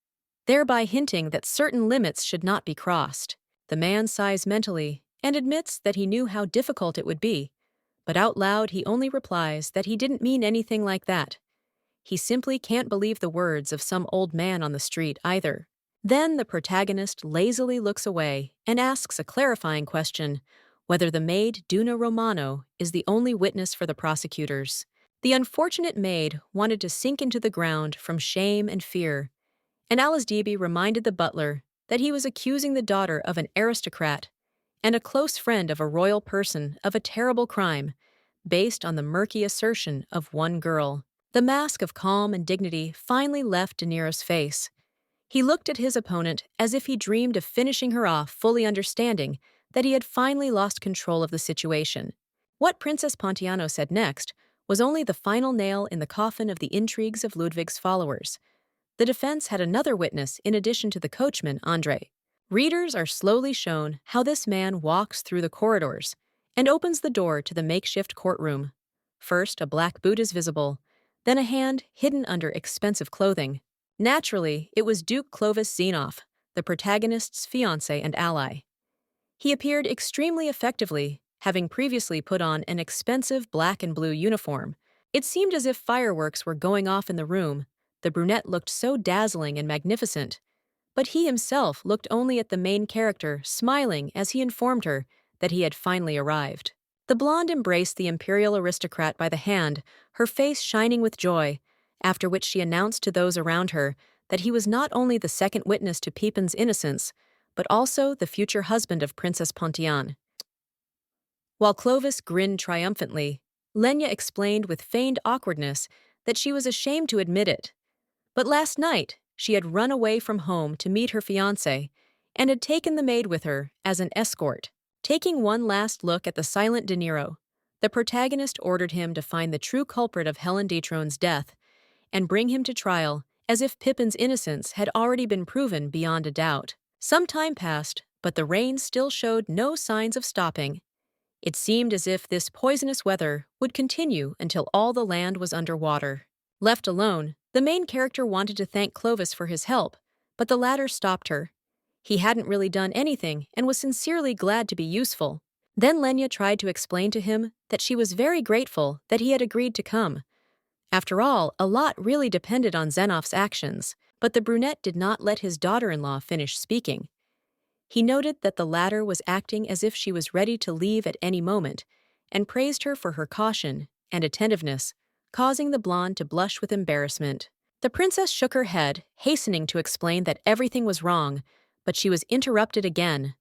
thereby hinting that certain limits should not be crossed. The man sighs mentally and admits that he knew how difficult it would be, but out loud he only replies that he didn't mean anything like that. He simply can't believe the words of some old man on the street either. Then the protagonist lazily looks away and asks a clarifying question, whether the maid Duna Romano is the only witness for the prosecutors. The unfortunate maid wanted to sink into the ground from shame and fear, and Alice Debbie reminded the butler that he was accusing the daughter of an aristocrat and a close friend of a royal person of a terrible crime, based on the murky assertion of one girl. The mask of calm and dignity finally left De Niro's face. He looked at his opponent as if he dreamed of finishing her off, fully understanding that he had finally lost control of the situation. What Princess Pontiano said next was only the final nail in the coffin of the intrigues of Ludvig's followers. The defense had another witness in addition to the coachman, Andre. Readers are slowly shown how this man walks through the corridors and opens the door to the makeshift courtroom. First, a black boot is visible, then a hand hidden under expensive clothing. Naturally, it was Duke Clovis Xenoph, the protagonist's fiancé and ally. He appeared extremely effectively, having previously put on an expensive black and blue uniform. It seemed as if fireworks were going off in the room. The brunette looked so dazzling and magnificent, but he himself looked only at the main character, smiling as he informed her that he had finally arrived. The blonde embraced the imperial aristocrat by the hand, her face shining with joy, after which she announced to those around her that he was not only the second witness to Pepin's innocence, but also the future husband of Princess Pontian. While Clovis grinned triumphantly, Lenia explained with feigned awkwardness that she was ashamed to admit it. But last night, she had run away from home to meet her fiancé and had taken the maid with her as an escort. Taking one last look at the silent De Niro, the protagonist ordered him to find the true culprit of Helen Detrone's death and bring him to trial as if Pepin's innocence had already been proven beyond a doubt. Some time passed, but the rain still showed no signs of stopping. It seemed as if this poisonous weather would continue until all the land was under water. Left alone, the main character wanted to thank Clovis for his help, but the latter stopped her. He hadn't really done anything and was sincerely glad to be useful. Then Lenia tried to explain to him that she was very grateful that he had agreed to come. After all, a lot really depended on Xenoph's actions, but the brunette did not let his daughter-in-law finish speaking. He noted that the latter was acting as if she was ready to leave at any moment, and praised her for her caution and attentiveness, causing the blonde to blush with embarrassment. The princess shook her head, hastening to explain that everything was wrong, but she was interrupted again.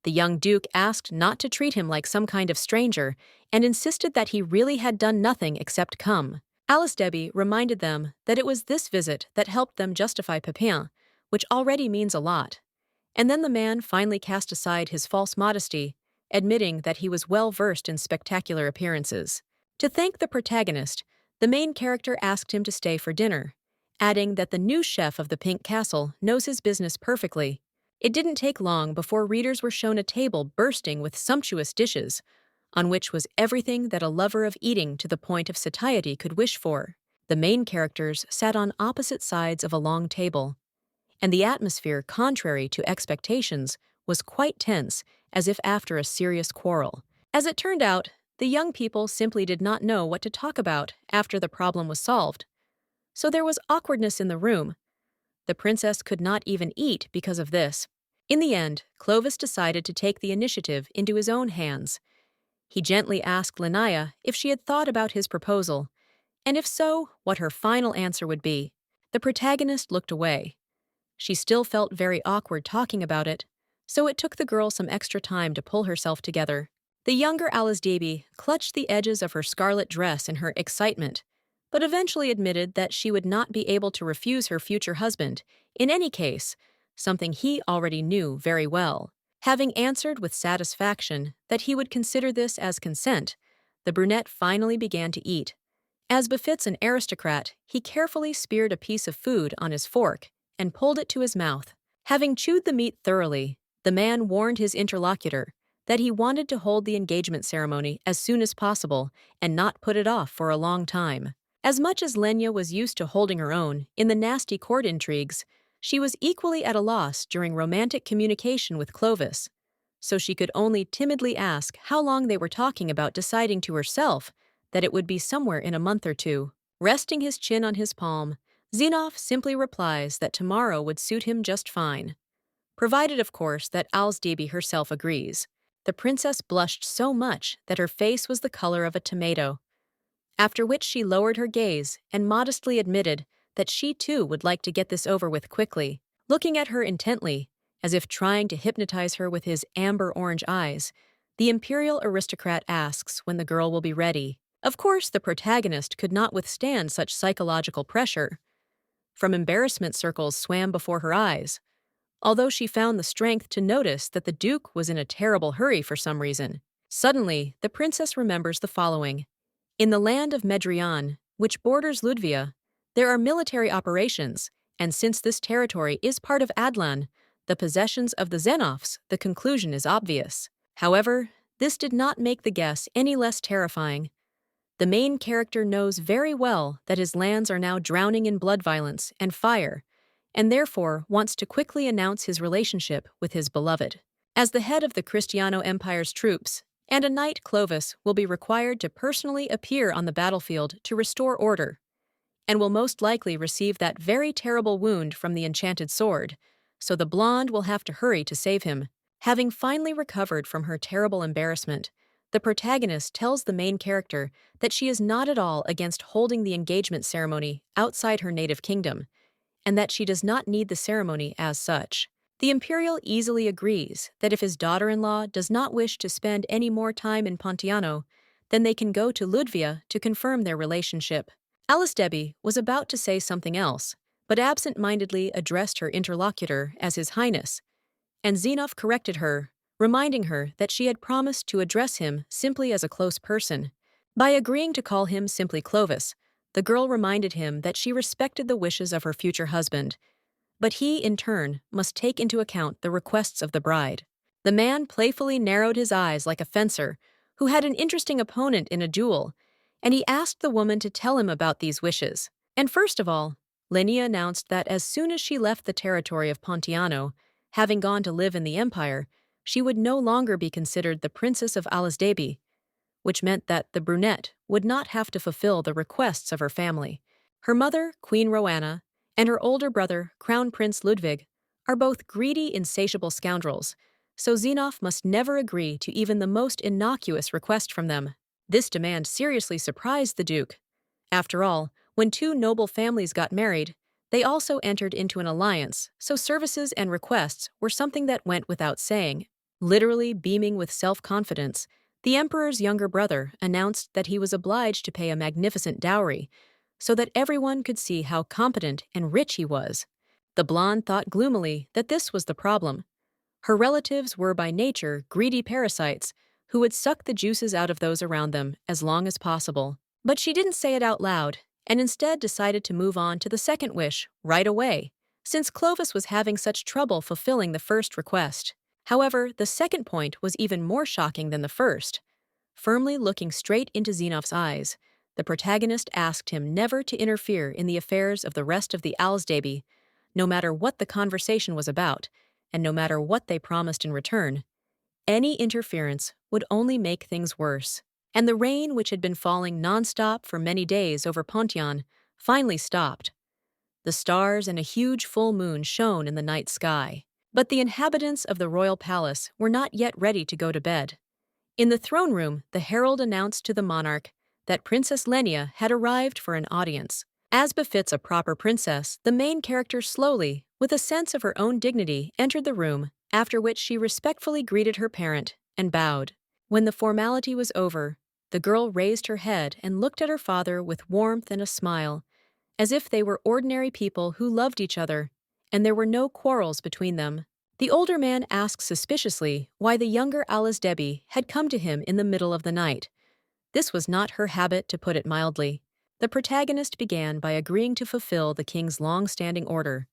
The young duke asked not to treat him like some kind of stranger and insisted that he really had done nothing except come. Alice Debbie reminded them that it was this visit that helped them justify Pepin, which already means a lot. And then the man finally cast aside his false modesty, admitting that he was well versed in spectacular appearances. To thank the protagonist, the main character asked him to stay for dinner, adding that the new chef of the Pink Castle knows his business perfectly. It didn't take long before readers were shown a table bursting with sumptuous dishes, on which was everything that a lover of eating to the point of satiety could wish for. The main characters sat on opposite sides of a long table, and the atmosphere, contrary to expectations, was quite tense, as if after a serious quarrel. As it turned out, the young people simply did not know what to talk about after the problem was solved. So there was awkwardness in the room. The princess could not even eat because of this. In the end, Clovis decided to take the initiative into his own hands. He gently asked Lenia if she had thought about his proposal, and if so, what her final answer would be. The protagonist looked away. She still felt very awkward talking about it, so it took the girl some extra time to pull herself together. The younger Alice Debbie clutched the edges of her scarlet dress in her excitement, but eventually admitted that she would not be able to refuse her future husband, in any case, something he already knew very well. Having answered with satisfaction that he would consider this as consent, the brunette finally began to eat. As befits an aristocrat, he carefully speared a piece of food on his fork and pulled it to his mouth. Having chewed the meat thoroughly, the man warned his interlocutor that he wanted to hold the engagement ceremony as soon as possible and not put it off for a long time. As much as Lenia was used to holding her own in the nasty court intrigues, she was equally at a loss during romantic communication with Clovis, so she could only timidly ask how long they were talking about, deciding to herself that it would be somewhere in a month or two. Resting his chin on his palm, Zenov simply replies that tomorrow would suit him just fine, provided of course that Alsdeby herself agrees. The princess blushed so much that her face was the color of a tomato, after which she lowered her gaze and modestly admitted that she too would like to get this over with quickly. Looking at her intently, as if trying to hypnotize her with his amber-orange eyes, the imperial aristocrat asks when the girl will be ready. Of course, the protagonist could not withstand such psychological pressure. From embarrassment, circles swam before her eyes, although she found the strength to notice that the duke was in a terrible hurry for some reason. Suddenly, the princess remembers the following. In the land of Medrian, which borders Ludvig, there are military operations, and since this territory is part of Adlan, the possessions of the Zenovs, the conclusion is obvious. However, this did not make the guess any less terrifying. The main character knows very well that his lands are now drowning in blood, violence, and fire, and therefore wants to quickly announce his relationship with his beloved. As the head of the Cristiano Empire's troops, and a knight, Clovis will be required to personally appear on the battlefield to restore order, and will most likely receive that very terrible wound from the enchanted sword, so the blonde will have to hurry to save him. Having finally recovered from her terrible embarrassment, the protagonist tells the main character that she is not at all against holding the engagement ceremony outside her native kingdom, and that she does not need the ceremony as such. The imperial easily agrees that if his daughter-in-law does not wish to spend any more time in Pontiano, then they can go to Ludvig to confirm their relationship. Alsdeby was about to say something else, but absent-mindedly addressed her interlocutor as His Highness, and Zenov corrected her, reminding her that she had promised to address him simply as a close person. By agreeing to call him simply Clovis, the girl reminded him that she respected the wishes of her future husband, but he, in turn, must take into account the requests of the bride. The man playfully narrowed his eyes like a fencer who had an interesting opponent in a duel, and he asked the woman to tell him about these wishes. And first of all, Lenia announced that as soon as she left the territory of Pontiano, having gone to live in the Empire, she would no longer be considered the Princess of Alsdeby, which meant that the brunette would not have to fulfill the requests of her family. Her mother, Queen Roanna, and her older brother, Crown Prince Ludvig, are both greedy, insatiable scoundrels, so Zenov must never agree to even the most innocuous request from them. This demand seriously surprised the Duke. After all, when two noble families got married, they also entered into an alliance, so services and requests were something that went without saying. Literally beaming with self-confidence, the emperor's younger brother announced that he was obliged to pay a magnificent dowry, so that everyone could see how competent and rich he was. The blonde thought gloomily that this was the problem. Her relatives were by nature greedy parasites who would suck the juices out of those around them as long as possible. But she didn't say it out loud, and instead decided to move on to the second wish right away, since Clovis was having such trouble fulfilling the first request. However, the second point was even more shocking than the first. Firmly looking straight into Zenov's eyes, the protagonist asked him never to interfere in the affairs of the rest of the Alsdeby, no matter what the conversation was about, and no matter what they promised in return. Any interference would only make things worse. And the rain, which had been falling non-stop for many days over Pontian, finally stopped. The stars and a huge full moon shone in the night sky. But the inhabitants of the royal palace were not yet ready to go to bed. In the throne room, the herald announced to the monarch that Princess Lenia had arrived for an audience. As befits a proper princess, the main character slowly, with a sense of her own dignity, entered the room, after which she respectfully greeted her parent and bowed. When the formality was over, The girl raised her head and looked at her father with warmth and a smile, as if they were ordinary people who loved each other, and there were no quarrels between them. The older man asked suspiciously why the younger Alice Debbie had come to him in the middle of the night. This was not her habit, to put it mildly. The protagonist began by agreeing to fulfill the king's long-standing order,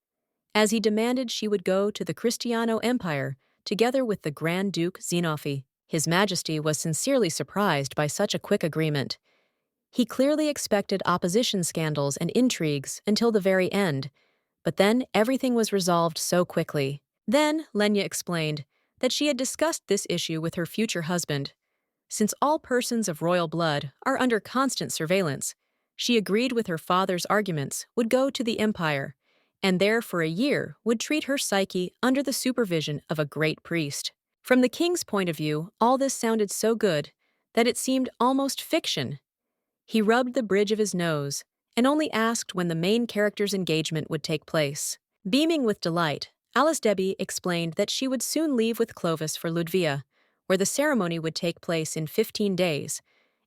as he demanded she would go to the Cristiano Empire together with the Grand Duke Zenofi. His Majesty was sincerely surprised by such a quick agreement. He clearly expected opposition scandals and intrigues until the very end, but then everything was resolved so quickly. Then Lenia explained that she had discussed this issue with her future husband. Since all persons of royal blood are under constant surveillance, she agreed with her father's arguments, would go to the empire, and there for a year would treat her psyche under the supervision of a great priest. From the king's point of view, all this sounded so good that it seemed almost fiction. He rubbed the bridge of his nose and only asked when the main character's engagement would take place. Beaming with delight, Alice Debbie explained that she would soon leave with Clovis for Ludvig, where the ceremony would take place in 15 days,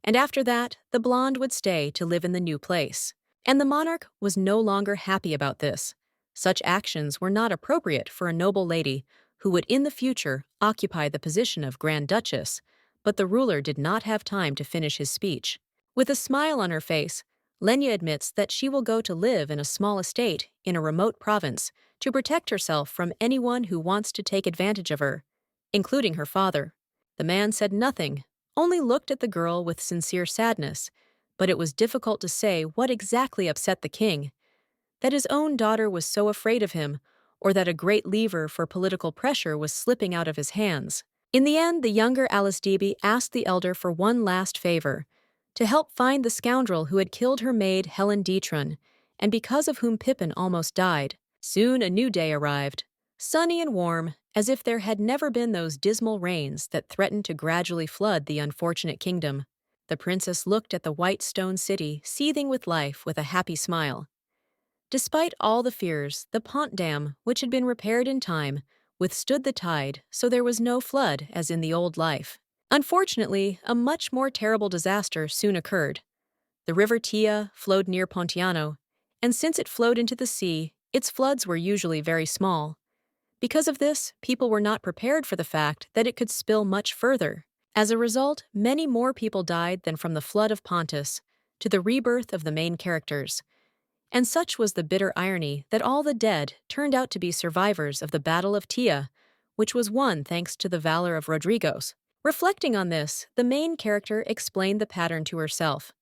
and after that, the blonde would stay to live in the new place. And the monarch was no longer happy about this. Such actions were not appropriate for a noble lady who would in the future occupy the position of Grand Duchess, but the ruler did not have time to finish his speech. With a smile on her face, Lenia admits that she will go to live in a small estate in a remote province to protect herself from anyone who wants to take advantage of her, including her father. The man said nothing, only looked at the girl with sincere sadness, but it was difficult to say what exactly upset the king. That his own daughter was so afraid of him, or that a great lever for political pressure was slipping out of his hands. In the end, the younger Alice Debbie asked the elder for one last favor, to help find the scoundrel who had killed her maid Helen Detron, and because of whom Pippin almost died. Soon a new day arrived, sunny and warm, as if there had never been those dismal rains that threatened to gradually flood the unfortunate kingdom. The princess looked at the white stone city seething with life with a happy smile. Despite all the fears, the pont dam, which had been repaired in time, withstood the tide, so there was no flood as in the old life. Unfortunately, a much more terrible disaster soon occurred. The river Tia flowed near Pontiano, and since it flowed into the sea, its floods were usually very small. Because of this, people were not prepared for the fact that it could spill much further. As a result, many more people died than from the flood of Pontus to the rebirth of the main characters. And such was the bitter irony that all the dead turned out to be survivors of the Battle of Tia, which was won thanks to the valor of Rodrigo's. Reflecting on this, the main character explained the pattern to herself.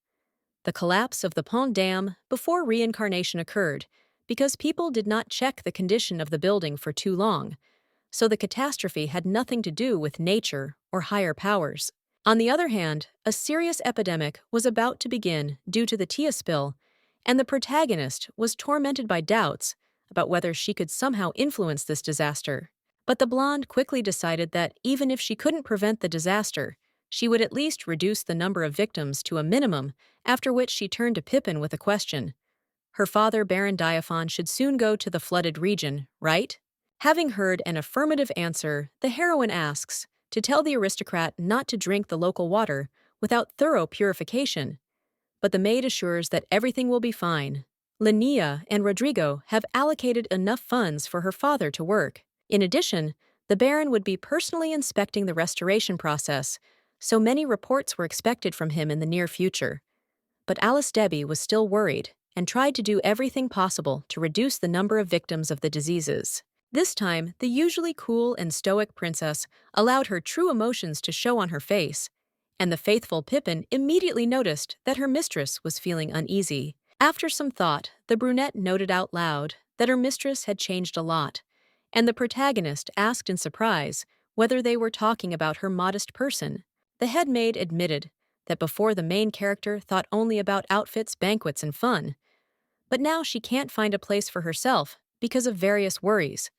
The collapse of the Pont Dam before reincarnation occurred because people did not check the condition of the building for too long, so the catastrophe had nothing to do with nature or higher powers. On the other hand, a serious epidemic was about to begin due to the Tia spill, and the protagonist was tormented by doubts about whether she could somehow influence this disaster. But the blonde quickly decided that even if she couldn't prevent the disaster, she would at least reduce the number of victims to a minimum, after which she turned to Pippin with a question. Her father, Baron Diaphon, should soon go to the flooded region, right? Having heard an affirmative answer, the heroine asks to tell the aristocrat not to drink the local water without thorough purification. But the maid assures that everything will be fine. Lenia and Rodrigo have allocated enough funds for her father to work. In addition, the Baron would be personally inspecting the restoration process, so many reports were expected from him in the near future. But Alice Debbie was still worried and tried to do everything possible to reduce the number of victims of the diseases. This time, the usually cool and stoic princess allowed her true emotions to show on her face, and the faithful Pippin immediately noticed that her mistress was feeling uneasy. After some thought, the brunette noted out loud that her mistress had changed a lot, and the protagonist asked in surprise whether they were talking about her modest person. The head maid admitted that before the main character thought only about outfits, banquets, and fun, but now she can't find a place for herself because of various worries.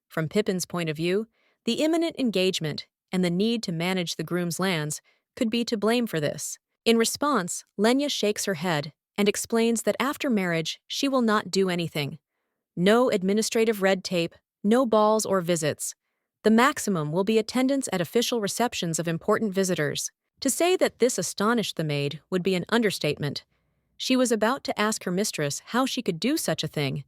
From Pippin's point of view, the imminent engagement and the need to manage the groom's lands could be to blame for this. In response, Lenia shakes her head and explains that after marriage she will not do anything. No administrative red tape, no balls or visits. The maximum will be attendance at official receptions of important visitors. To say that this astonished the maid would be an understatement. She was about to ask her mistress how she could do such a thing,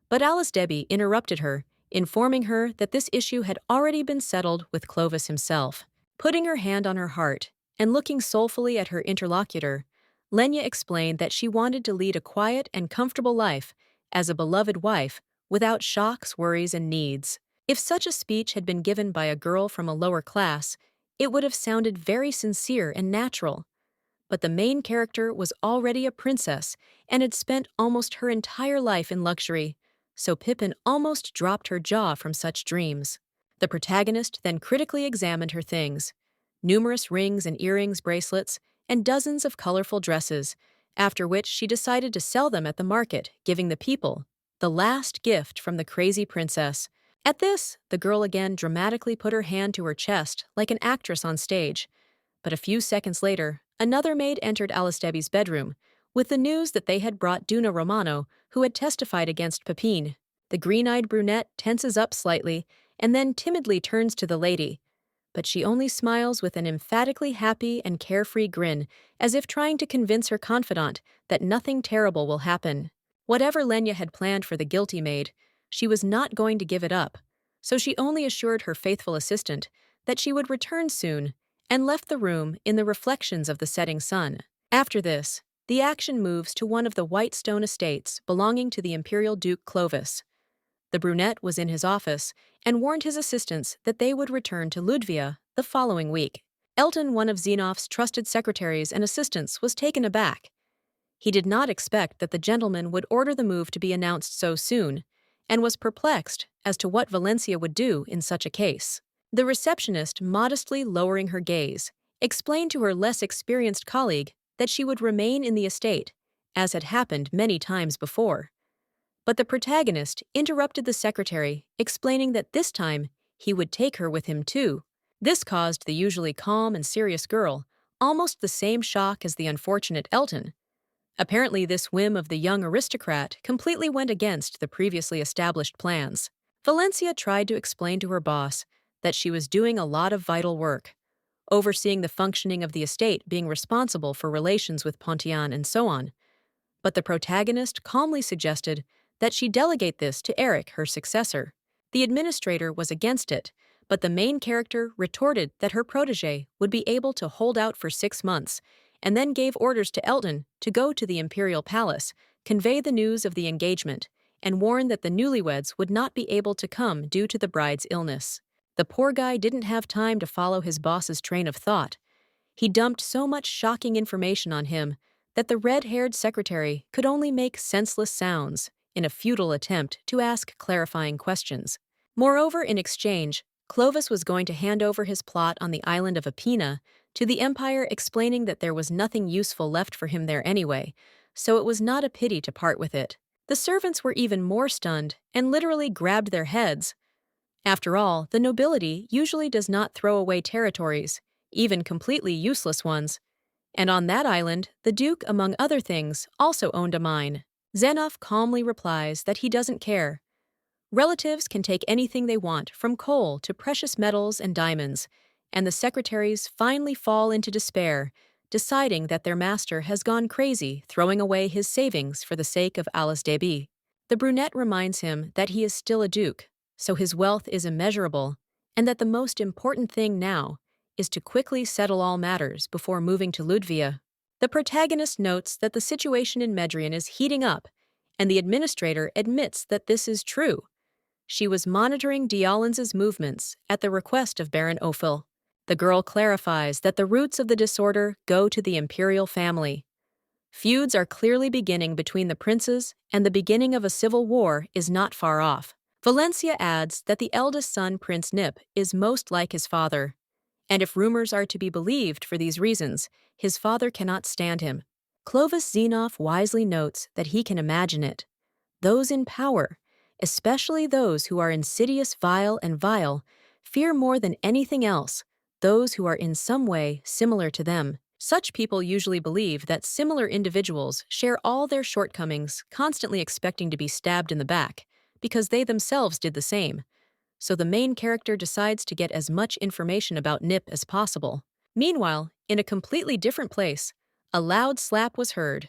but Alice Debbie interrupted her, informing her that this issue had already been settled with Clovis himself. Putting her hand on her heart and looking soulfully at her interlocutor, Lenia explained that she wanted to lead a quiet and comfortable life as a beloved wife without shocks, worries, and needs. If such a speech had been given by a girl from a lower class, it would have sounded very sincere and natural. But the main character was already a princess and had spent almost her entire life in luxury, so Pippin almost dropped her jaw from such dreams. The protagonist then critically examined her things: numerous rings and earrings, bracelets, and dozens of colorful dresses, after which she decided to sell them at the market, giving the people the last gift from the crazy princess. At this, the girl again dramatically put her hand to her chest like an actress on stage. But a few seconds later, another maid entered Alice Debbie's bedroom with the news that they had brought Duna Romano, who had testified against Pepin. The green-eyed brunette tenses up slightly and then timidly turns to the lady, but she only smiles with an emphatically happy and carefree grin, as if trying to convince her confidant that nothing terrible will happen. Whatever Lenia had planned for the guilty maid, she was not going to give it up, so she only assured her faithful assistant that she would return soon and left the room in the reflections of the setting sun. After this, the action moves to one of the white stone estates belonging to the imperial Duke Clovis. The brunette was in his office and warned his assistants that they would return to Ludvig the following week. Elton, one of Xenof's trusted secretaries and assistants, was taken aback. He did not expect that the gentleman would order the move to be announced so soon, and was perplexed as to what Valencia would do in such a case. The receptionist, modestly lowering her gaze, explained to her less experienced colleague that she would remain in the estate, as had happened many times before. But the protagonist interrupted the secretary, explaining that this time he would take her with him too. This caused the usually calm and serious girl almost the same shock as the unfortunate Elton. Apparently, this whim of the young aristocrat completely went against the previously established plans. Valencia tried to explain to her boss that she was doing a lot of vital work, overseeing the functioning of the estate, being responsible for relations with Pontian and so on. But the protagonist calmly suggested that she delegate this to Eric, her successor. The administrator was against it, but the main character retorted that her protégé would be able to hold out for 6 months, and then gave orders to Elton to go to the imperial palace, convey the news of the engagement, and warn that the newlyweds would not be able to come due to the bride's illness. The poor guy didn't have time to follow his boss's train of thought. He dumped so much shocking information on him that the red-haired secretary could only make senseless sounds in a futile attempt to ask clarifying questions. Moreover, in exchange, Clovis was going to hand over his plot on the island of Apina to the Empire, explaining that there was nothing useful left for him there anyway, so it was not a pity to part with it. The servants were even more stunned and literally grabbed their heads. After all, the nobility usually does not throw away territories, even completely useless ones. And on that island, the Duke, among other things, also owned a mine. Xenof calmly replies that he doesn't care. Relatives can take anything they want, from coal to precious metals and diamonds, and the secretaries finally fall into despair, deciding that their master has gone crazy, throwing away his savings for the sake of Alice Debbie. The brunette reminds him that he is still a duke, so his wealth is immeasurable, and that the most important thing now is to quickly settle all matters before moving to Ludvig. The protagonist notes that the situation in Medrian is heating up, and the administrator admits that this is true. She was monitoring Diolens's movements at the request of Baron Ophel. The girl clarifies that the roots of the disorder go to the imperial family. Feuds are clearly beginning between the princes, and the beginning of a civil war is not far off. Valencia adds that the eldest son, Prince Nip, is most like his father. And if rumors are to be believed for these reasons, his father cannot stand him. Clovis Xenof wisely notes that he can imagine it. Those in power, especially those who are insidious, vile, and vile, fear more than anything else those who are in some way similar to them. Such people usually believe that similar individuals share all their shortcomings, constantly expecting to be stabbed in the back, because they themselves did the same. So the main character decides to get as much information about Nip as possible. Meanwhile, in a completely different place, a loud slap was heard.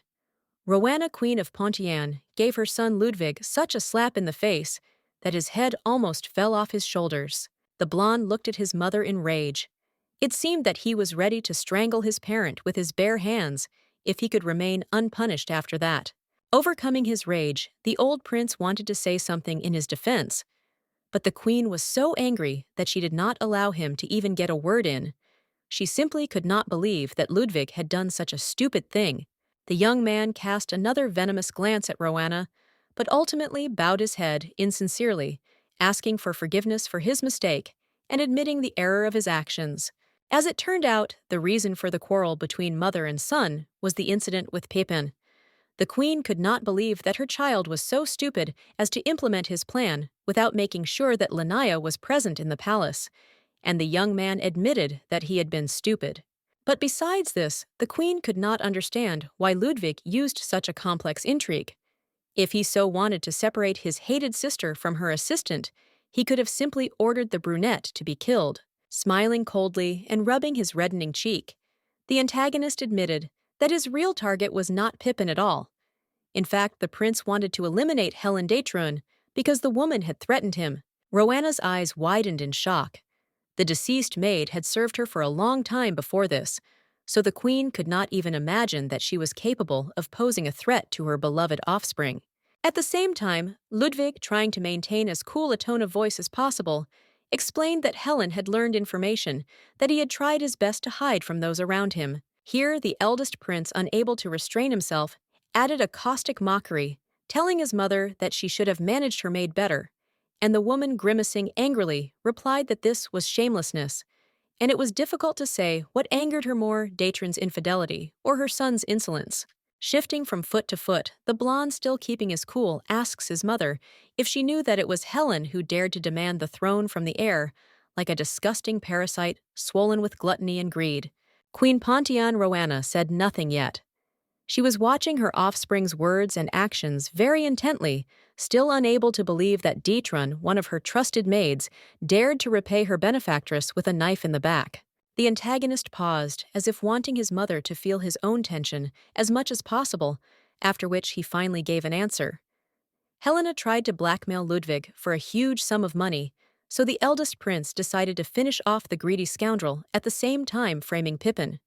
Rowena, Queen of Pontian, gave her son Ludvig such a slap in the face that his head almost fell off his shoulders. The blonde looked at his mother in rage. It seemed that he was ready to strangle his parent with his bare hands if he could remain unpunished after that. Overcoming his rage, the old prince wanted to say something in his defense, but the queen was so angry that she did not allow him to even get a word in. She simply could not believe that Ludvig had done such a stupid thing. The young man cast another venomous glance at Rowena, but ultimately bowed his head insincerely, asking for forgiveness for his mistake and admitting the error of his actions. As it turned out, the reason for the quarrel between mother and son was the incident with Pepin. The queen could not believe that her child was so stupid as to implement his plan without making sure that Lenia was present in the palace, and the young man admitted that he had been stupid. But besides this, the queen could not understand why Ludvig used such a complex intrigue. If he so wanted to separate his hated sister from her assistant, he could have simply ordered the brunette to be killed. Smiling coldly and rubbing his reddening cheek, the antagonist admitted that his real target was not Pippin at all. In fact, the prince wanted to eliminate Helen Datrun because the woman had threatened him. Rowena's eyes widened in shock. The deceased maid had served her for a long time before this, so the queen could not even imagine that she was capable of posing a threat to her beloved offspring. At the same time, Ludvig, trying to maintain as cool a tone of voice as possible, explained that Helen had learned information that he had tried his best to hide from those around him. Here, the eldest prince, unable to restrain himself, added a caustic mockery, telling his mother that she should have managed her maid better, and the woman, grimacing angrily, replied that this was shamelessness, and it was difficult to say what angered her more, Datrun's infidelity or her son's insolence. Shifting from foot to foot, the blonde, still keeping his cool, asks his mother if she knew that it was Helen who dared to demand the throne from the heir, like a disgusting parasite swollen with gluttony and greed. Queen Pontian Rowena said nothing yet. She was watching her offspring's words and actions very intently, still unable to believe that Datrun, one of her trusted maids, dared to repay her benefactress with a knife in the back. The antagonist paused, as if wanting his mother to feel his own tension as much as possible, after which he finally gave an answer. Helena tried to blackmail Ludvig for a huge sum of money, so the eldest prince decided to finish off the greedy scoundrel at the same time framing Pippin.